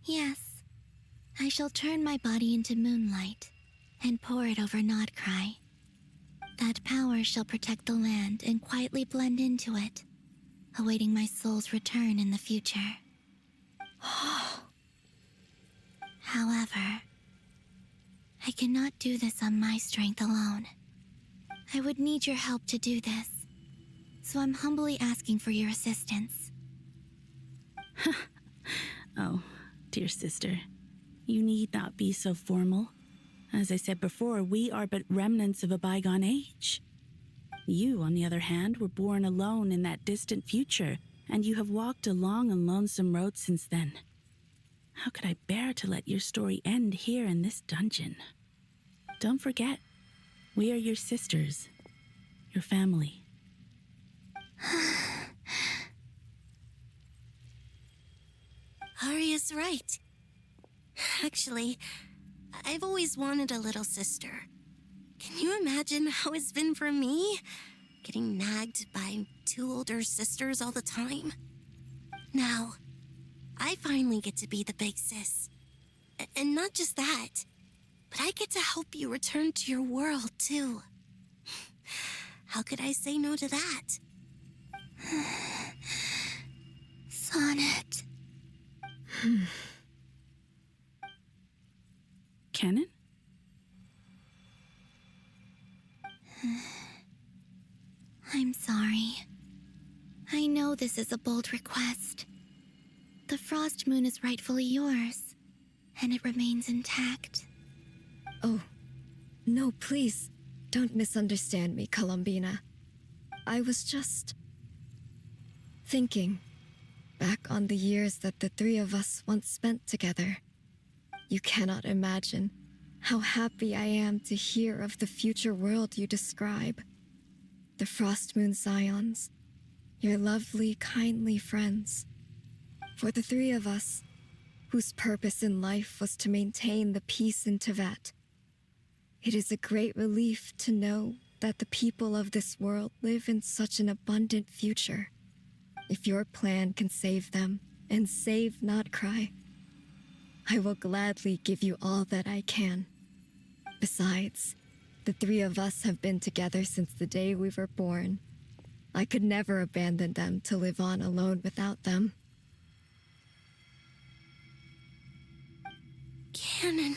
Yes. I shall turn my body into moonlight and pour it over Nodcry. That power shall protect the land and quietly blend into it, awaiting my soul's return in the future. However, I cannot do this on my strength alone. I would need your help to do this, so I'm humbly asking for your assistance. Oh, dear sister, you need not be so formal. As I said before, we are but remnants of a bygone age. You, on the other hand, were born alone in that distant future, and you have walked a long and lonesome road since then. How could I bear to let your story end here in this dungeon? Don't forget, we are your sisters, your family. Arya's right. Actually, I've always wanted a little sister. Can you imagine how it's been for me? Getting nagged by 2 older sisters all the time. Now, I finally get to be the big sis. And not just that, but I get to help you return to your world, too. How could I say no to that? Sonnet. Canon? I'm sorry. I know this is a bold request. The Frost Moon is rightfully yours, and it remains intact. Oh, no, please, don't misunderstand me, Columbina. I was just thinking back on the years that the 3 of us once spent together. You cannot imagine how happy I am to hear of the future world you describe. The Frost Moon Scions, your lovely, kindly friends. For the 3 of us, whose purpose in life was to maintain the peace in Teyvat, it is a great relief to know that the people of this world live in such an abundant future. If your plan can save them, and save not cry, I will gladly give you all that I can. Besides, the 3 of us have been together since the day we were born. I could never abandon them to live on alone without them. Canon.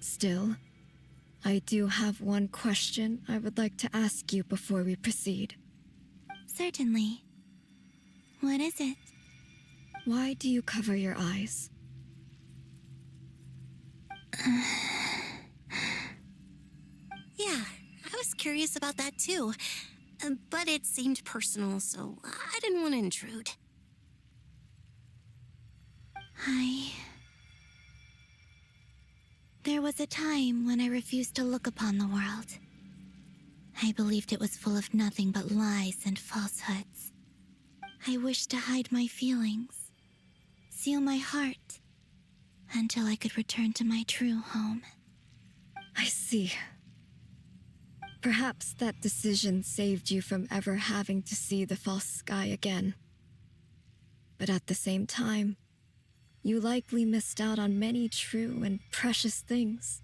Still, I do have one question I would like to ask you before we proceed. Certainly. What is it? Why do you cover your eyes? Yeah, I was curious about that too. But it seemed personal, so I didn't want to intrude. There was a time when I refused to look upon the world. I believed it was full of nothing but lies and falsehoods. I wished to hide my feelings, seal my heart, until I could return to my true home. I see. Perhaps that decision saved you from ever having to see the false sky again. But at the same time, you likely missed out on many true and precious things,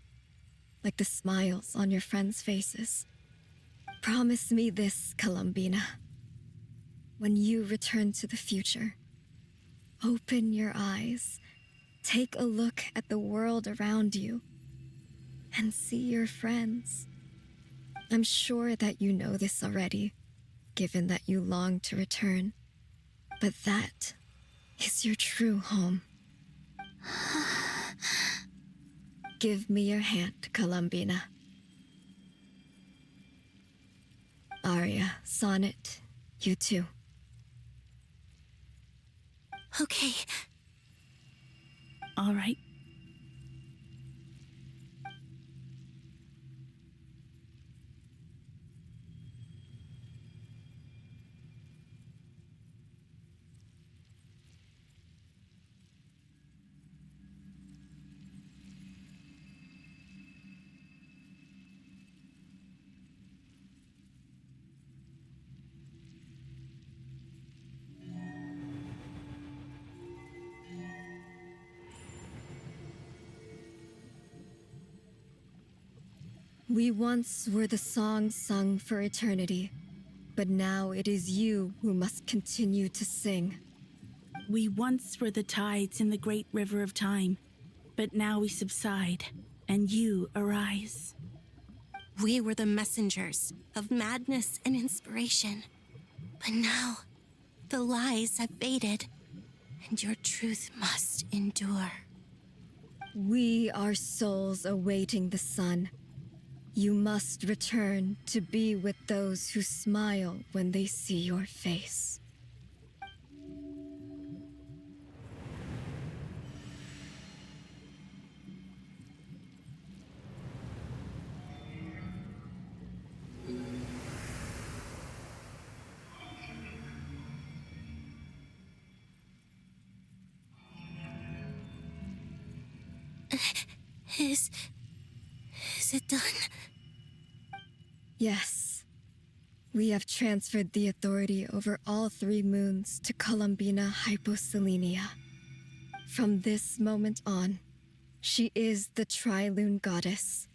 like the smiles on your friends' faces. Promise me this, Columbina. When you return to the future, open your eyes, take a look at the world around you, and see your friends. I'm sure that you know this already, given that you long to return. But that is your true home. Give me your hand, Columbina. Arya, Sonnet, you too. Okay. All right. We once were the song sung for eternity, but now it is you who must continue to sing. We once were the tides in the great river of time, but now we subside, and you arise. We were the messengers of madness and inspiration. But now, the lies have faded, and your truth must endure. We are souls awaiting the sun. You must return to be with those who smile when they see your face. Is it done? Yes. We have transferred the authority over all 3 moons to Columbina Hyposelenia. From this moment on, she is the Tri-Lune Goddess,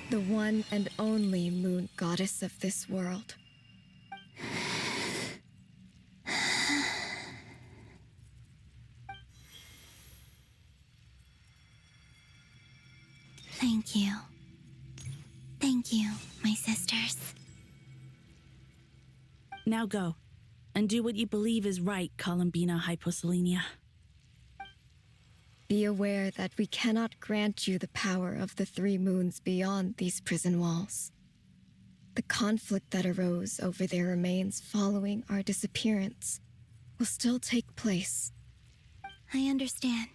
the one and only moon goddess of this world. Thank you. Thank you, my sisters. Now go, and do what you believe is right, Columbina Hyposelenia. Be aware that we cannot grant you the power of the 3 moons beyond these prison walls. The conflict that arose over their remains following our disappearance will still take place. I understand.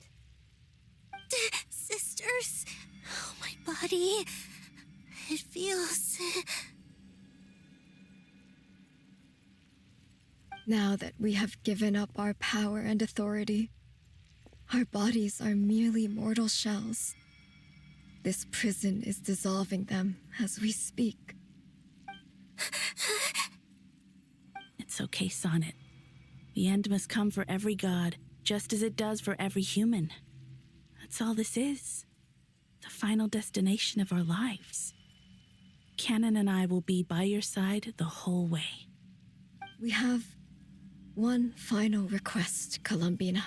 Sisters, oh, my body. It feels... Now that we have given up our power and authority, our bodies are merely mortal shells. This prison is dissolving them as we speak. It's okay, Sonnet. The end must come for every god, just as it does for every human. That's all this is. The final destination of our lives. Canon and I will be by your side the whole way. We have one final request, Columbina.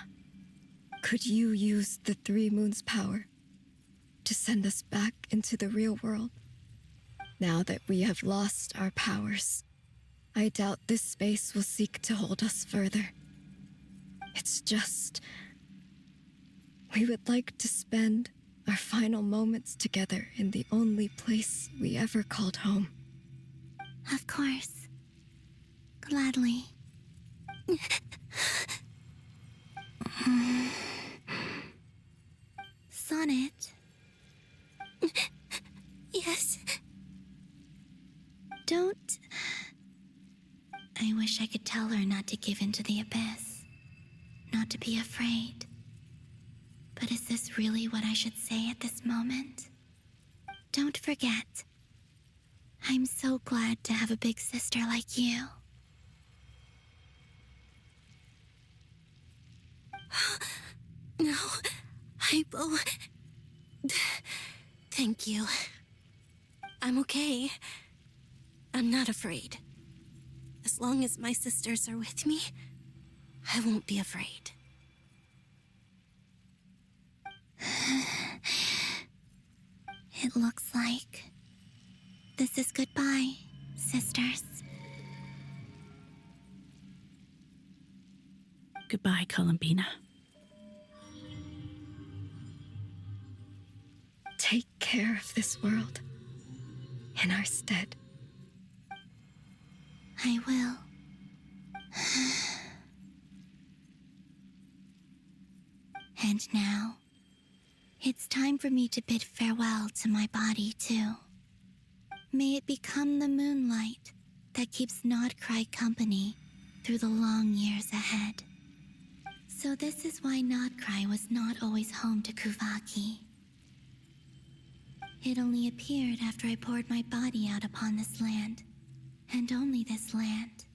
Could you use the 3 moons' power to send us back into the real world? Now that we have lost our powers, I doubt this space will seek to hold us further. It's just... we would like to spend our final moments together in the only place we ever called home. Of course. Gladly. Sonnet? Yes. Don't... I wish I could tell her not to give in to the abyss. Not to be afraid. But is this really what I should say at this moment? Don't forget. I'm so glad to have a big sister like you. No, Hypo. Thank you. I'm okay. I'm not afraid. As long as my sisters are with me, I won't be afraid. It looks like this is goodbye, sisters. Goodbye, Columbina. Take care of this world in our stead. I will. And now, it's time for me to bid farewell to my body, too. May it become the moonlight that keeps Nodcry company through the long years ahead. So this is why Nodcry was not always home to Kuvaki. It only appeared after I poured my body out upon this land, and only this land.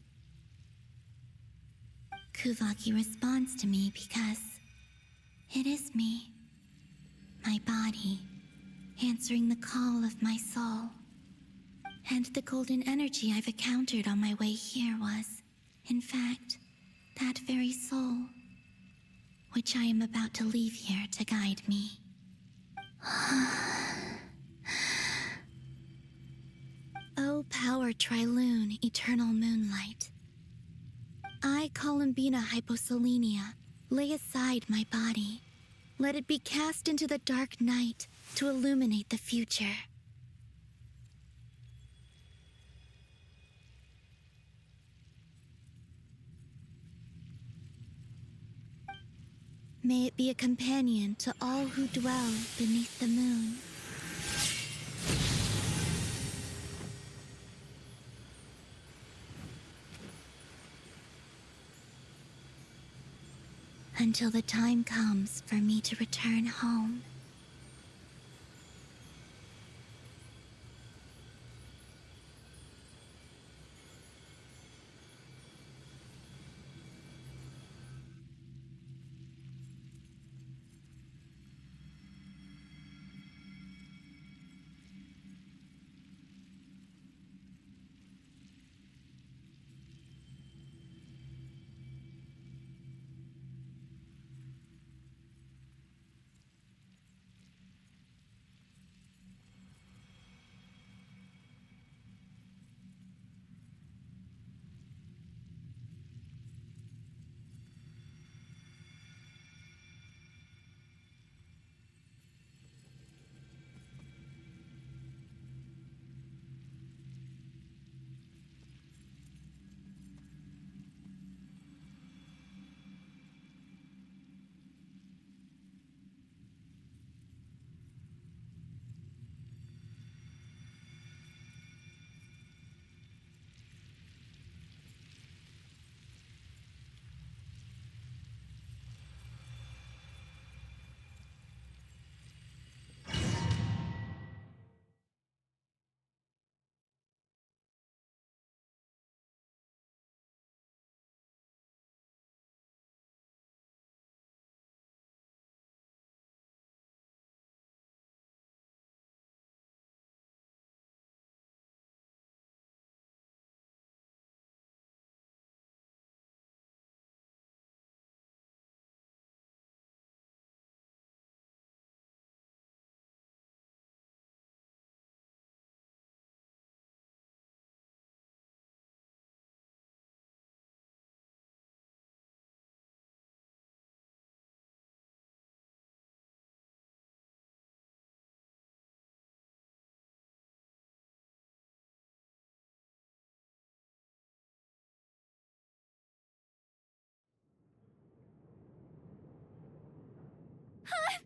Kuvaki responds to me because it is me, my body, answering the call of my soul. And the golden energy I've encountered on my way here was, in fact, that very soul, which I am about to leave here to guide me. O power Tri-Lune, eternal moonlight. I, Columbina Hyposelenia, lay aside my body. Let it be cast into the dark night to illuminate the future. May it be a companion to all who dwell beneath the moon. Until the time comes for me to return home.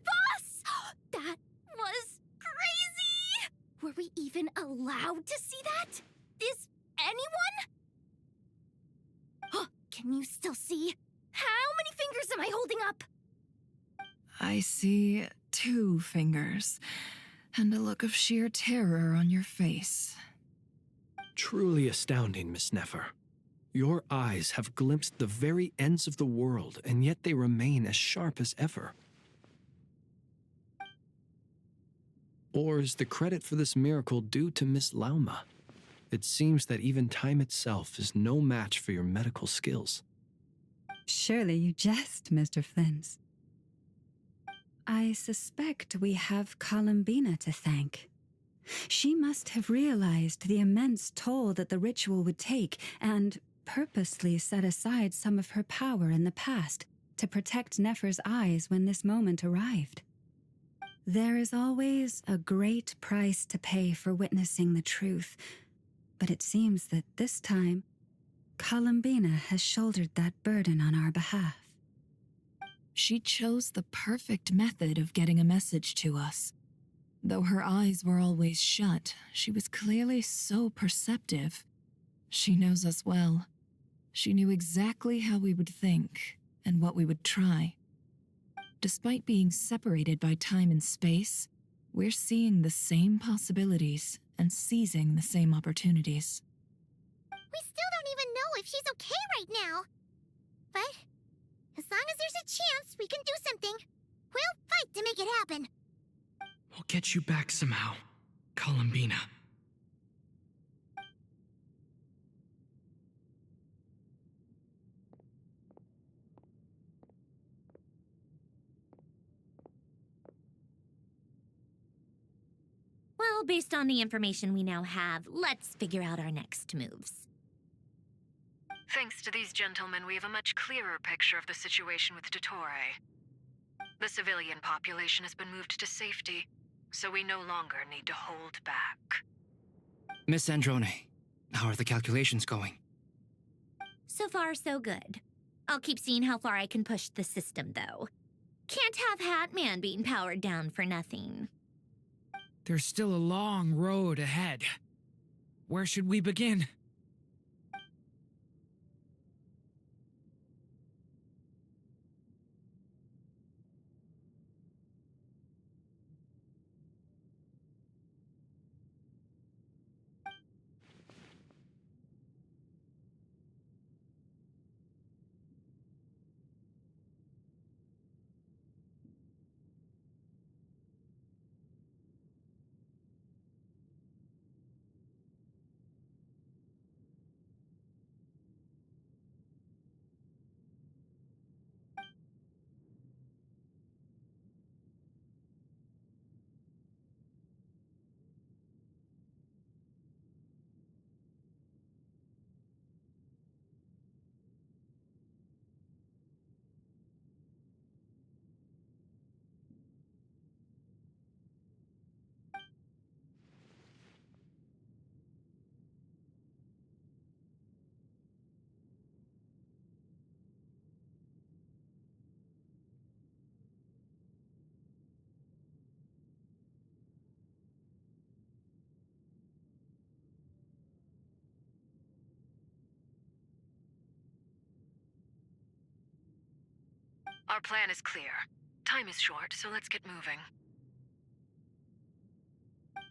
Boss! That was crazy! Were we even allowed to see that? Is anyone? Can you still see? How many fingers am I holding up? I see 2 fingers, and a look of sheer terror on your face. Truly astounding, Miss Nefer. Your eyes have glimpsed the very ends of the world, and yet they remain as sharp as ever. Or is the credit for this miracle due to Miss Lauma? It seems that even time itself is no match for your medical skills. Surely you jest, Mr. Flins. I suspect we have Columbina to thank. She must have realized the immense toll that the ritual would take and purposely set aside some of her power in the past to protect Nefer's eyes when this moment arrived. There is always a great price to pay for witnessing the truth, but it seems that this time, Columbina has shouldered that burden on our behalf. She chose the perfect method of getting a message to us. Though her eyes were always shut, she was clearly so perceptive. She knows us well. She knew exactly how we would think and what we would try. Despite being separated by time and space, we're seeing the same possibilities and seizing the same opportunities. We still don't even know if she's okay right now. But as long as there's a chance we can do something, we'll fight to make it happen. We'll get you back somehow, Columbina. Well, based on the information we now have, let's figure out our next moves. Thanks to these gentlemen, we have a much clearer picture of the situation with Dottore. The civilian population has been moved to safety, so we no longer need to hold back. Miss Androne, how are the calculations going? So far, so good. I'll keep seeing how far I can push the system, though. Can't have Hatman being powered down for nothing. There's still a long road ahead. Where should we begin? Our plan is clear. Time is short, so let's get moving.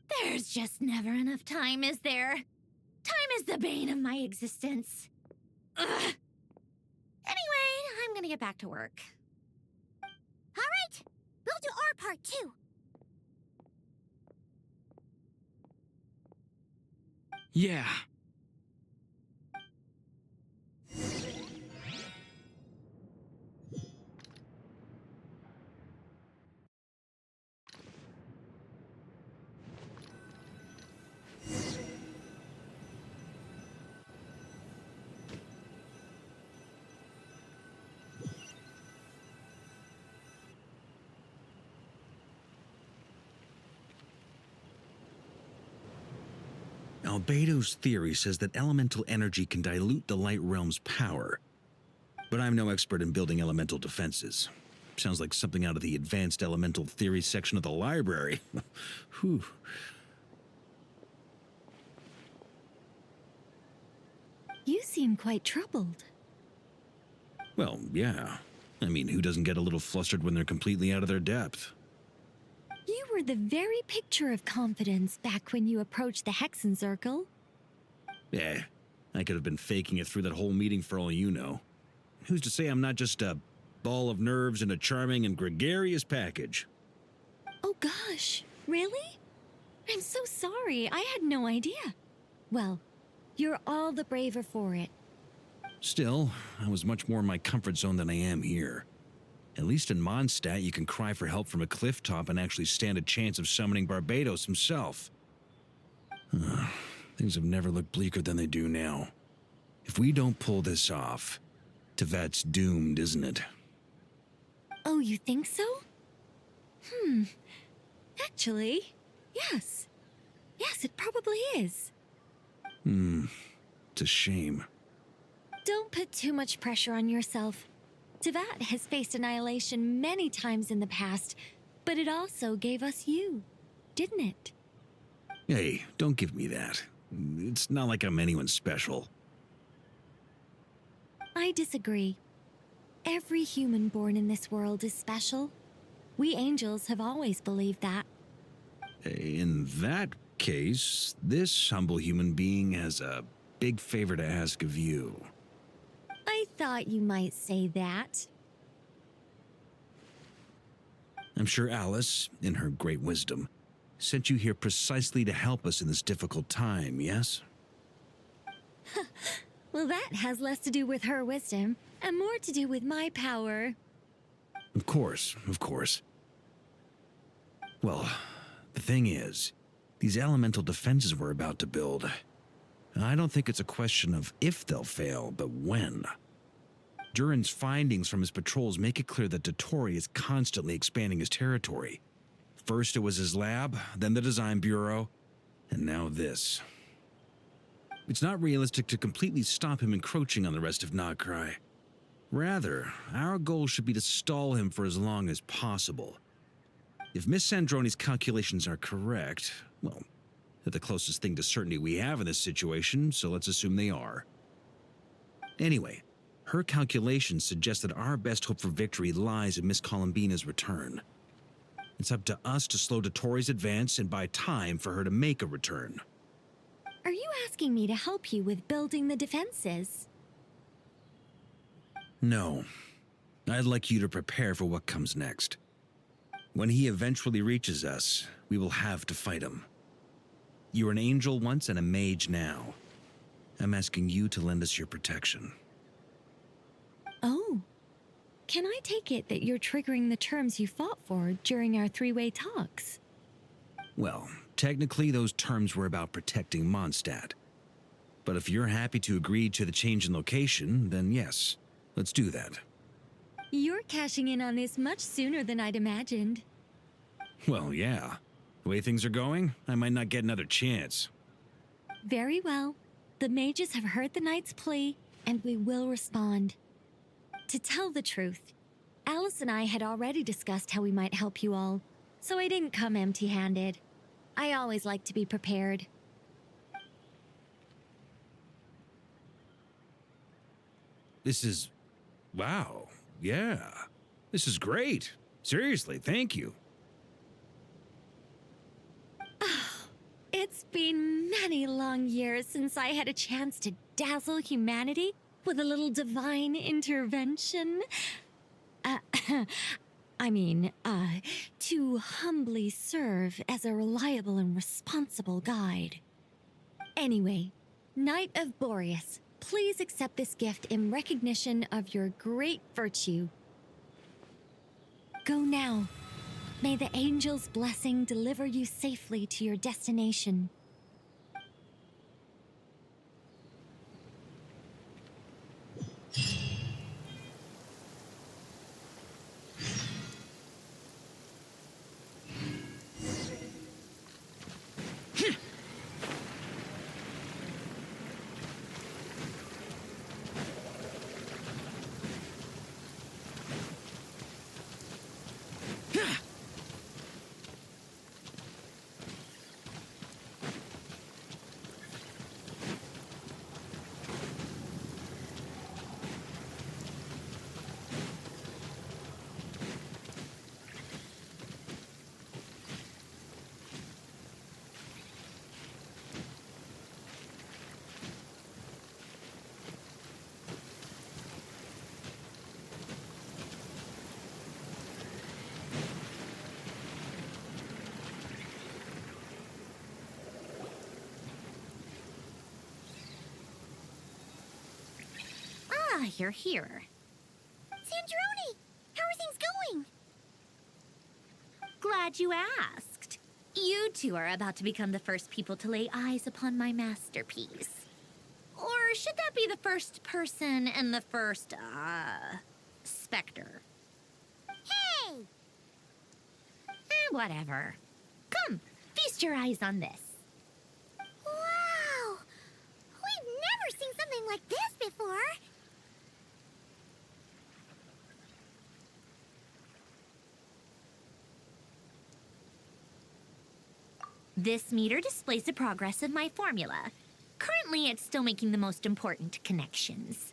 There's just never enough time, is there? Time is the bane of my existence. Ugh. Anyway, I'm gonna get back to work. All right, we'll do our part too. Yeah. Albedo's theory says that elemental energy can dilute the light realm's power. But I'm no expert in building elemental defenses. Sounds like something out of the advanced elemental theory section of the library. Whew. You seem quite troubled. Well, yeah. I mean, who doesn't get a little flustered when they're completely out of their depth? You were the very picture of confidence back when you approached the Hexen Circle. Yeah, I could have been faking it through that whole meeting for all you know. Who's to say I'm not just a ball of nerves in a charming and gregarious package? Oh gosh, really? I'm so sorry, I had no idea. Well, you're all the braver for it. Still, I was much more in my comfort zone than I am here. At least in Mondstadt, you can cry for help from a cliff top and actually stand a chance of summoning Barbados himself. Things have never looked bleaker than they do now. If we don't pull this off, Tevat's doomed, isn't it? Oh, you think so? Actually, yes. Yes, it probably is. It's a shame. Don't put too much pressure on yourself. Tevat has faced annihilation many times in the past, but it also gave us you, didn't it? Hey, don't give me that. It's not like I'm anyone special. I disagree. Every human born in this world is special. We angels have always believed that. In that case, this humble human being has a big favor to ask of you. I thought you might say that. I'm sure Alice, in her great wisdom, sent you here precisely to help us in this difficult time, yes? Well, that has less to do with her wisdom and more to do with my power. Of course, of course. Well, the thing is, these elemental defenses we're about to build, I don't think it's a question of if they'll fail, but when. Durin's findings from his patrols make it clear that Dottore is constantly expanding his territory. First it was his lab, then the design bureau, and now this. It's not realistic to completely stop him encroaching on the rest of Nagcry. Rather, our goal should be to stall him for as long as possible. If Miss Sandroni's calculations are correct, well, they're the closest thing to certainty we have in this situation, so let's assume they are. Anyway, her calculations suggest that our best hope for victory lies in Miss Columbina's return. It's up to us to slow Dottoro's advance and buy time for her to make a return. Are you asking me to help you with building the defenses? No. I'd like you to prepare for what comes next. When he eventually reaches us, we will have to fight him. You were an angel once and a mage now. I'm asking you to lend us your protection. Oh. Can I take it that you're triggering the terms you fought for during our three-way talks? Well, technically those terms were about protecting Mondstadt. But if you're happy to agree to the change in location, then yes, let's do that. You're cashing in on this much sooner than I'd imagined. Well, yeah. The way things are going, I might not get another chance. Very well. The mages have heard the knight's plea, and we will respond. To tell the truth, Alice and I had already discussed how we might help you all, so I didn't come empty-handed. I always like to be prepared. This is... wow. Yeah. This is great. Seriously, thank you. It's been many long years since I had a chance to dazzle humanity with a little divine intervention. To humbly serve as a reliable and responsible guide. Anyway, Knight of Boreas, please accept this gift in recognition of your great virtue. Go now. May the angel's blessing deliver you safely to your destination. Ah, you're here. Sandrone! How are things going? Glad you asked. You two are about to become the first people to lay eyes upon my masterpiece. Or should that be the first person and the first, specter? Hey! Whatever. Come, feast your eyes on this. Wow! We've never seen something like this before! This meter displays the progress of my formula. Currently, it's still making the most important connections.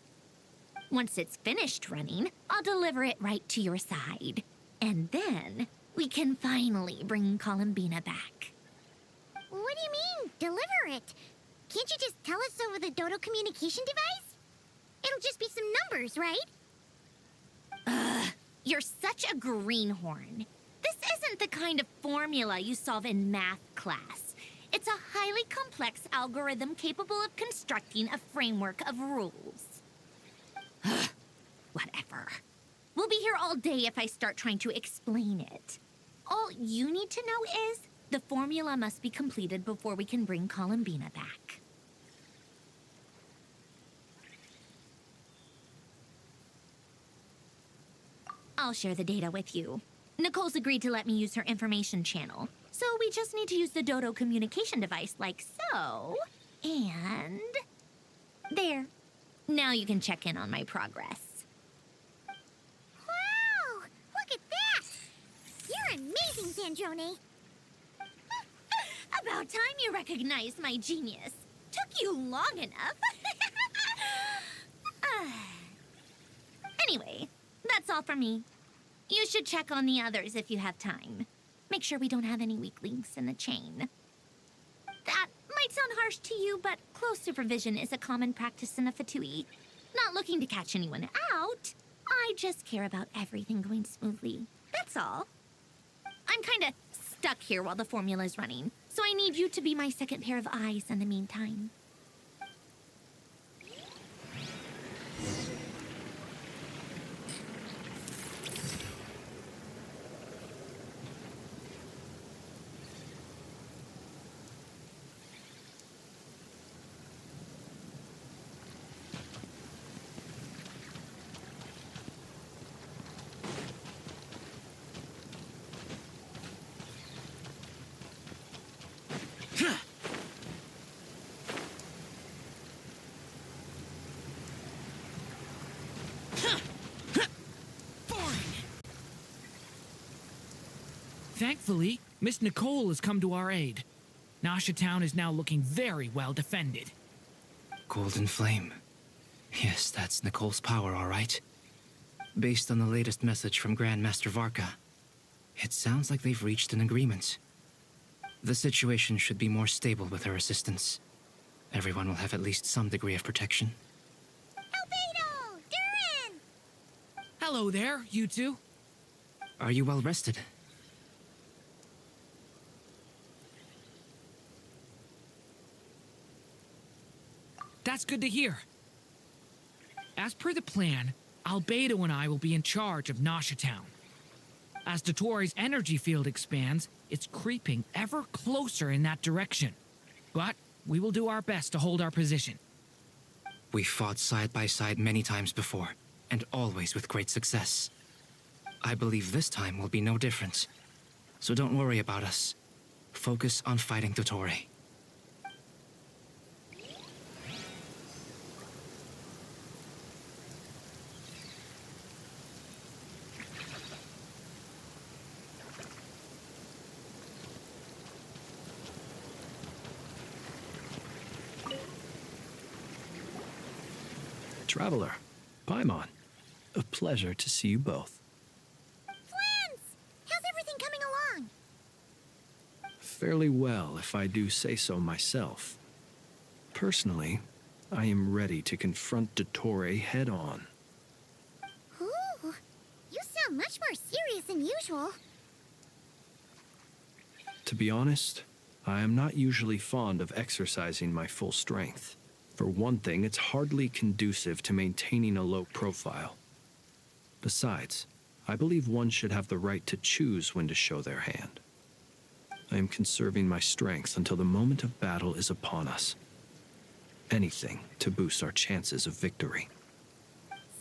Once it's finished running, I'll deliver it right to your side. And then, we can finally bring Columbina back. What do you mean, deliver it? Can't you just tell us over the Dodo communication device? It'll just be some numbers, right? Ugh, you're such a greenhorn. This isn't the kind of formula you solve in math class. It's a highly complex algorithm capable of constructing a framework of rules. Ugh, whatever. We'll be here all day if I start trying to explain it. All you need to know is the formula must be completed before we can bring Columbina back. I'll share the data with you. Nicole's agreed to let me use her information channel, so we just need to use the Dodo communication device like so. And... there. Now you can check in on my progress. Sandrone. About time you recognized my genius. Took you long enough. Anyway, that's all for me. You should check on the others if you have time. Make sure we don't have any weak links in the chain. That might sound harsh to you, but close supervision is a common practice in the Fatui. Not looking to catch anyone out. I just care about everything going smoothly. That's all. I'm kinda stuck here while the formula's running, so I need you to be my second pair of eyes in the meantime. Thankfully, Miss Nicole has come to our aid. Nasha Town is now looking very well defended. Golden Flame. Yes, that's Nicole's power, all right. Based on the latest message from Grandmaster Varka, it sounds like they've reached an agreement. The situation should be more stable with her assistance. Everyone will have at least some degree of protection. Albedo! Durin! Hello there, you two. Are you well rested? That's good to hear. As per the plan, Albedo and I will be in charge of Nasha Town. As Dottoro's energy field expands, it's creeping ever closer in that direction. But we will do our best to hold our position. We fought side by side many times before, and always with great success. I believe this time will be no different. So don't worry about us. Focus on fighting Dottore. Traveler, Paimon, a pleasure to see you both. Flans! How's everything coming along? Fairly well, if I do say so myself. Personally, I am ready to confront Dottore head-on. Ooh, you sound much more serious than usual. To be honest, I am not usually fond of exercising my full strength. For one thing, it's hardly conducive to maintaining a low profile. Besides, I believe one should have the right to choose when to show their hand. I am conserving my strength until the moment of battle is upon us. Anything to boost our chances of victory.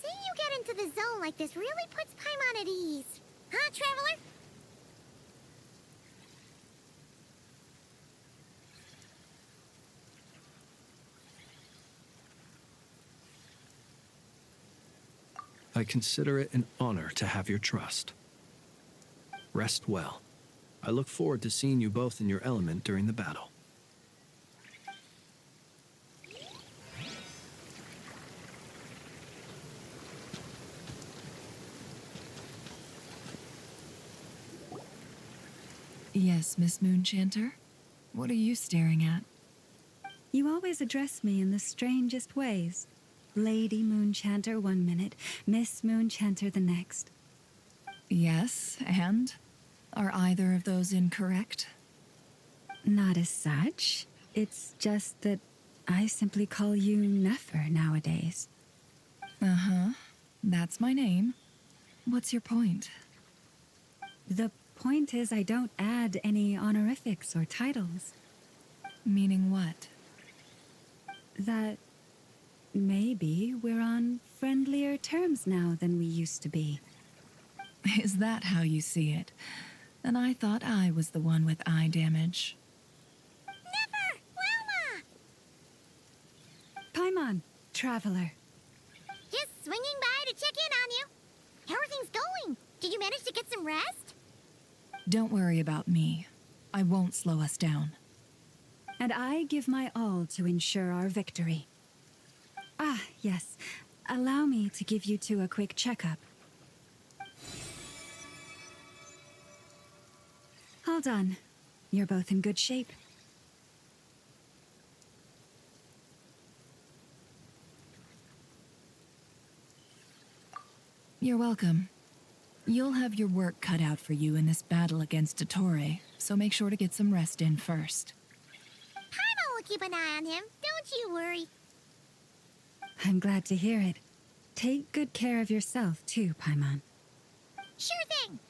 Seeing you get into the zone like this really puts Paimon at ease. Huh, Traveler? I consider it an honor to have your trust. Rest well. I look forward to seeing you both in your element during the battle. Yes, Miss Moonchanter? What are you staring at? You always address me in the strangest ways. Lady Moonchanter 1 minute, Miss Moonchanter the next. Yes, and? Are either of those incorrect? Not as such. It's just that I simply call you Nefer nowadays. Uh-huh. That's my name. What's your point? The point is I don't add any honorifics or titles. Meaning what? That maybe we're on friendlier terms now than we used to be. Is that how you see it? And I thought I was the one with eye damage. Never! Wilma! Paimon, Traveler. Just swinging by to check in on you. How are things going? Did you manage to get some rest? Don't worry about me. I won't slow us down. And I give my all to ensure our victory. Ah, yes. Allow me to give you two a quick checkup. All done. You're both in good shape. You're welcome. You'll have your work cut out for you in this battle against Dottore, so make sure to get some rest in first. Paimon will keep an eye on him, don't you worry. I'm glad to hear it. Take good care of yourself, too, Paimon. Sure thing.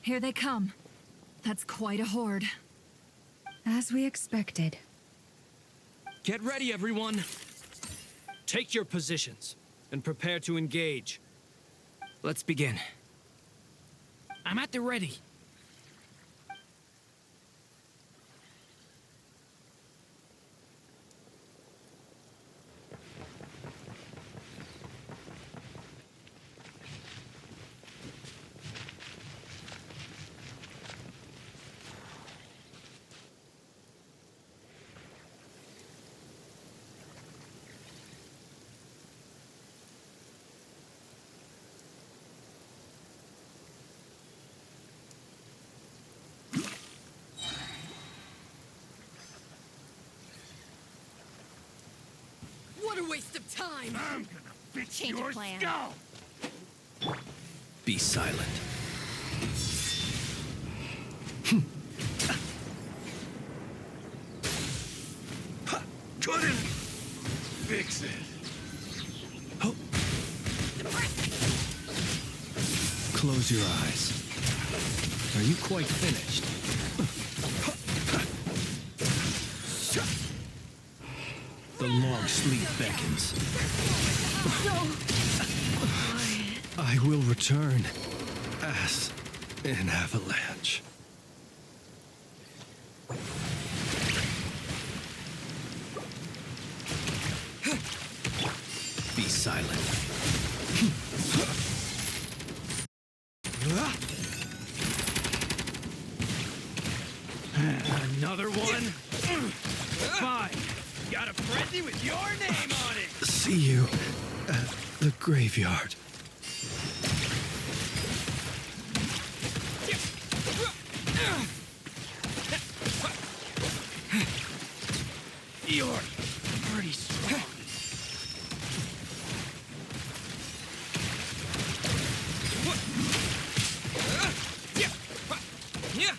Here they come. That's quite a horde. As we expected. Get ready, everyone. Take your positions and prepare to engage. Let's begin. I'm at the ready. What a waste of time! I'm gonna fix Change your of plan. skull! Be silent. Couldn't fix it. Close your eyes. Are you quite finished? The long sleep beckons. I will return as an avalanche. Be silent. Another one? Fine. Got a frenzy with your name on it! See you at the graveyard. You're pretty strong. Yeah.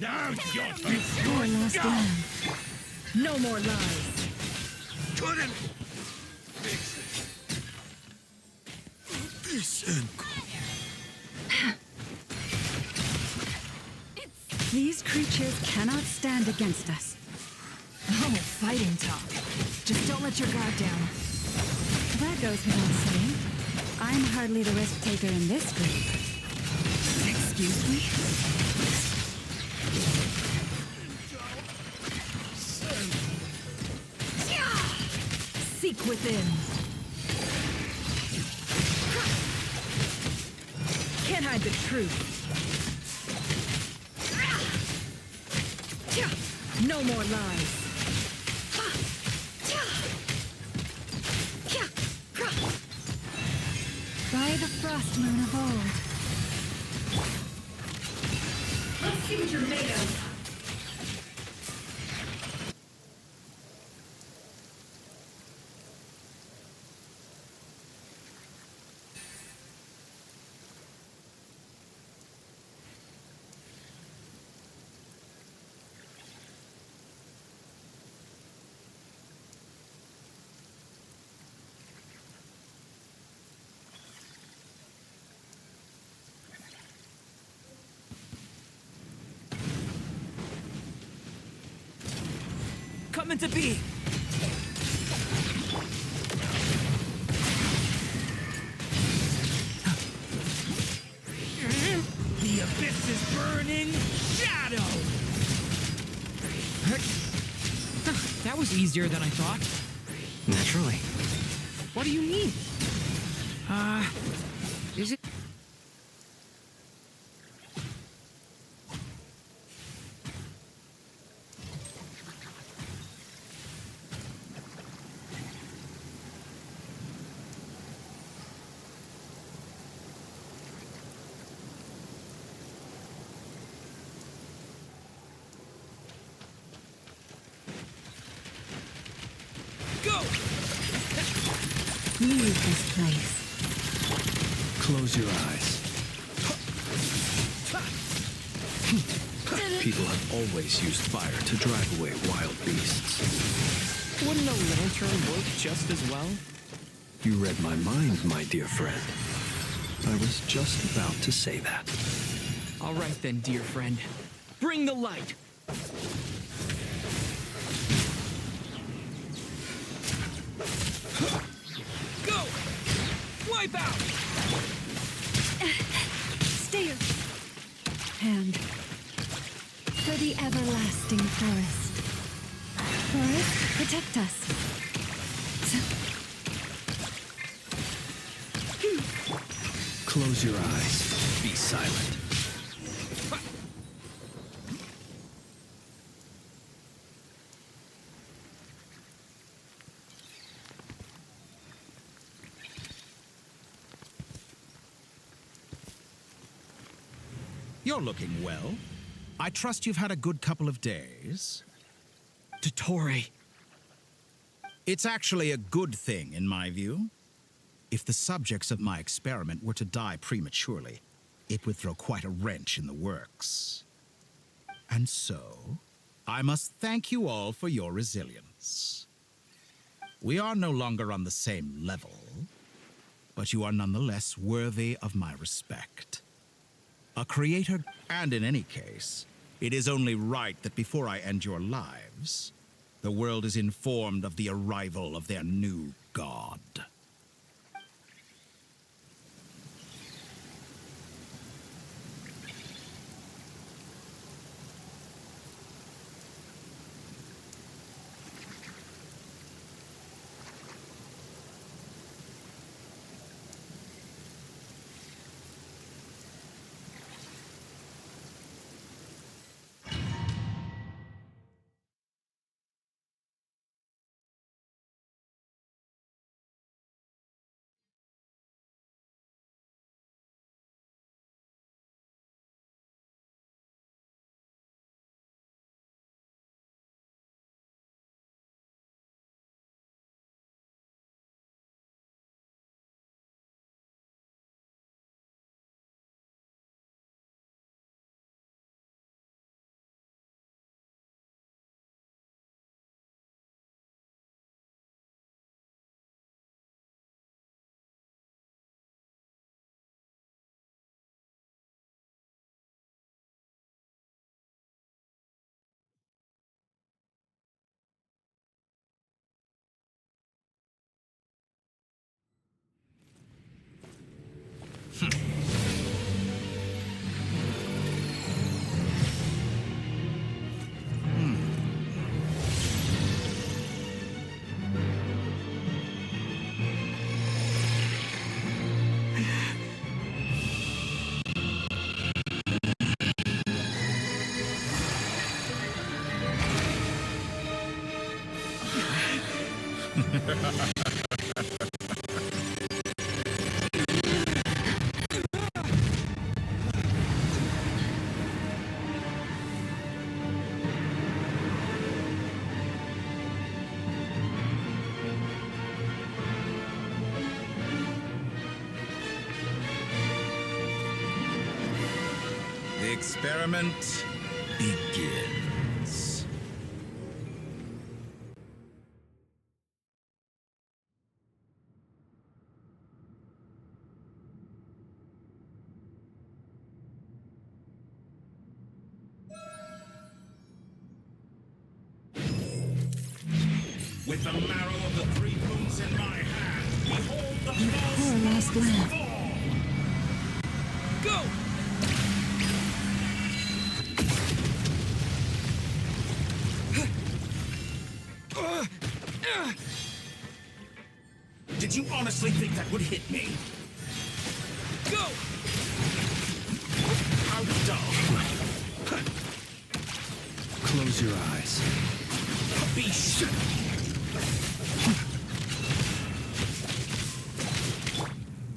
I'm Your last stand. No more lies. Couldn't fix it. These creatures cannot stand against us. Oh, fighting talk. Just don't let your guard down. That goes without saying. I'm hardly the risk taker in this group. Excuse me? Seek within. Can't hide the truth. No more lies. By the frost moon of old, See what you're made of. Coming to be! The abyss's burning shadow! That was easier than I thought. Naturally. What do you mean? Is it... Go! Leave this place. Close your eyes. People have always used fire to drive away wild beasts. Wouldn't a lantern work just as well? You read my mind, my dear friend. I was just about to say that. All right then, dear friend. Bring the light! Go! Wipe out! Stay. Hand. For the everlasting forest. Forest, protect us. Close your eyes. Be silent. You're looking well. I trust you've had a good couple of days. Dottore. It's actually a good thing, in my view. If the subjects of my experiment were to die prematurely, it would throw quite a wrench in the works. And so, I must thank you all for your resilience. We are no longer on the same level, but you are nonetheless worthy of my respect. A creator, and in any case, it is only right that before I end your lives, the world is informed of the arrival of their new god. experiment begins. With the marrow of the three moons in my hand, behold the Poor lost lamb. Go! Did you honestly think that would hit me? Go! How dull. Close your eyes. Be sure.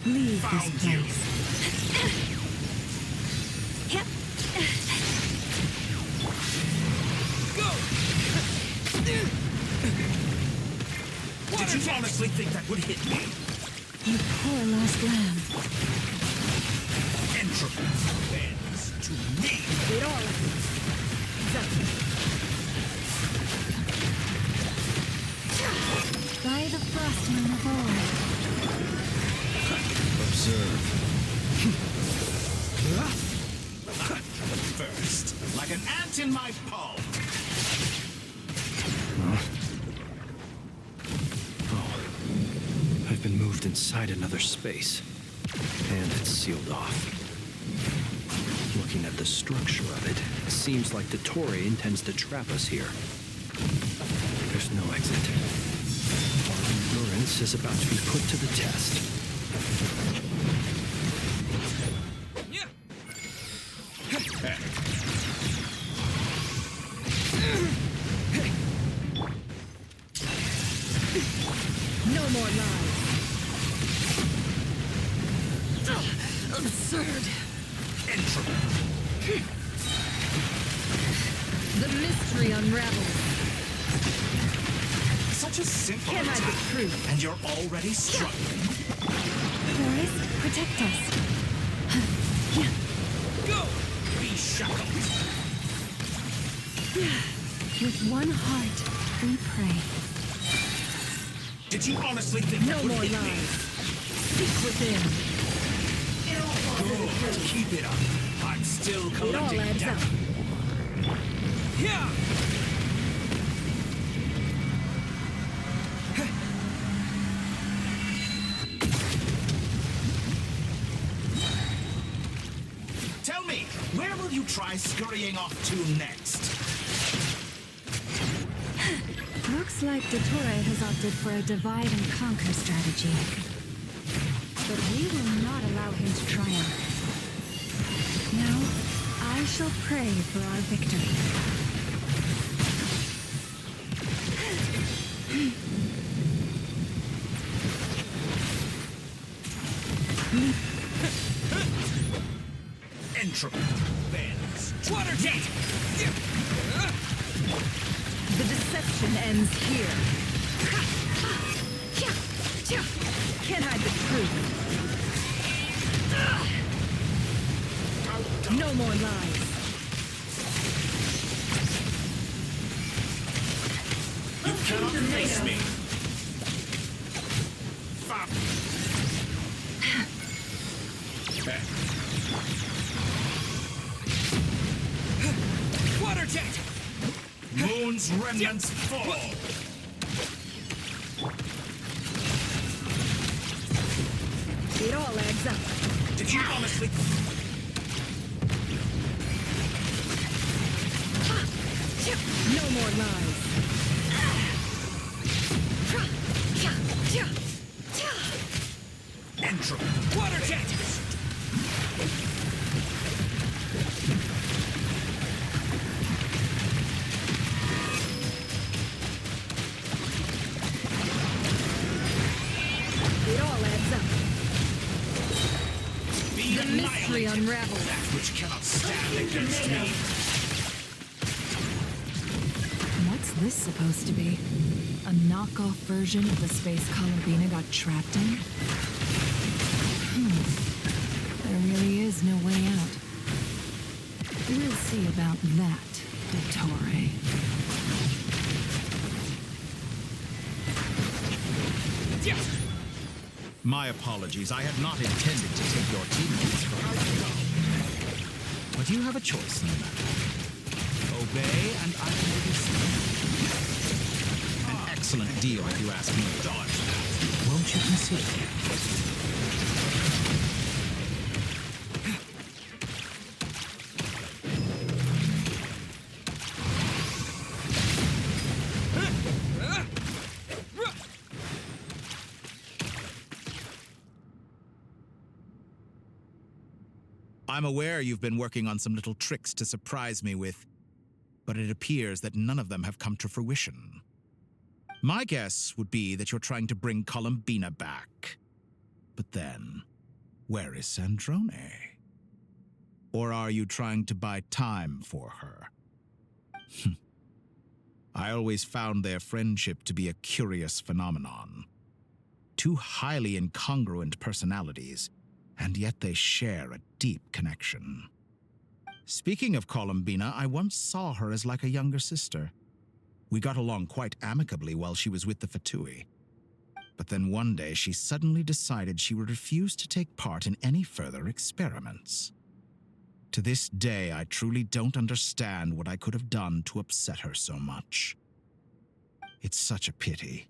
Leave Found this you. place. Go! Did you honestly think that would hit me? You poor lost lamb. Entropy bends to me. By the frost moon of old. Observe. First, like an ant in my palm. Oh. I've been moved inside another space. And it's sealed off. Looking at the structure of it, it seems like the Torii intends to trap us here. There's no exit. Our endurance is about to be put to the test. No more lies. Absurd. Entropy. The mystery unravels. Such a simple Can't hide the attack, truth. and you're already struggling. Forest, protect us. Go! Be shackled. With one heart, we pray. Did you honestly think No that would more hit lies. me? Seek within. Good. Keep it up. I'm still It all collecting adds data. up. Yeah! Tell me, where will you try scurrying off to next? Looks like Dottore has opted for a divide and conquer strategy. But we will not allow him to triumph. Now, I shall pray for our victory. Entropy bends. Water jet! The deception ends here. Can't hide the truth. No more lies. You cannot face me. Water jet! Moon's remnants fall. It all adds up. Did you honestly? No more lies. Entropy. Water jet! It all adds up. Be The mystery annihilated. unravels. That which cannot stand against me. What's this supposed to be? A knockoff version of the space Columbina got trapped in? There really is no way out. We'll see about that, Dottore. My apologies. I had not intended to take your teammates from you. But you have a choice, no matter. Obey, and I can release you. An excellent deal, if you ask me. Won't you consider it? I'm aware you've been working on some little tricks to surprise me with, but it appears that none of them have come to fruition. My guess would be that you're trying to bring Columbina back. But then, where is Sandrone? Or are you trying to buy time for her? I always found their friendship to be a curious phenomenon. Two highly incongruent personalities, and yet they share a deep connection. Speaking of Columbina, I once saw her as like a younger sister. We got along quite amicably while she was with the Fatui. But then one day she suddenly decided she would refuse to take part in any further experiments. To this day, I truly don't understand what I could have done to upset her so much. It's such a pity.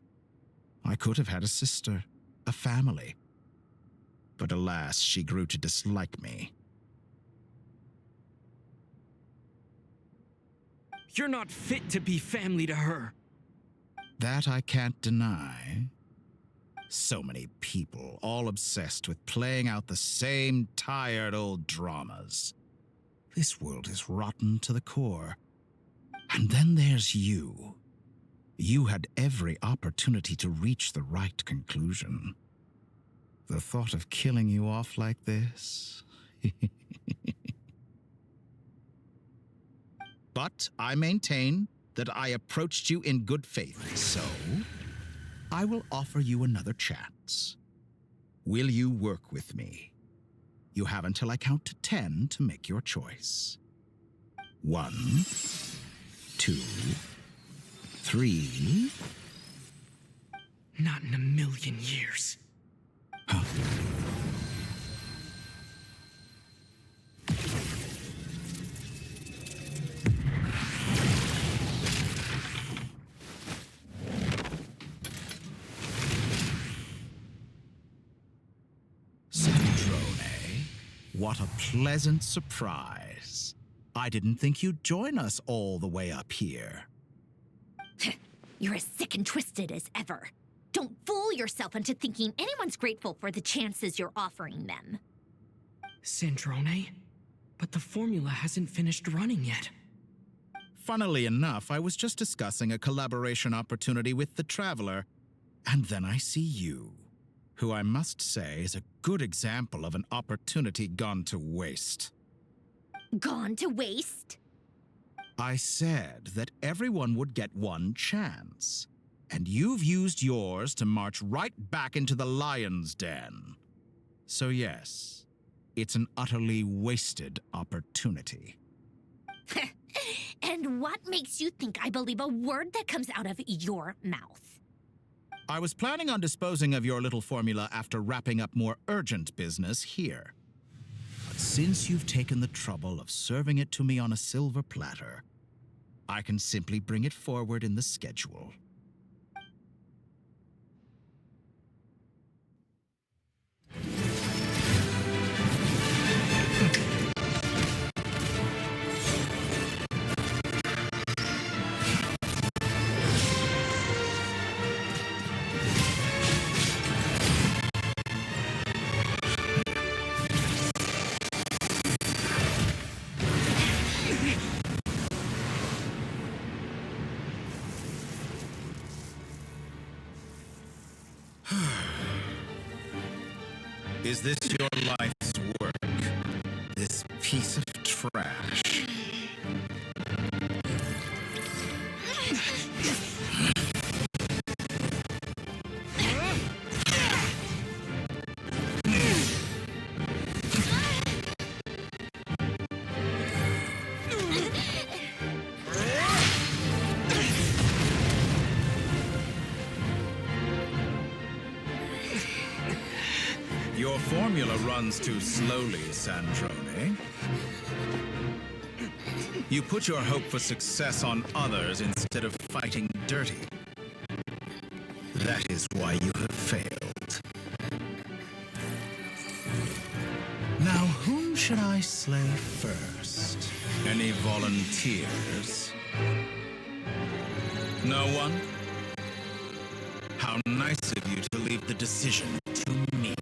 I could have had a sister, a family. But alas, she grew to dislike me. You're not fit to be family to her. That I can't deny. So many people, all obsessed with playing out the same tired old dramas. This world is rotten to the core. And then there's you. You had every opportunity to reach the right conclusion. The thought of killing you off like this... But I maintain that I approached you in good faith, so I will offer you another chance. Will you work with me? You have until I count to 10 to make your choice. 1, 2, 3... Not in a million years. Huh? Sandrone, what a pleasant surprise. I didn't think you'd join us all the way up here. You're as sick and twisted as ever. Don't fool yourself into thinking anyone's grateful for the chances you're offering them. Sandrone? But the formula hasn't finished running yet. Funnily enough, I was just discussing a collaboration opportunity with the Traveler, and then I see you, who I must say is a good example of an opportunity gone to waste. Gone to waste? I said that everyone would get one chance, and you've used yours to march right back into the lion's den. So yes, it's an utterly wasted opportunity. And what makes you think I believe a word that comes out of your mouth? I was planning on disposing of your little formula after wrapping up more urgent business here. But since you've taken the trouble of serving it to me on a silver platter, I can simply bring it forward in the schedule. Is this your life's work? This piece of trash? formula runs too slowly, Sandrone. You put your hope for success on others instead of fighting dirty. That is why you have failed. Now, whom should I slay first? Any volunteers? No one? How nice of you to leave the decision to me.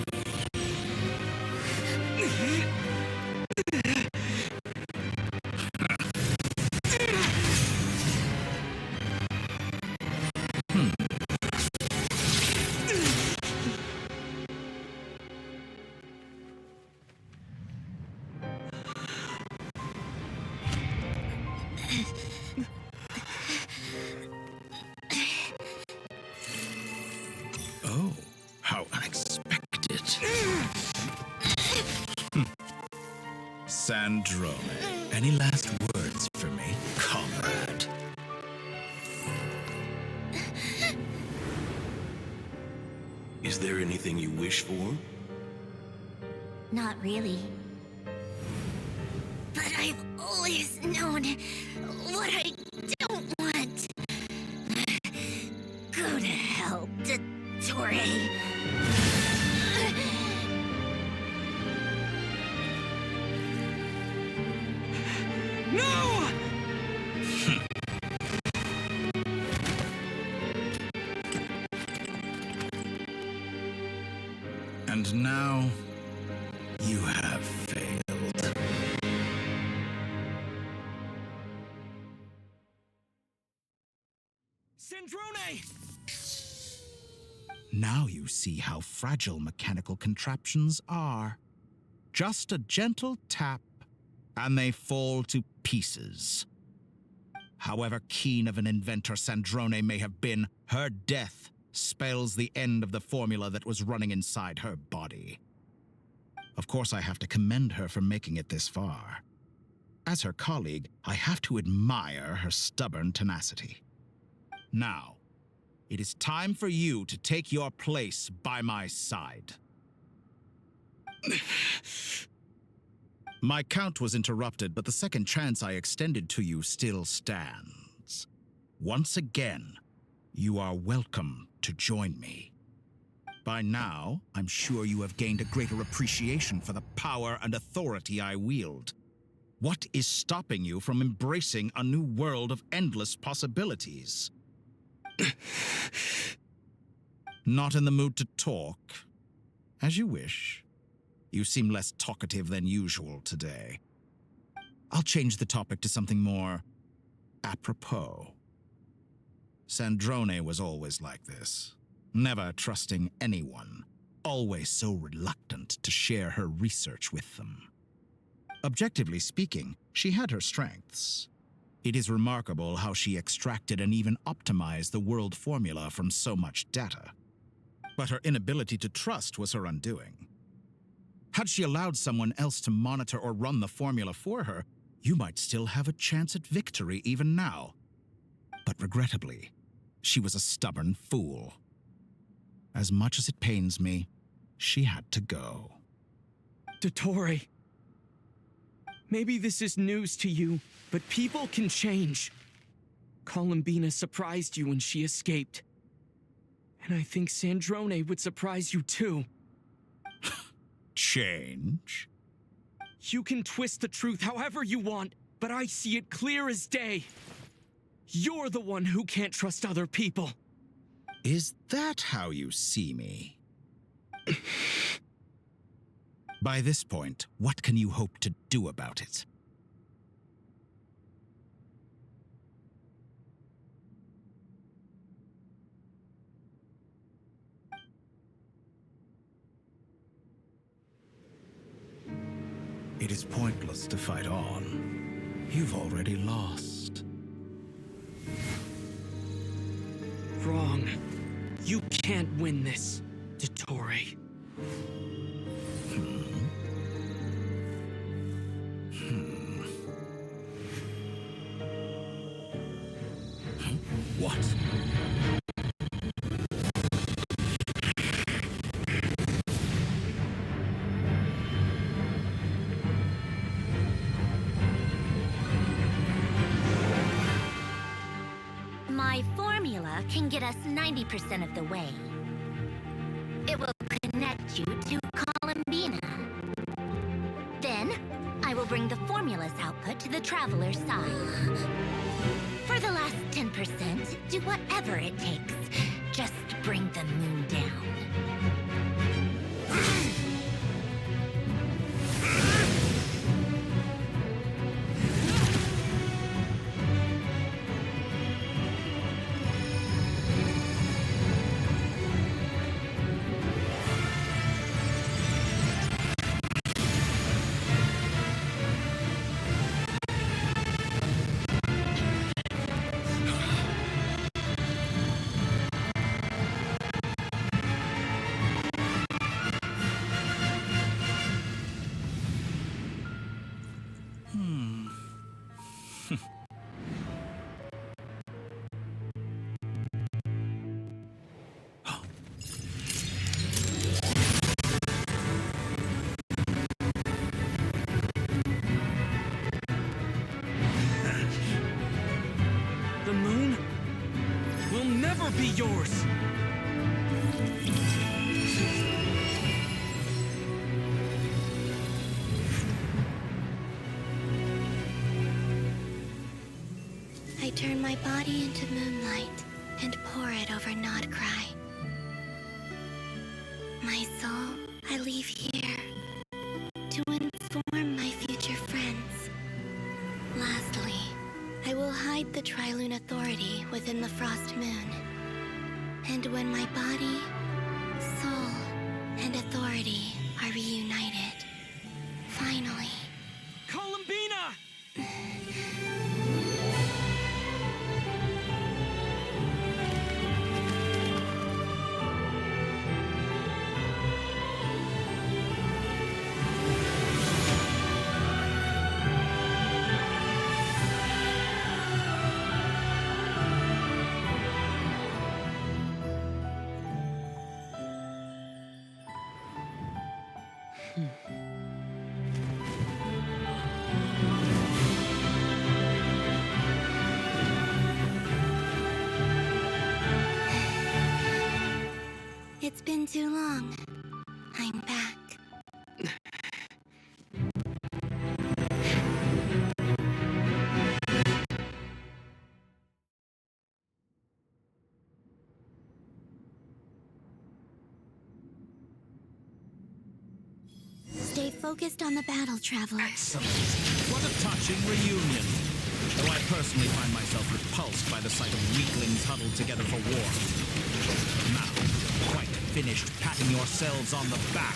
Oh, how unexpected. Sandrone, any last words for me, comrade? Is there anything you wish for? Not really. But I've always known what I don't want. Go to hell, Dottore. No! And now, you have failed. Sandrone! Now you see how fragile mechanical contraptions are. Just a gentle tap, and they fall to pieces. However keen of an inventor Sandrone may have been, her death spells the end of the formula that was running inside her body. Of course, I have to commend her for making it this far. As her colleague, I have to admire her stubborn tenacity. Now, it is time for you to take your place by my side. My count was interrupted, but the second chance I extended to you still stands. Once again, you are welcome to join me. By now, I'm sure you have gained a greater appreciation for the power and authority I wield. What is stopping you from embracing a new world of endless possibilities? Not in the mood to talk? As you wish. You seem less talkative than usual today. I'll change the topic to something more apropos. Sandrone was always like this, never trusting anyone, always so reluctant to share her research with them. Objectively speaking, she had her strengths. It is remarkable how she extracted and even optimized the world formula from so much data. But her inability to trust was her undoing. Had she allowed someone else to monitor or run the formula for her, you might still have a chance at victory even now. But regrettably, she was a stubborn fool. As much as it pains me, she had to go. Dottore. Maybe this is news to you, but people can change. Columbina surprised you when she escaped. And I think Sandrone would surprise you too. Change? You can twist the truth however you want, but I see it clear as day. You're the one who can't trust other people. Is that how you see me? By this point, what can you hope to do about it? It is pointless to fight on. You've already lost. Wrong. You can't win this, Dottore. What? My formula can get us 90% of the way. It will connect you to Columbina. Then, I will bring the formula's output to the Traveler's side. For the last 10%, do whatever it takes. Just bring the moon down. The moon will never be yours! I turn my body into moonlight and pour it over Nodcry. My soul I leave here to inform my future friends. Lastly, I will hide the Trilune Authority within the Frost Moon. And when my body, soul, and authority are reunited, finally... Columbina! It's been too long. I'm back. Stay focused on the battle, Traveler. Excellent. What a touching reunion. Though I personally find myself repulsed by the sight of weaklings huddled together for war. Now, quite finished patting yourselves on the back.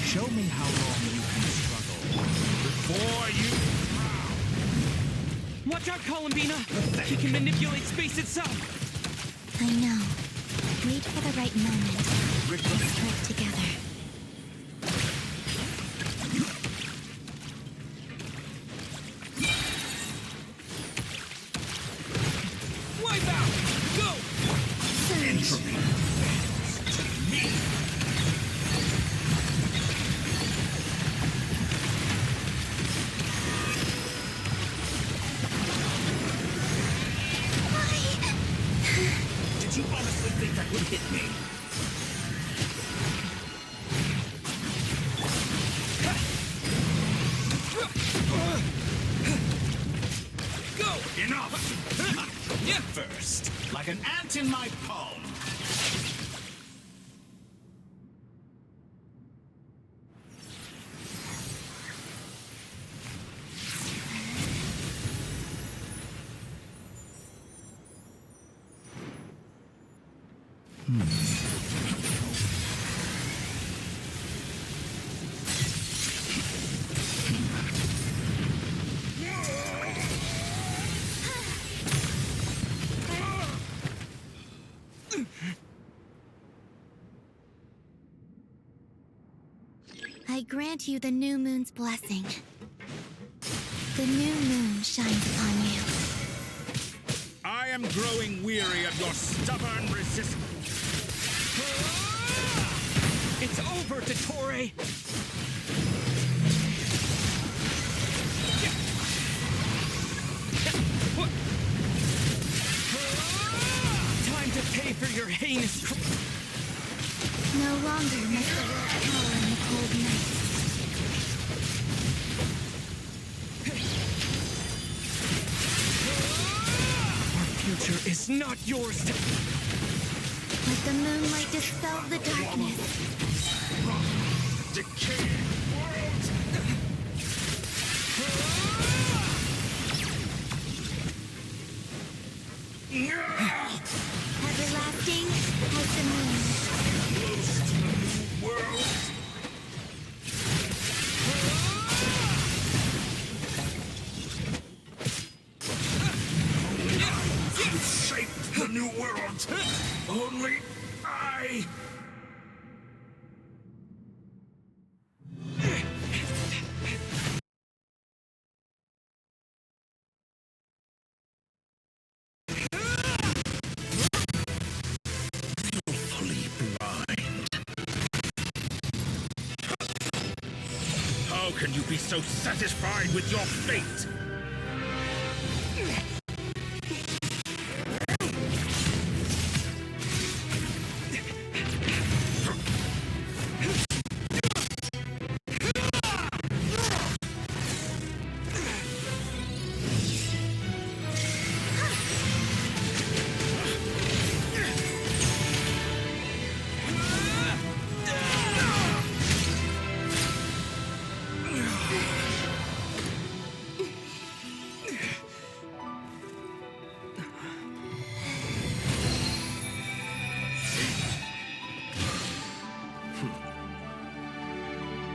Show me how long you can struggle before you drown. Watch out, Columbina! He can manipulate space itself! I know. Wait for the right moment. Let's strike together. Wipe out! Go! Surge! Did you honestly think that would hit me? Go! Enough! First, like an ant in my palm. I grant you the new moon's blessing. The new moon shines upon you. I am growing weary of your stubborn resistance. It's over, Dottore! your heinous No longer must the world cower in the cold night. Our future is not yours to... Let the moonlight dispel the darkness. Decaying world! Everlasting as the moon. Close to the new world! Only I could shape the new world! Only I! Willfully blind. How can you be so satisfied with your fate?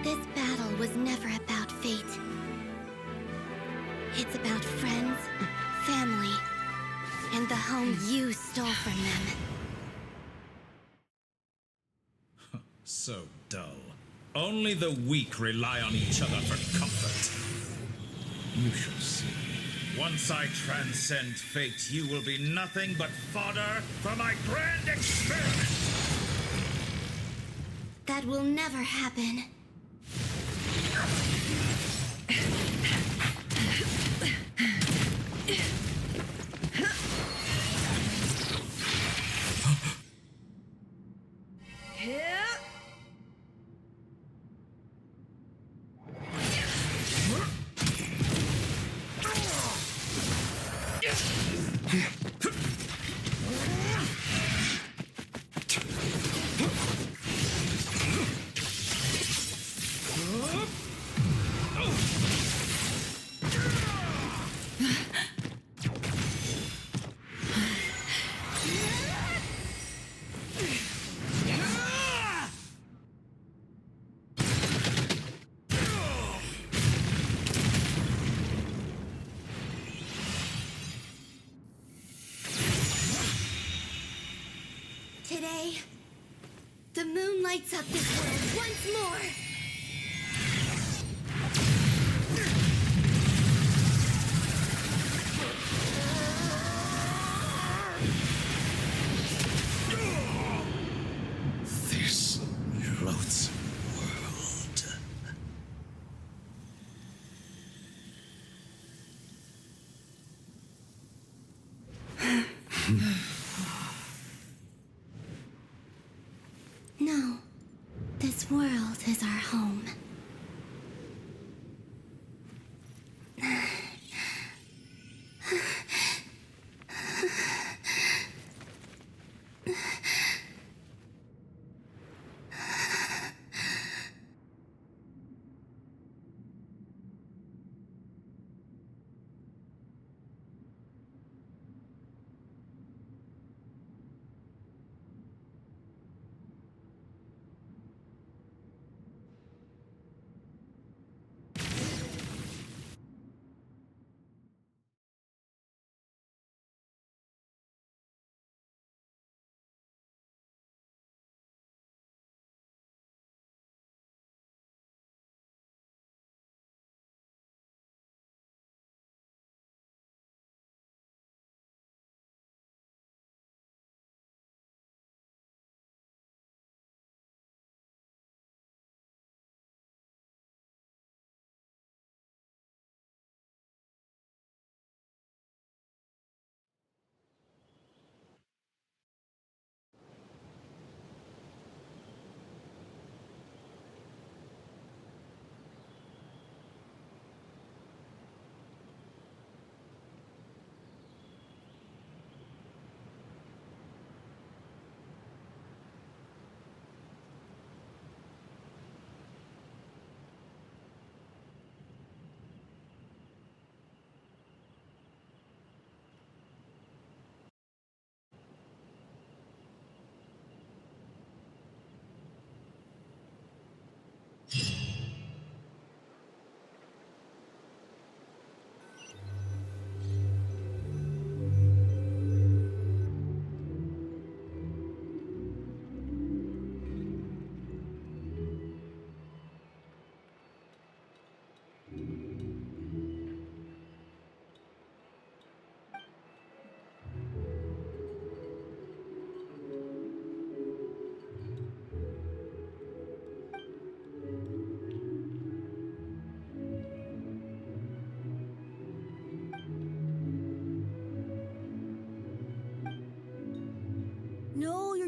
This battle was never about fate. It's about friends, family, and the home you stole from them. So dull. Only the weak rely on each other for comfort. You shall see. Once I transcend fate, you will be nothing but fodder for my grand experiment! That will never happen. Today, the moon lights up this world once more. This loathsome world. No, this world is our home.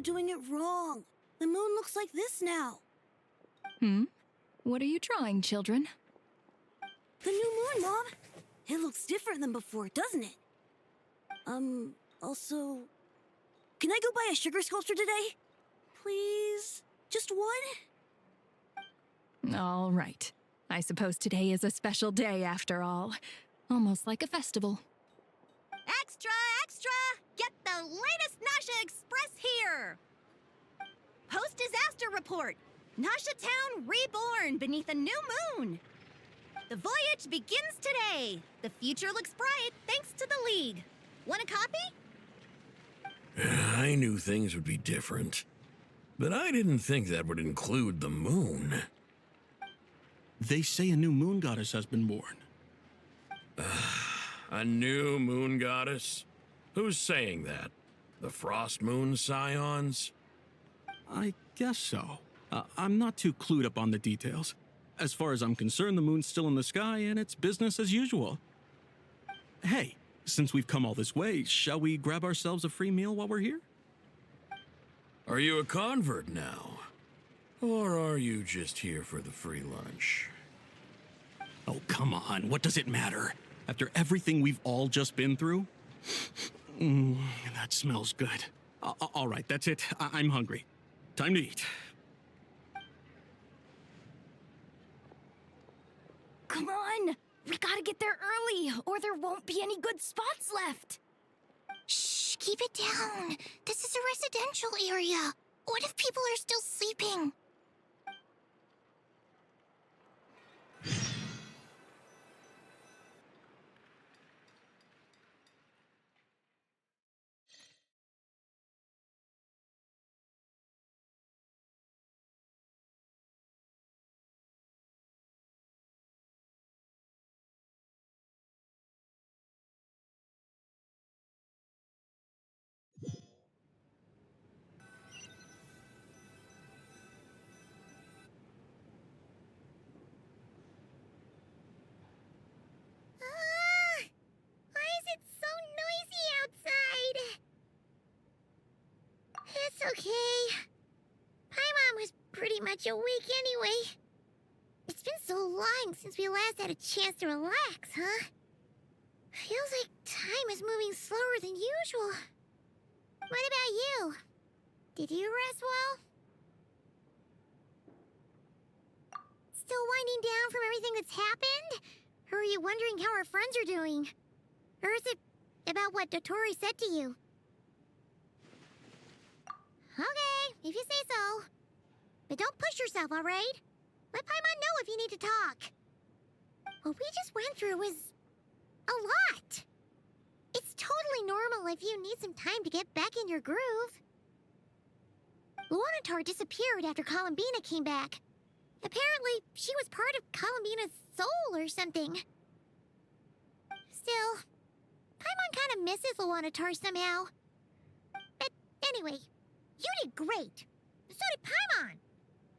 doing it wrong. The moon looks like this now. What are you drawing, children? The new moon, Mom. It looks different than before, doesn't it? Also... Can I go buy a sugar sculpture today? Please? Just one? All right. I suppose today is a special day after all. Almost like a festival. Extra, extra! Get the latest Nasha Express here! Post-disaster report! Nasha Town reborn beneath a new moon! The voyage begins today! The future looks bright thanks to the League. Want a copy? I knew things would be different, but I didn't think that would include the moon. They say a new moon goddess has been born. A new moon goddess? Who's saying that? The Frost Moon Scions? I guess so. I'm not too clued up on the details. As far as I'm concerned, the moon's still in the sky and it's business as usual. Hey, since we've come all this way, shall we grab ourselves a free meal while we're here? Are you a convert now? Or are you just here for the free lunch? Oh, come on. What does it matter? After everything we've all just been through? That smells good. All right, that's it. I'm hungry. Time to eat. Come on! We gotta get there early, or there won't be any good spots left! Shh, keep it down. This is a residential area. What if people are still sleeping? Why is it so noisy outside? It's okay. Paimon was pretty much awake anyway. It's been so long since we last had a chance to relax, huh? Feels like time is moving slower than usual. What about you? Did you rest well? Still winding down from everything that's happened? Or are you wondering how our friends are doing? Or is it about what Dotori said to you? Okay, if you say so. But don't push yourself, alright? Let Paimon know if you need to talk. What we just went through was a lot. It's totally normal if you need some time to get back in your groove. Luanatar disappeared after Columbina came back. Apparently, she was part of Columbina's soul or something. Still, Paimon kind of misses Luanatar somehow. But anyway, you did great. So did Paimon.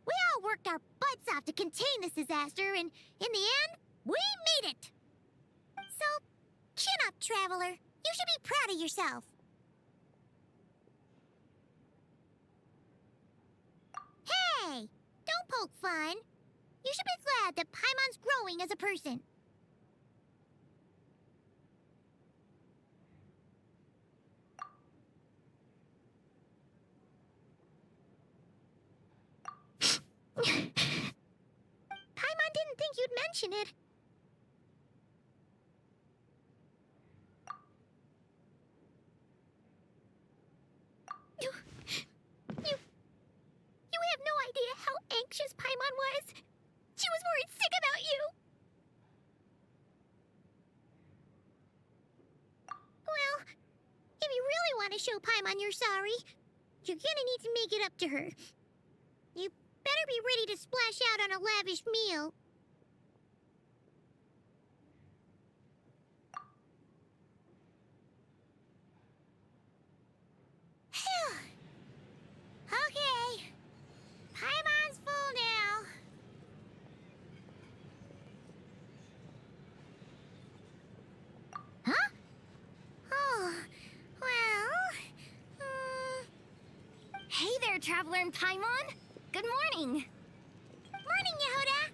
We all worked our butts off to contain this disaster, and in the end, we made it. So, chin up, Traveler. You should be proud of yourself. Hey! Don't poke fun. You should be glad that Paimon's growing as a person. Paimon didn't think you'd mention it. You have no idea how anxious Paimon was. She was worried sick about you. Well, if you really want to show Paimon you're sorry, you're gonna need to make it up to her. You better be ready to splash out on a lavish meal. Okay. Paimon's full now. Huh? Oh, well... Traveler and Paimon. Good morning. Morning, Yehuda.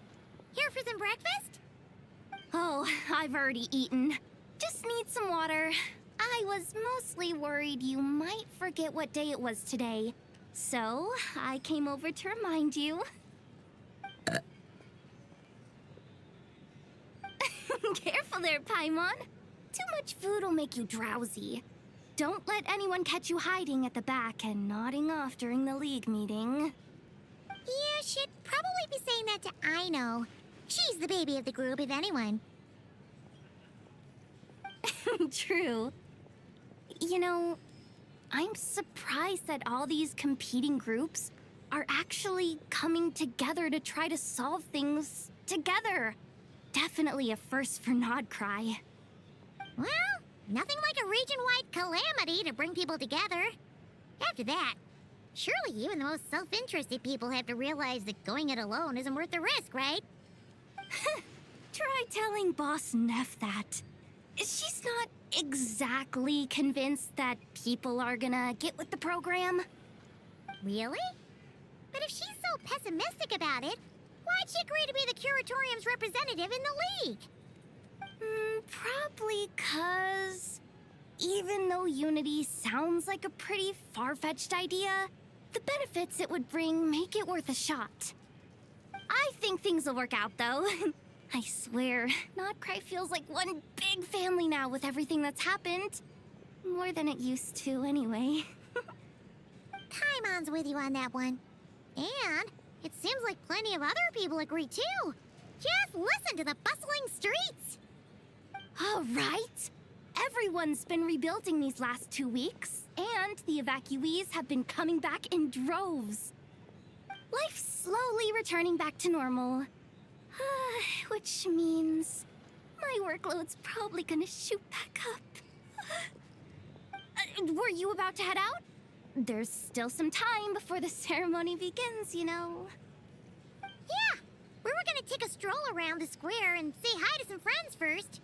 Here for some breakfast? Oh, I've already eaten. Just need some water. I was mostly worried you might forget what day it was today. So, I came over to remind you. Careful there, Paimon. Too much food will make you drowsy. Don't let anyone catch you hiding at the back and nodding off during the League meeting. You should probably be saying that to Aino. She's the baby of the group, if anyone. True. You know, I'm surprised that all these competing groups are actually coming together to try to solve things together. Definitely a first for Nodcry. Well, nothing like a region-wide calamity to bring people together. After that, surely even the most self-interested people have to realize that going it alone isn't worth the risk, right? Try telling Boss Neff that. She's not exactly convinced that people are gonna get with the program. Really? But if she's so pessimistic about it, why'd she agree to be the Curatorium's representative in the League? Probably 'cause even though Unity sounds like a pretty far-fetched idea, the benefits it would bring make it worth a shot. I think things will work out, though. I swear, Nodcry feels like one big family now with everything that's happened. More than it used to, anyway. Paimon's with you on that one. And it seems like plenty of other people agree, too. Just listen to the bustling streets. All right. Everyone's been rebuilding these last 2 weeks, and the evacuees have been coming back in droves. Life's slowly returning back to normal. Which means my workload's probably gonna shoot back up. Were you about to head out? There's still some time before the ceremony begins, you know. Yeah, we were gonna take a stroll around the square and say hi to some friends first.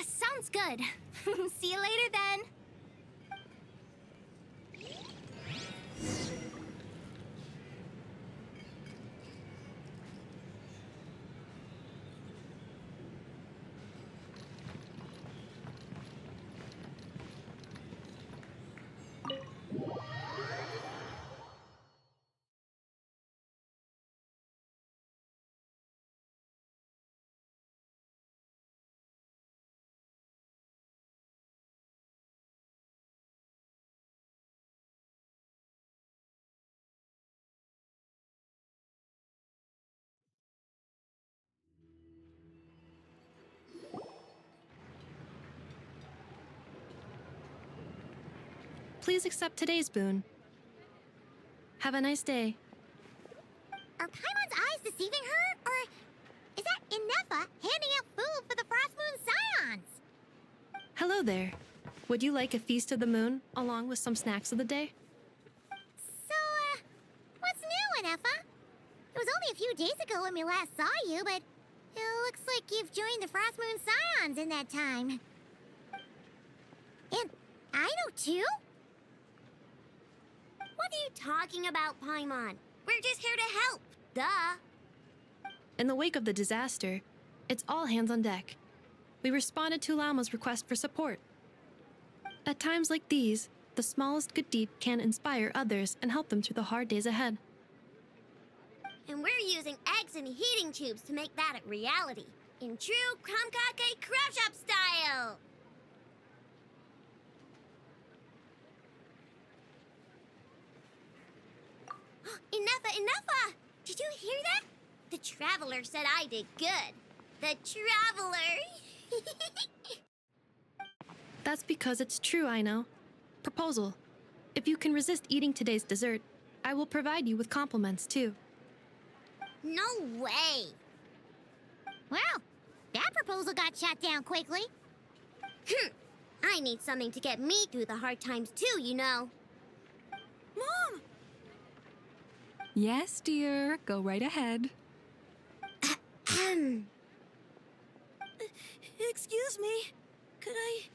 Sounds good. See you later then. Please accept today's boon. Have a nice day. Are Paimon's eyes deceiving her? Or is that Inefa handing out food for the Frost Moon Scions? Hello there. Would you like a feast of the moon along with some snacks of the day? So, what's new, Inefa? It was only a few days ago when we last saw you, but it looks like you've joined the Frost Moon Scions in that time. And Aino too? What are you talking about, Paimon? We're just here to help. Duh. In the wake of the disaster, it's all hands on deck. We responded to Lama's request for support. At times like these, the smallest good deed can inspire others and help them through the hard days ahead. And we're using eggs and heating tubes to make that a reality. In true Kromkake Craft Shop style! Enough! Did you hear that? The Traveler said I did good. The Traveler! That's because it's true, I know. Proposal. If you can resist eating today's dessert, I will provide you with compliments, too. No way! Well, that proposal got shot down quickly. I need something to get me through the hard times, too, you know. Mom! Yes, dear. Go right ahead. Excuse me. Could I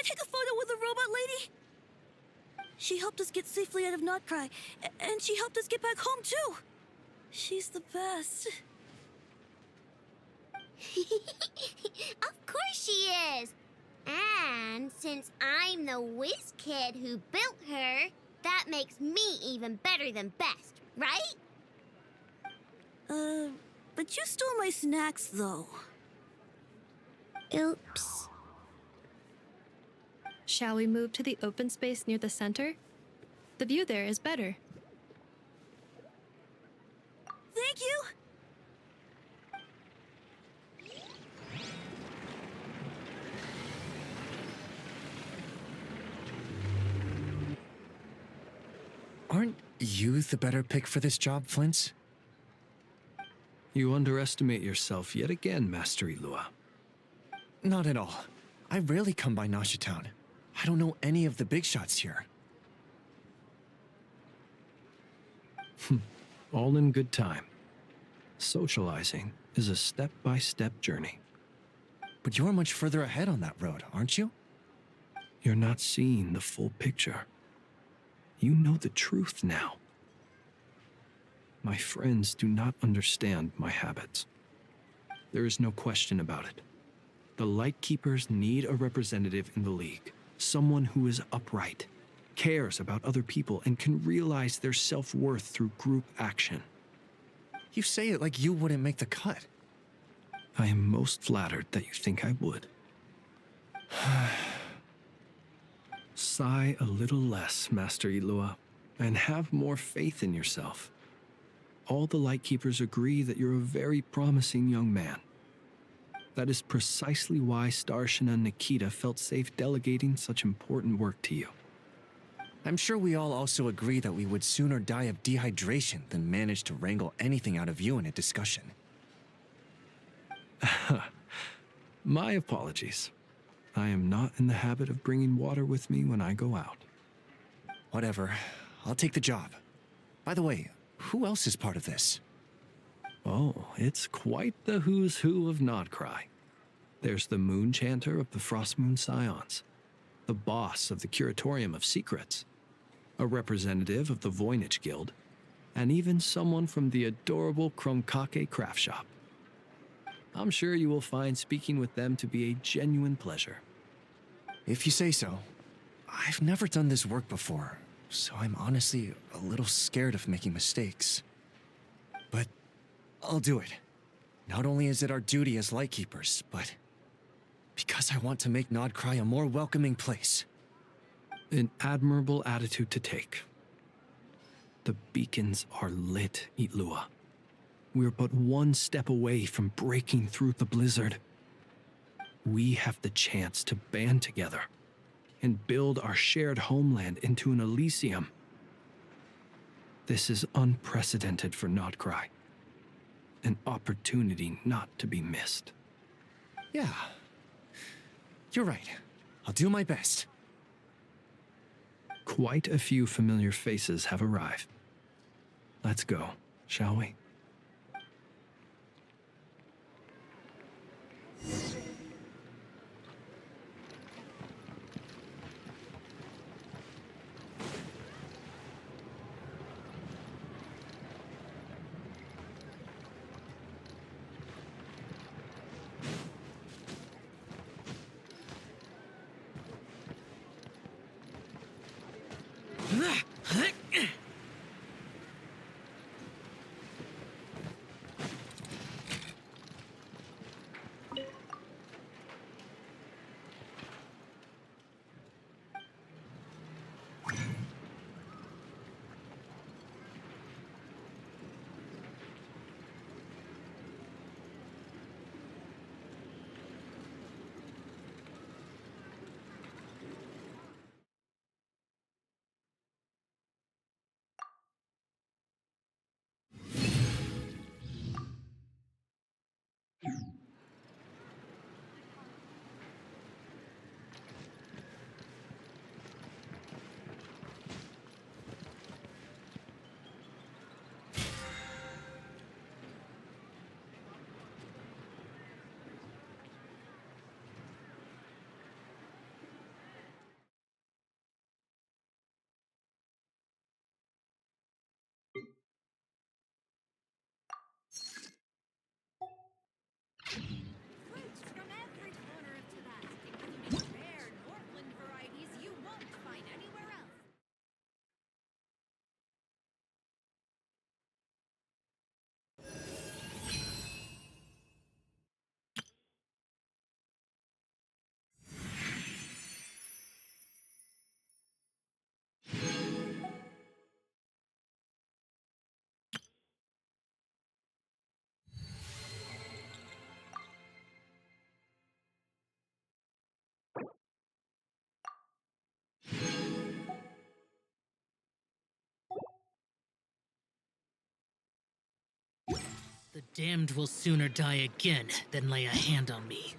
take a photo with the robot lady? She helped us get safely out of Notcry, and she helped us get back home, too. She's the best. Of course she is! And since I'm the whiz kid who built her, that makes me even better than best, right? But you stole my snacks, though. Oops. Shall we move to the open space near the center? The view there is better. Thank you! Aren't you the better pick for this job, Flint? You underestimate yourself yet again, Master Ilua. Not at all. I rarely come by Nasha Town. I don't know any of the big shots here. All in good time. Socializing is a step-by-step journey. But you're much further ahead on that road, aren't you? You're not seeing the full picture. You know the truth now. My friends do not understand my habits. There is no question about it. The Lightkeepers need a representative in the League. Someone who is upright, cares about other people, and can realize their self-worth through group action. You say it like you wouldn't make the cut. I am most flattered that you think I would. Sigh a little less, Master Ilua, and have more faith in yourself. All the Lightkeepers agree that you're a very promising young man. That is precisely why Starshina Nikita felt safe delegating such important work to you. I'm sure we all also agree that we would sooner die of dehydration than manage to wrangle anything out of you in a discussion. My apologies. I am not in the habit of bringing water with me when I go out. Whatever. I'll take the job. By the way, who else is part of this? Oh, it's quite the who's who of Nodcry. There's the Moon Chanter of the Frostmoon Scions, the boss of the Curatorium of Secrets, a representative of the Voynich Guild, and even someone from the adorable Krumkake craft shop. I'm sure you will find speaking with them to be a genuine pleasure. If you say so. I've never done this work before, so I'm honestly a little scared of making mistakes. But I'll do it. Not only is it our duty as Lightkeepers, but because I want to make Nodcry a more welcoming place. An admirable attitude to take. The beacons are lit, Ilua. We're but one step away from breaking through the blizzard. We have the chance to band together and build our shared homeland into an Elysium. This is unprecedented for Nodcry. An opportunity not to be missed. Yeah. You're right. I'll do my best. Quite a few familiar faces have arrived. Let's go, shall we? The damned will sooner die again than lay a hand on me.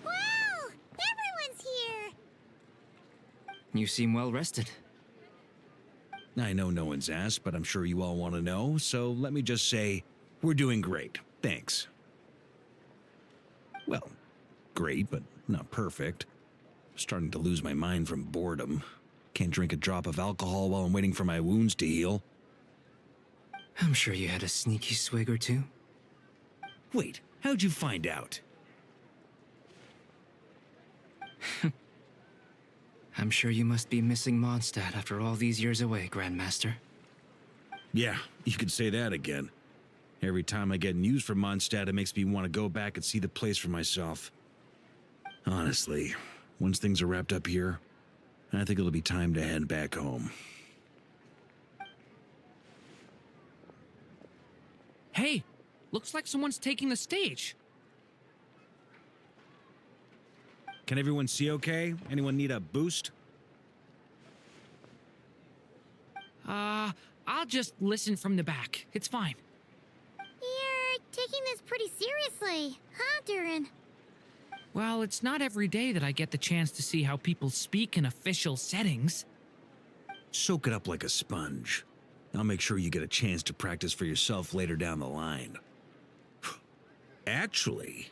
Wow! Everyone's here! You seem well rested. I know no one's asked, but I'm sure you all want to know, so let me just say, we're doing great. Thanks. Well, great, but not perfect. Starting to lose my mind from boredom. Can't drink a drop of alcohol while I'm waiting for my wounds to heal. I'm sure you had a sneaky swig or two. Wait, how'd you find out? I'm sure you must be missing Mondstadt after all these years away, Grandmaster. Yeah, you could say that again. Every time I get news from Mondstadt, it makes me want to go back and see the place for myself. Honestly, once things are wrapped up here, I think it'll be time to head back home. Hey, looks like someone's taking the stage. Can everyone see okay? Anyone need a boost? I'll just listen from the back. It's fine. You're taking this pretty seriously, huh, Durin? Well, it's not every day that I get the chance to see how people speak in official settings. Soak it up like a sponge. I'll make sure you get a chance to practice for yourself later down the line. Actually,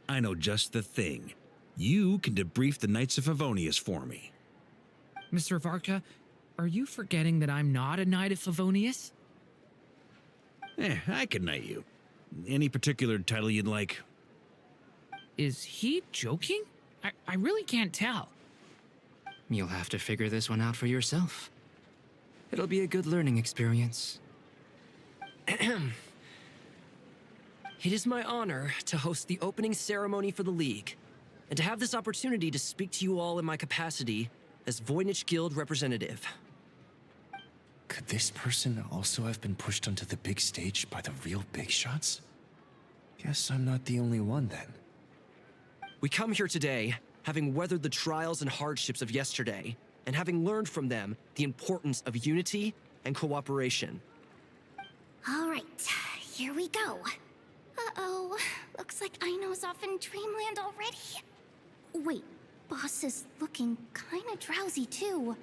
I know just the thing. You can debrief the Knights of Favonius for me. Mr. Varka, are you forgetting that I'm not a Knight of Favonius? I can knight you. Any particular title you'd like? Is he joking? I really can't tell. You'll have to figure this one out for yourself. It'll be a good learning experience. It is my honor to host the opening ceremony for the League, and to have this opportunity to speak to you all in my capacity as Voynich Guild representative. Could this person also have been pushed onto the big stage by the real big shots? Guess I'm not the only one then. We come here today, having weathered the trials and hardships of yesterday, and having learned from them the importance of unity and cooperation. All right, here we go. Uh-oh, looks like Aino's off in dreamland already. Wait, Boss is looking kinda drowsy too.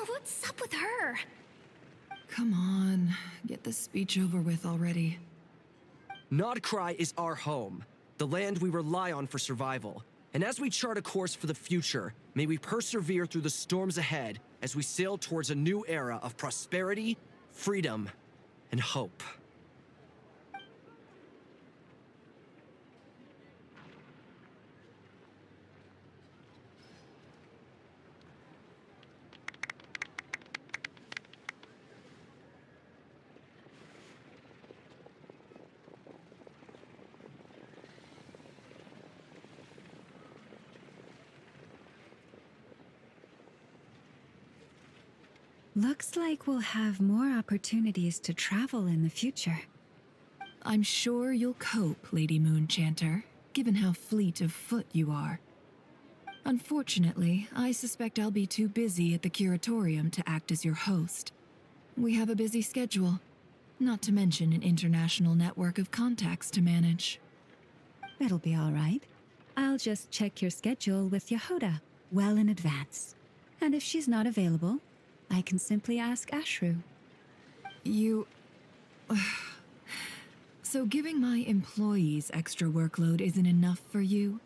What's up with her? Come on, get this speech over with already. Nodcry is our home, the land we rely on for survival. And as we chart a course for the future, may we persevere through the storms ahead as we sail towards a new era of prosperity, freedom, and hope. Looks like we'll have more opportunities to travel in the future. I'm sure you'll cope, Lady Moonchanter, given how fleet of foot you are. Unfortunately, I suspect I'll be too busy at the Curatorium to act as your host. We have a busy schedule, not to mention an international network of contacts to manage. It'll be all right. I'll just check your schedule with Yehoda well in advance. And if she's not available, I can simply ask Ashru. You... So giving my employees extra workload isn't enough for you?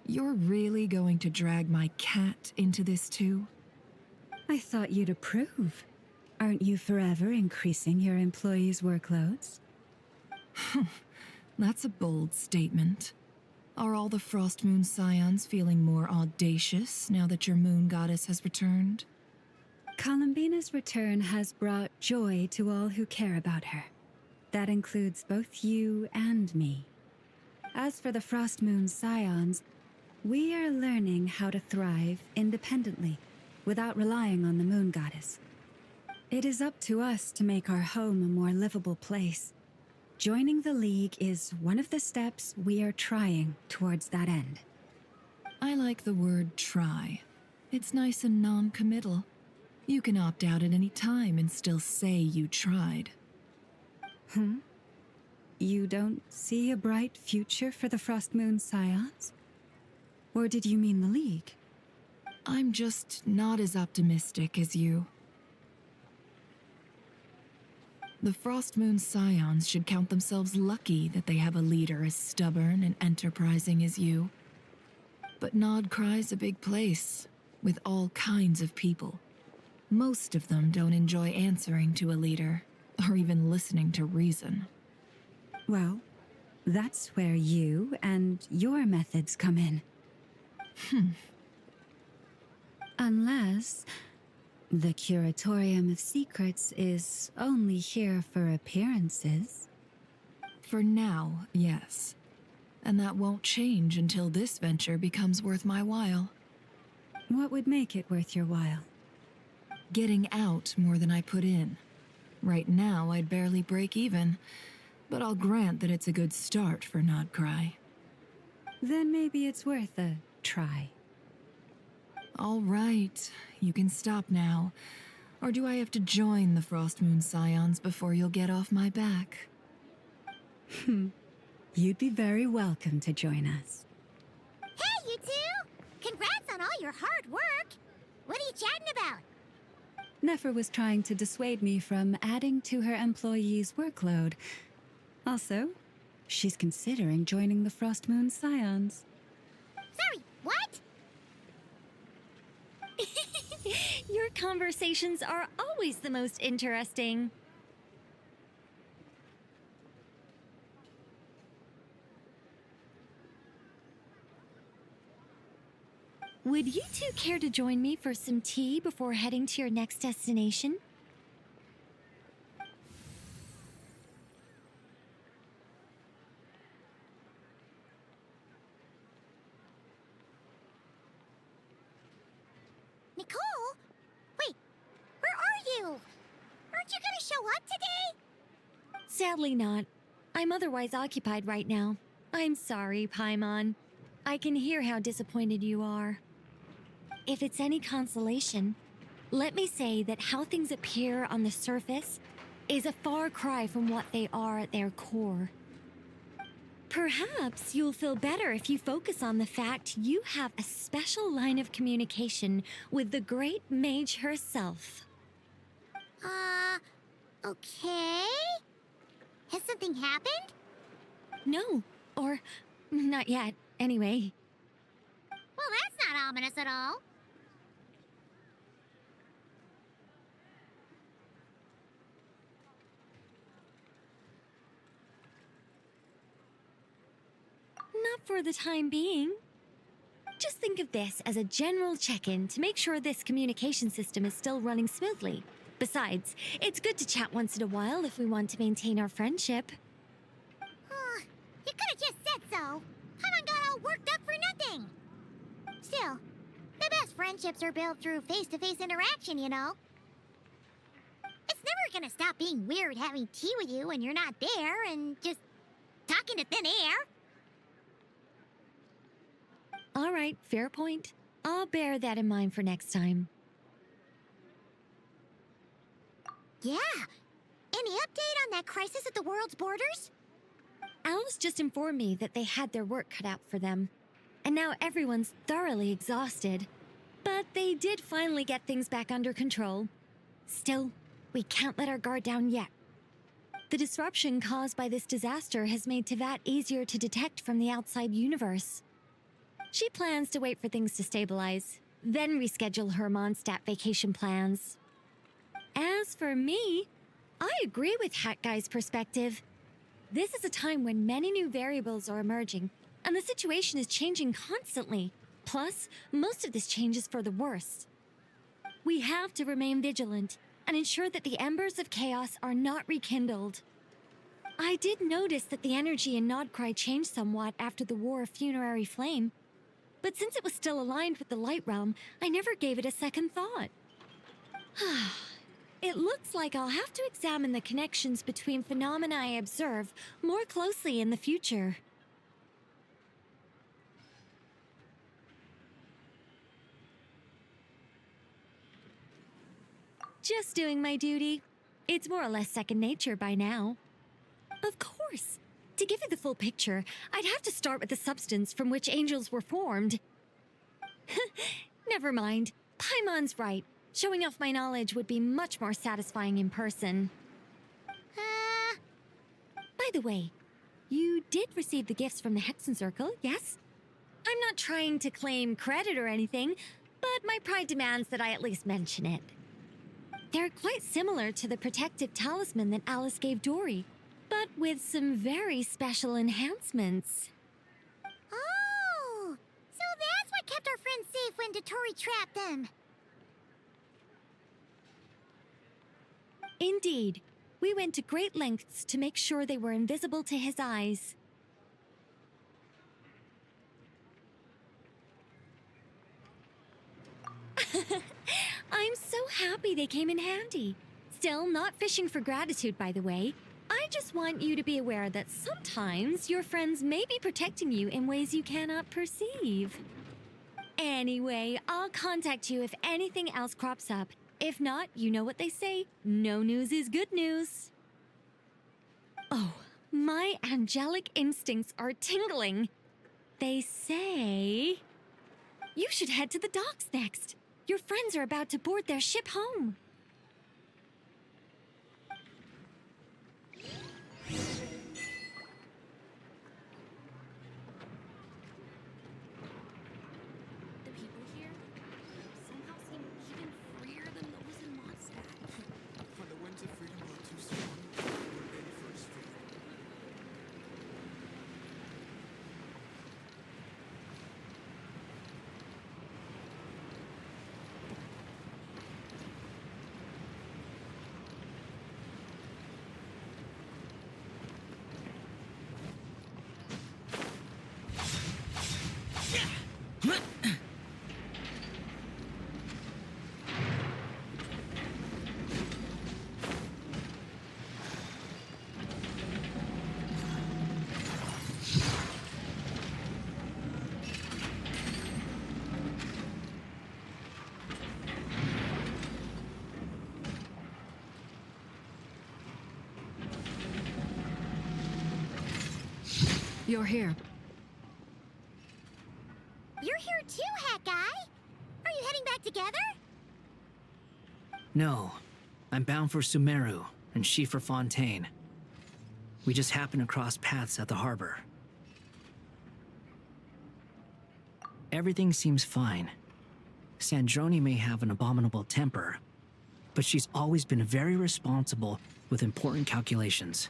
You're really going to drag my cat into this too? I thought you'd approve. Aren't you forever increasing your employees' workloads? That's a bold statement. Are all the Frost Moon Scions feeling more audacious now that your moon goddess has returned? Columbina's return has brought joy to all who care about her. That includes both you and me. As for the Frost Moon Scions, we are learning how to thrive independently, without relying on the moon goddess. It is up to us to make our home a more livable place. Joining the League is one of the steps we are trying towards that end. I like the word try. It's nice and non-committal. You can opt out at any time and still say you tried. You don't see a bright future for the Frost Moon Scions? Or did you mean the League? I'm just not as optimistic as you. The Frost Moon Scions should count themselves lucky that they have a leader as stubborn and enterprising as you. But Nodcry's a big place, with all kinds of people. Most of them don't enjoy answering to a leader, or even listening to reason. Well, that's where you and your methods come in. Unless the Curatorium of Secrets is only here for appearances. For now, yes. And that won't change until this venture becomes worth my while. What would make it worth your while? Getting out more than I put in. Right now, I'd barely break even, but I'll grant that it's a good start for Nodcry. Then maybe it's worth a try. All right, you can stop now. Or do I have to join the Frost Moon Scions before you'll get off my back? You'd be very welcome to join us. Hey, you two! Congrats on all your hard work! What are you chatting about? Nefer was trying to dissuade me from adding to her employees' workload. Also, she's considering joining the Frost Moon Scions. Sorry, what? Your conversations are always the most interesting. Would you two care to join me for some tea before heading to your next destination? Nicole? Wait, where are you? Aren't you gonna show up today? Sadly not. I'm otherwise occupied right now. I'm sorry, Paimon. I can hear how disappointed you are. If it's any consolation, let me say that how things appear on the surface is a far cry from what they are at their core. Perhaps you'll feel better if you focus on the fact you have a special line of communication with the great mage herself. Okay? Has something happened? No, or not yet, anyway. Well, that's not ominous at all. Not for the time being. Just think of this as a general check-in to make sure this communication system is still running smoothly. Besides, it's good to chat once in a while if we want to maintain our friendship. You could've just said so. Paimon got all worked up for nothing. Still, the best friendships are built through face-to-face interaction, you know. It's never gonna stop being weird having tea with you when you're not there and just talking to thin air. All right, fair point. I'll bear that in mind for next time. Yeah. Any update on that crisis at the world's borders? Alice just informed me that they had their work cut out for them. And now everyone's thoroughly exhausted. But they did finally get things back under control. Still, we can't let our guard down yet. The disruption caused by this disaster has made Tevat easier to detect from the outside universe. She plans to wait for things to stabilize, then reschedule her Mondstadt vacation plans. As for me, I agree with Hat Guy's perspective. This is a time when many new variables are emerging, and the situation is changing constantly. Plus, most of this change is for the worse. We have to remain vigilant and ensure that the embers of chaos are not rekindled. I did notice that the energy in Nodcry changed somewhat after the War of Funerary Flame, but since it was still aligned with the Light Realm, I never gave it a second thought. It looks like I'll have to examine the connections between phenomena I observe more closely in the future. Just doing my duty. It's more or less second nature by now. Of course. To give you the full picture, I'd have to start with the substance from which angels were formed. Never mind. Paimon's right. Showing off my knowledge would be much more satisfying in person. By the way, you did receive the gifts from the Hexen Circle, yes? I'm not trying to claim credit or anything, but my pride demands that I at least mention it. They're quite similar to the protective talisman that Alice gave Dory, but with some very special enhancements. Oh! So that's what kept our friends safe when Dotori trapped them. Indeed. We went to great lengths to make sure they were invisible to his eyes. I'm so happy they came in handy. Still, not fishing for gratitude, by the way. I just want you to be aware that sometimes your friends may be protecting you in ways you cannot perceive. Anyway, I'll contact you if anything else crops up. If not, you know what they say, no news is good news. Oh, my angelic instincts are tingling. They say you should head to the docks next. Your friends are about to board their ship home. The people here somehow seem even freer than those in Mondstadt. For the winds of freedom are too strong, we're ready for a storm. You're here. You're here too, Hat Guy. Are you heading back together? No. I'm bound for Sumeru, and she for Fontaine. We just happened to cross paths at the harbor. Everything seems fine. Sandrone may have an abominable temper, but she's always been very responsible with important calculations,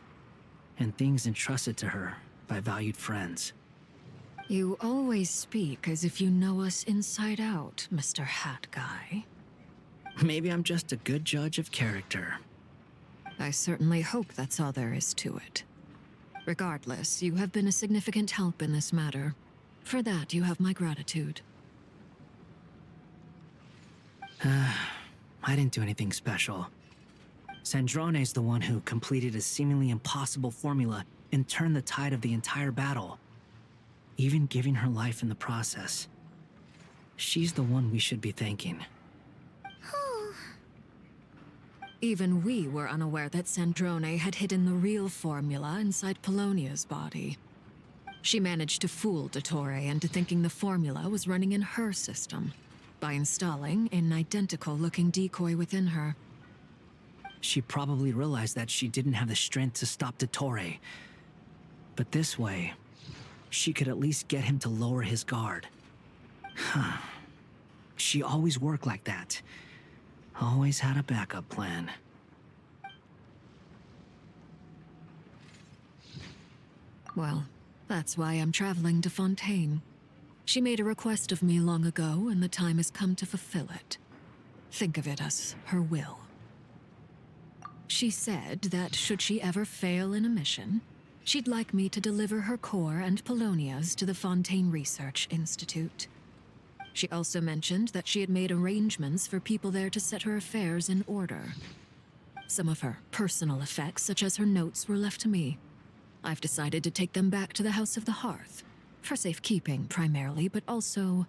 and things entrusted to her by valued friends. You always speak as if you know us inside out, Mr. Hat Guy. Maybe I'm just a good judge of character. I certainly hope that's all there is to it. Regardless, you have been a significant help in this matter. For that, you have my gratitude. I didn't do anything special. Sandrone's the one who completed a seemingly impossible formula and turned the tide of the entire battle, even giving her life in the process. She's the one we should be thanking. Even we were unaware that Sandrone had hidden the real formula inside Polonia's body. She managed to fool Dottore into thinking the formula was running in her system by installing an identical-looking decoy within her. she probably realized that she didn't have the strength to stop Dottore. But this way, she could at least get him to lower his guard. She always worked like that. Always had a backup plan. Well, that's why I'm traveling to Fontaine. She made a request of me long ago, and the time has come to fulfill it. Think of it as her will. She said that should she ever fail in a mission, she'd like me to deliver her core and Polonia's to the Fontaine Research Institute. She also mentioned that she had made arrangements for people there to set her affairs in order. Some of her personal effects, such as her notes, were left to me. I've decided to take them back to the House of the Hearth, for safekeeping primarily, but also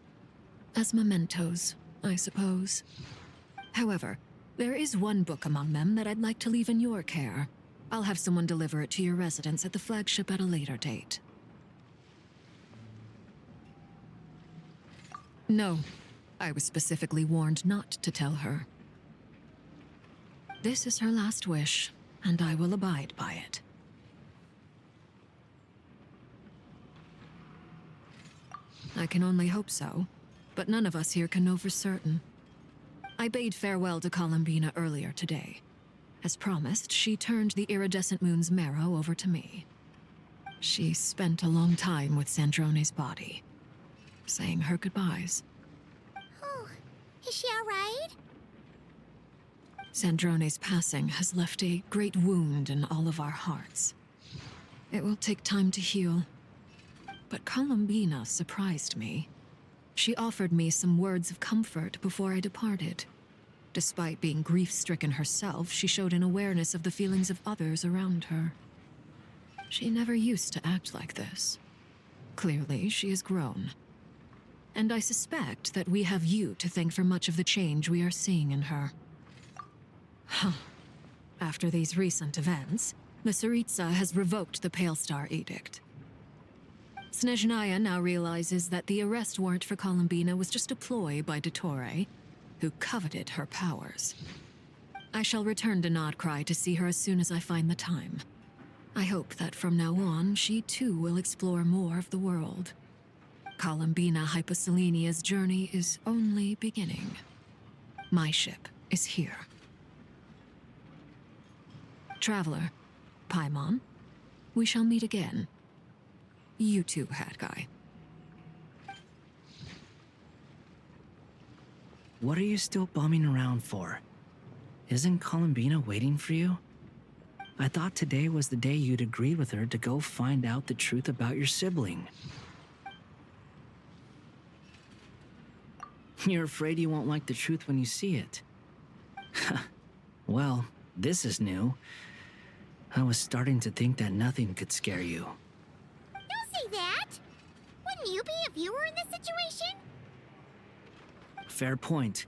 as mementos, I suppose. However, there is one book among them that I'd like to leave in your care. I'll have someone deliver it to your residence at the flagship at a later date. No, I was specifically warned not to tell her. This is her last wish, and I will abide by it. I can only hope so, but none of us here can know for certain. I bade farewell to Columbina earlier today. As promised, she turned the iridescent moon's marrow over to me. She spent a long time with Sandrone's body, saying her goodbyes. Oh, is she all right? Sandrone's passing has left a great wound in all of our hearts. It will take time to heal. But Columbina surprised me. She offered me some words of comfort before I departed. Despite being grief-stricken herself, she showed an awareness of the feelings of others around her. She never used to act like this. Clearly, she has grown. And I suspect that we have you to thank for much of the change we are seeing in her. After these recent events, the Tsaritsa has revoked the Pale Star Edict. Snezhnaya now realizes that the arrest warrant for Columbina was just a ploy by Dottore, who coveted her powers. I shall return to Nodcry to see her as soon as I find the time. I hope that from now on, she too will explore more of the world. Columbina Hyposelenia's journey is only beginning. My ship is here. Traveler, Paimon, we shall meet again. You too, Hat Guy. What are you still bumming around for? Isn't Columbina waiting for you? I thought today was the day you'd agreed with her to go find out the truth about your sibling. You're afraid you won't like the truth when you see it. Well, this is new. I was starting to think that nothing could scare you. Don't say that! Wouldn't you be if you were in this situation? Fair point.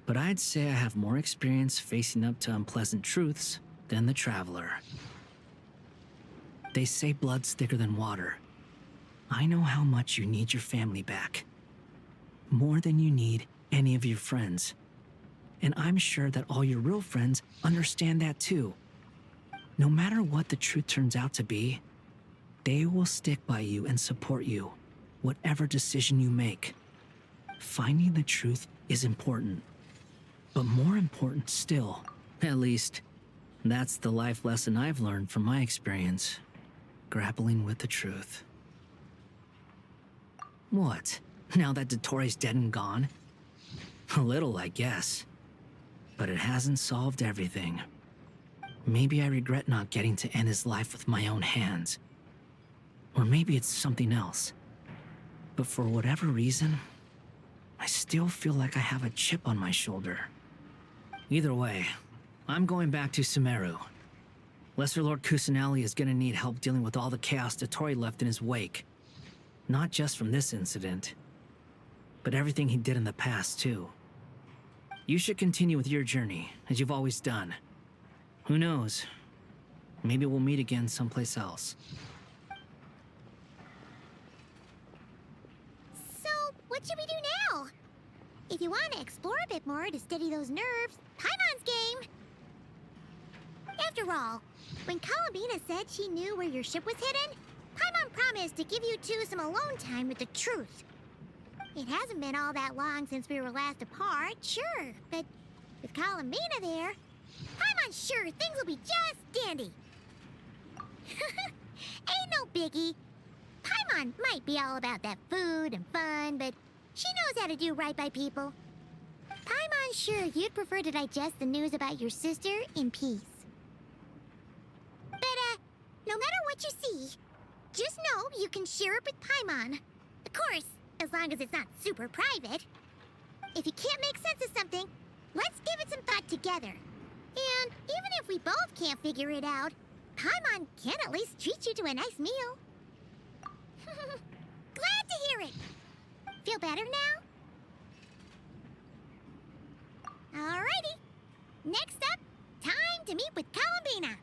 But I'd say I have more experience facing up to unpleasant truths than the Traveler. They say blood's thicker than water. I know how much you need your family back. More than you need any of your friends. And I'm sure that all your real friends understand that too. No matter what the truth turns out to be, they will stick by you and support you, whatever decision you make. Finding the truth is important. But more important still, at least, that's the life lesson I've learned from my experience, grappling with the truth. What? Now that Dottore's dead and gone? A little, I guess. But it hasn't solved everything. Maybe I regret not getting to end his life with my own hands. Or maybe it's something else. But for whatever reason, I still feel like I have a chip on my shoulder. Either way, I'm going back to Sumeru. Lesser Lord Kusanali is gonna need help dealing with all the chaos Dottore left in his wake. Not just from this incident, but everything he did in the past, too. You should continue with your journey, as you've always done. Who knows? Maybe we'll meet again someplace else. So, what should we do now? If you want to explore a bit more to steady those nerves, Paimon's game! After all, when Columbina said she knew where your ship was hidden, Paimon promised to give you two some alone time with the truth. It hasn't been all that long since we were last apart, sure, but with Columbina there, Paimon's sure things will be just dandy. Ain't no biggie. Paimon might be all about that food and fun, but she knows how to do right by people. Paimon's sure you'd prefer to digest the news about your sister in peace. But, no matter what you see, just know you can share it with Paimon. Of course, as long as it's not super private. If you can't make sense of something, let's give it some thought together. And even if we both can't figure it out, Paimon can at least treat you to a nice meal. Glad to hear it. Feel better now? Alrighty. Next up, time to meet with Columbina.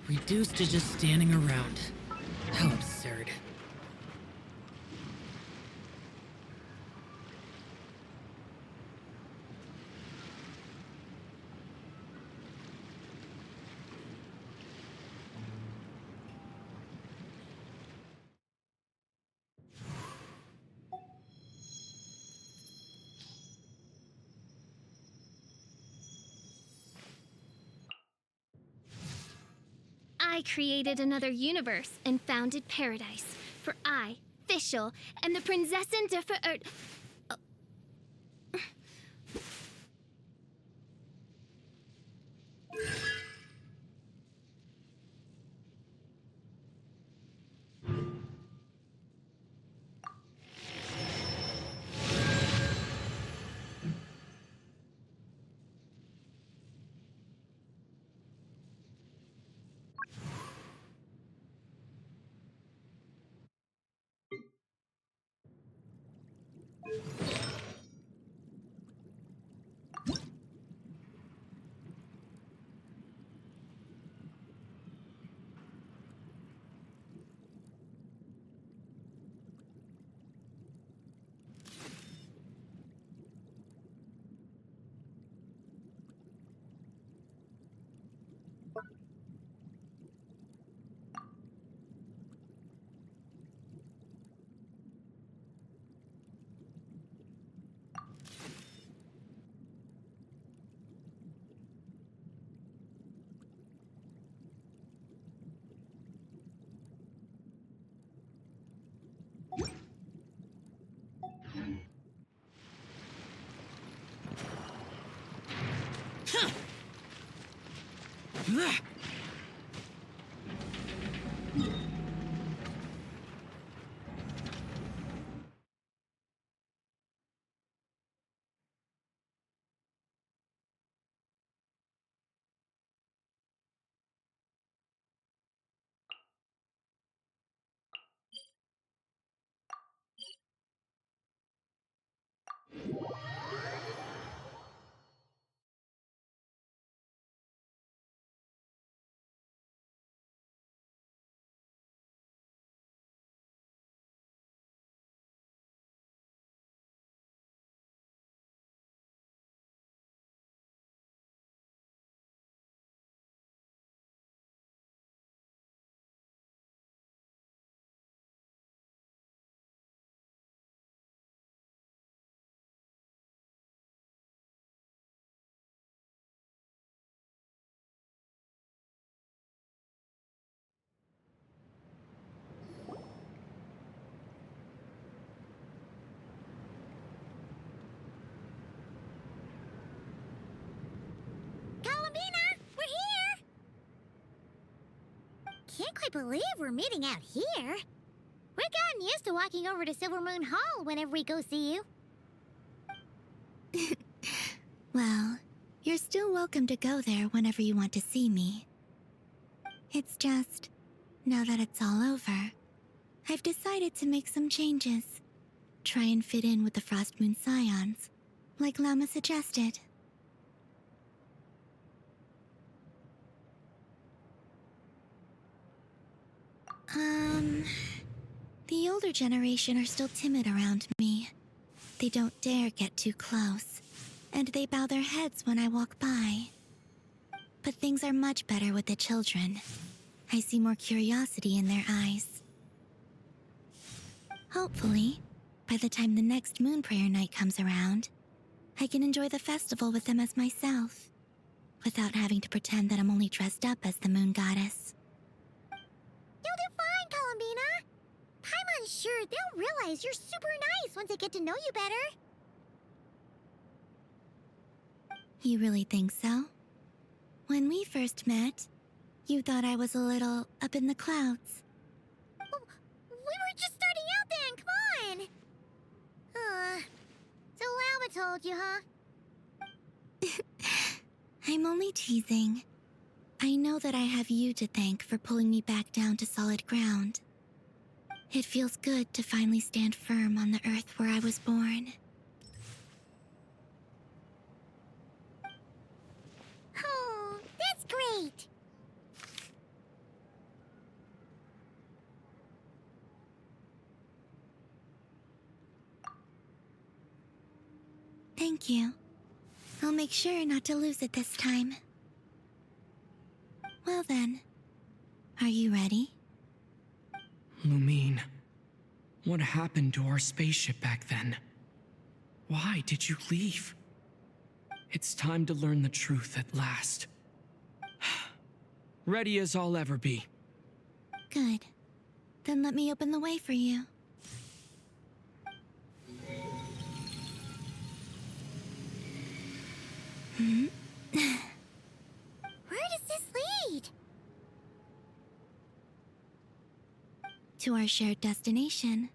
Reduced to just standing around. How absurd. I created another universe and founded paradise. For I, Fischl, am the Prinzessin de can't quite believe we're meeting out here. We've gotten used to walking over to Silver Moon Hall whenever we go see you. Well, you're still welcome to go there whenever you want to see me. It's just, now that it's all over, I've decided to make some changes. Try and fit in with the Frost Moon Scions, like Lama suggested. The older generation are still timid around me. They don't dare get too close, and they bow their heads when I walk by. But things are much better with the children. I see more curiosity in their eyes. Hopefully, by the time the next Moon Prayer Night comes around, I can enjoy the festival with them as myself, without having to pretend that I'm only dressed up as the Moon Goddess. You'll do fine, Columbina. Paimon's sure they'll realize you're super nice once they get to know you better. You really think so? When we first met, you thought I was a little up in the clouds. Well, we were just starting out then, come on! So Lama told you, huh? I'm only teasing. I know that I have you to thank for pulling me back down to solid ground. It feels good to finally stand firm on the earth where I was born. Oh, that's great! Thank you. I'll make sure not to lose it this time. Well then, are you ready? Lumine, what happened to our spaceship back then? Why did you leave? It's time to learn the truth at last. Ready as I'll ever be. Good. Then let me open the way for you. Where does this lead? To our shared destination.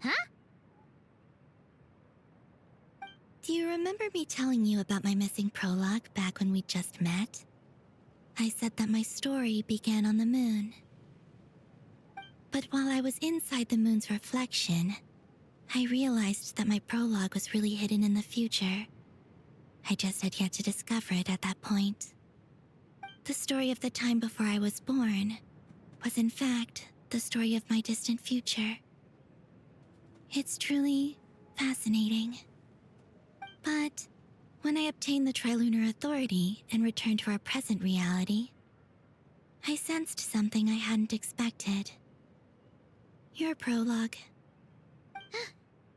Huh? Do you remember me telling you about my missing prologue back when we just met? I said that my story began on the moon. But while I was inside the moon's reflection, I realized that my prologue was really hidden in the future. I just had yet to discover it at that point. The story of the time before I was born was in fact the story of my distant future. It's truly fascinating. But when I obtained the Trilunar Authority and returned to our present reality, I sensed something I hadn't expected. Your prologue.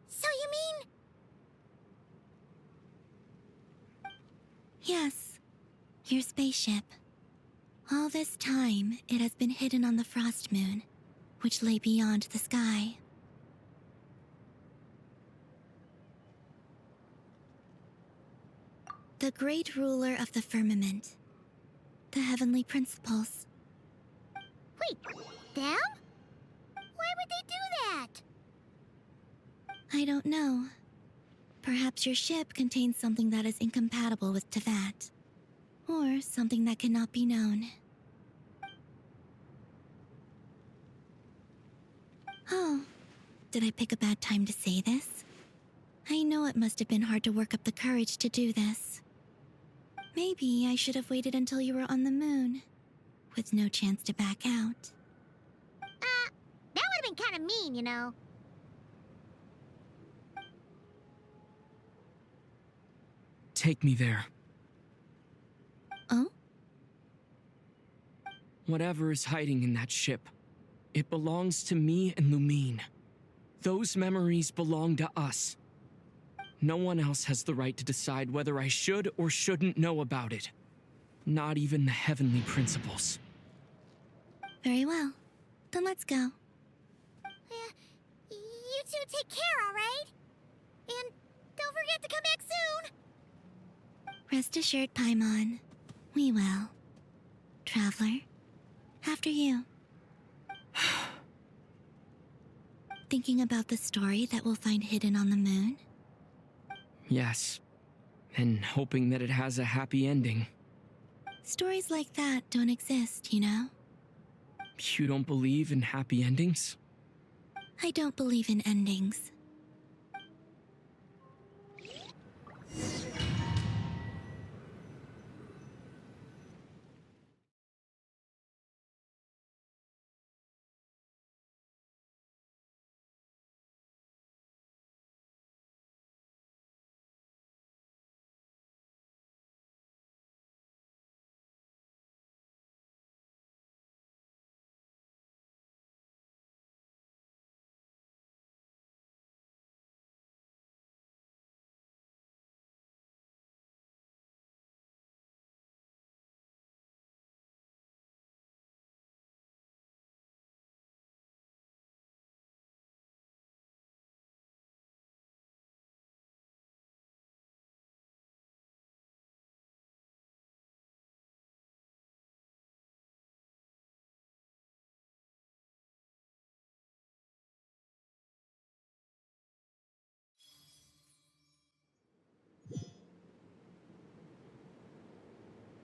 So you mean... Yes, your spaceship. All this time, it has been hidden on the Frost Moon, which lay beyond the sky. The great ruler of the firmament. The heavenly principles. Wait, them? Why would they do that? I don't know. Perhaps your ship contains something that is incompatible with Tevat. Or something that cannot be known. Oh, did I pick a bad time to say this? I know it must have been hard to work up the courage to do this. Maybe I should have waited until you were on the moon, with no chance to back out. That would have been kind of mean, you know. Take me there. Oh? Whatever is hiding in that ship, it belongs to me and Lumine. Those memories belong to us. No one else has the right to decide whether I should or shouldn't know about it. Not even the heavenly principles. Very well. Then let's go. You two take care, all right? And don't forget to come back soon. Rest assured, Paimon. We will. Traveler, After you. Thinking about the story that we'll find hidden on the moon? Yes. And hoping that it has a happy ending. Stories like that don't exist, you know? You don't believe in happy endings? I don't believe in endings.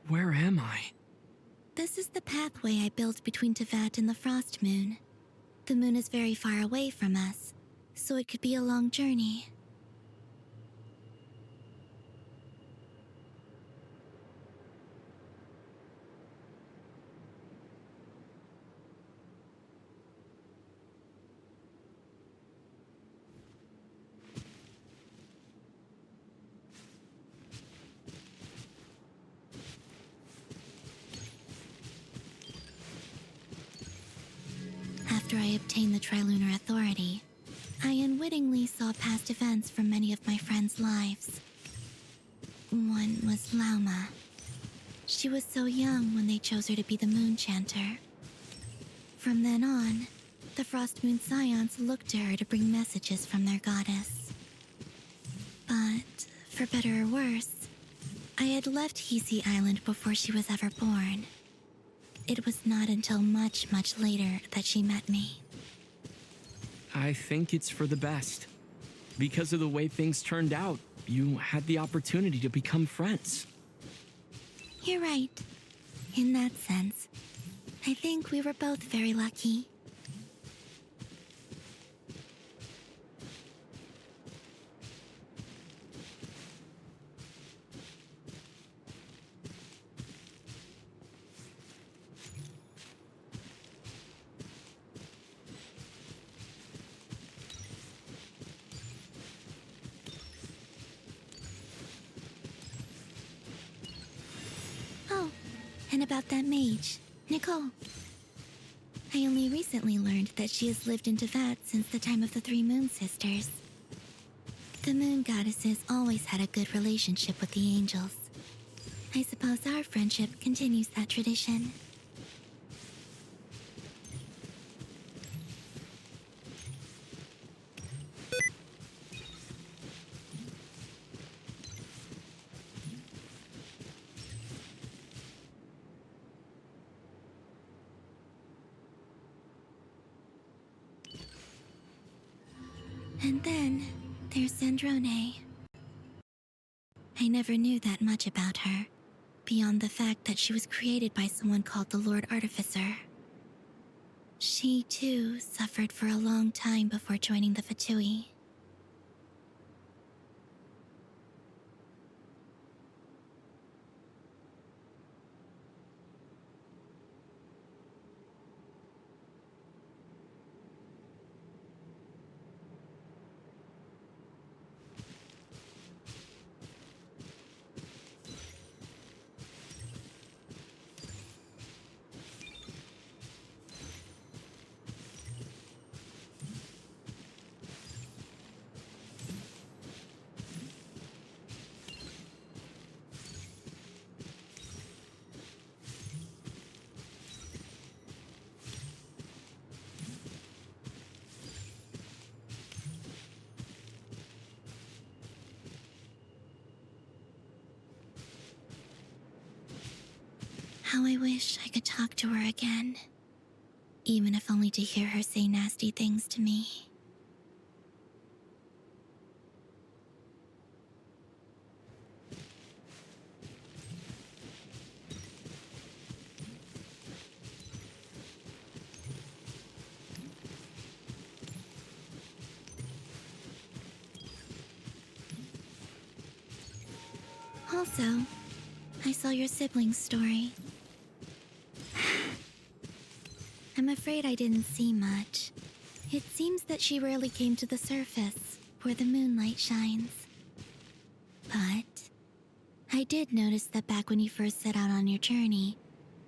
Where am I? This is the pathway I built between Tevat and the Frost Moon. The moon is very far away from us, so it could be a long journey. After I obtained the Trilunar Authority, I unwittingly saw past events from many of my friends' lives. One was Lauma. She was so young when they chose her to be the Moon Chanter. From then on, the Frost Moon Scions looked to her to bring messages from their goddess. But, for better or worse, I had left Hisi Island before she was ever born. It was not until much, much later that she met me. I think it's for the best. Because of the way things turned out, you had the opportunity to become friends. You're right. In that sense, I think we were both very lucky. Oh, and about that mage, Nicole. I only recently learned that she has lived in Tevat since the time of the Three Moon Sisters. The Moon Goddesses always had a good relationship with the angels. I suppose our friendship continues that tradition. And then there's Sandrone. I never knew that much about her, beyond the fact that she was created by someone called the Lord Artificer. She, too, suffered for a long time before joining the Fatui. How I wish I could talk to her again. even if only to hear her say nasty things to me. Also, I saw your sibling's story. I'm afraid I didn't see much. It seems that she rarely came to the surface, where the moonlight shines. But I did notice that back when you first set out on your journey,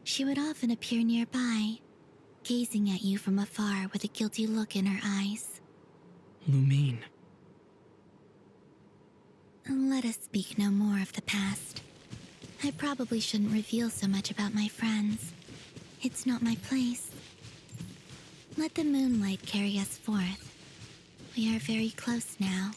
she would often appear nearby, gazing at you from afar with a guilty look in her eyes. Lumine. Let us speak no more of the past. I probably shouldn't reveal so much about my friends. It's not my place. Let the moonlight carry us forth. We are very close now.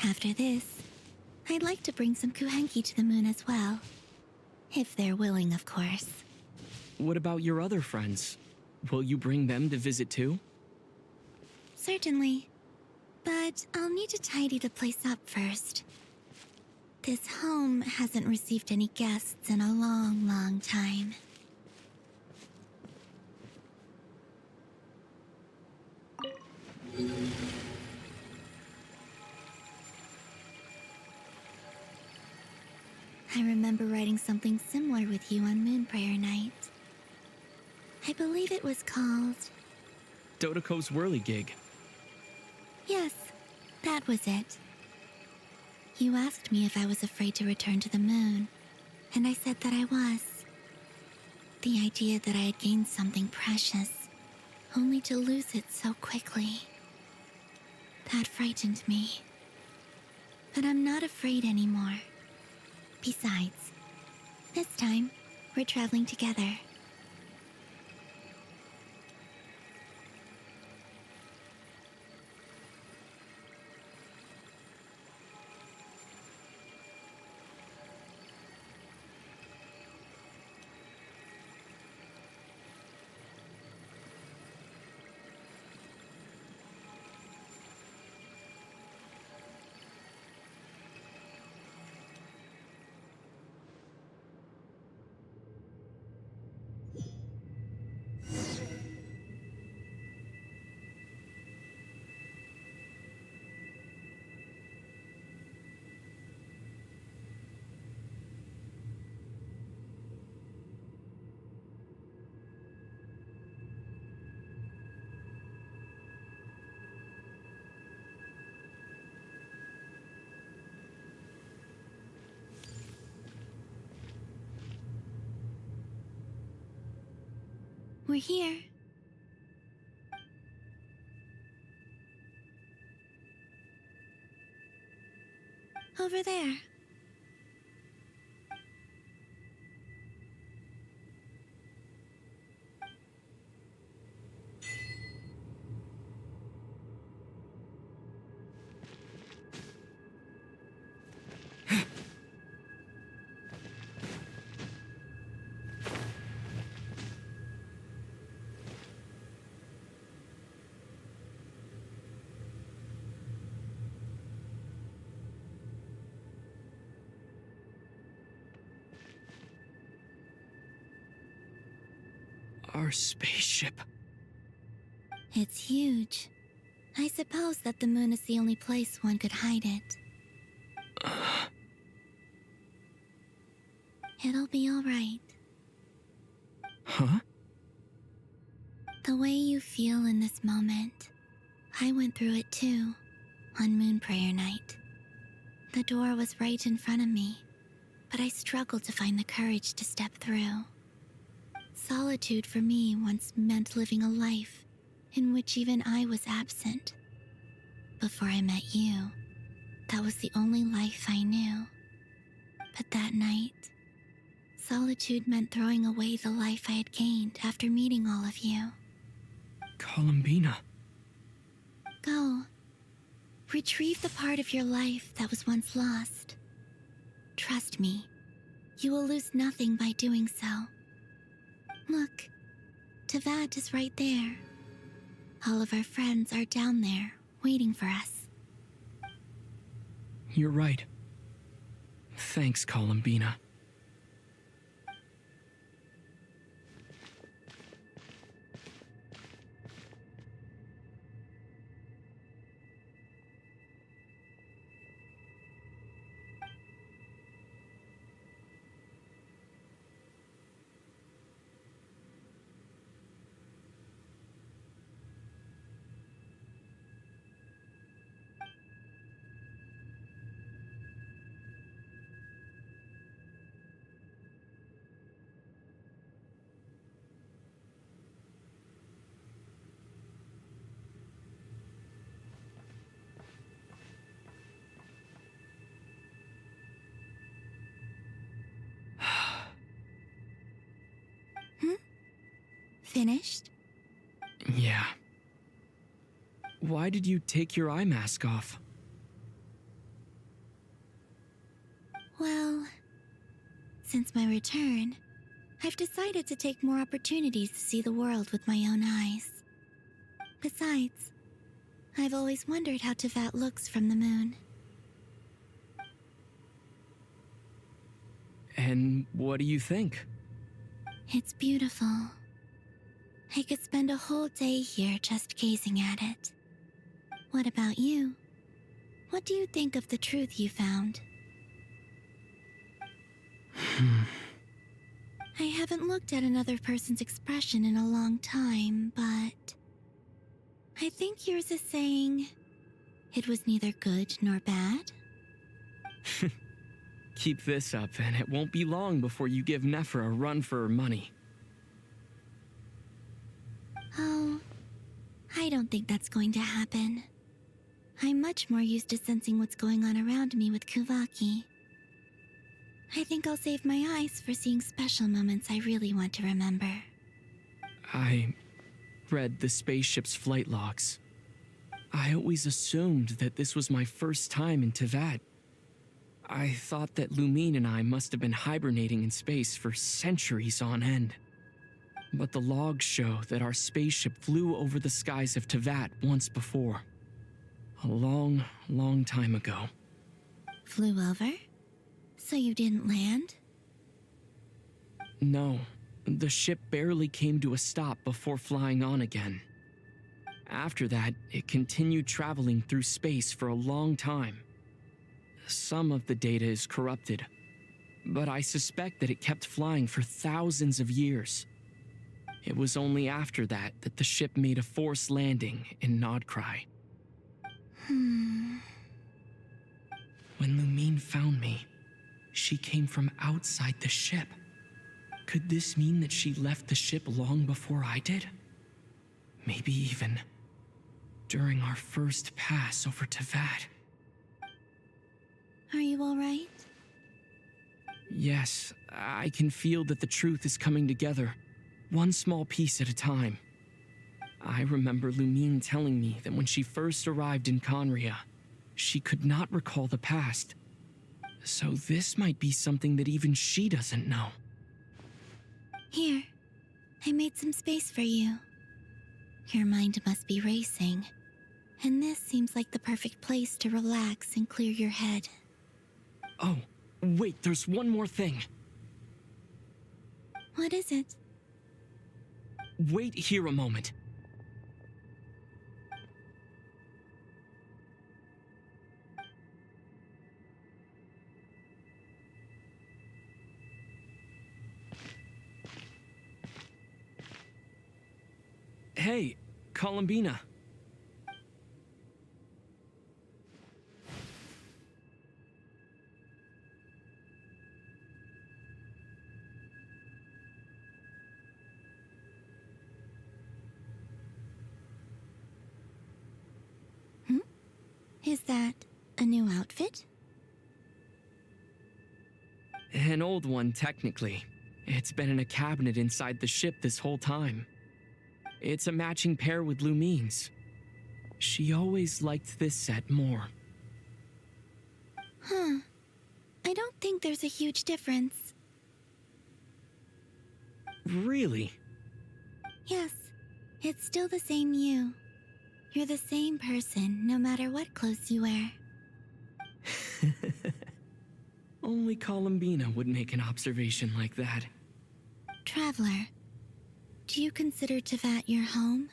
After this, I'd like to bring some kuhenki to the moon as well. If they're willing, of course. What about your other friends? Will you bring them to visit too? Certainly. But I'll need to tidy the place up first. This home hasn't received any guests in a long, long time. I remember writing something similar with you on Moon Prayer Night. I believe it was called... Dodoko's whirligig. Yes, that was it. You asked me if I was afraid to return to the moon, and I said that I was. The idea that I had gained something precious, only to lose it so quickly. That frightened me. But I'm not afraid anymore. Besides, this time, we're traveling together. We're here. Over there. Our spaceship. It's huge. I suppose that the moon is the only place one could hide it. It'll be all right. Huh? The way you feel in this moment, I went through it too, on Moon Prayer Night. The door was right in front of me, but I struggled to find the courage to step through. Solitude for me once meant living a life in which even I was absent. Before I met you, that was the only life I knew. But that night, solitude meant throwing away the life I had gained after meeting all of you. Columbina. Go. Retrieve the part of your life that was once lost. Trust me, you will lose nothing by doing so. Look, Tavad is right there. All of our friends are down there, waiting for us. You're right. Thanks, Columbina. Finished? Yeah. Why did you take your eye mask off? Well, since my return, I've decided to take more opportunities to see the world with my own eyes. Besides, I've always wondered how Teyvat looks from the moon. And what do you think? It's beautiful. I could spend a whole day here just gazing at it. What about you? What do you think of the truth you found? I haven't looked at another person's expression in a long time, but I think yours is saying it was neither good nor bad. Keep this up, and it won't be long before you give Nephra a run for her money. Oh, I don't think that's going to happen. I'm much more used to sensing what's going on around me with Kuvaki. I think I'll save my eyes for seeing special moments I really want to remember. I read the spaceship's flight logs. I always assumed that this was my first time in Teyvat. I thought that Lumine and I must have been hibernating in space for centuries on end. But the logs show that our spaceship flew over the skies of Teyvat once before. A long, long time ago. Flew over? So you didn't land? No, the ship barely came to a stop before flying on again. After that, it continued traveling through space for a long time. Some of the data is corrupted, but I suspect that it kept flying for thousands of years. It was only after that that the ship made a forced landing in Nodcry. When Lumine found me, she came from outside the ship. Could this mean that she left the ship long before I did? Maybe even during our first pass over Teyvat. Are you all right? Yes, I can feel that the truth is coming together, one small piece at a time. I remember Lumine telling me that when she first arrived in Conria, she could not recall the past. So this might be something that even she doesn't know. Here, I made some space for you. Your mind must be racing, and this seems like the perfect place to relax and clear your head. Oh, wait, there's one more thing. What is it? Wait here a moment. Hey, Columbina. Is that a new outfit? An old one, technically. It's been in a cabinet inside the ship this whole time. It's a matching pair with Lumine's. She always liked this set more. Huh. I don't think there's a huge difference. Really? Yes, it's still the same you. You're the same person, no matter what clothes you wear. Only Columbina would make an observation like that. Traveler, do you consider Tevat your home?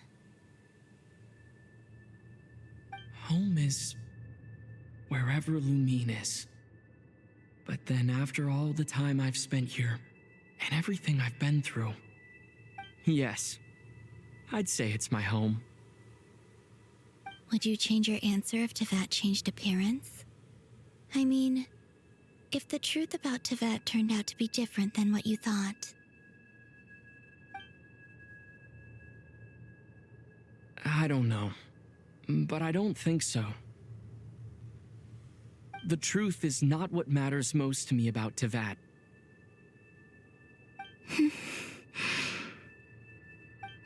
Home is wherever Lumine is. But then after all the time I've spent here, and everything I've been through, yes, I'd say it's my home. Would you change your answer if Tevat changed appearance? I mean, if the truth about Tevat turned out to be different than what you thought. I don't know, but I don't think so. The truth is not what matters most to me about Tevat.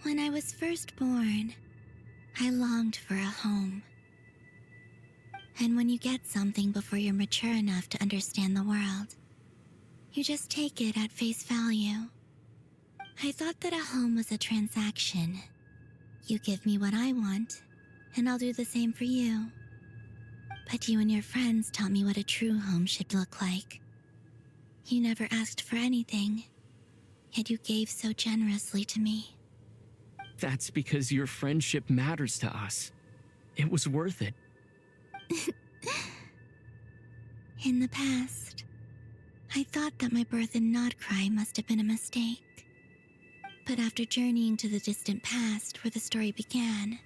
When I was first born, I longed for a home. And when you get something before you're mature enough to understand the world, you just take it at face value. I thought that a home was a transaction. You give me what I want, and I'll do the same for you. But you and your friends taught me what a true home should look like. You never asked for anything, yet you gave so generously to me. That's because your friendship matters to us. It was worth it. In the past, I thought that my birth in Nodcry must have been a mistake. But after journeying to the distant past where the story began,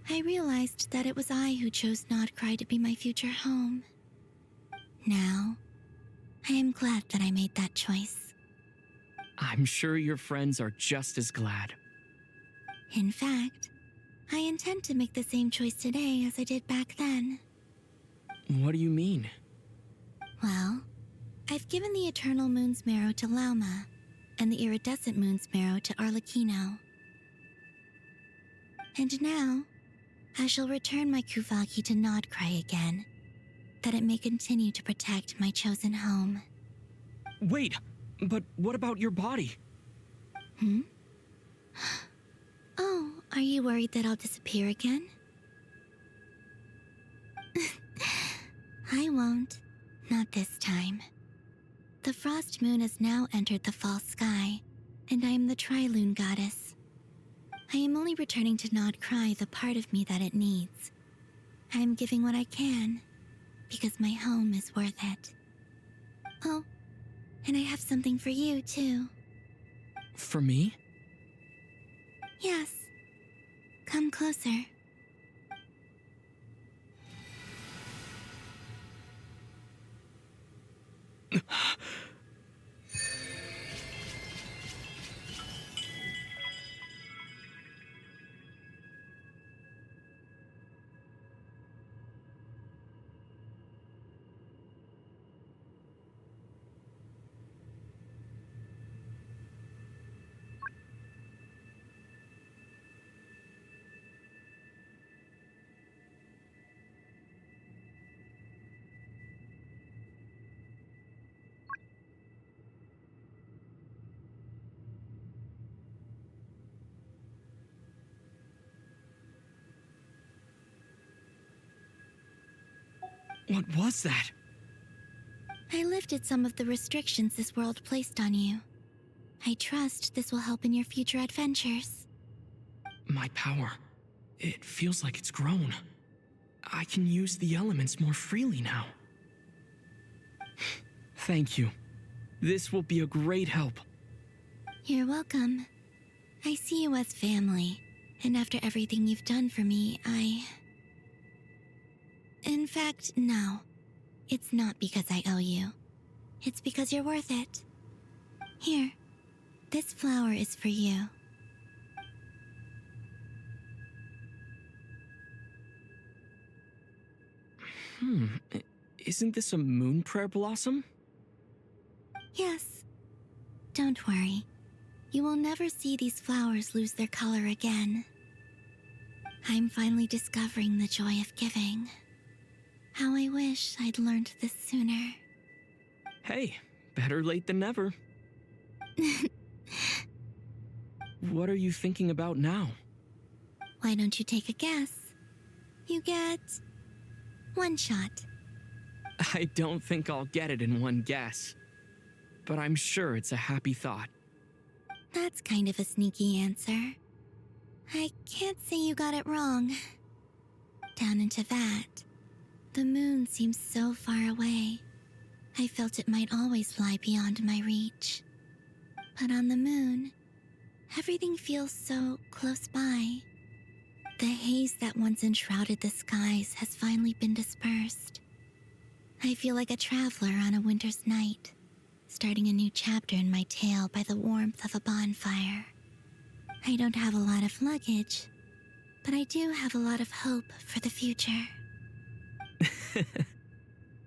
I realized that it was I who chose Nodcry to be my future home. Now, I am glad that I made that choice. I'm sure your friends are just as glad. In fact, I intend to make the same choice today as I did back then. What do you mean? Well, I've given the Eternal Moon's Marrow to Lauma, and the Iridescent Moon's Marrow to Arlecchino. And now, I shall return my Kuvaki to Nodcry again, that it may continue to protect my chosen home. Wait, but what about your body? Hmm? Oh, are you worried that I'll disappear again? I won't. Not this time. The Frost Moon has now entered the fall sky, and I am the Trilune Goddess. I am only returning to Nodcry the part of me that it needs. I am giving what I can, because my home is worth it. Oh, and I have something for you, too. For me? Yes. Come closer. What was that? I lifted some of the restrictions this world placed on you. I trust this will help in your future adventures. My power. It feels like it's grown. I can use the elements more freely now. Thank you. This will be a great help. You're welcome. I see you as family, and after everything you've done for me, In fact, no. It's not because I owe you. It's because you're worth it. Here, this flower is for you. Isn't this a moon prayer blossom? Yes. Don't worry. You will never see these flowers lose their color again. I'm finally discovering the joy of giving. How I wish I'd learned this sooner. Hey, better late than never. What are you thinking about now? Why don't you take a guess? You get one shot. I don't think I'll get it in one guess. But I'm sure it's a happy thought. That's kind of a sneaky answer. I can't say you got it wrong. Down into that, the moon seems so far away. I felt it might always lie beyond my reach. But on the moon, everything feels so close by. The haze that once enshrouded the skies has finally been dispersed. I feel like a traveler on a winter's night, starting a new chapter in my tale by the warmth of a bonfire. I don't have a lot of luggage, but I do have a lot of hope for the future.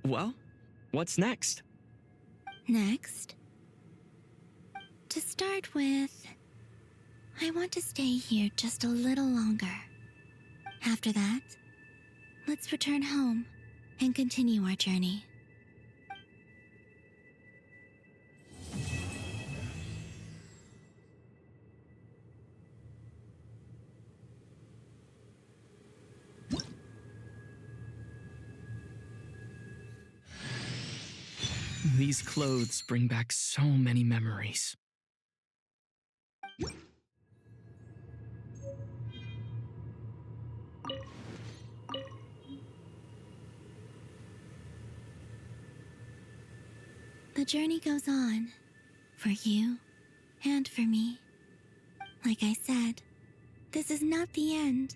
Well, what's next? Next? To start with, I want to stay here just a little longer. After that, let's return home and continue our journey. These clothes bring back so many memories. The journey goes on, for you and for me. Like I said, this is not the end.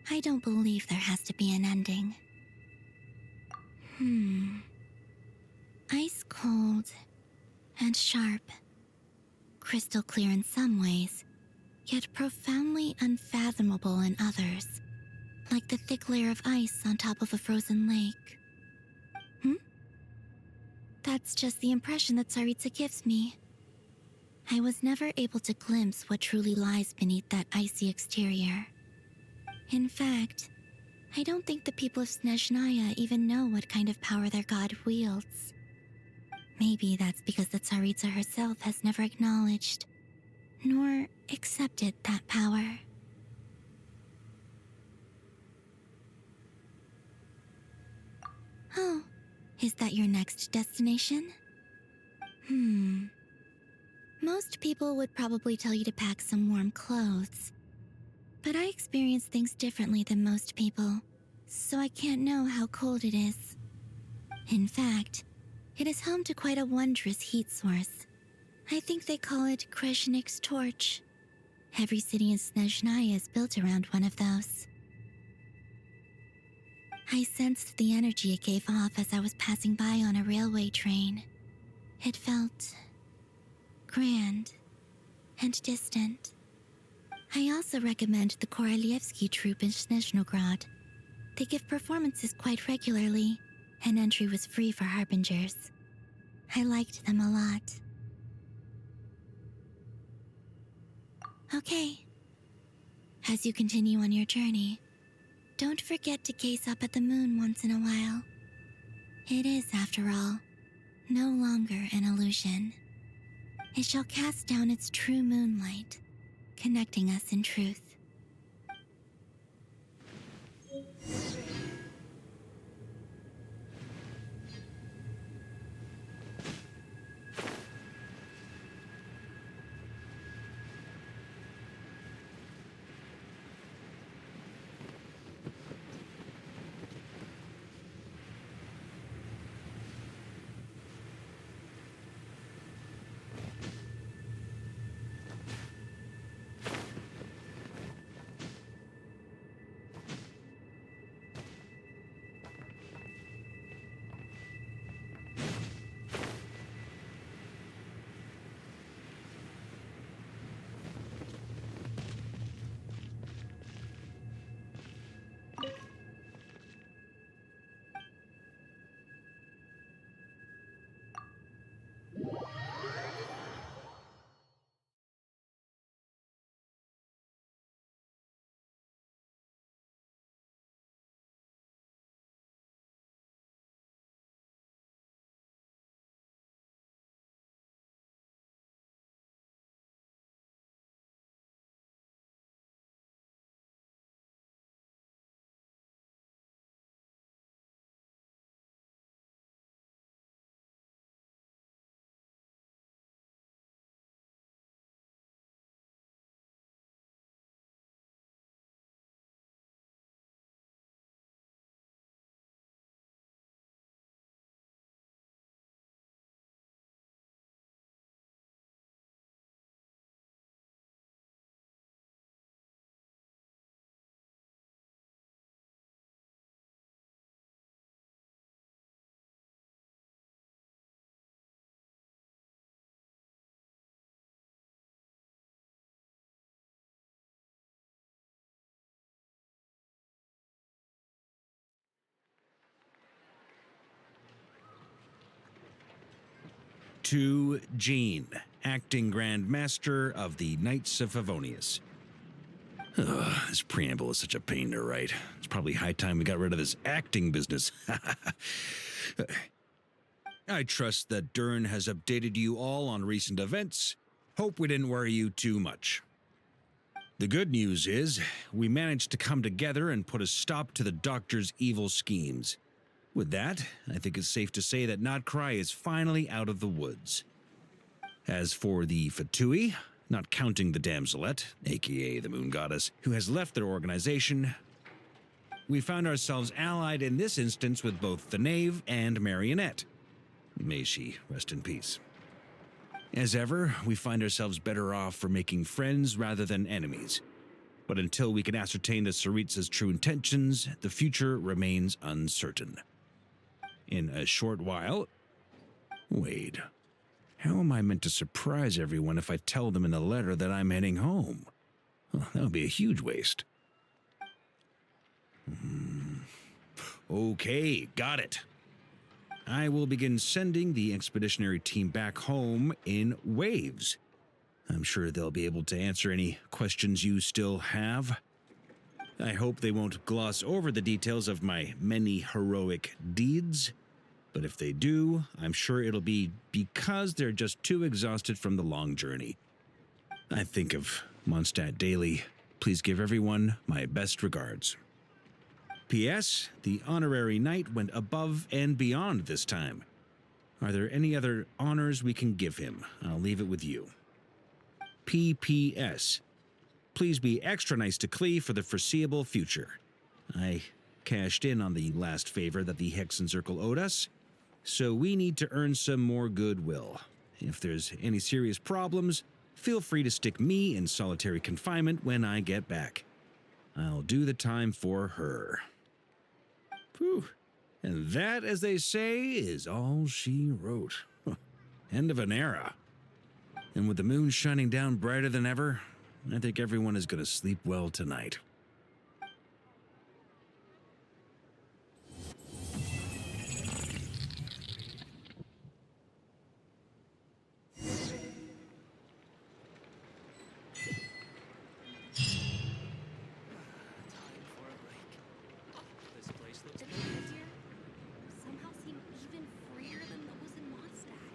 I don't believe there has to be an ending. Ice cold and sharp. Crystal clear in some ways, yet profoundly unfathomable in others. Like the thick layer of ice on top of a frozen lake. That's just the impression that Tsaritsa gives me. I was never able to glimpse what truly lies beneath that icy exterior. In fact, I don't think the people of Snezhnaya even know what kind of power their god wields. Maybe that's because the Tsaritsa herself has never acknowledged, nor accepted that power. Oh, is that your next destination? Most people would probably tell you to pack some warm clothes. But I experience things differently than most people, so I can't know how cold it is. In fact, it is home to quite a wondrous heat source. I think they call it Kreshnik's torch. Every city in Snezhnaya is built around one of those. I sensed the energy it gave off as I was passing by on a railway train. It felt grand and distant. I also recommend the Korolievsky troupe in Snezhnograd. They give performances quite regularly, and entry was free for harbingers. I liked them a lot. Okay. As you continue on your journey, don't forget to gaze up at the moon once in a while. It is, after all, no longer an illusion. It shall cast down its true moonlight, connecting us in truth. To Jean, Acting Grand Master of the Knights of Favonius. Ugh, this preamble is such a pain to write. It's probably high time we got rid of this acting business. I trust that Dern has updated you all on recent events. Hope we didn't worry you too much. The good news is, we managed to come together and put a stop to the Doctor's evil schemes. With that, I think it's safe to say that Notcry is finally out of the woods. As for the Fatui, not counting the Damselette, aka the Moon Goddess, who has left their organization, we found ourselves allied in this instance with both the Knave and Marionette. May she rest in peace. As ever, we find ourselves better off for making friends rather than enemies. But until we can ascertain the Tsaritsa's true intentions, the future remains uncertain. In a short while... Wait. How am I meant to surprise everyone if I tell them in a letter that I'm heading home? Well, that would be a huge waste. Okay, got it. I will begin sending the expeditionary team back home in waves. I'm sure they'll be able to answer any questions you still have. I hope they won't gloss over the details of my many heroic deeds. But if they do, I'm sure it'll be because they're just too exhausted from the long journey. I think of Mondstadt daily. Please give everyone my best regards. P.S. The honorary knight went above and beyond this time. Are there any other honors we can give him? I'll leave it with you. P.P.S. Please be extra nice to Klee for the foreseeable future. I cashed in on the last favor that the Hexen Circle owed us, so we need to earn some more goodwill. If there's any serious problems, feel free to stick me in solitary confinement when I get back. I'll do the time for her. Whew. And that, as they say, is all she wrote. End of an era. And with the moon shining down brighter than ever, I think everyone is going to sleep well tonight. Somehow seem even freer than those in Mondstadt.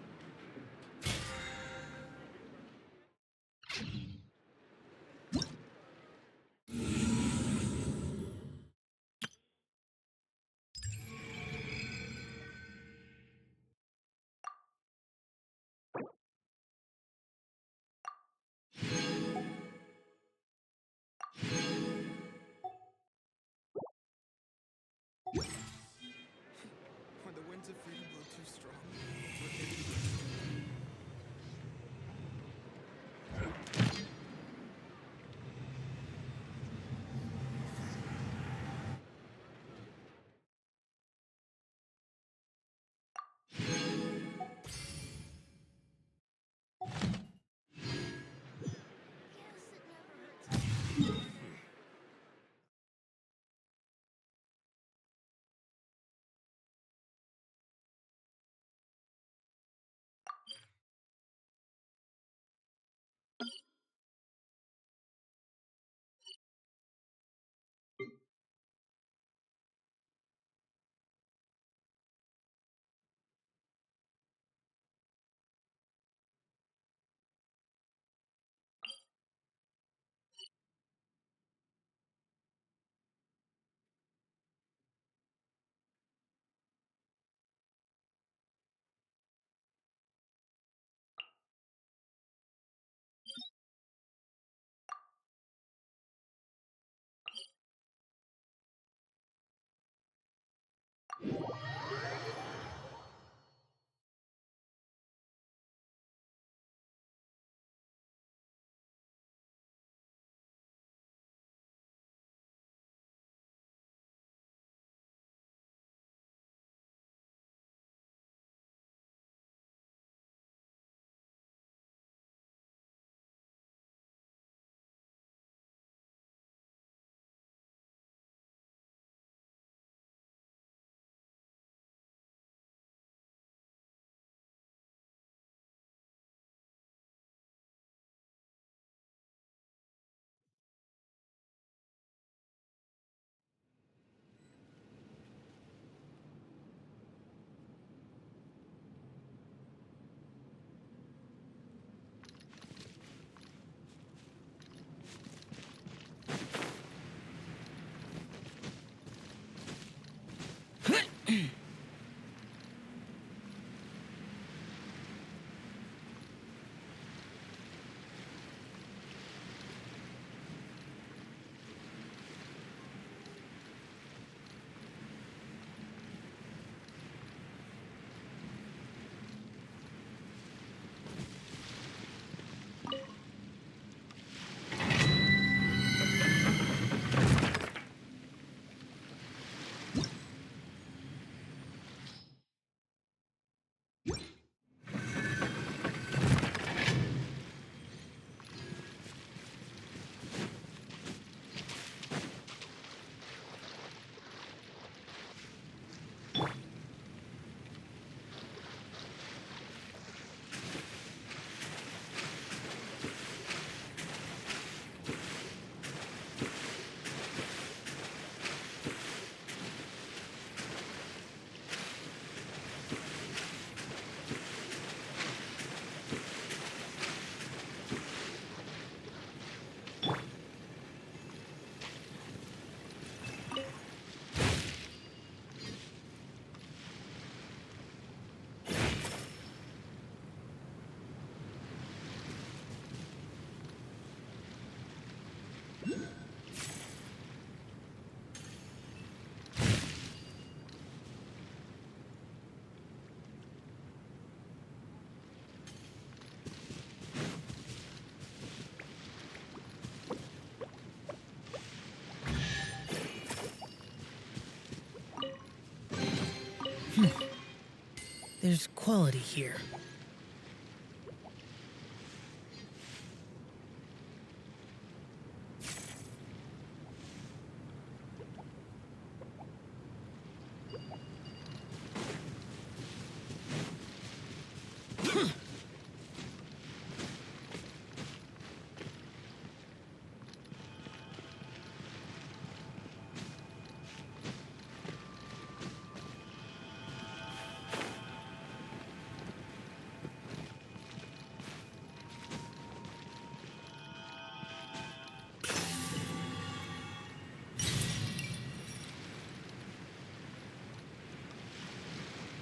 There's quality here.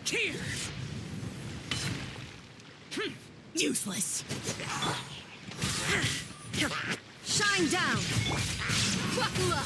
Tears! Useless. Shine down! Buckle up!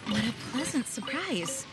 What a pleasant surprise.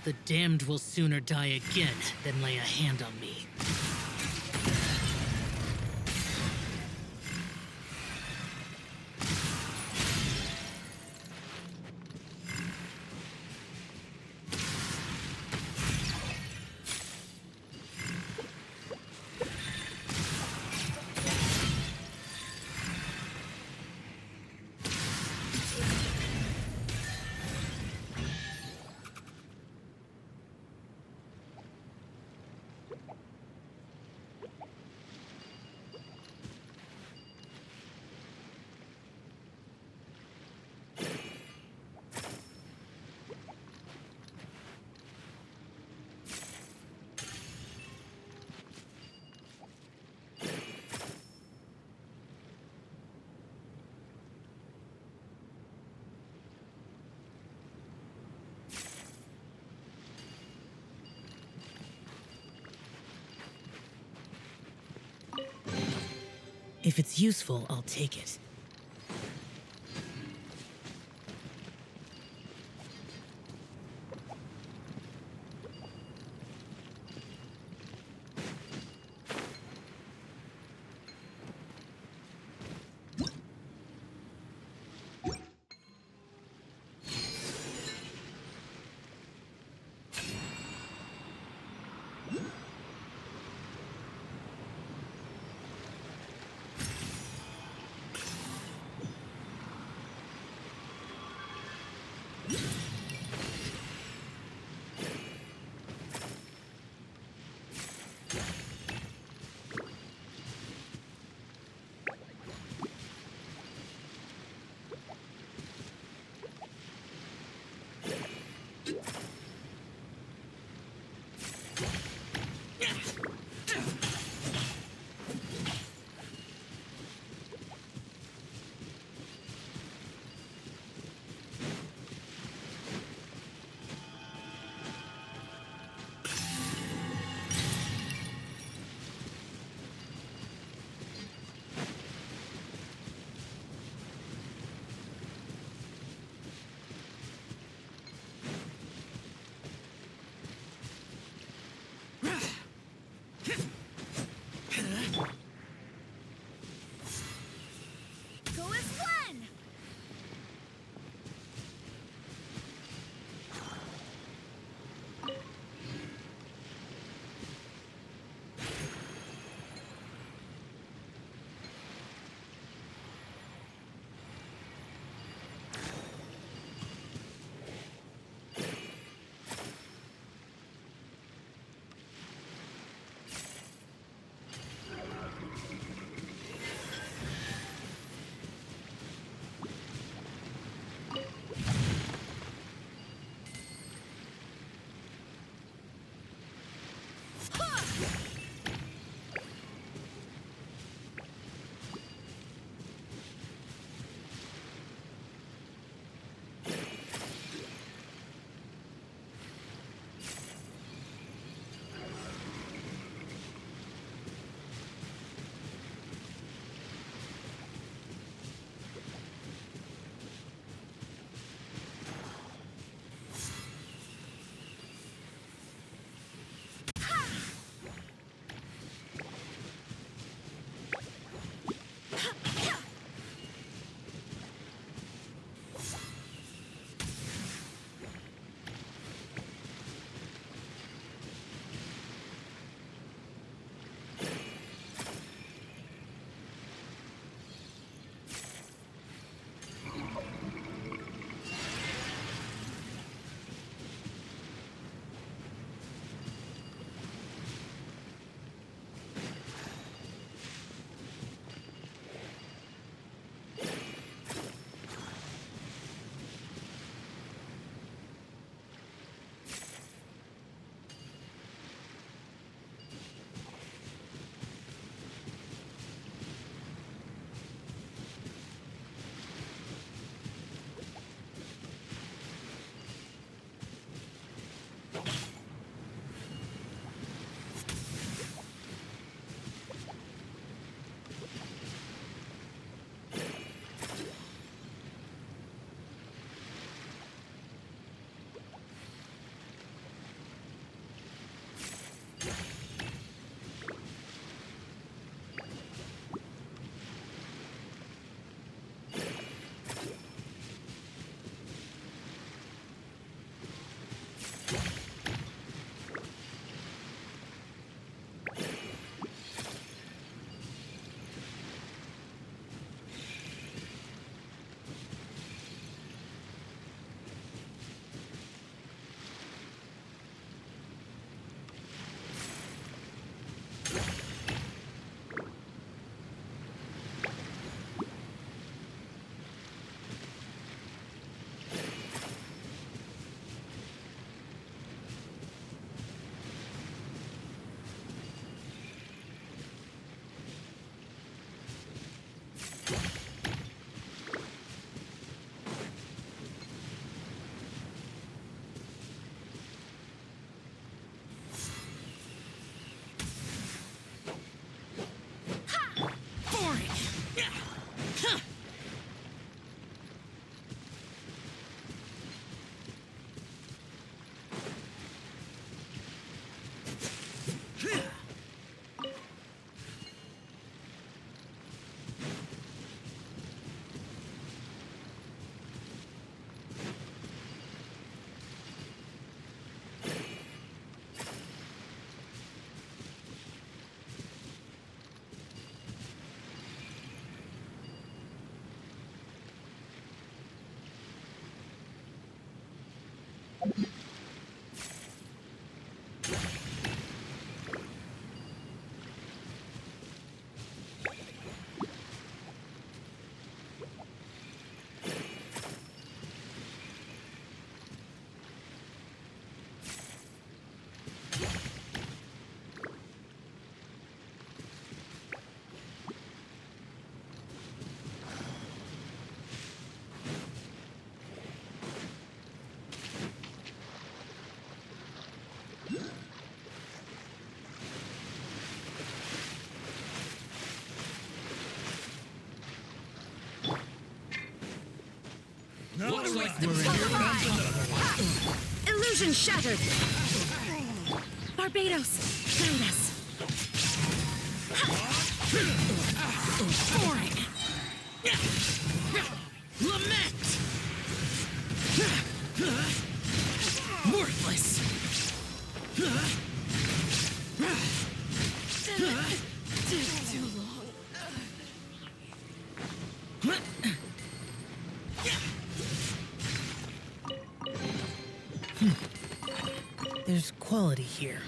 The damned will sooner die again than lay a hand on me. If it's useful, I'll take it. Looks like we're Illusion shattered! Barbados, guide us! Boring! Lament! Worthless! Too long. There's quality here.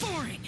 Boring!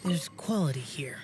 There's quality here.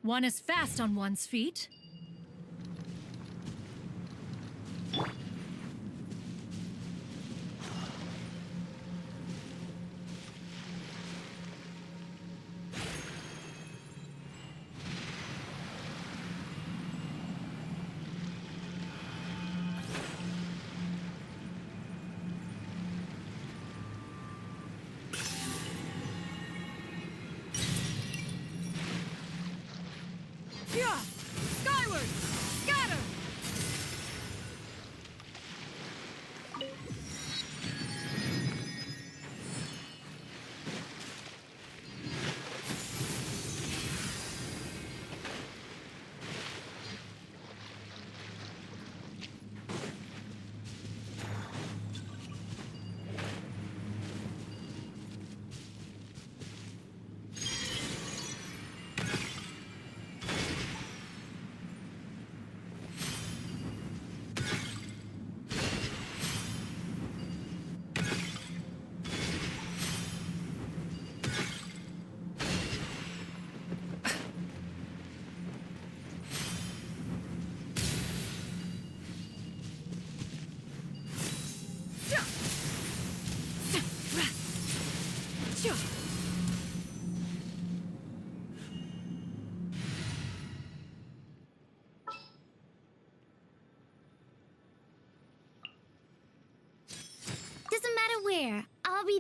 One is fast on one's feet.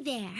there.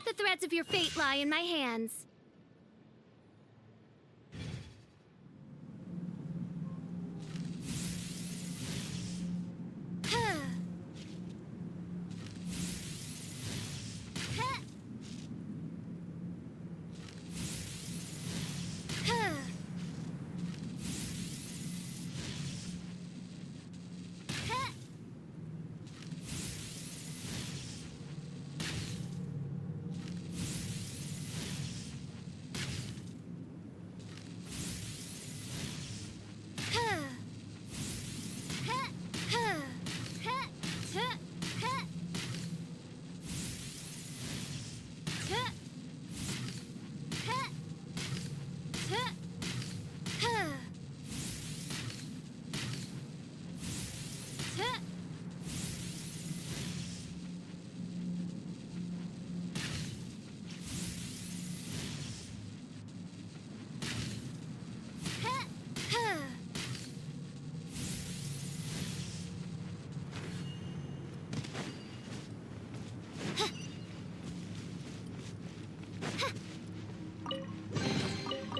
The threads of your fate lie in my hands.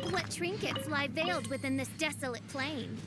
What trinkets lie veiled within this desolate plain?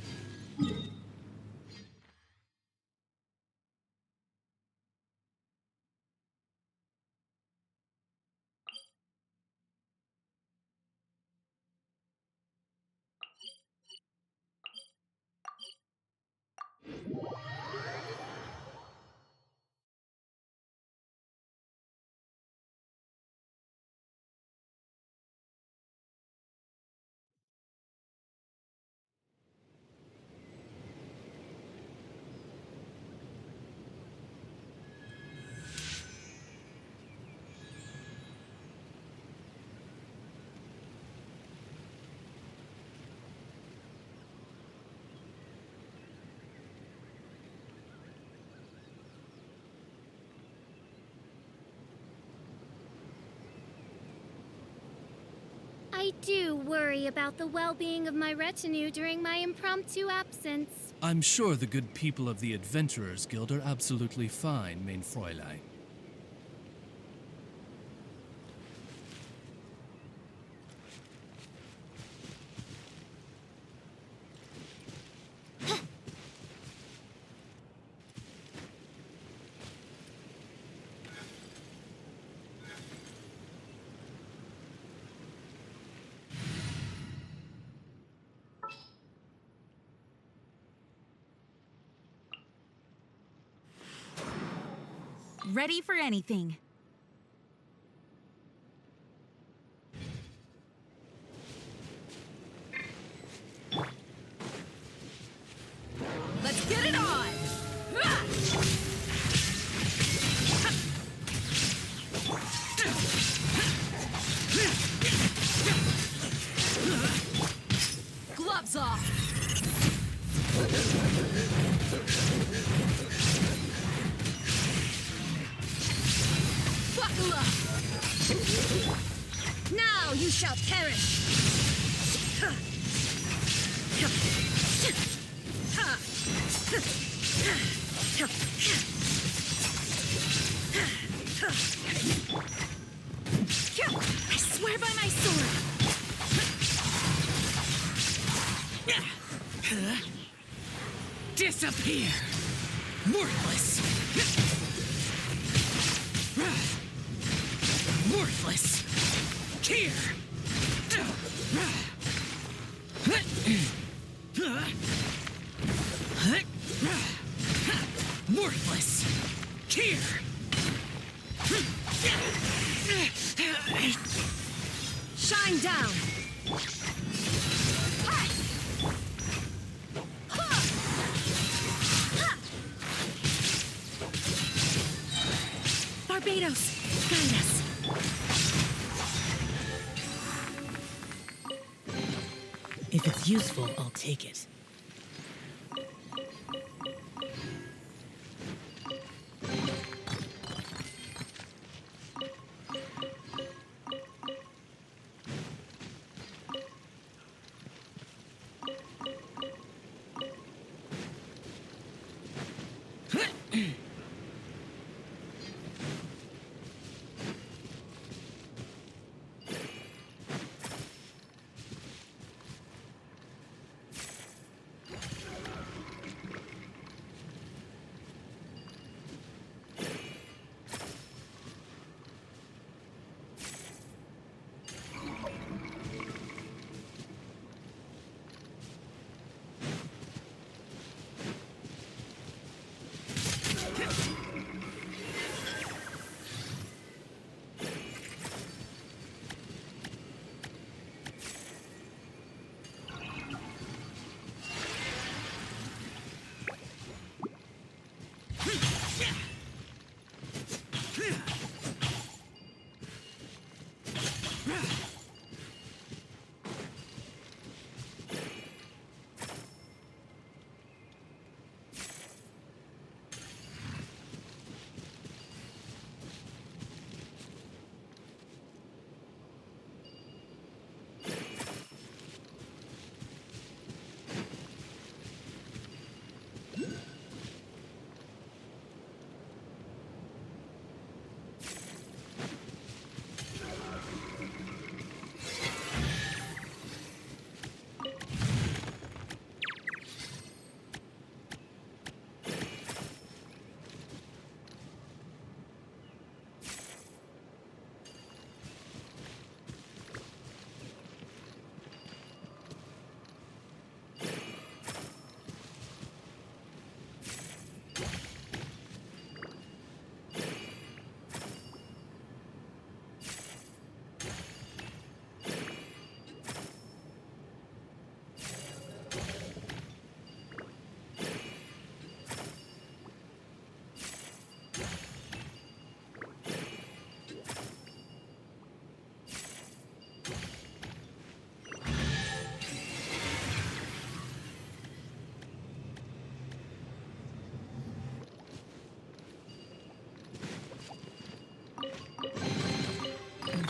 I do worry about the well-being of my retinue during my impromptu absence. I'm sure the good people of the Adventurers Guild are absolutely fine, mein Fräulein. Ready for anything. Let's get it on! Gloves off! Buckle up! Now you shall perish! I swear by my sword! Disappear! Worthless! Worthless! Here! Here! Shine down! Barbados, guide us. If it's useful, I'll take it.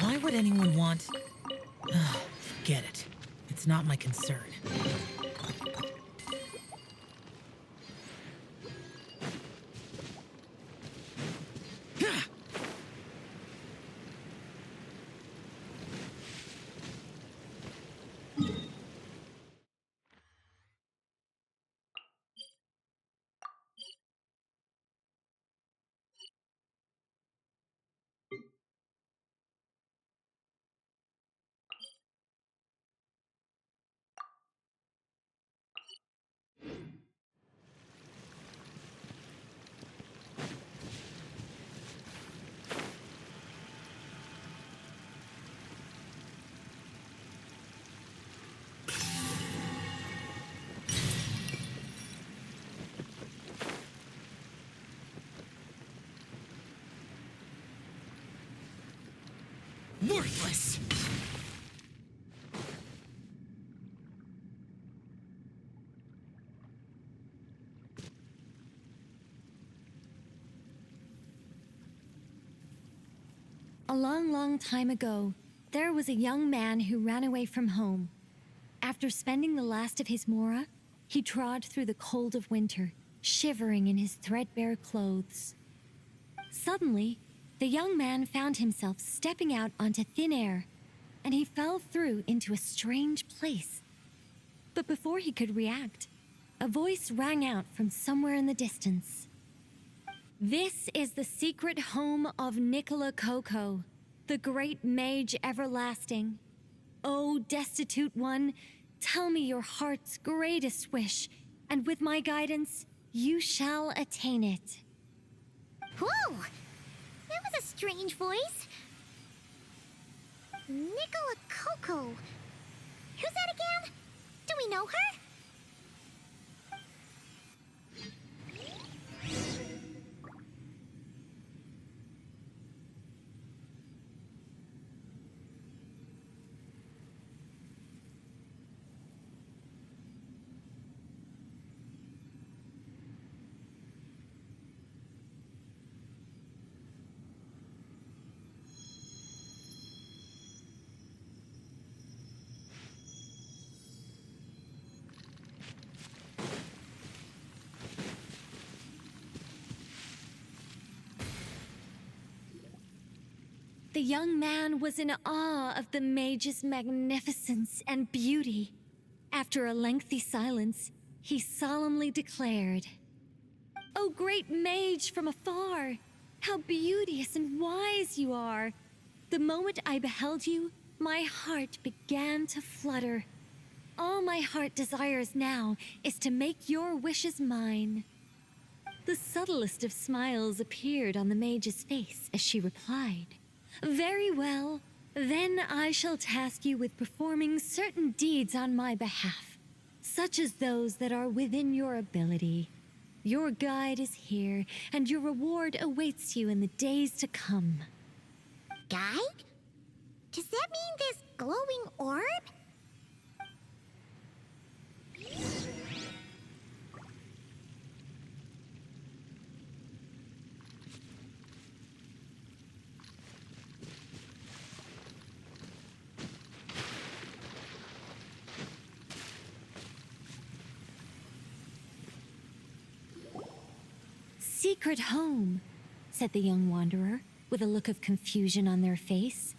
Why would anyone want... Ugh, forget it. It's not my concern. Worthless! A long, long time ago, there was a young man who ran away from home. After spending the last of his mora, he trod through the cold of winter, shivering in his threadbare clothes. Suddenly, the young man found himself stepping out onto thin air, and he fell through into a strange place. But before he could react, a voice rang out from somewhere in the distance. This is the secret home of Nicola Coco, the great mage everlasting. O destitute one, tell me your heart's greatest wish, and with my guidance, you shall attain it. Whew! strange voice. Nicola Coco. Who's that again? Do we know her? The young man was in awe of the mage's magnificence and beauty. After a lengthy silence, he solemnly declared, "O great mage from afar, how beauteous and wise you are! The moment I beheld you, my heart began to flutter. All my heart desires now is to make your wishes mine." The subtlest of smiles appeared on the mage's face as she replied, "Very well. Then I shall task you with performing certain deeds on my behalf, such as those that are within your ability. Your guide is here, and your reward awaits you in the days to come." Guide? Does that mean this glowing orb? "Secret home," said the young wanderer, with a look of confusion on their face.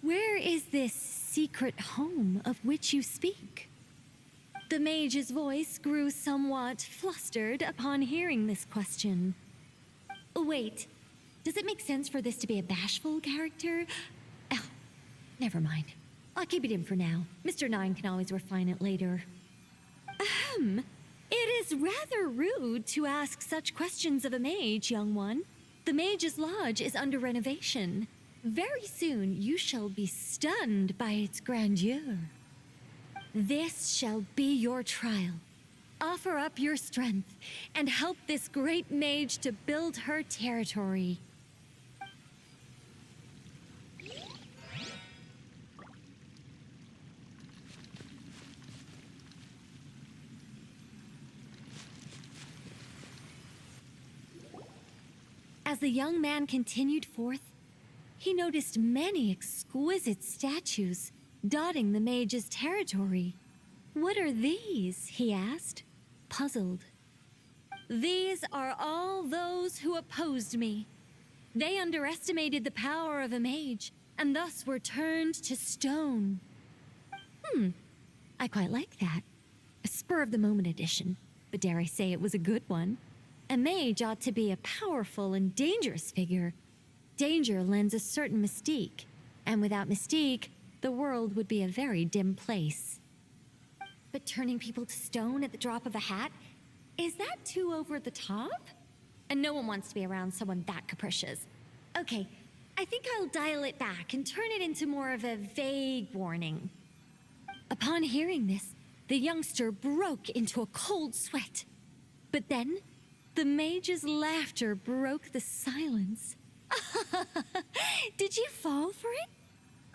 "Where is this secret home of which you speak?" The mage's voice grew somewhat flustered upon hearing this question. Wait, does it make sense for this to be a bashful character? Oh, never mind. I'll keep it in for now. Mr. Nine can always refine it later. Ahem. It is rather rude to ask such questions of a mage, young one. The Mage's Lodge is under renovation. Very soon you shall be stunned by its grandeur. This shall be your trial. Offer up your strength and help this great mage to build her territory. As the young man continued forth, he noticed many exquisite statues dotting the mage's territory. "What are these?" he asked, puzzled. "These are all those who opposed me. They underestimated the power of a mage, and thus were turned to stone." I quite like that. A spur-of-the-moment addition, but dare I say it was a good one. A mage ought to be a powerful and dangerous figure. Danger lends a certain mystique, and without mystique, the world would be a very dim place. But turning people to stone at the drop of a hat? Is that too over the top? And no one wants to be around someone that capricious. Okay, I think I'll dial it back and turn it into more of a vague warning. Upon hearing this, the youngster broke into a cold sweat. But then, the mage's laughter broke the silence. Did you fall for it?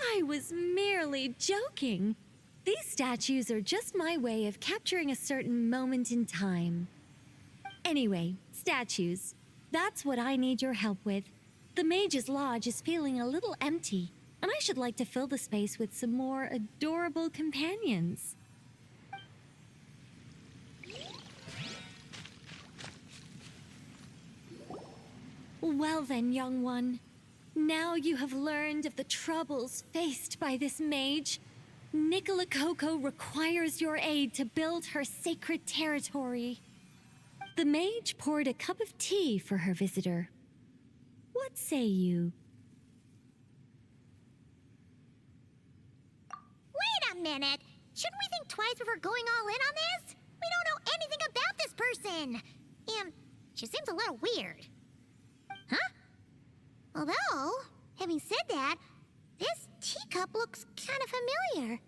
I was merely joking. These statues are just my way of capturing a certain moment in time. Anyway, statues. That's what I need your help with. The Mage's Lodge is feeling a little empty, and I should like to fill the space with some more adorable companions. Well then, young one. Now you have learned of the troubles faced by this mage. Nicola Coco requires your aid to build her sacred territory. The mage poured a cup of tea for her visitor. What say you? Wait a minute! Shouldn't we think twice before going all in on this? We don't know anything about this person! And she seems a little weird. Huh? Although, having said that, this teacup looks kind of familiar.